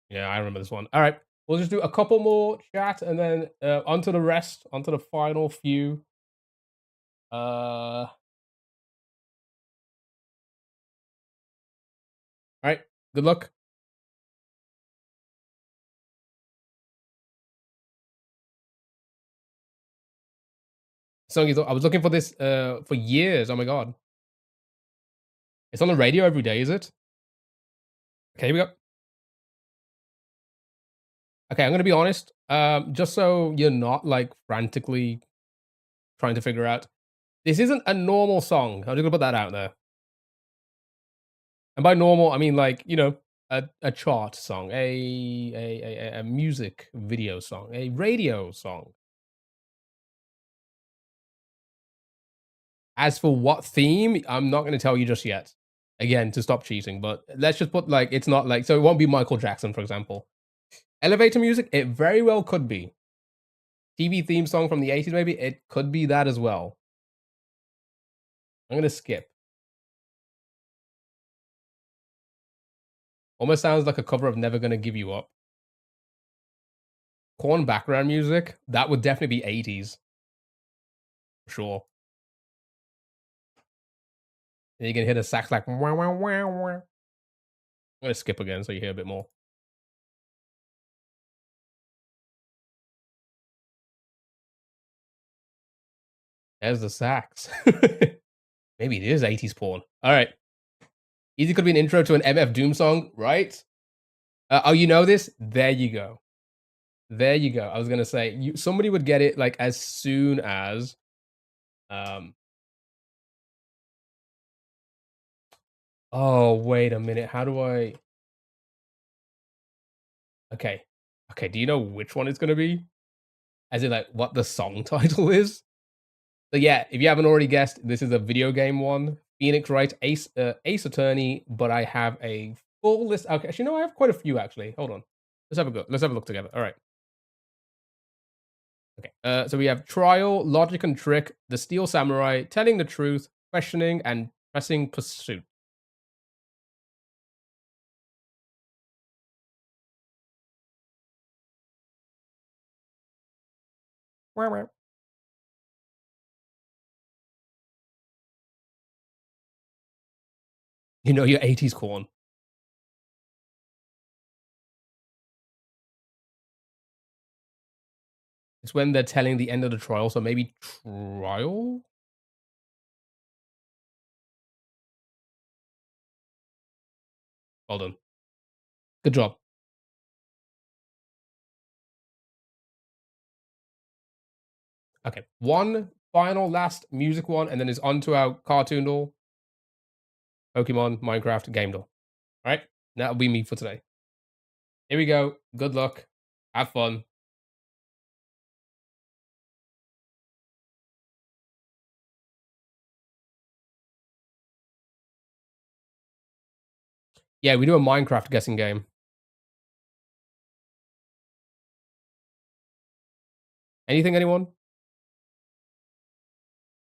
Yeah, I remember this one. All right, we'll just do a couple more chat and then onto the rest, onto the final few. All right. Good luck. Song is. I was looking for this for years. Oh my god. It's on the radio every day, is it? Okay, here we go. Okay, I'm gonna be honest. Just so you're not like frantically trying to figure out, this isn't a normal song. I'm just gonna put that out there. And by normal, I mean like a chart song, a music video song, a radio song. As for what theme, I'm not gonna tell you just yet. Again, to stop cheating, but let's just put like it's not like so it won't be Michael Jackson, for example. Elevator music, it very well could be. TV theme song from the 80s, maybe it could be that as well. I'm gonna skip. Almost sounds like a cover of Never Gonna Give You Up. Corn background music, that would definitely be 80s. For sure. And you can hear the sax like wah, wah, wah, wah. I'm gonna skip again so you hear a bit more. There's the sax. Maybe it is 80s porn. All right. Easy could be an intro to an MF Doom song, right? Oh, you know this? There you go. There you go. I was gonna say somebody would get it like as soon as um oh wait a minute. How do I okay. Okay, do you know which one it's gonna be? As in like what the song title is? So yeah, if you haven't already guessed, this is a video game one. Phoenix Wright, Ace Attorney, but I have a full list. Okay, actually, no, I have quite a few actually. Hold on. Let's have a go. Let's have a look together. All right. Okay. So we have Trial, Logic and Trick, The Steel Samurai, Telling the Truth, Questioning, and Pressing Pursuit. You know your 80s corn. It's when they're telling the end of the trial, so maybe trial? Hold on. Good job. Okay. One final last music one, and then it's on to our cartoon doll. Pokemon, Minecraft, game doll. All right. That'll be me for today. Here we go. Good luck. Have fun. Yeah, we do a Minecraft guessing game. Anything, anyone?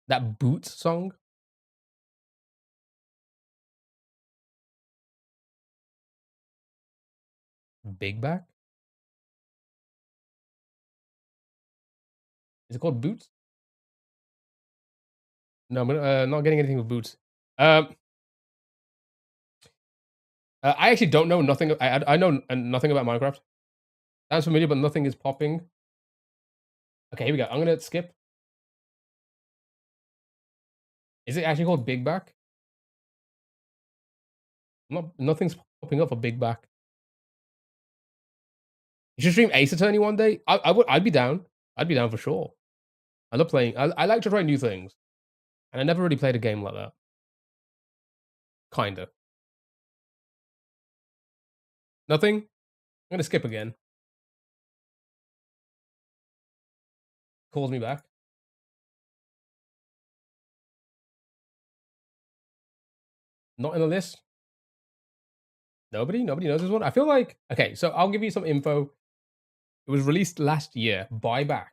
That Boots song? Big Back? Is it called Boots? No, I'm not getting anything with Boots. Um, I actually don't know nothing. I know nothing about Minecraft. Sounds familiar, but nothing is popping. Okay, here we go. I'm gonna skip. Is it actually called Big Back? Nothing's popping up for Big Back. You should stream Ace Attorney one day. I'd be down. I'd be down for sure. I love playing. I like to try new things, and I never really played a game like that. Kinda. Nothing. I'm gonna skip again. Calls me back. Not in the list. Nobody knows this one. I feel like okay. So I'll give you some info. It was released last year. Buyback.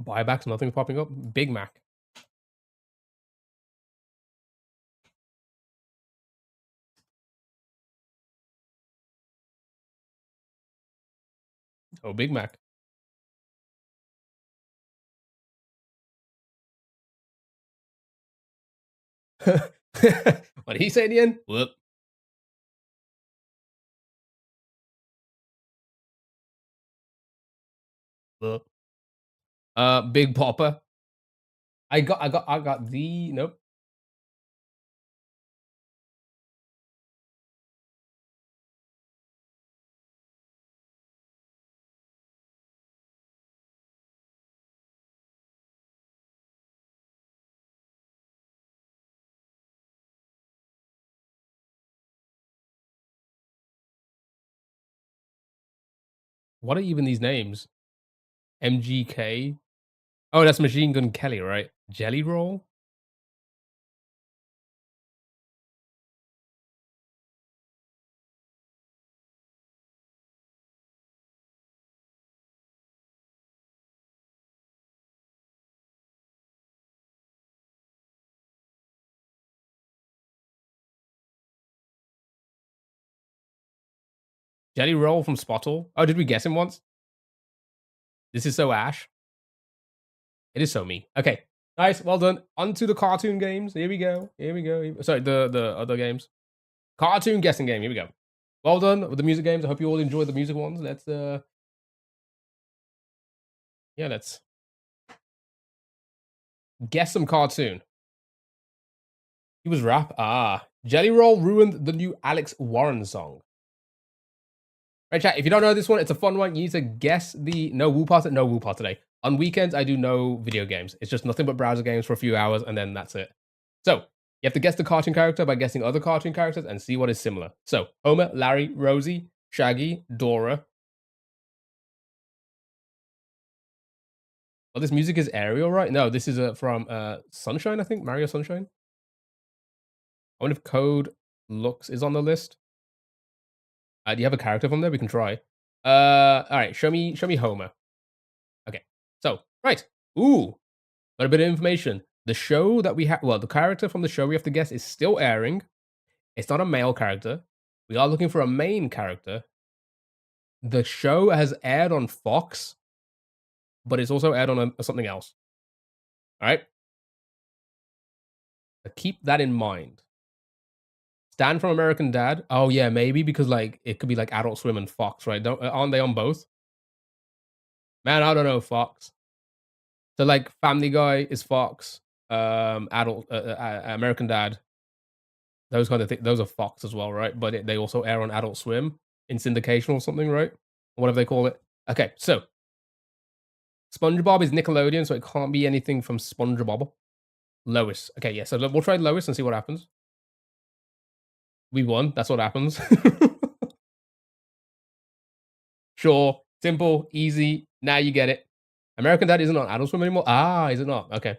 Buybacks. Nothing's popping up. Big Mac. Oh, Big Mac. What did he say at the end? Whoop. Whoop. Big Popper. I got the nope. What are even these names? MGK. Oh, that's Machine Gun Kelly, right? Jelly Roll. Jelly Roll from Spottle. Oh, did we guess him once? This is so Ash. It is so me. Okay, nice, well done. On to the cartoon games. Here we go. Here we go. Sorry, the other games. Cartoon guessing game. Here we go. Well done with the music games. I hope you all enjoy the music ones. Let's yeah, let's guess some cartoon. He was rap. Ah, Jelly Roll ruined the new Alex Warren song. Right, chat. If you don't know this one, it's a fun one. You need to guess the no woo part. No woo part today. On weekends, I do no video games. It's just nothing but browser games for a few hours, and then that's it. So you have to guess the cartoon character by guessing other cartoon characters and see what is similar. So Homer, Larry, Rosie, Shaggy, Dora. Oh, this music is Ariel, right? No, this is from Sunshine, I think. Mario Sunshine. I wonder if Code Looks is on the list. Do you have a character from there? We can try. All right, show me Homer. Okay, so right. Ooh, got a bit of information. The show that we have, well, the character from the show we have to guess is still airing. It's not a male character. We are looking for a main character. The show has aired on Fox, but it's also aired on something else. All right. So keep that in mind. Stan from American Dad. Oh yeah, maybe because like it could be like Adult Swim and Fox, right? Aren't they on both? Man, I don't know Fox. So like Family Guy is Fox. Adult American Dad. Those kind of things. Those are Fox as well, right? But they also air on Adult Swim in syndication or something, right? Or whatever they call it. Okay, so SpongeBob is Nickelodeon, so it can't be anything from SpongeBob. Lois. Okay, yeah. So we'll try Lois and see what happens. We won. That's what happens. Sure. Simple, easy. Now you get it. American Dad isn't on Adult Swim anymore. Ah, is it not? Okay.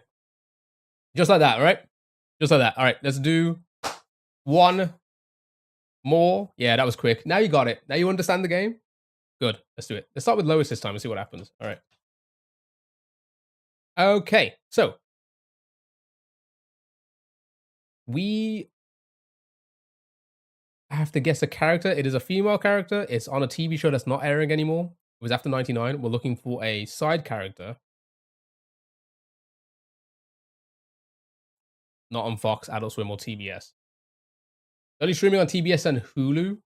Just like that, right? Just like that. All right, let's do one more. Yeah, that was quick. Now you got it. Now you understand the game? Good. Let's do it. Let's start with Lois this time and see what happens. All right. Okay, so we have to guess a character. It is a female character. It's on a TV show that's not airing anymore. It was after 99. We're looking for a side character. Not on Fox, Adult Swim, or TBS. Only streaming on TBS and Hulu.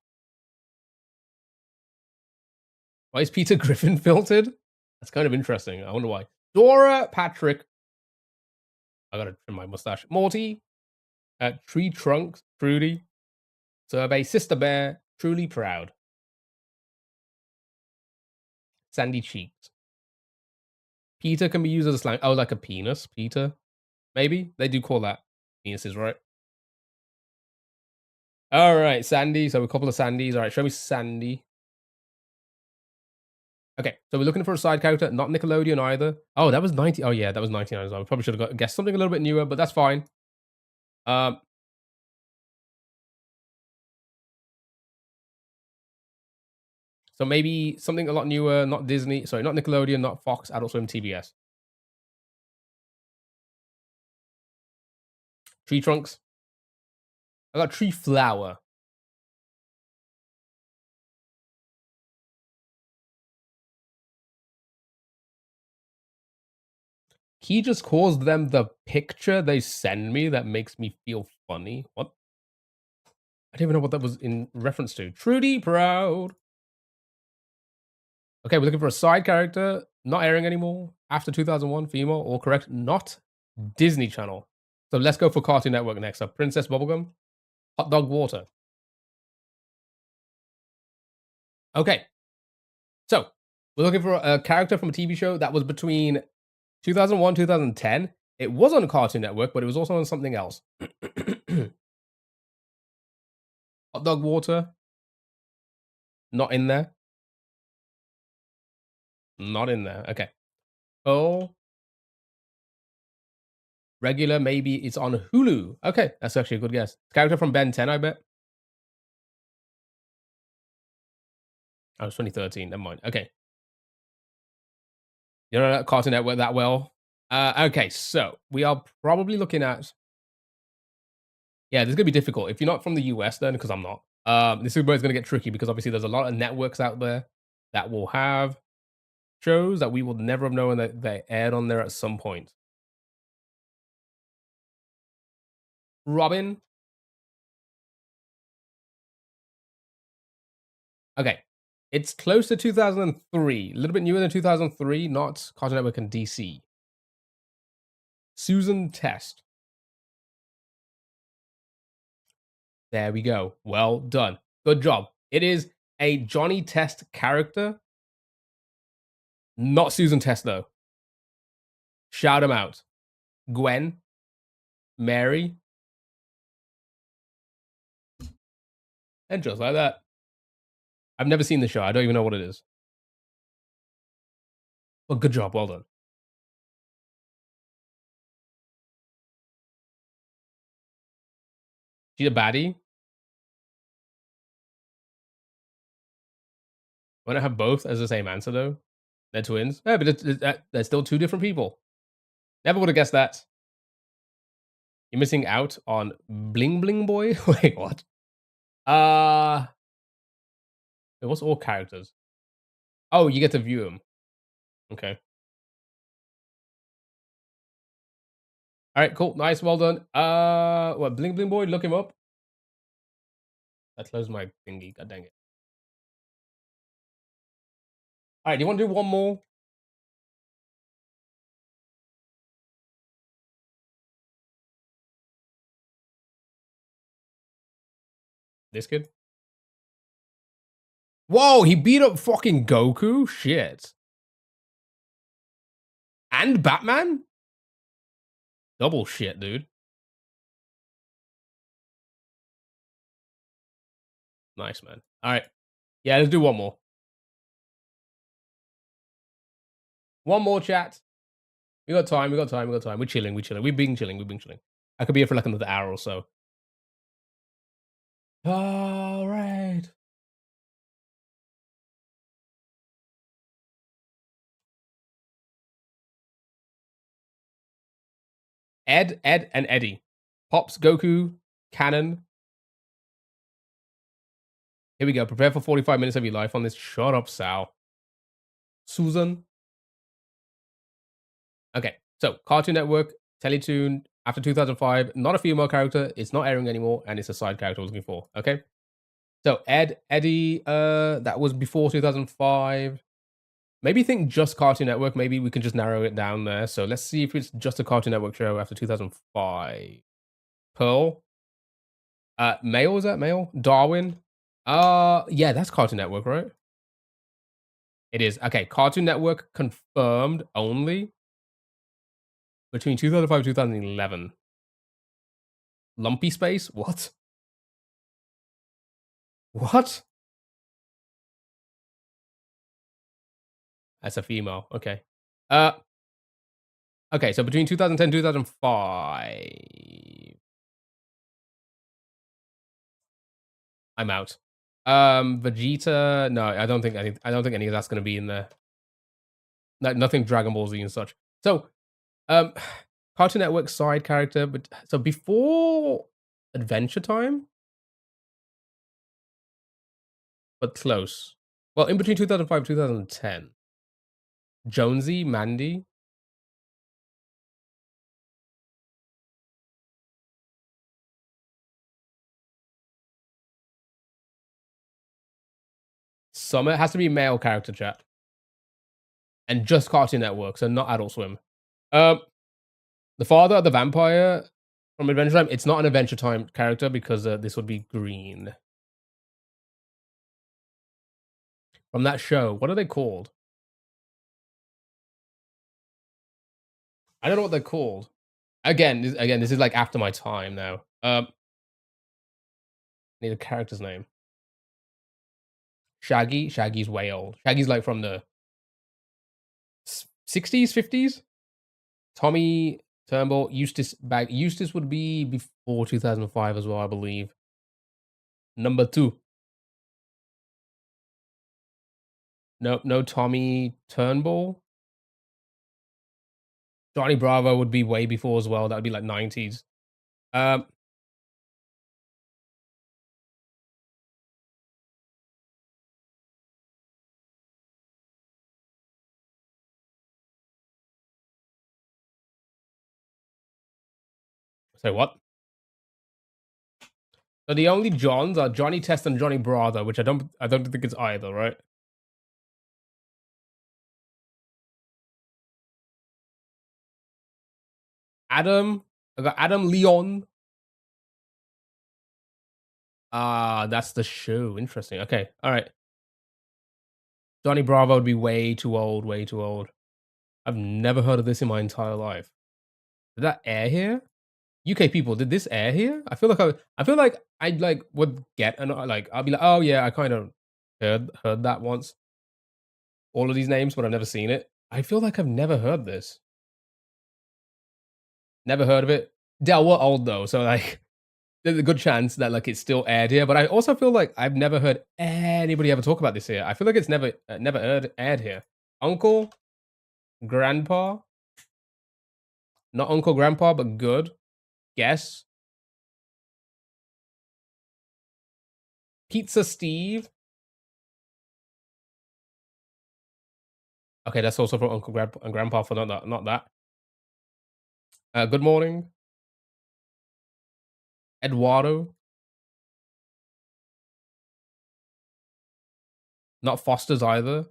Why is Peter Griffin filtered? That's kind of interesting. I wonder why. Dora, Patrick. I gotta trim my mustache. Morty. Tree Trunks, Trudy. Survey, Sister Bear, Truly Proud. Sandy Cheeks. Peter can be used as a slang. Oh, like a penis, Peter. Maybe? They do call that penises, right? All right, Sandy. So a couple of Sandys. All right, show me Sandy. Okay, so we're looking for a side character, not Nickelodeon either. Oh, that was 90. Oh, yeah, that was 99 as well. We probably should have guessed something a little bit newer, but that's fine. So maybe something a lot newer, not Disney. Sorry, not Nickelodeon, not Fox, Adult Swim, TBS. Tree Trunks. I got Tree Flower. He just calls them the picture they send me that makes me feel funny. What? I don't even know what that was in reference to. Trudy Proud. Okay, we're looking for a side character. Not airing anymore. After 2001, female. All correct. Not Disney Channel. So let's go for Cartoon Network next up. Princess Bubblegum. Hot Dog Water. Okay. So we're looking for a character from a TV show that was between 2001, 2010. It was on Cartoon Network, but it was also on something else. Hot Dog Water. Not in there. Not in there. Okay. Oh. Regular, maybe it's on Hulu. Okay, that's actually a good guess. Character from Ben 10, I bet. Oh, it's 2013. Never mind. Okay. You don't know Cartoon Network that well. Okay, so we are probably looking at. Yeah, this is gonna be difficult. If you're not from the US, then because I'm not. This is where it's gonna get tricky because obviously there's a lot of networks out there that will have shows that we will never have known that they aired on there at some point. Robin. Okay. It's close to 2003. A little bit newer than 2003, not Cartoon Network and DC. Susan Test. There we go. Well done. Good job. It is a Johnny Test character. Not Susan Test, though. Shout him out. Gwen. Mary. And just like that. I've never seen the show. I don't even know what it is. Well, good job. Well done. She's a baddie. Why not have both as the same answer, though? They're twins. Yeah, but they're still two different people. Never would have guessed that. You're missing out on Bling Bling Boy? Wait, what? What's all characters? Oh, you get to view them. Okay. All right, cool. Nice. Well done. What? Bling Bling Boy? Look him up. I closed my thingy. God dang it. All right, do you want to do one more? This kid? Whoa, he beat up fucking Goku? Shit. And Batman? Double shit, dude. Nice, man. All right. Yeah, let's do one more. One more chat. We got time. We got time. We got time. We're chilling. We're chilling. We've been chilling. We've been chilling. I could be here for like another hour or so. All right. Ed, and Eddie. Pops, Goku, Canon. Here we go. Prepare for 45 minutes of your life on this. Shut up, Sal. Susan. Okay. So, Cartoon Network, Teletoon, after 2005. Not a female character. It's not airing anymore. And it's a side character I was looking for. Okay. So, Eddie, that was before 2005. Maybe think just Cartoon Network. Maybe we can just narrow it down there. So, let's see if it's just a Cartoon Network show after 2005. Pearl. Male, is that male? Darwin. Yeah, that's Cartoon Network, right? It is. Okay, Cartoon Network confirmed only between 2005 and 2011. Lumpy Space? What? What? That's a female. Okay. Uh okay, so between 2010 and 2005. I'm out. Vegeta, no, I don't think any of that's gonna be in there. Nothing Dragon Ball Z and such. So, um Cartoon Network side character, but so before Adventure Time, but close. Well, in between 2005 and 2010. Jonesy, Mandy, Summer has to be male character chat, and just Cartoon Network, so not Adult Swim. Um, the father of the vampire from Adventure Time. It's not an Adventure Time character because this would be green from that show. What are they called? I don't know what they're called. This is like after my time now. Need a character's name. Shaggy. Shaggy's way old. Shaggy's like from the 60s, 50s. Tommy Turnbull, Eustace would be before 2005 as well, I believe. Number 2. No Tommy Turnbull. Johnny Bravo would be way before as well. That would be like 90s. Um, say what? So the only Johns are Johnny Test and Johnny Bravo, which I don't think it's either, right? Adam, I got Adam Leon. Ah, that's the show. Interesting. Okay, all right. Johnny Bravo would be way too old. Way too old. I've never heard of this in my entire life. Did that air here? UK people, did this air here? I feel like I like would get and like I'll be like, oh yeah, I kind of heard that once. All of these names, but I've never seen it. I feel like I've never heard this. Never heard of it. Dell, we're old though, so like there's a good chance that like it's still aired here. But I also feel like I've never heard anybody ever talk about this here. I feel like it's never aired here. Uncle, grandpa, not uncle, grandpa, but good. Guess. Pizza Steve. Okay, that's also from Uncle Grandpa and Grandpa for not that. Good morning, Eduardo. Not Foster's either.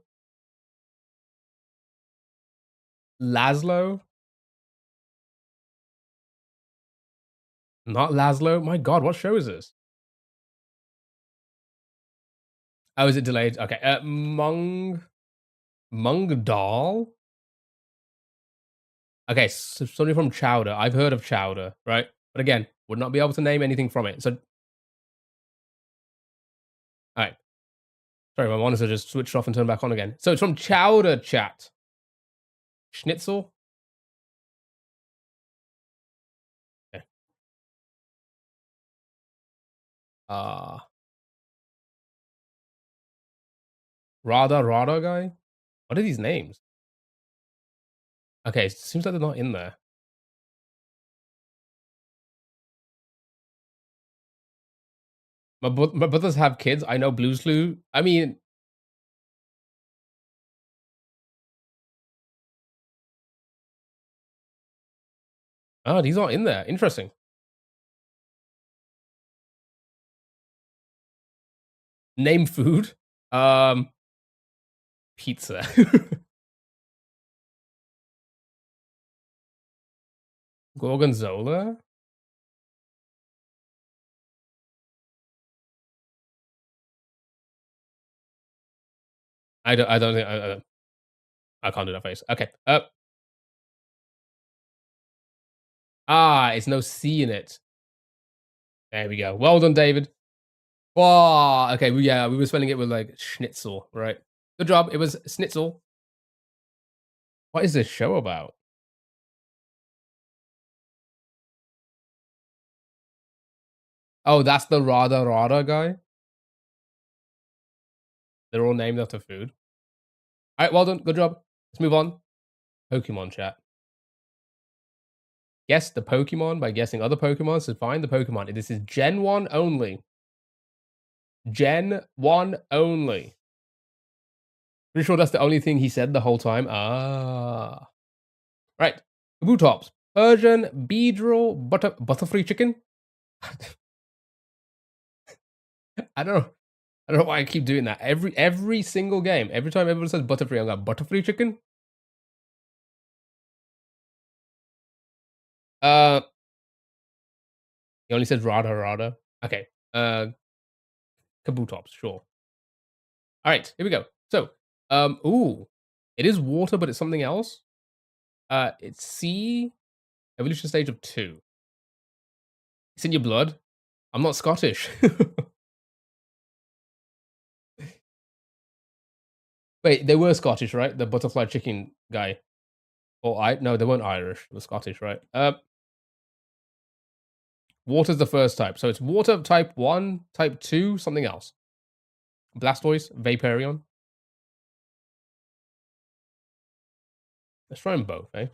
Laszlo. Not Laszlo. My God, what show is this? Oh, is it delayed? Okay. Mung Doll. Okay, so something from Chowder. I've heard of Chowder, right? But again, would not be able to name anything from it. So, all right. Sorry, my monitor just switched off and turned back on again. So it's from Chowder Chat. Schnitzel? Okay. Uh, Rada guy? What are these names? Okay, seems like they're not in there. My brothers have kids. I know Blue's Clue. I mean, oh, these aren't in there. Interesting. Name food. Um, Pizza. Gorgonzola? I don't think I can't do that face. Okay. It's no C in it. There we go. Well done, David. Oh, okay. We were spelling it with like schnitzel, right? Good job. It was schnitzel. What is this show about? Oh, that's the Rada guy. They're all named after food. All right, well done. Good job. Let's move on. Pokemon chat. Guess the Pokemon by guessing other Pokemon. So find the Pokemon. This is Gen 1 only. Gen 1 only. Pretty sure that's the only thing he said the whole time. Ah. Right. Blue tops. Persian, Beedrill, Butterfree chicken. I don't know. I don't know why I keep doing that. Every single game, every time everyone says Butterfree, I'm like Butterfree chicken. Uh, he only says Rada. Okay. Kabutops, sure. All right, here we go. So, ooh, it is water, but it's something else. It's C, evolution stage of 2. It's in your blood. I'm not Scottish. Wait, they were Scottish, right? The butterfly chicken guy. Or no, they weren't Irish. They were Scottish, right? Water's the first type. So it's water type 1, type 2, something else. Blastoise, Vaporeon. Let's try them both, eh?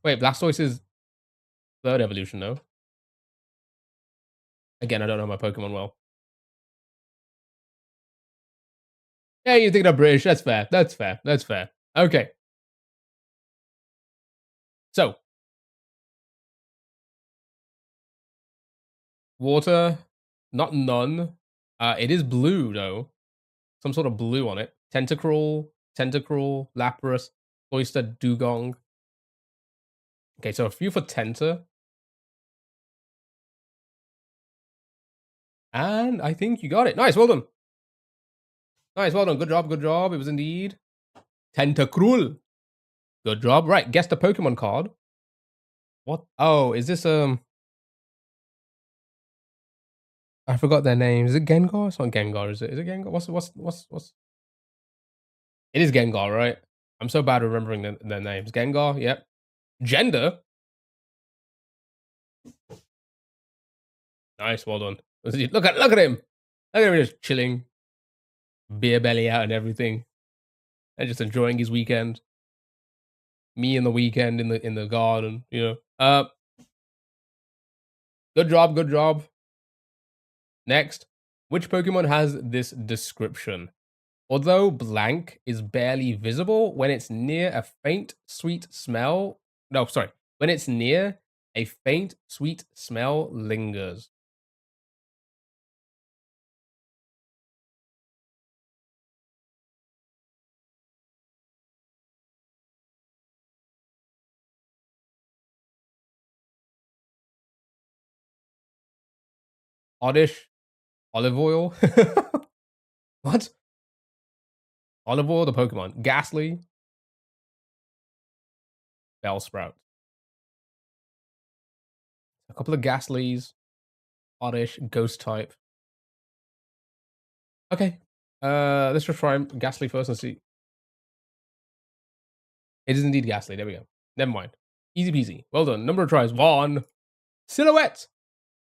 Wait, Blastoise is third evolution, though. Again, I don't know my Pokemon well. Yeah, you think they're British. That's fair. That's fair. That's fair. Okay. So, water, not none. It is blue, though. Some sort of blue on it. Tentacruel, Lapras, Oyster, Dugong. Okay, so a few for Tenta. And I think you got it. Nice, well done. Nice, well done. Good job, good job. It was indeed Tentacruel. Good job. Right, guess the Pokemon card. What? Oh, is this I forgot their names. Is it Gengar? It's not Gengar, is it? Is it Gengar? What's? It is Gengar, right? I'm so bad remembering their names. Gengar, yep. Gender. Nice, well done. Look at him. Look at him just chilling, beer belly out and everything, and just enjoying his weekend. Me in the weekend in the garden, you know. Good job, good job. Next, which Pokemon has this description? Although blank is barely visible when it's near a faint, sweet smell. No, sorry. When it's near, a faint, sweet smell lingers. Oddish, olive oil. What? Olive oil, the Pokemon. Ghastly. Bellsprout. A couple of Ghastlies. Oddish. Ghost type. Okay. Let's just try Ghastly first and see. It is indeed Ghastly. There we go. Never mind. Easy peasy. Well done. Number of tries. 1. Silhouette.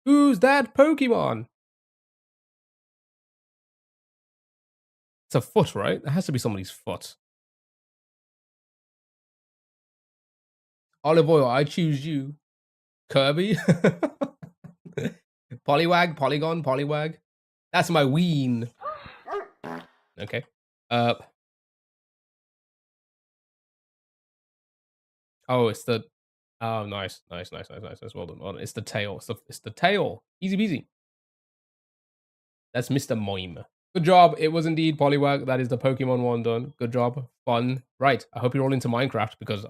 Who's that Pokemon? It's a foot, right? It has to be somebody's foot. Olive oil. I choose you. Kirby. Poliwag. Polygon. Poliwag. That's my ween. Okay. Oh, it's the. Oh, nice. Well done. Well done. It's the tail. It's the tail. Easy peasy. That's Mr. Mime. Good job. It was indeed Poliwag. That is the Pokemon one done. Good job. Fun. Right. I hope you're all into Minecraft because.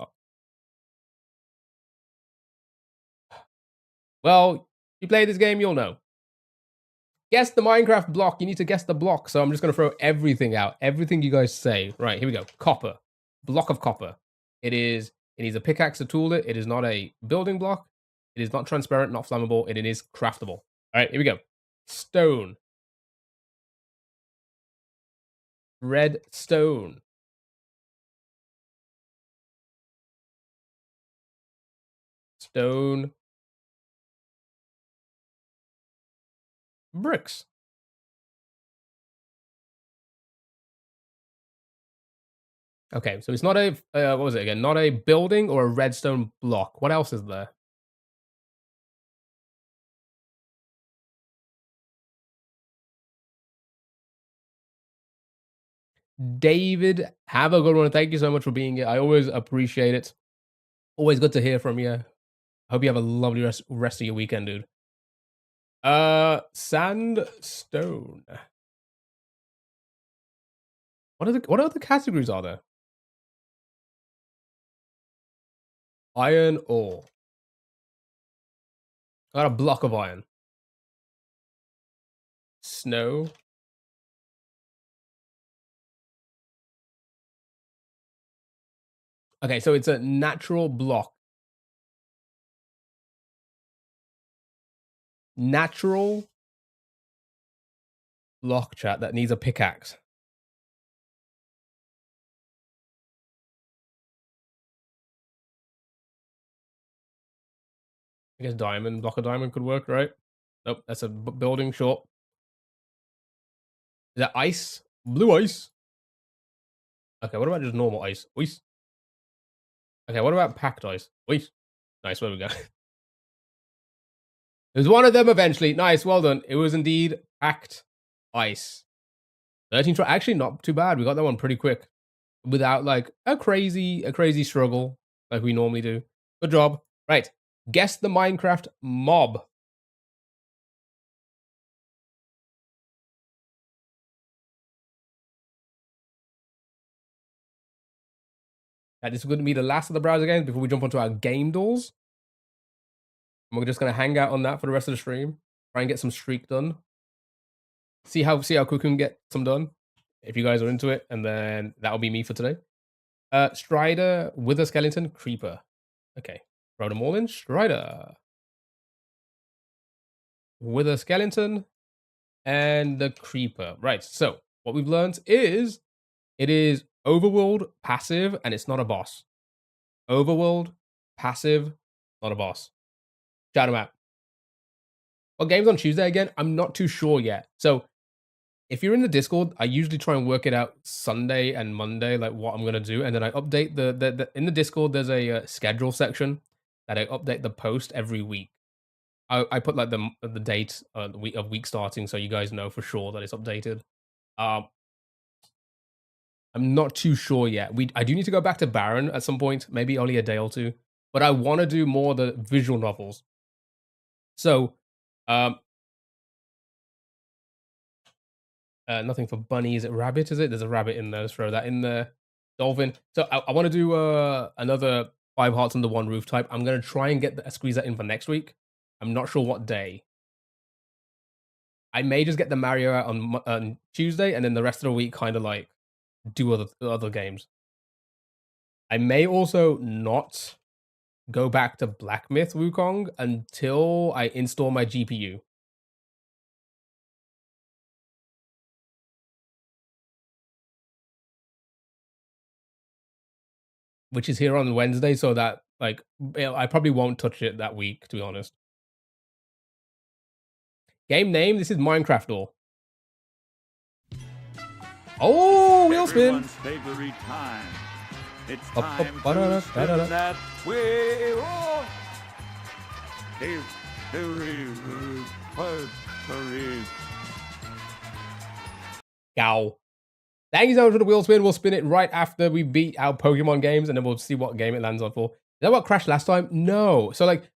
Well, you play this game, you'll know. Guess the Minecraft block. You need to guess the block. So I'm just going to throw everything out. Everything you guys say. Right. Here we go. Copper. Block of copper. It needs a pickaxe to tool it. It is not a building block. It is not transparent, not flammable. It is craftable. All right. Here we go. Stone. Redstone. Stone. Bricks. Okay, so it's not a, what was it again? Not a building or a redstone block. What else is there? David, have a good one. Thank you so much for being here. I always appreciate it. Always good to hear from you. Hope you have a lovely rest of your weekend, dude. Sandstone. What other categories are there? Iron ore. I got a block of iron. Snow. Okay, so it's a natural block. Natural block, chat, that needs a pickaxe. I guess diamond, block of diamond could work, right? Nope, that's a building short. Is that ice? Blue ice? Okay, what about just normal ice? Ice. Okay, what about packed ice? Ice. Nice, where we go. It was one of them eventually. Nice, well done. It was indeed packed ice. 13 try. Actually, not too bad. We got that one pretty quick. Without like a crazy struggle like we normally do. Good job. Right. Guess the Minecraft mob. This is going to be the last of the browser games before we jump onto our game doors. And we're just going to hang out on that for the rest of the stream. Try and get some streak done. See how quick we can get some done. If you guys are into it. And then that'll be me for today. Strider, Wither Skeleton, Creeper. Okay. Throw them all in. Strider. Wither Skeleton. And the Creeper. Right. So what we've learned is it is overworld, passive, and it's not a boss. Overworld, passive, not a boss. Shout them out. What game's on Tuesday again? I'm not too sure yet. So if you're in the Discord, I usually try and work it out Sunday and Monday, like what I'm gonna do, and then I update the in the Discord. There's a schedule section that I update the post every week. I put like the date the week starting, so you guys know for sure that it's updated. I'm not too sure yet. I do need to go back to Baron at some point, maybe only a day or two. But I want to do more of the visual novels. So, nothing for bunny. Is it rabbit? Is it? There's a rabbit in there. Let's throw that in there. Dolphin. So I want to do another 5 Hearts Under One Roof type. I'm gonna try and squeeze that in for next week. I'm not sure what day. I may just get the Mario out on Tuesday, and then the rest of the week kind of like do other games. I may also not go back to Black Myth Wukong until I install my GPU. Which is here on Wednesday, so that, like, I probably won't touch it that week, to be honest. Game name, this is Minecraft Door. Oh, wheel spin! Everyone's favorite time. It's time to spin that wheel. Gow. Thank you so much for the wheel spin. We'll spin it right after we beat our Pokemon games, and then we'll see what game it lands on for. Is that what crashed last time? No. So like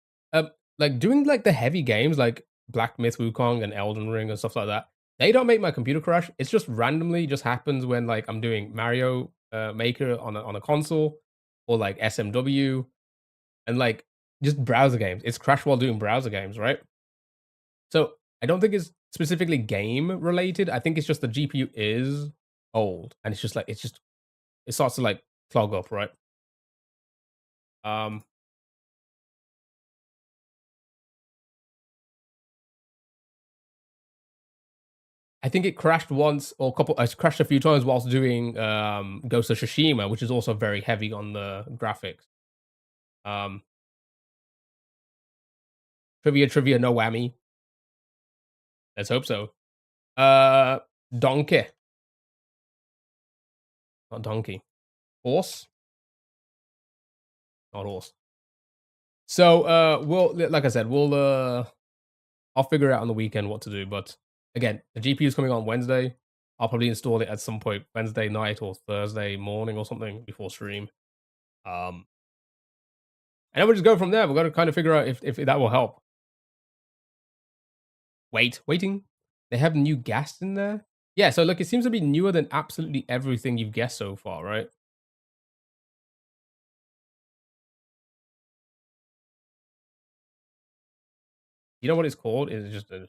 doing like the heavy games like Black Myth Wukong and Elden Ring and stuff like that, they don't make my computer crash. It's just randomly just happens when like I'm doing Mario Maker on a console or like SMW and like just browser games. It's crashed while doing browser games, right? So I don't think it's specifically game related. I think it's just the GPU is old and it's just like it starts to like clog up, right? Um I think it crashed once or it's crashed a few times whilst doing Ghost of Tsushima, which is also very heavy on the graphics. Um trivia, no whammy. Let's hope so. Donkey. Not donkey. Horse? Not horse. So we'll like I said, I'll figure out on the weekend what to do. But again, the GPU is coming on Wednesday. I'll probably install it at some point Wednesday night or Thursday morning or something before stream. And then we'll just go from there. We've got to kind of figure out if that will help. Waiting. They have new gas in there. Yeah, so look, it seems to be newer than absolutely everything you've guessed so far, right? You know what it's called? It's just a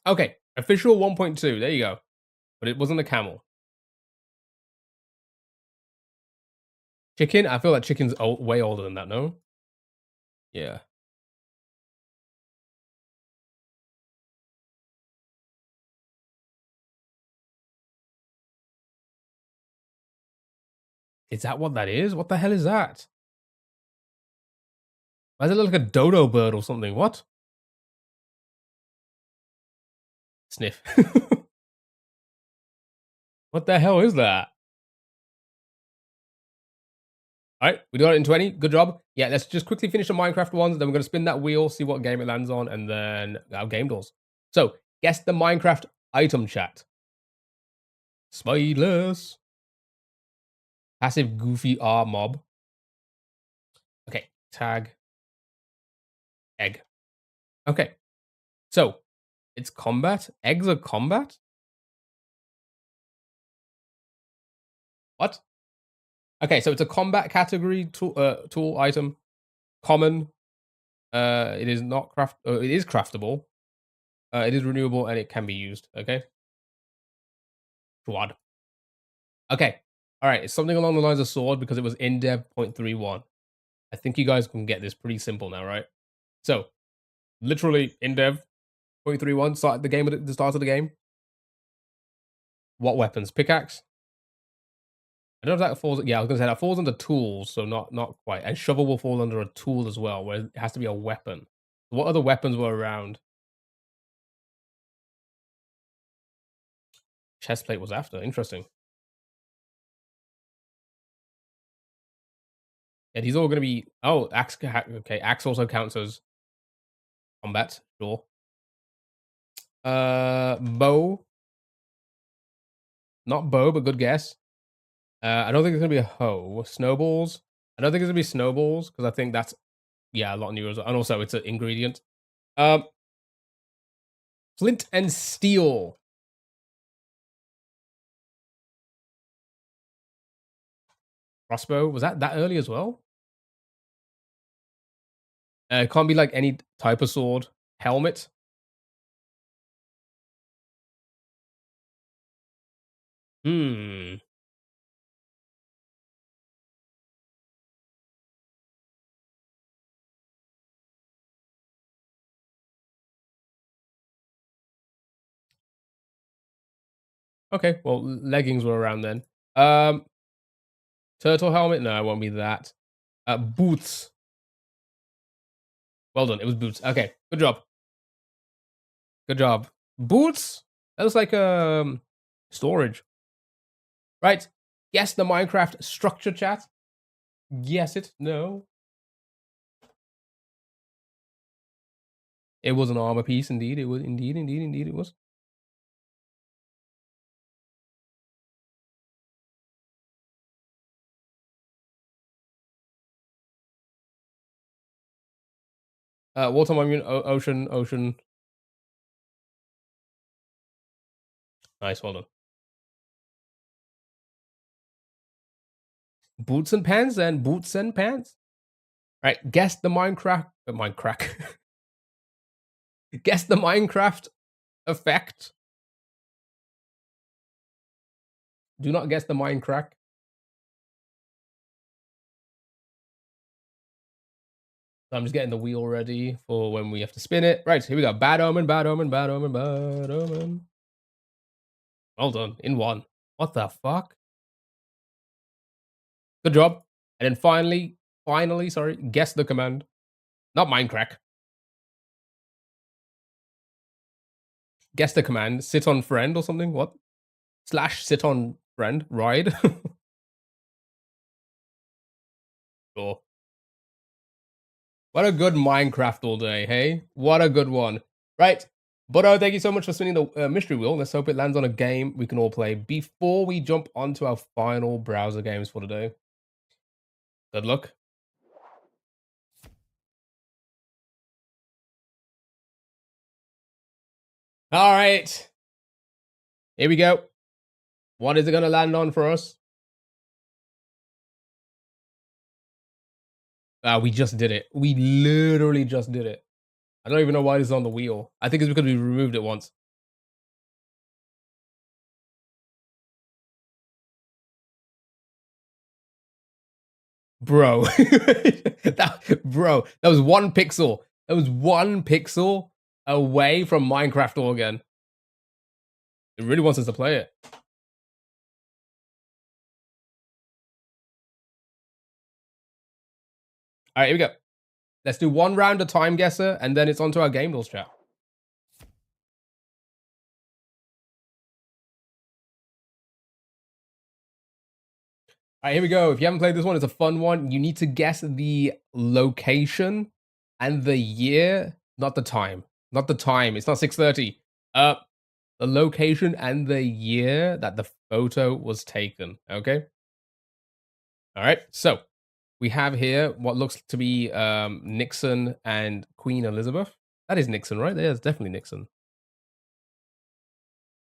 okay. Official 1.2. There you go. But it wasn't a camel. Chicken? I feel like chicken's way older than that, no? Yeah. Is that what that is? What the hell is that? Why does it look like a dodo bird or something? What? Sniff. What the hell is that? All right, we got it in 20. Good job. Yeah, let's just quickly finish the Minecraft ones. Then we're going to spin that wheel, see what game it lands on, and then our game doors. So, guess the Minecraft item chat. Spiders. Passive goofy R mob. Okay, tag. Egg. Okay, so it's combat. Eggs are combat? What? Okay, so it's a combat category tool item. Common. It is not it is craftable. It is renewable and it can be used. Okay. Sword. Okay. All right. It's something along the lines of sword because it was in dev 0.31. I think you guys can get this pretty simple now, right? So, literally in dev 0.31, start the game at the start of the game. What weapons? Pickaxe. I don't know if that falls. Yeah, I was gonna say that falls under tools, so not quite. And shovel will fall under a tool as well, where it has to be a weapon. What other weapons were around? Chestplate was after. Interesting. Yeah, these are all gonna be. Oh, axe. Okay, axe also counts as combat. Sure. Bow. Not bow, but good guess. I don't think it's gonna be a hoe. Snowballs. I don't think it's gonna be snowballs because I think that's a lot newer as well. And also it's an ingredient. Flint and steel. Crossbow. Was that early as well? It can't be like any type of sword. Helmet. Hmm. Okay, well, leggings were around then. Um, turtle helmet? No, it won't be that. Boots. Well done. It was boots. Okay, good job. Good job. Boots? That looks like storage. Right. Guess the Minecraft structure, chat. Guess it. No. It was an armor piece, indeed. It was indeed it was. Water monument, ocean. Nice, well done. Boots and pants, then boots and pants. Right. Guess the Minecraft. Guess the Minecraft effect. Do not guess the Minecraft. So I'm just getting the wheel ready for when we have to spin it. Right, here we go. Bad omen, bad omen, bad omen, bad omen. Well done. In one. What the fuck? Good job. And then finally, sorry, guess the command. Not Minecraft. Guess the command. Sit on friend or something. What? Slash sit on friend. Ride. Sure. What a good Minecraft all day, hey? What a good one. Right. But thank you so much for spinning the mystery wheel. Let's hope it lands on a game we can all play before we jump onto our final browser games for today. Good luck. All right. Here we go. What is it going to land on for us? We just did it. We literally just did it. I don't even know why this is on the wheel. I think it's because we removed it once. Bro. That was 1 pixel. That was 1 pixel away from Minecraft all again. It really wants us to play it. All right, here we go. Let's do 1 round of time guesser, and then it's onto our game rules chat. All right, here we go. If you haven't played this one, it's a fun one. You need to guess the location and the year, not the time. Not the time. It's not 6:30. The location and the year that the photo was taken. Okay. All right. So we have here what looks to be Nixon and Queen Elizabeth. That is Nixon, right? Yeah, it's definitely Nixon.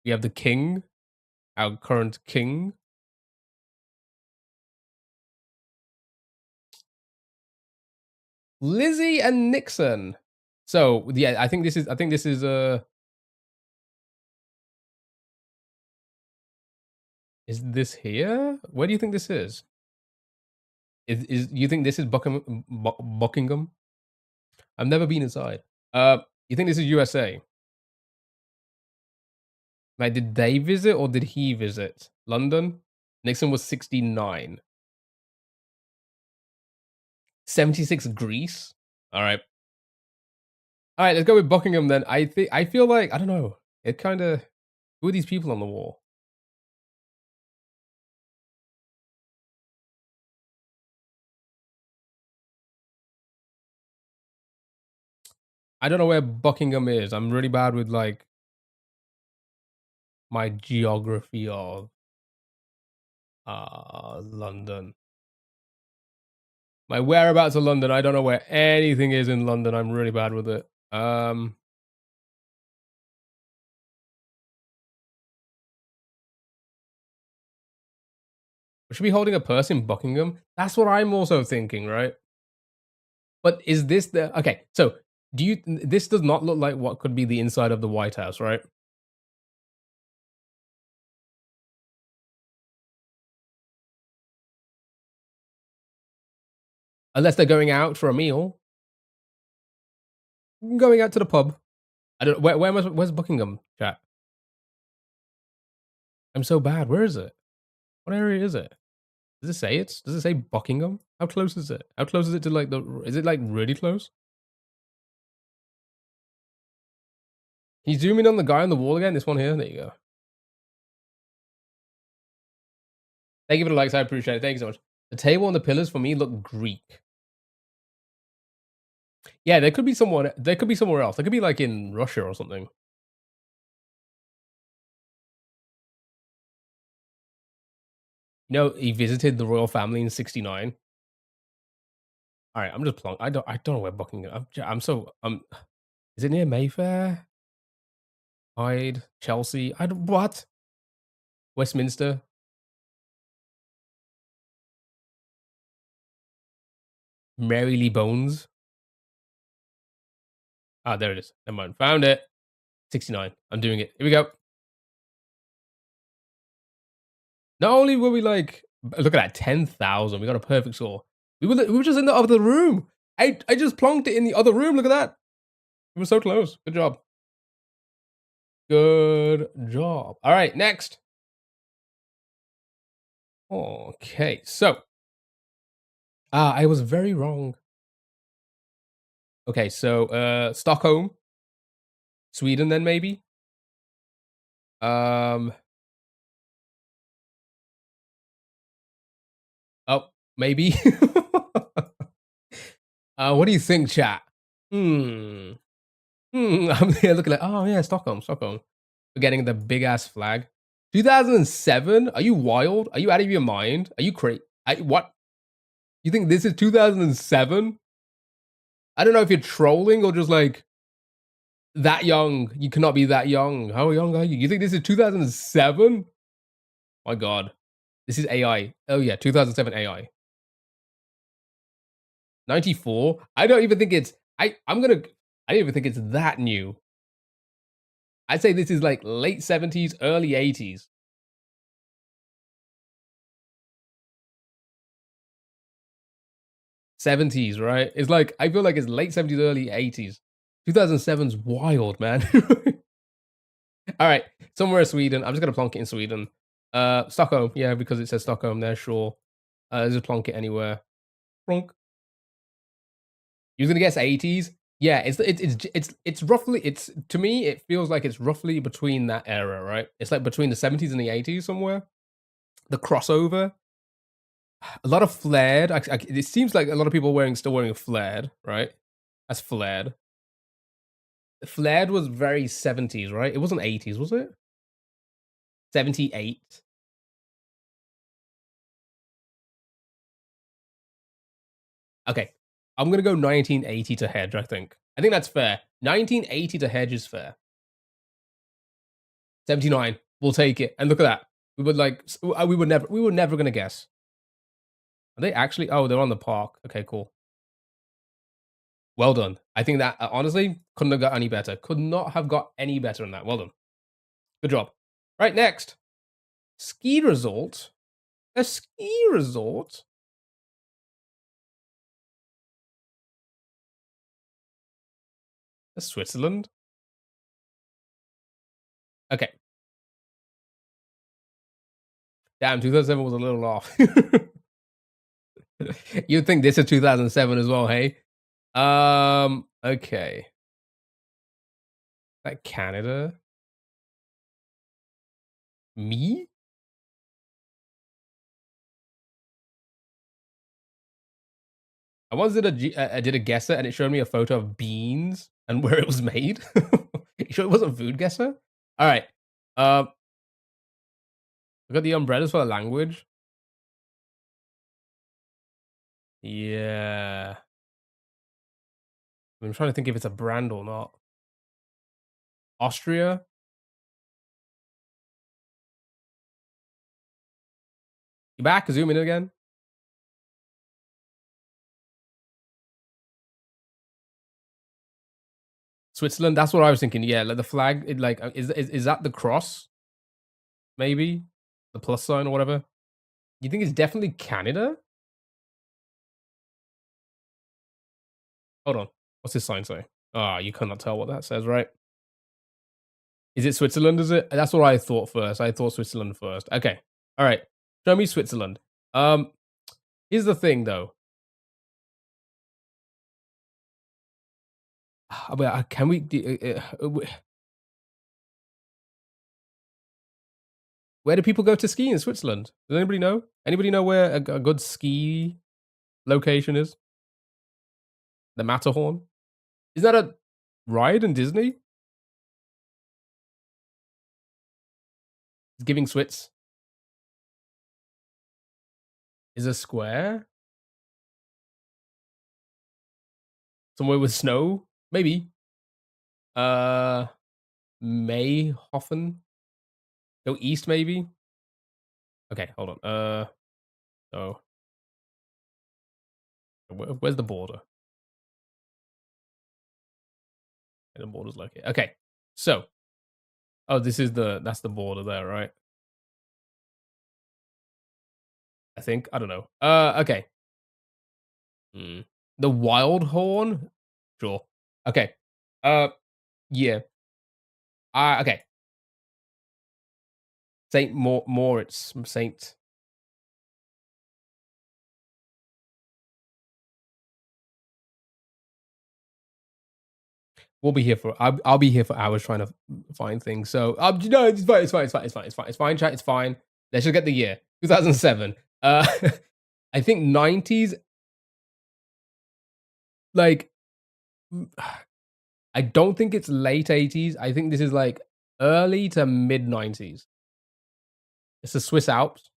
We have the king, our current king. Lizzie and Nixon. So yeah, I think this is is this here? Where do you think this is? Is you think this is Buckingham? I've never been inside. You think this is USA? Like, did they visit or did he visit London? Nixon was 69. 76 Greece. All right. All right, let's go with Buckingham then. I feel like I don't know. It kind of who are these people on the wall? I don't know where Buckingham is. I'm really bad with like my geography of London. My whereabouts of London. I don't know where anything is in London. I'm really bad with it. Should be holding a purse in Buckingham. That's what I'm also thinking, right? But is this the okay? So do you? This does not look like what could be the inside of the White House, right? Unless they're going out for a meal. Going out to the pub. I don't where's Buckingham, chat? I'm so bad. Where is it? What area is it? Does it say it? Does it say Buckingham? How close is it? How close is it to like the? Is it like really close? Can you zoom in on the guy on the wall again? This one here. There you go. Thank you for the likes. I appreciate it. Thank you so much. The table and the pillars for me look Greek. Yeah, there could be someone. There could be somewhere else. There could be like in Russia or something. You know, he visited the royal family in '69. All right, I'm just plonk. I don't know where Buckingham. I'm so. Is it near Mayfair? Hyde, Chelsea. I don't what? Westminster. Maryley Bones. Ah, there it is. Never mind. Found it. 69. I'm doing it. Here we go. Not only were we like, look at that, 10,000. We got a perfect score. We were just in the other room. I just plonked it in the other room. Look at that. We were so close. Good job. Good job. All right, next. Okay, so. I was very wrong. Okay, so Stockholm. Sweden then maybe? Oh, maybe. What do you think, chat? I'm here looking like, oh yeah, Stockholm. We're getting the big ass flag. 2007? Are you wild? Are you out of your mind? Are you crazy? What? You think this is 2007? I don't know if you're trolling or just like that young. You cannot be that young. How young are you? You think this is 2007? My God. This is AI. Oh yeah, 2007 AI. 94? I don't even think it's I don't even think it's that new. I'd say this is like late 70s, early 80s. 70s, right? It's like I feel like it's late 70s, early 80s. 2007's wild, man. All right, somewhere in Sweden. I'm just gonna plonk it in Sweden. Stockholm, yeah, because it says Stockholm there, sure. Just plonk it anywhere. Plonk. You're gonna guess 80s? Yeah, it's roughly it's to me it feels like it's roughly between that era, right? It's like between the 70s and the 80s somewhere. The crossover. A lot of flared. It seems like a lot of people still wearing a flared, right? That's flared. Flared was very 70s, right? It wasn't 80s, was it? 78. Okay. I'm gonna go 1980 to hedge, I think. I think that's fair. 1980 to hedge is fair. 79. We'll take it. And look at that. We would like we were never gonna guess. Are they actually oh, they're on the park. Okay, cool. Well done. I think that honestly couldn't have got any better. Could not have got any better than that. Well done. Good job. Right, next. Ski resort. A ski resort? That's Switzerland. Okay. Damn, 2007 was a little off. You'd think this is 2007 as well, hey? Okay. Like Canada? Me? I once I did a guesser and it showed me a photo of beans and where it was made. You sure it wasn't food guesser? All right. I got the umbrellas for the language. Yeah. I'm trying to think if it's a brand or not. Austria? You back? Zoom in again. Switzerland. That's what I was thinking. Yeah, like the flag. It like is that the cross? Maybe the plus sign or whatever. You think it's definitely Canada? Hold on. What's this sign say? Ah, you cannot tell what that says, right? Is it Switzerland, is it? That's what I thought first. I thought Switzerland first. Okay. All right. Show me Switzerland. Here's the thing, though. Can we... where do people go to ski in Switzerland? Does anybody know? Anybody know where a good ski location is? The Matterhorn? Is that a ride in Disney? It's giving Swiss. Is a square? Somewhere with snow? Maybe. Mayhofen? Go east, maybe? Okay, hold on. So where's the border? The border's located. Okay, so oh, that's the border there, right? I think I don't know. Okay. The Wild Horn, sure. Okay. Yeah. Okay. Saint Moritz, Saint. We'll be here for. I'll be here for hours trying to find things. So, no, it's fine. It's fine. It's fine. It's fine. It's fine. It's fine. Chat. It's fine. Let's just get the year 2007. I think 90s. Like, I don't think it's late 80s. I think this is like early to mid 90s. It's the Swiss Alps.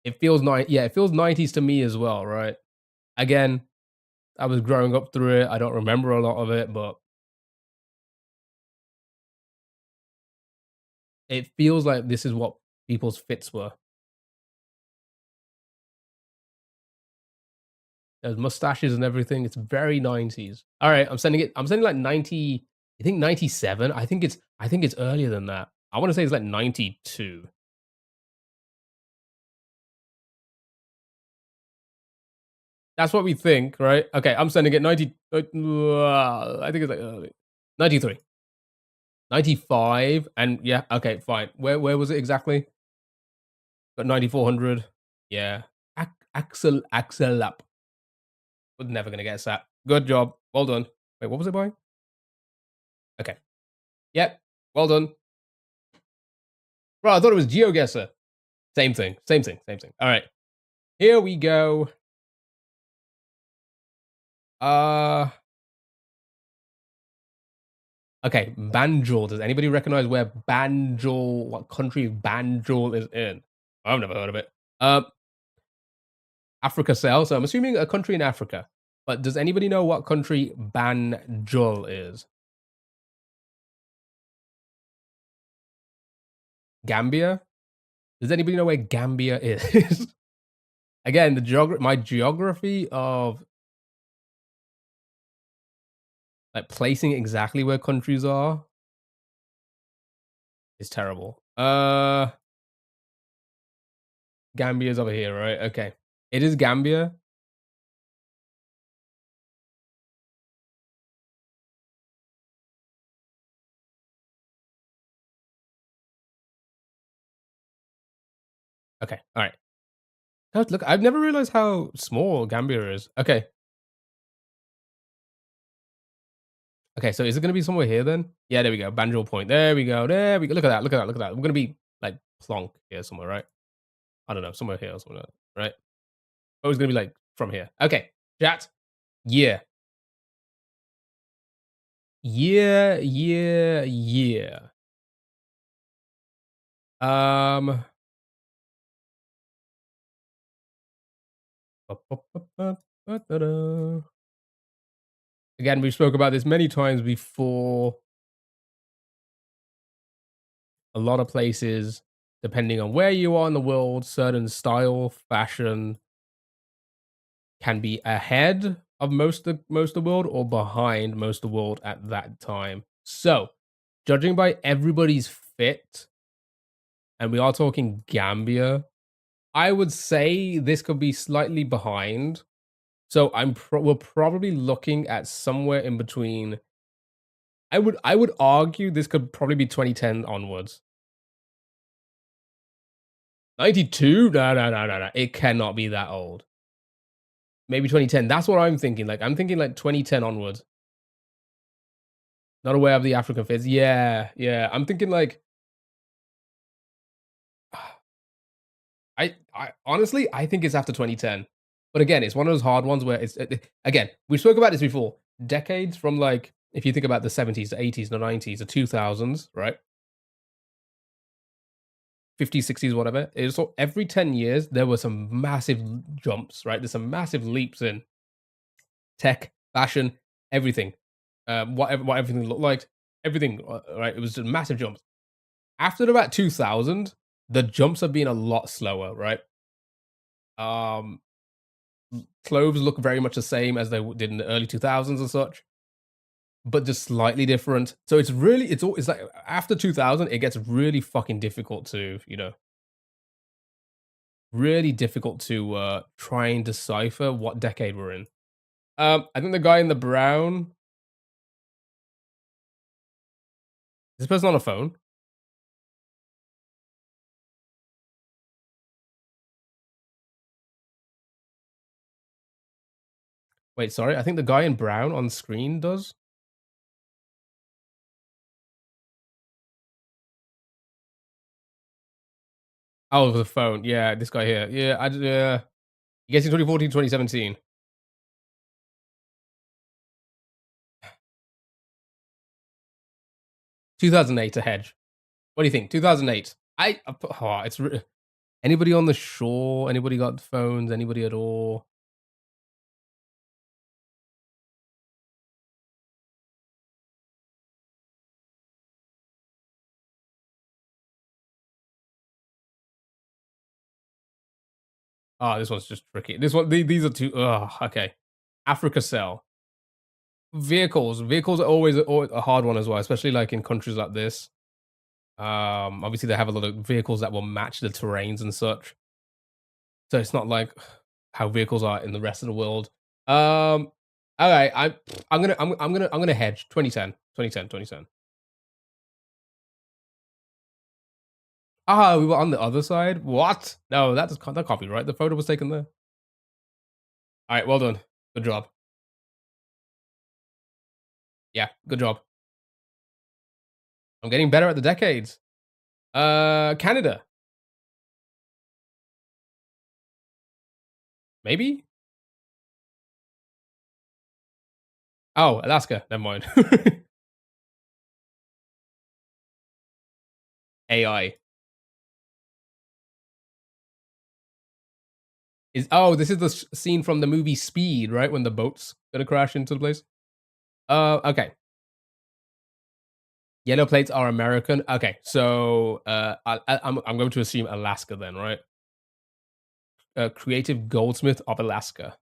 It feels yeah, it feels 90s to me as well, right? Again, I was growing up through it. I don't remember a lot of it, but it feels like this is what people's fits were. There's mustaches and everything. It's very 90s. All right, I'm sending like 90, I think 97. I think it's earlier than that. I want to say it's like 92. That's what we think, right? Okay, I'm sending it 90. I think it's like early. 93. 95. And yeah, okay, fine. Where was it exactly? Got 9400. Yeah. Axel up. We're never gonna get a sat. Good job. Well done. Wait, what was it by? Okay. Yep. Well done. Bro, I thought it was GeoGuessr. Same thing. Same thing. Same thing. All right. Here we go. Okay, Banjul. Does anybody recognize where Banjul, what country Banjul is in? I've never heard of it. Africa South. So I'm assuming a country in Africa. But does anybody know what country Banjul is? Gambia? Does anybody know where Gambia is? Again, my geography of like placing exactly where countries are is terrible. Gambia's over here, right? Okay. It is Gambia. Okay. All right. God, look, I've never realized how small Gambia is. Okay. Okay, so is it gonna be somewhere here then? Yeah, there we go. Banjul Point. There we go. There we go. Look at that. Look at that. Look at that. We're gonna be like plonk here somewhere, right? I don't know, somewhere here or somewhere, right? Oh, it's gonna be like from here. Okay, chat. Yeah. Yeah, yeah, yeah. Um. Again, we spoke about this many times before. A lot of places, depending on where you are in the world, certain style, fashion can be ahead of most of the world or behind most of the world at that time. So, judging by everybody's fit, and we are talking Gambia, I would say this could be slightly behind. So we're probably looking at somewhere in between. I would argue this could probably be 2010 onwards. 92? No, no, no, no, no. It cannot be that old. Maybe 2010. That's what I'm thinking. Like I'm thinking like 2010 onwards. Not aware of the African phase. Yeah, yeah. I'm thinking like I honestly I think it's after 2010. But again, it's one of those hard ones where it's again, we spoke about this before. Decades from like if you think about the 70s, the 80s, the 90s, the 2000s, right? 50s, 60s, whatever. It's all, every 10 years there were some massive jumps, right? There's some massive leaps in tech, fashion, everything. What everything looked like, everything, right? It was just massive jumps. After about 2000, the jumps have been a lot slower, right? Um, Clothes look very much the same as they did in the early 2000s and such, but just slightly different. So it's like after 2000, it gets really fucking difficult to, really difficult to try and decipher what decade we're in. I think the guy in the brown, is this person on a phone? Wait, sorry. I think the guy in brown on screen does. Oh, the phone. Yeah, this guy here. Yeah, he gets in 2014, 2017. 2008 a hedge. What do you think? 2008. It's anybody on the shore? Anybody got phones? Anybody at all? Oh, this one's just tricky. This one, these are two. Okay. Africa Cell. Vehicles are always a hard one as well, especially like in countries like this. Obviously they have a lot of vehicles that will match the terrains and such. So it's not like how vehicles are in the rest of the world. All right, I'm gonna hedge 2010, 2010, 2010. Ah, we were on the other side. What? No, that can't be right. The photo was taken there. All right, well done. Good job. Yeah, good job. I'm getting better at the decades. Canada, maybe. Oh, Alaska. Never mind. AI is. Oh, this is the scene from the movie Speed, right? When the boat's gonna crash into the place. Okay. Yellow plates are American. Okay, so I'm going to assume Alaska then, right? Creative Goldsmith of Alaska.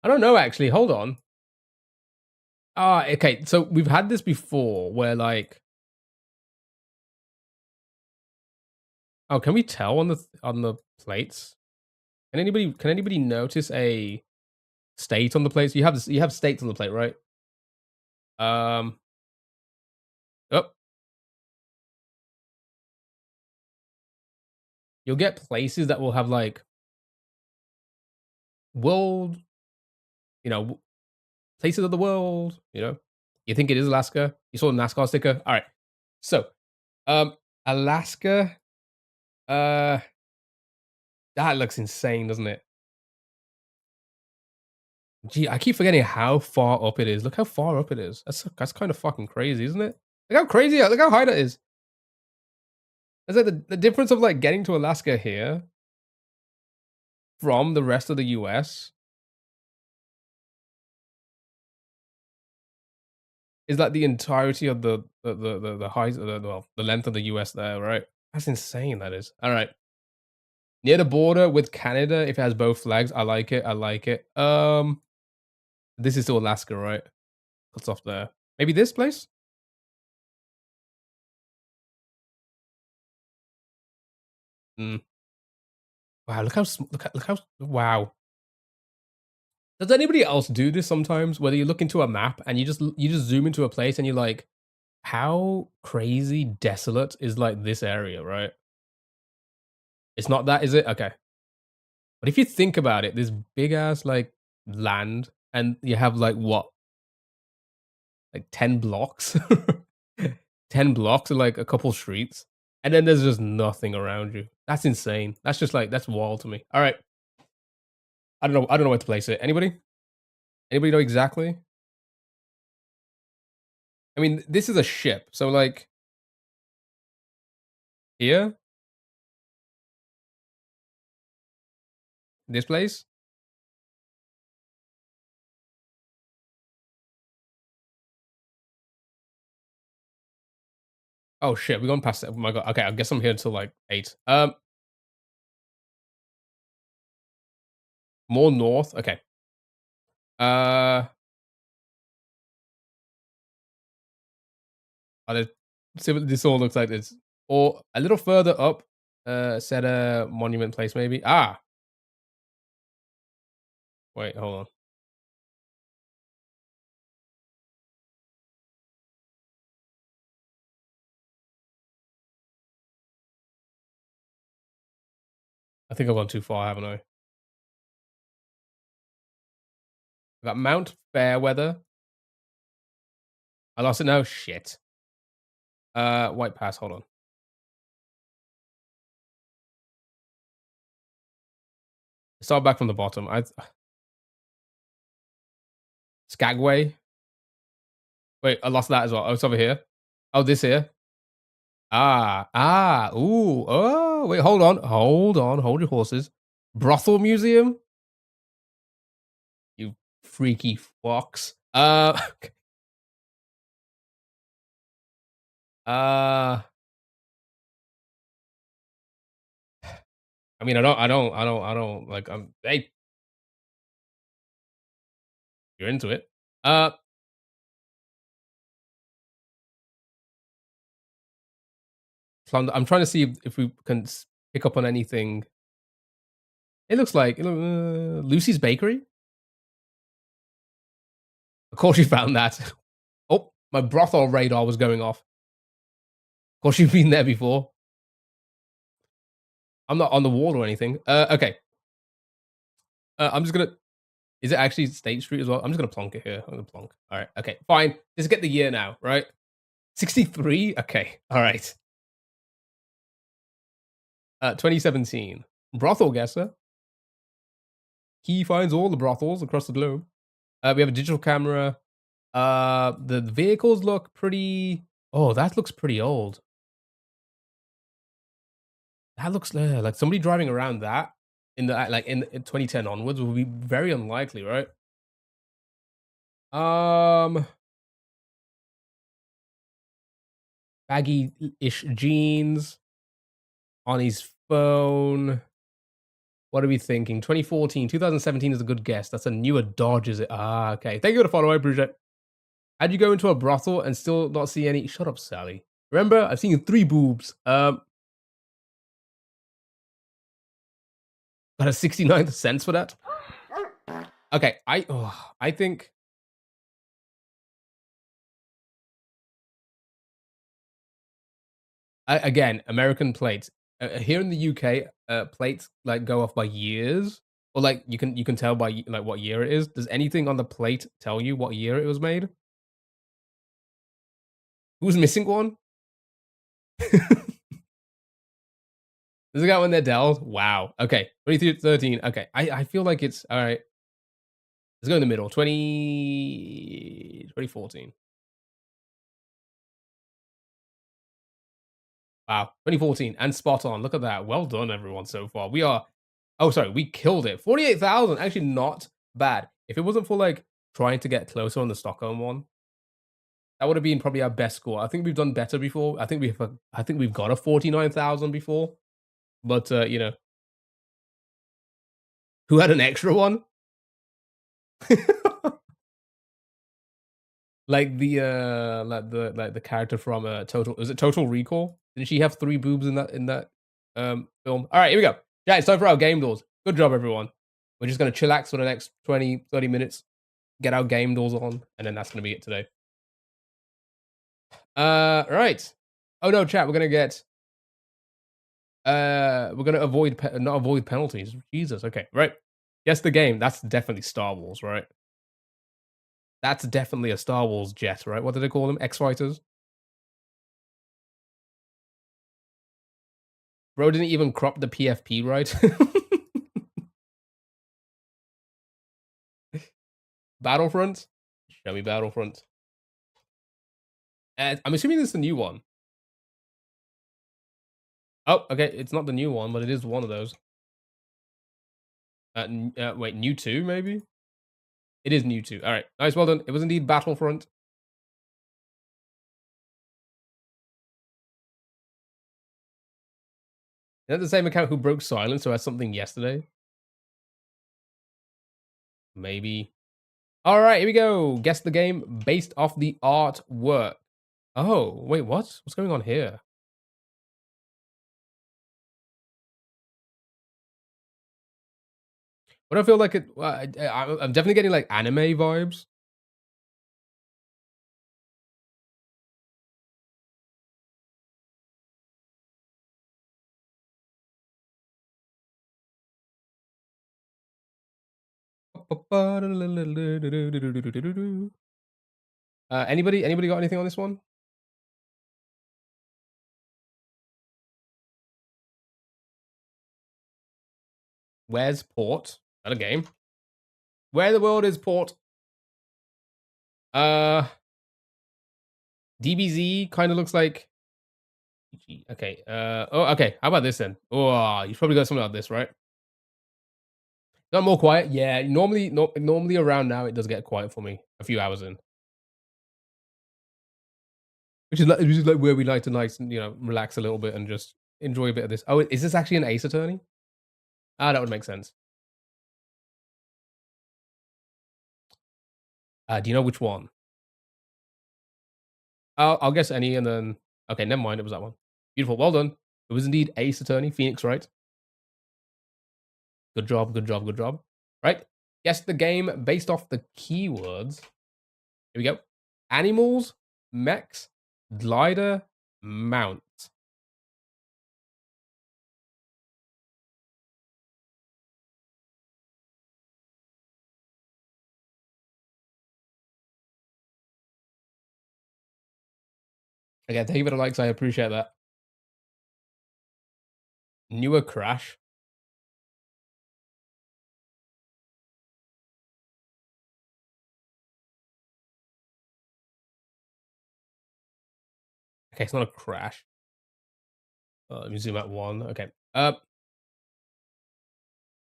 I don't know actually. Hold on. Ah, okay. So we've had this before, where like, oh, can we tell on the plates? Can anybody notice a state on the plates? You have states on the plate, right? Um. Oh, you'll get places that will have like world, places of the world. You think it is Alaska? You saw the NASCAR sticker. All right. So, Alaska. Uh, that looks insane, doesn't it? Gee, I keep forgetting how far up it is. Look how far up it is. That's kind of fucking crazy, isn't it? Look how crazy. Look how high that is. It's like the difference of like getting to Alaska here from the rest of the US is like the entirety of the height, the length of the US there, right? That's insane. That is. All right. Near the border with Canada, if it has both flags, I like it. I like it. This is still Alaska, right? Cuts off there. Maybe this place? Mm. Wow, look how wow. Does anybody else do this sometimes? Whether you look into a map and you just zoom into a place and you're like, how crazy desolate is like this area, right? It's not that, is it? Okay. But if you think about it, this big ass like land and you have like what, like 10 blocks? 10 blocks and like a couple streets. And then there's just nothing around you. That's insane. That's just like that's wild to me. All right. I don't know where to place it. Anybody? Anybody know exactly? I mean, this is a ship. So like here, this place. Oh shit, we're going past it. Oh my god. Okay, I guess I'm here until like 8. More north. Okay. Uh see what this all looks like. It's or a little further up, said a monument place maybe. Ah, wait, hold on. I think I've gone too far, haven't I? I got Mount Fairweather. I lost it now. Shit. White Pass. Hold on. Start back from the bottom. I Skagway. Wait, I lost that as well. Oh, it's over here. Oh, this here. Ooh, oh, wait, hold your horses. Brothel Museum? You freaky fox. Uh, I mean, I don't like, hey, you're into it. Uh, I'm trying to see if we can pick up on anything. It looks like Lucy's Bakery. Of course, you found that. Oh, my brothel radar was going off. Of course, you've been there before. I'm not on the wall or anything. Okay. I'm just gonna. Is it actually State Street as well? I'm just gonna plonk it here. I'm gonna plonk. All right. Okay. Fine. Let's get the year now. Right. 63. Okay. All right. 2017. Brothel guesser. He finds all the brothels across the globe. We have a digital camera. The vehicles look pretty. Oh, that looks pretty old. That looks like somebody driving around that in the like in 2010 onwards will be very unlikely, right? Um, baggy-ish jeans on his phone. What are we thinking? 2014, 2017 is a good guess. That's a newer Dodge, is it? Ah, okay. Thank you for the follow. I appreciate it. How'd you go into a brothel and still not see any? Shut up, Sally. Remember, I've seen 3 boobs. Got a 69th cents for that. Okay, I think again, American plates. Here in the UK, plates like go off by years, or like you can tell by like what year it is. Does anything on the plate tell you what year it was made? Who's missing one? There's a guy when they're Dells. Wow. Okay. 2313. Okay. I feel like it's all right. Let's go in the middle. 2014. Wow. 2014 and spot on. Look at that. Well done, everyone, so far. We are. Oh, sorry. We killed it. 48,000. Actually, not bad. If it wasn't for like trying to get closer on the Stockholm one, that would have been probably our best score. I think we've done better before. I think we've got a 49,000 before. But who had an extra one? Like the character from Total, is it Total Recall? Did she have 3 boobs in that film. All right, here we go. Yeah, it's time for our game doors. Good job, everyone. We're just gonna chillax for the next 20, 30 minutes, get our game doors on, and then that's gonna be it today. Right. Oh no, chat. We're gonna avoid not avoid penalties. Jesus. Okay. Right. Guess the game. That's definitely Star Wars, right? That's definitely a Star Wars jet, right? What do they call them? X fighters. Bro didn't even crop the PFP right. Battlefront. Show me Battlefront. I'm assuming this is the new one. Oh, okay. It's not the new one, but it is one of those. Wait, new 2, maybe? It is new 2. All right. Nice. Well done. It was indeed Battlefront. Is that the same account who broke silence who had something yesterday? Maybe. All right. Here we go. Guess the game based off the artwork. Oh, wait. What? What's going on here? What do I feel like it? I'm definitely getting like anime vibes. Anybody got anything on this one? Where's Port? Not a game. Where in the world is Port? Uh, DBZ kind of looks like. Okay. Oh, okay. How about this then? Oh, you probably got something like this, right? Got more quiet. Yeah. Normally around now it does get quiet for me. A few hours in, which is like where we like to relax a little bit and just enjoy a bit of this. Oh, is this actually an Ace Attorney? Ah, that would make sense. Do you know which one? I'll guess any, and then okay, never mind. It was that one. Beautiful. Well done. It was indeed Ace Attorney, Phoenix Wright. Good job. Good job. Good job. Right. Guess the game based off the keywords. Here we go. Animals, mechs, glider, mount. Again, thank you for the likes. I appreciate that. Newer Crash. Okay, it's not a crash. Let me zoom out one. Okay.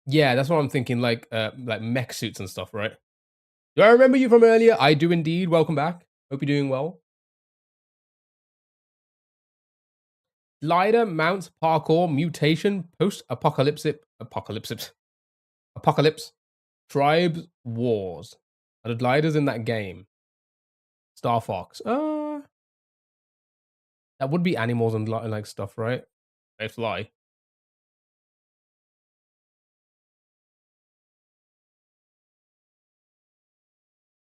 Yeah, that's what I'm thinking. Like mech suits and stuff, right? Do I remember you from earlier? I do indeed. Welcome back. Hope you're doing well. Glider, mount, parkour, mutation, apocalypse, tribes, wars. Are the gliders in that game? Star Fox. That would be animals and like stuff, right? They fly.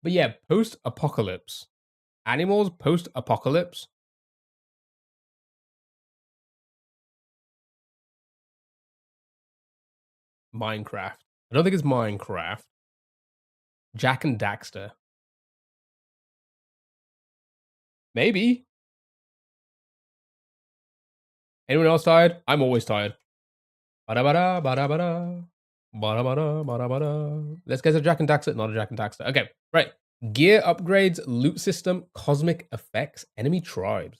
But yeah, post apocalypse. Animals post apocalypse. Minecraft. I don't think it's Minecraft. Jack and Daxter. Maybe. Anyone else tired? I'm always tired. Ba-da-ba-da, ba-da-ba-da. Ba-da-ba-da, ba-da-ba-da. Let's get a Jack and Daxter. Not a Jack and Daxter. Okay, right. Gear upgrades, loot system, cosmic effects, enemy tribes.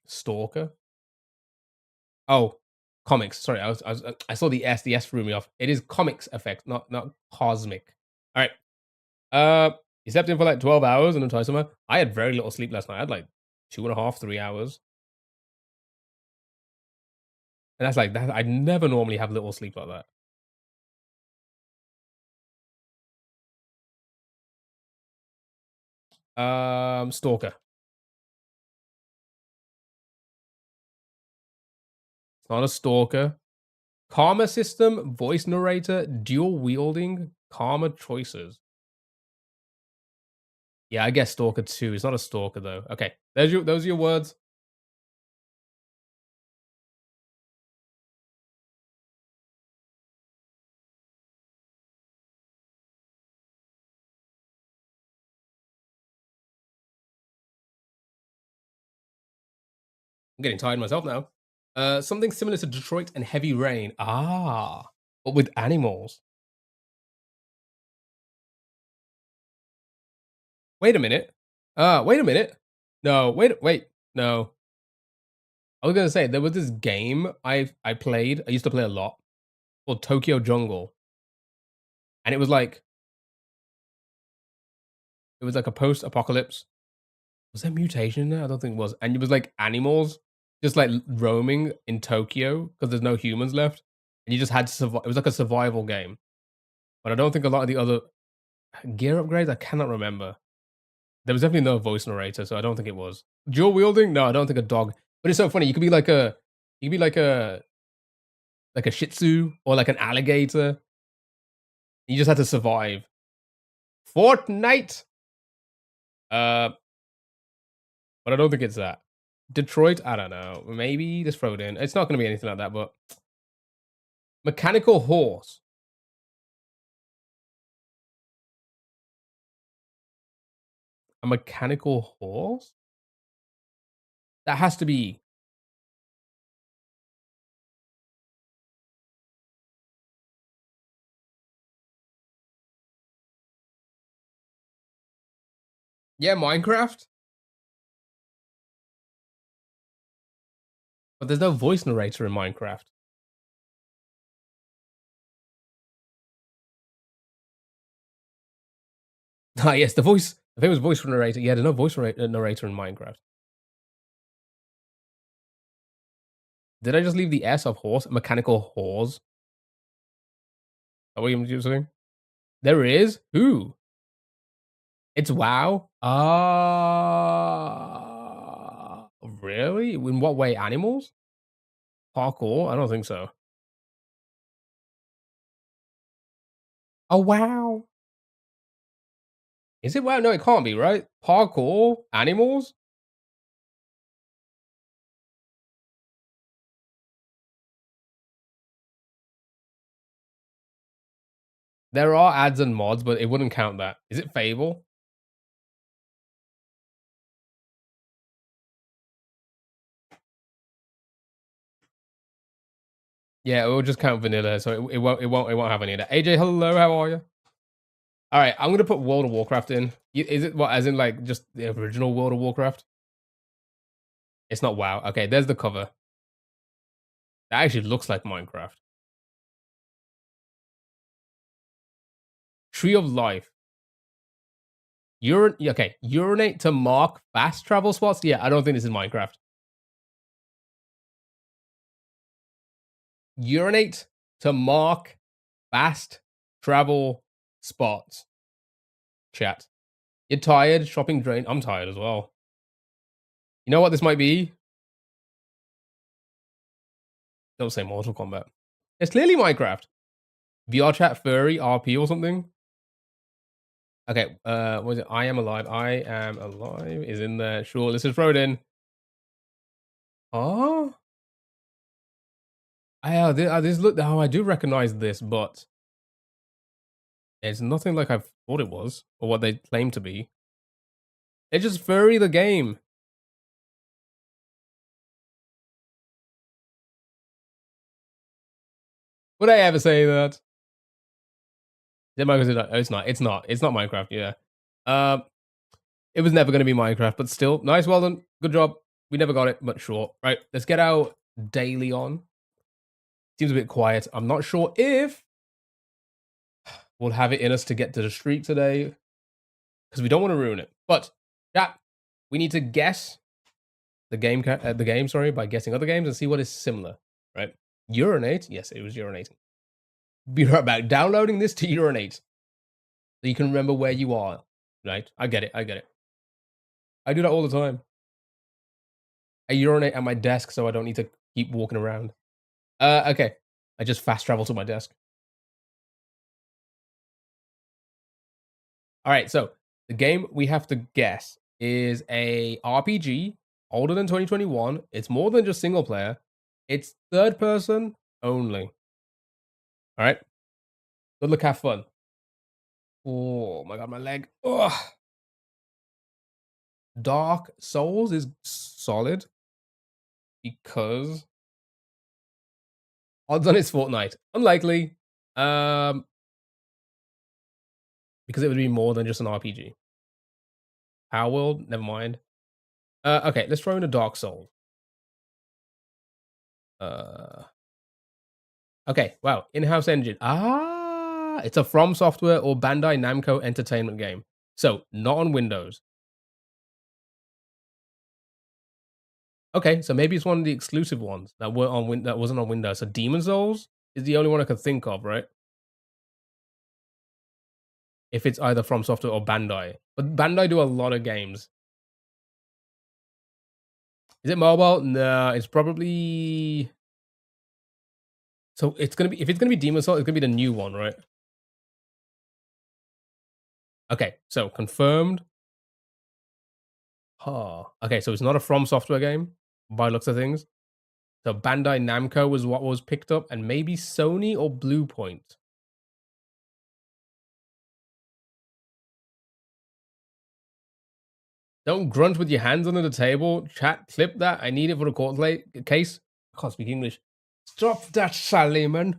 Stalker. Oh, comics. Sorry, I saw the S. The S threw me off. It is comics effect, not cosmic. All right. You slept in for like 12 hours and then twice somewhere. I had very little sleep last night. I had like 2.5, 3 hours. And that's like that. I never normally have little sleep like that. Stalker. It's not a stalker. Karma system, voice narrator, dual wielding, karma choices. Yeah, I guess Stalker 2. It's not a stalker though. Okay, those are your words. I'm getting tired myself now. Something similar to Detroit and Heavy Rain. Ah, but with animals. Wait a minute. Wait a minute. No, wait. No. I was gonna say there was this game I played. I used to play a lot called Tokyo Jungle, and it was like a post-apocalypse. Was there mutation in there? I don't think it was. And it was like animals just like roaming in Tokyo because there's no humans left, and you just had to survive. It was like a survival game, but I don't think a lot of the other gear upgrades. I cannot remember. There was definitely no voice narrator, so I don't think it was dual wielding. No, I don't think a dog. But it's so funny. You could be like a Shih Tzu or like an alligator. You just had to survive. Fortnite. Uh, but I don't think it's that. Detroit. I don't know. Maybe just throw it in. It's not going to be anything like that. But mechanical horse. A mechanical horse. That has to be. Yeah, Minecraft. But there's no voice narrator in Minecraft. Ah, yes, the voice. The famous voice narrator. Yeah, there's no voice narrator in Minecraft. Did I just leave the S of horse? Mechanical horse? Are we using? There is? Who? It's WoW? Ah, really? In what way? Animals? Parkour? I don't think so. Oh, wow. Is it WoW? No, it can't be, right? Parkour? Animals? There are ads and mods, but it wouldn't count that. Is it Fable? Yeah, it will just count vanilla, so it won't have any of that. AJ, hello, how are you? All right, I'm gonna put World of Warcraft in. Is it what? As in like just the original World of Warcraft? It's not WoW. Okay, there's the cover. That actually looks like Minecraft. Tree of Life. Okay, urinate to mark fast travel spots. Yeah, I don't think this is Minecraft. Urinate to mark fast travel spots. Chat. You're tired? Shopping drain. I'm tired as well. You know what this might be? Don't say Mortal Kombat. It's clearly Minecraft. VR chat furry RP or something. Okay, what is it? I am alive. I am alive is in there. Sure, let's just throw it in. Oh, this look. Oh, I do recognize this, but it's nothing like I thought it was or what they claim to be. They just furry the game. Would I ever say that? Did Minecraft? Oh, it's not. It's not. It's not Minecraft. Yeah. Um, it was never going to be Minecraft, but still, nice. Well done. Good job. We never got it, but sure. Right. Let's get our daily on. Seems a bit quiet. I'm not sure if we'll have it in us to get to the street today because we don't want to ruin it. But yeah, we need to guess the game. Sorry, by guessing other games and see what is similar. Right? Urinate. Yes, it was urinating. Be right back. Downloading this to urinate so you can remember where you are. Right? I get it. I do that all the time. I urinate at my desk so I don't need to keep walking around. Okay. I just fast travel to my desk. All right, so the game we have to guess is a RPG older than 2021. It's more than just single player. It's third person only. All right. Good luck, have fun. Oh my god, my leg. Ugh. Dark Souls is solid because odds on it's Fortnite. Unlikely. Um, because it would be more than just an RPG. Power World, never mind. Okay, let's throw in a Dark Souls. Uh, okay, wow, in-house engine. It's a From Software or Bandai Namco Entertainment game. So not on Windows. Okay, so maybe it's one of the exclusive ones that were on that wasn't on Windows. So Demon Souls is the only one I could think of, right? If it's either From Software or Bandai. But Bandai do a lot of games. Is it mobile? No, it's probably. So it's gonna be if it's gonna be Demon Souls, it's gonna be the new one, right? Okay, so confirmed. Huh. Okay, so it's not a From Software game by looks of things. So Bandai Namco was what was picked up, and maybe Sony or Bluepoint. Don't grunt with your hands under the table. Chat, clip that. I need it for the case. I can't speak English. Stop that, Sallyman.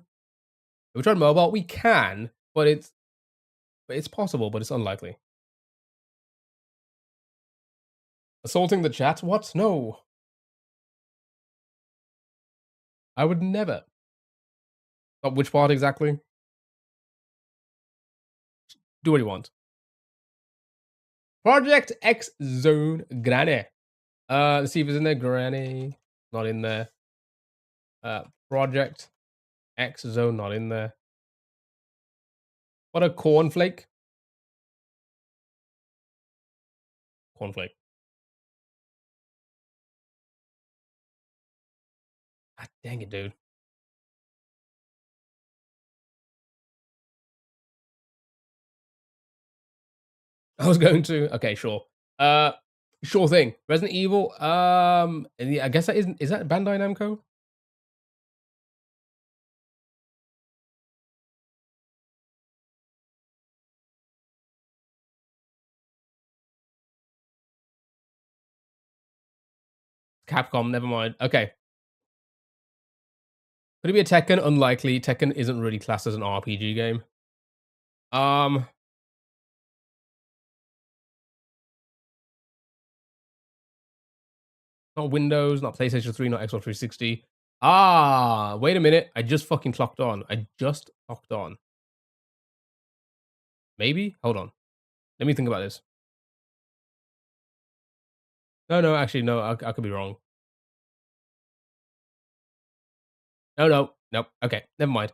We tried mobile. We can, but it's possible, but it's unlikely. Assaulting the chat? What? No. I would never. But which part exactly? Do what you want. Project X Zone Granny. Let's see if it's in there. Granny. Not in there. Project X Zone. Not in there. What a cornflake. Cornflake. God dang it, dude. I was going to. Okay, sure. Sure thing. Resident Evil. Yeah, I guess that isn't. Is that Bandai Namco? Capcom. Never mind. Okay. Could it be a Tekken? Unlikely. Tekken isn't really classed as an RPG game. Um. Not Windows. Not PlayStation 3. Not Xbox 360. Ah, wait a minute. I just fucking clocked on. I just clocked on. Maybe? Hold on. Let me think about this. No, no, actually, no. I could be wrong. No, no, nope. Okay, never mind.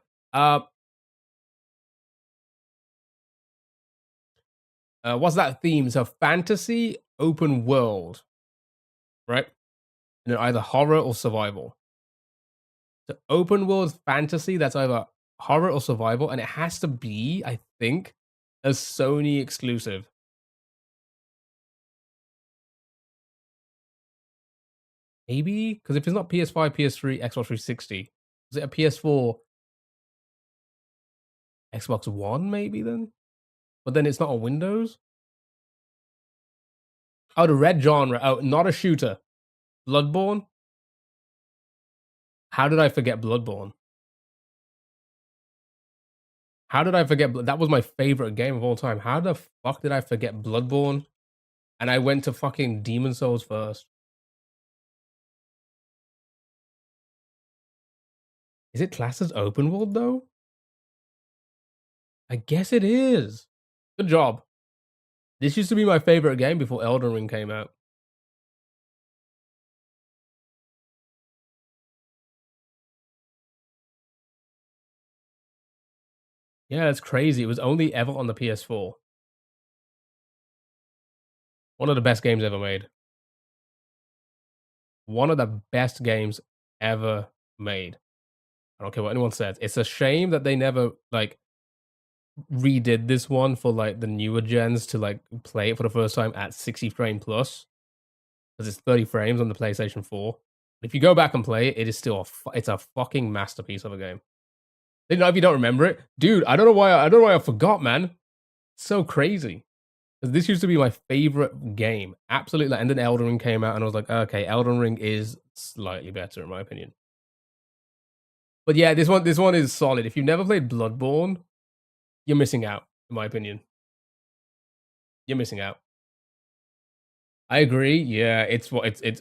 What's that theme? So fantasy, open world, right? And then either horror or survival. So open world fantasy, that's either horror or survival, and it has to be, I think, a Sony exclusive. Maybe because if it's not PS5, PS3, Xbox 360, is it a PS4, Xbox One? Maybe then, but then it's not on Windows. Oh, the red genre. Oh, not a shooter. Bloodborne. How did I forget Bloodborne? How did I forget? That was my favorite game of all time. How the fuck did I forget Bloodborne? And I went to fucking Demon Souls first. Is it classed as open world though? I guess it is. Good job. This used to be my favorite game before Elden Ring came out. Yeah, it's crazy. It was only ever on the PS4. One of the best games ever made. One of the best games ever made. I don't care what anyone says. It's a shame that they never like redid this one for like the newer gens to like play it for the first time at 60 frame plus, because it's 30 frames on the PlayStation 4. If you go back and play it, it is still it's a fucking masterpiece of a game. You know, if you don't remember it, dude, I don't know why I forgot, man. So crazy. This used to be my favorite game, absolutely. And then Elden Ring came out, and I was like, okay, Elden Ring is slightly better in my opinion. But yeah, this one is solid. If you've never played Bloodborne, you're missing out, in my opinion. You're missing out. I agree. Yeah, it's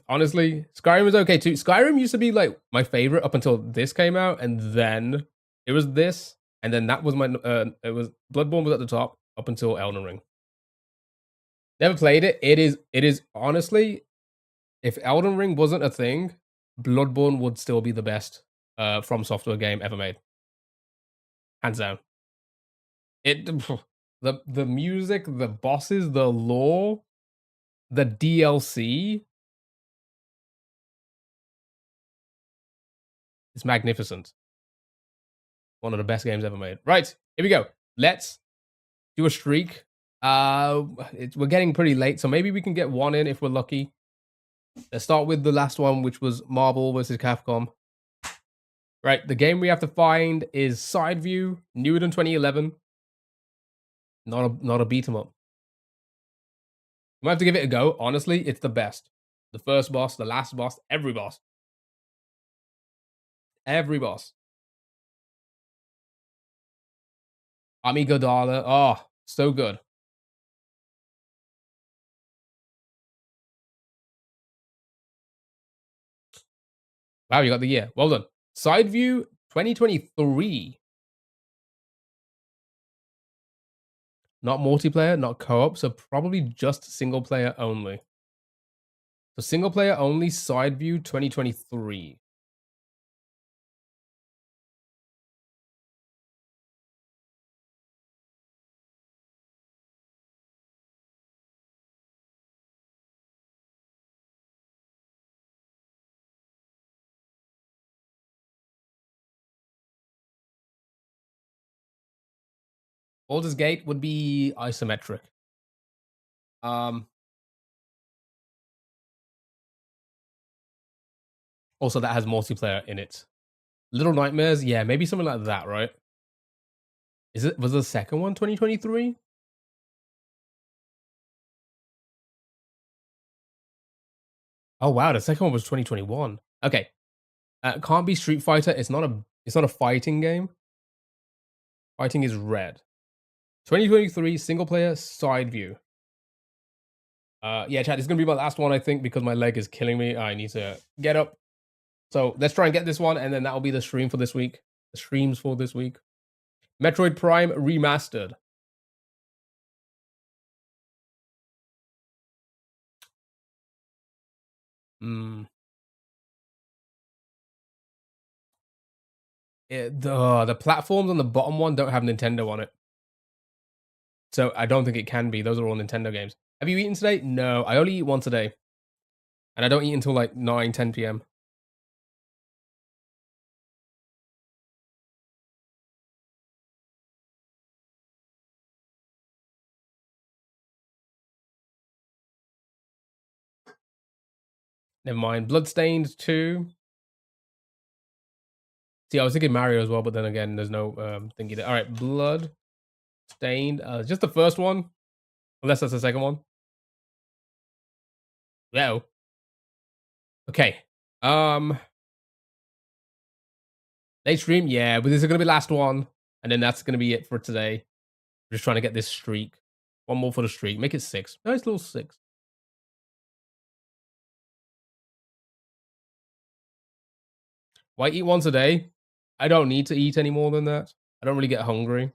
honestly, Skyrim is okay too. Skyrim used to be like my favorite up until this came out, and then it was this, and then that was my it was Bloodborne was at the top up until Elden Ring. Never played it. It is honestly, if Elden Ring wasn't a thing, Bloodborne would still be the best From Software game ever made, hands down. It the music, the bosses, the lore, the DLC is magnificent. One of the best games ever made. Right, here we go. Let's do a streak. We're getting pretty late, so maybe we can get one in if we're lucky. Let's start with the last one, which was Marvel versus Capcom. Right, the game we have to find is Side View, newer than 2011. Not a beat 'em up. We might have to give it a go. Honestly, it's the best. The first boss, the last boss, every boss. Every boss. Amigdala. Oh, so good. Wow, you got the year. Well done. Side View 2023. Not multiplayer, not co-op, so probably just single player only. So single player only, Side View 2023. Baldur's Gate would be isometric. Also, that has multiplayer in it. Little Nightmares, yeah, maybe something like that, right? Was the second one 2023? Oh wow, the second one was 2021. Okay. Can't be Street Fighter. It's not a fighting game. Fighting is red. 2023 single player side view. Yeah, chat, this is gonna be my last one, I think, because my leg is killing me. I need to get up. So let's try and get this one, and then that'll be the stream for this week. The streams for this week. Metroid Prime Remastered. The platforms on the bottom one don't have Nintendo on it. So I don't think it can be. Those are all Nintendo games. Have you eaten today? No, I only eat once a day. And I don't eat until like 9, 10 p.m. Never mind. Bloodstained 2. See, I was thinking Mario as well, but then again, there's no thingy there. All right, Bloodstained. Just the first one, unless that's the second one. No. Okay. Late stream, yeah, but this is gonna be the last one, and then that's gonna be it for today. We're just trying to get this streak. One more for the streak. Make it 6. Nice little 6. Why eat once a day? I don't need to eat any more than that. I don't really get hungry.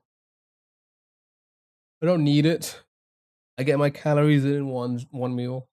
I don't need it. I get my calories in one meal.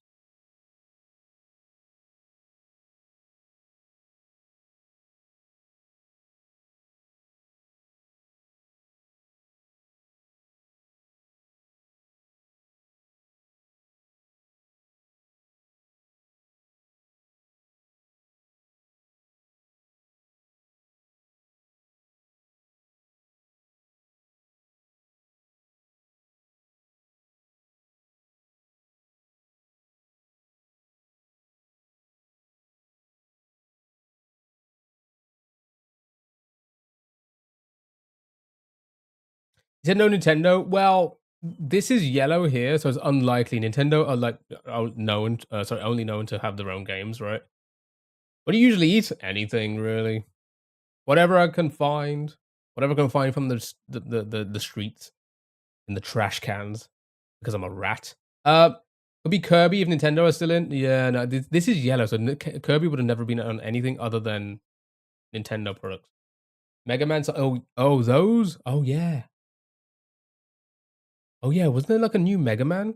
He said no Nintendo. Well, this is yellow here, so it's unlikely. Nintendo are like only known to have their own games, right? What do you usually eat? Anything really. Whatever I can find. Whatever I can find from the streets in the trash cans because I'm a rat. Could be Kirby if Nintendo is still in. Yeah, no, this is yellow, so Kirby would have never been on anything other than Nintendo products. Mega Man. Oh, those. Oh yeah. Oh yeah. Wasn't there like a new Mega Man?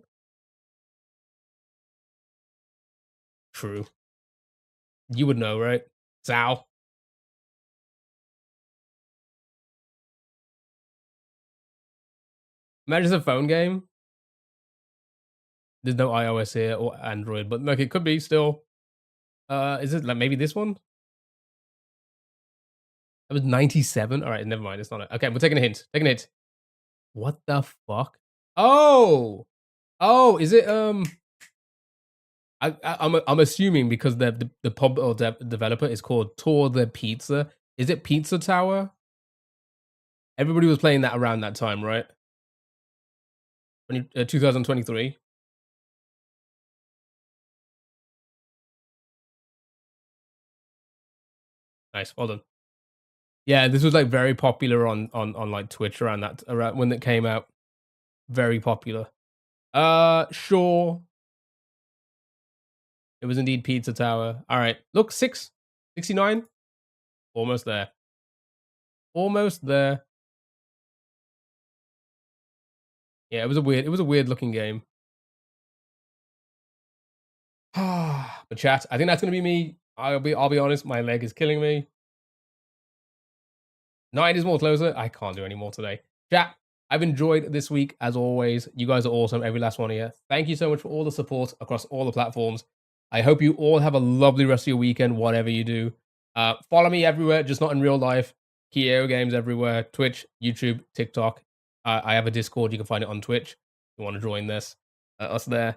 True. You would know, right? Sal. Imagine it's a phone game. There's no iOS here or Android, but like it could be still. Is it like maybe this one? That was 97. All right, never mind. It's not it. Okay, we're taking a hint. Taking a hint. What the fuck? Oh, oh, is it? I'm assuming because the pub or developer is called Tour the Pizza. Is it Pizza Tower? Everybody was playing that around that time, right? 2023. Nice, well done. Yeah, this was like very popular on like Twitch around when it came out. Very popular. Sure. It was indeed Pizza Tower. All right. Look, 69. Almost there. Almost there. Yeah, it was a weird looking game. But chat, I think that's gonna be me. I'll be honest, my leg is killing me. 9 is more closer. I can't do any more today. Chat, I've enjoyed this week as always. You guys are awesome, every last one of you. Thank you so much for all the support across all the platforms. I hope you all have a lovely rest of your weekend, whatever you do. Follow me everywhere, just not in real life. Keo Games everywhere. Twitch, YouTube, TikTok. I have a Discord. You can find it on Twitch. If you want to join this, us there.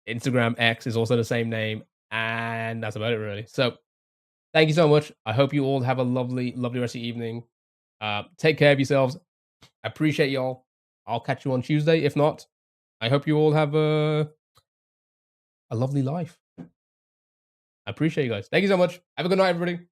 Instagram X is also the same name, and that's about it really. So thank you so much. I hope you all have a lovely, lovely rest of your evening. Take care of yourselves. I appreciate y'all. I'll catch you on Tuesday. If not, I hope you all have a lovely life. I appreciate you guys. Thank you so much. Have a good night, everybody.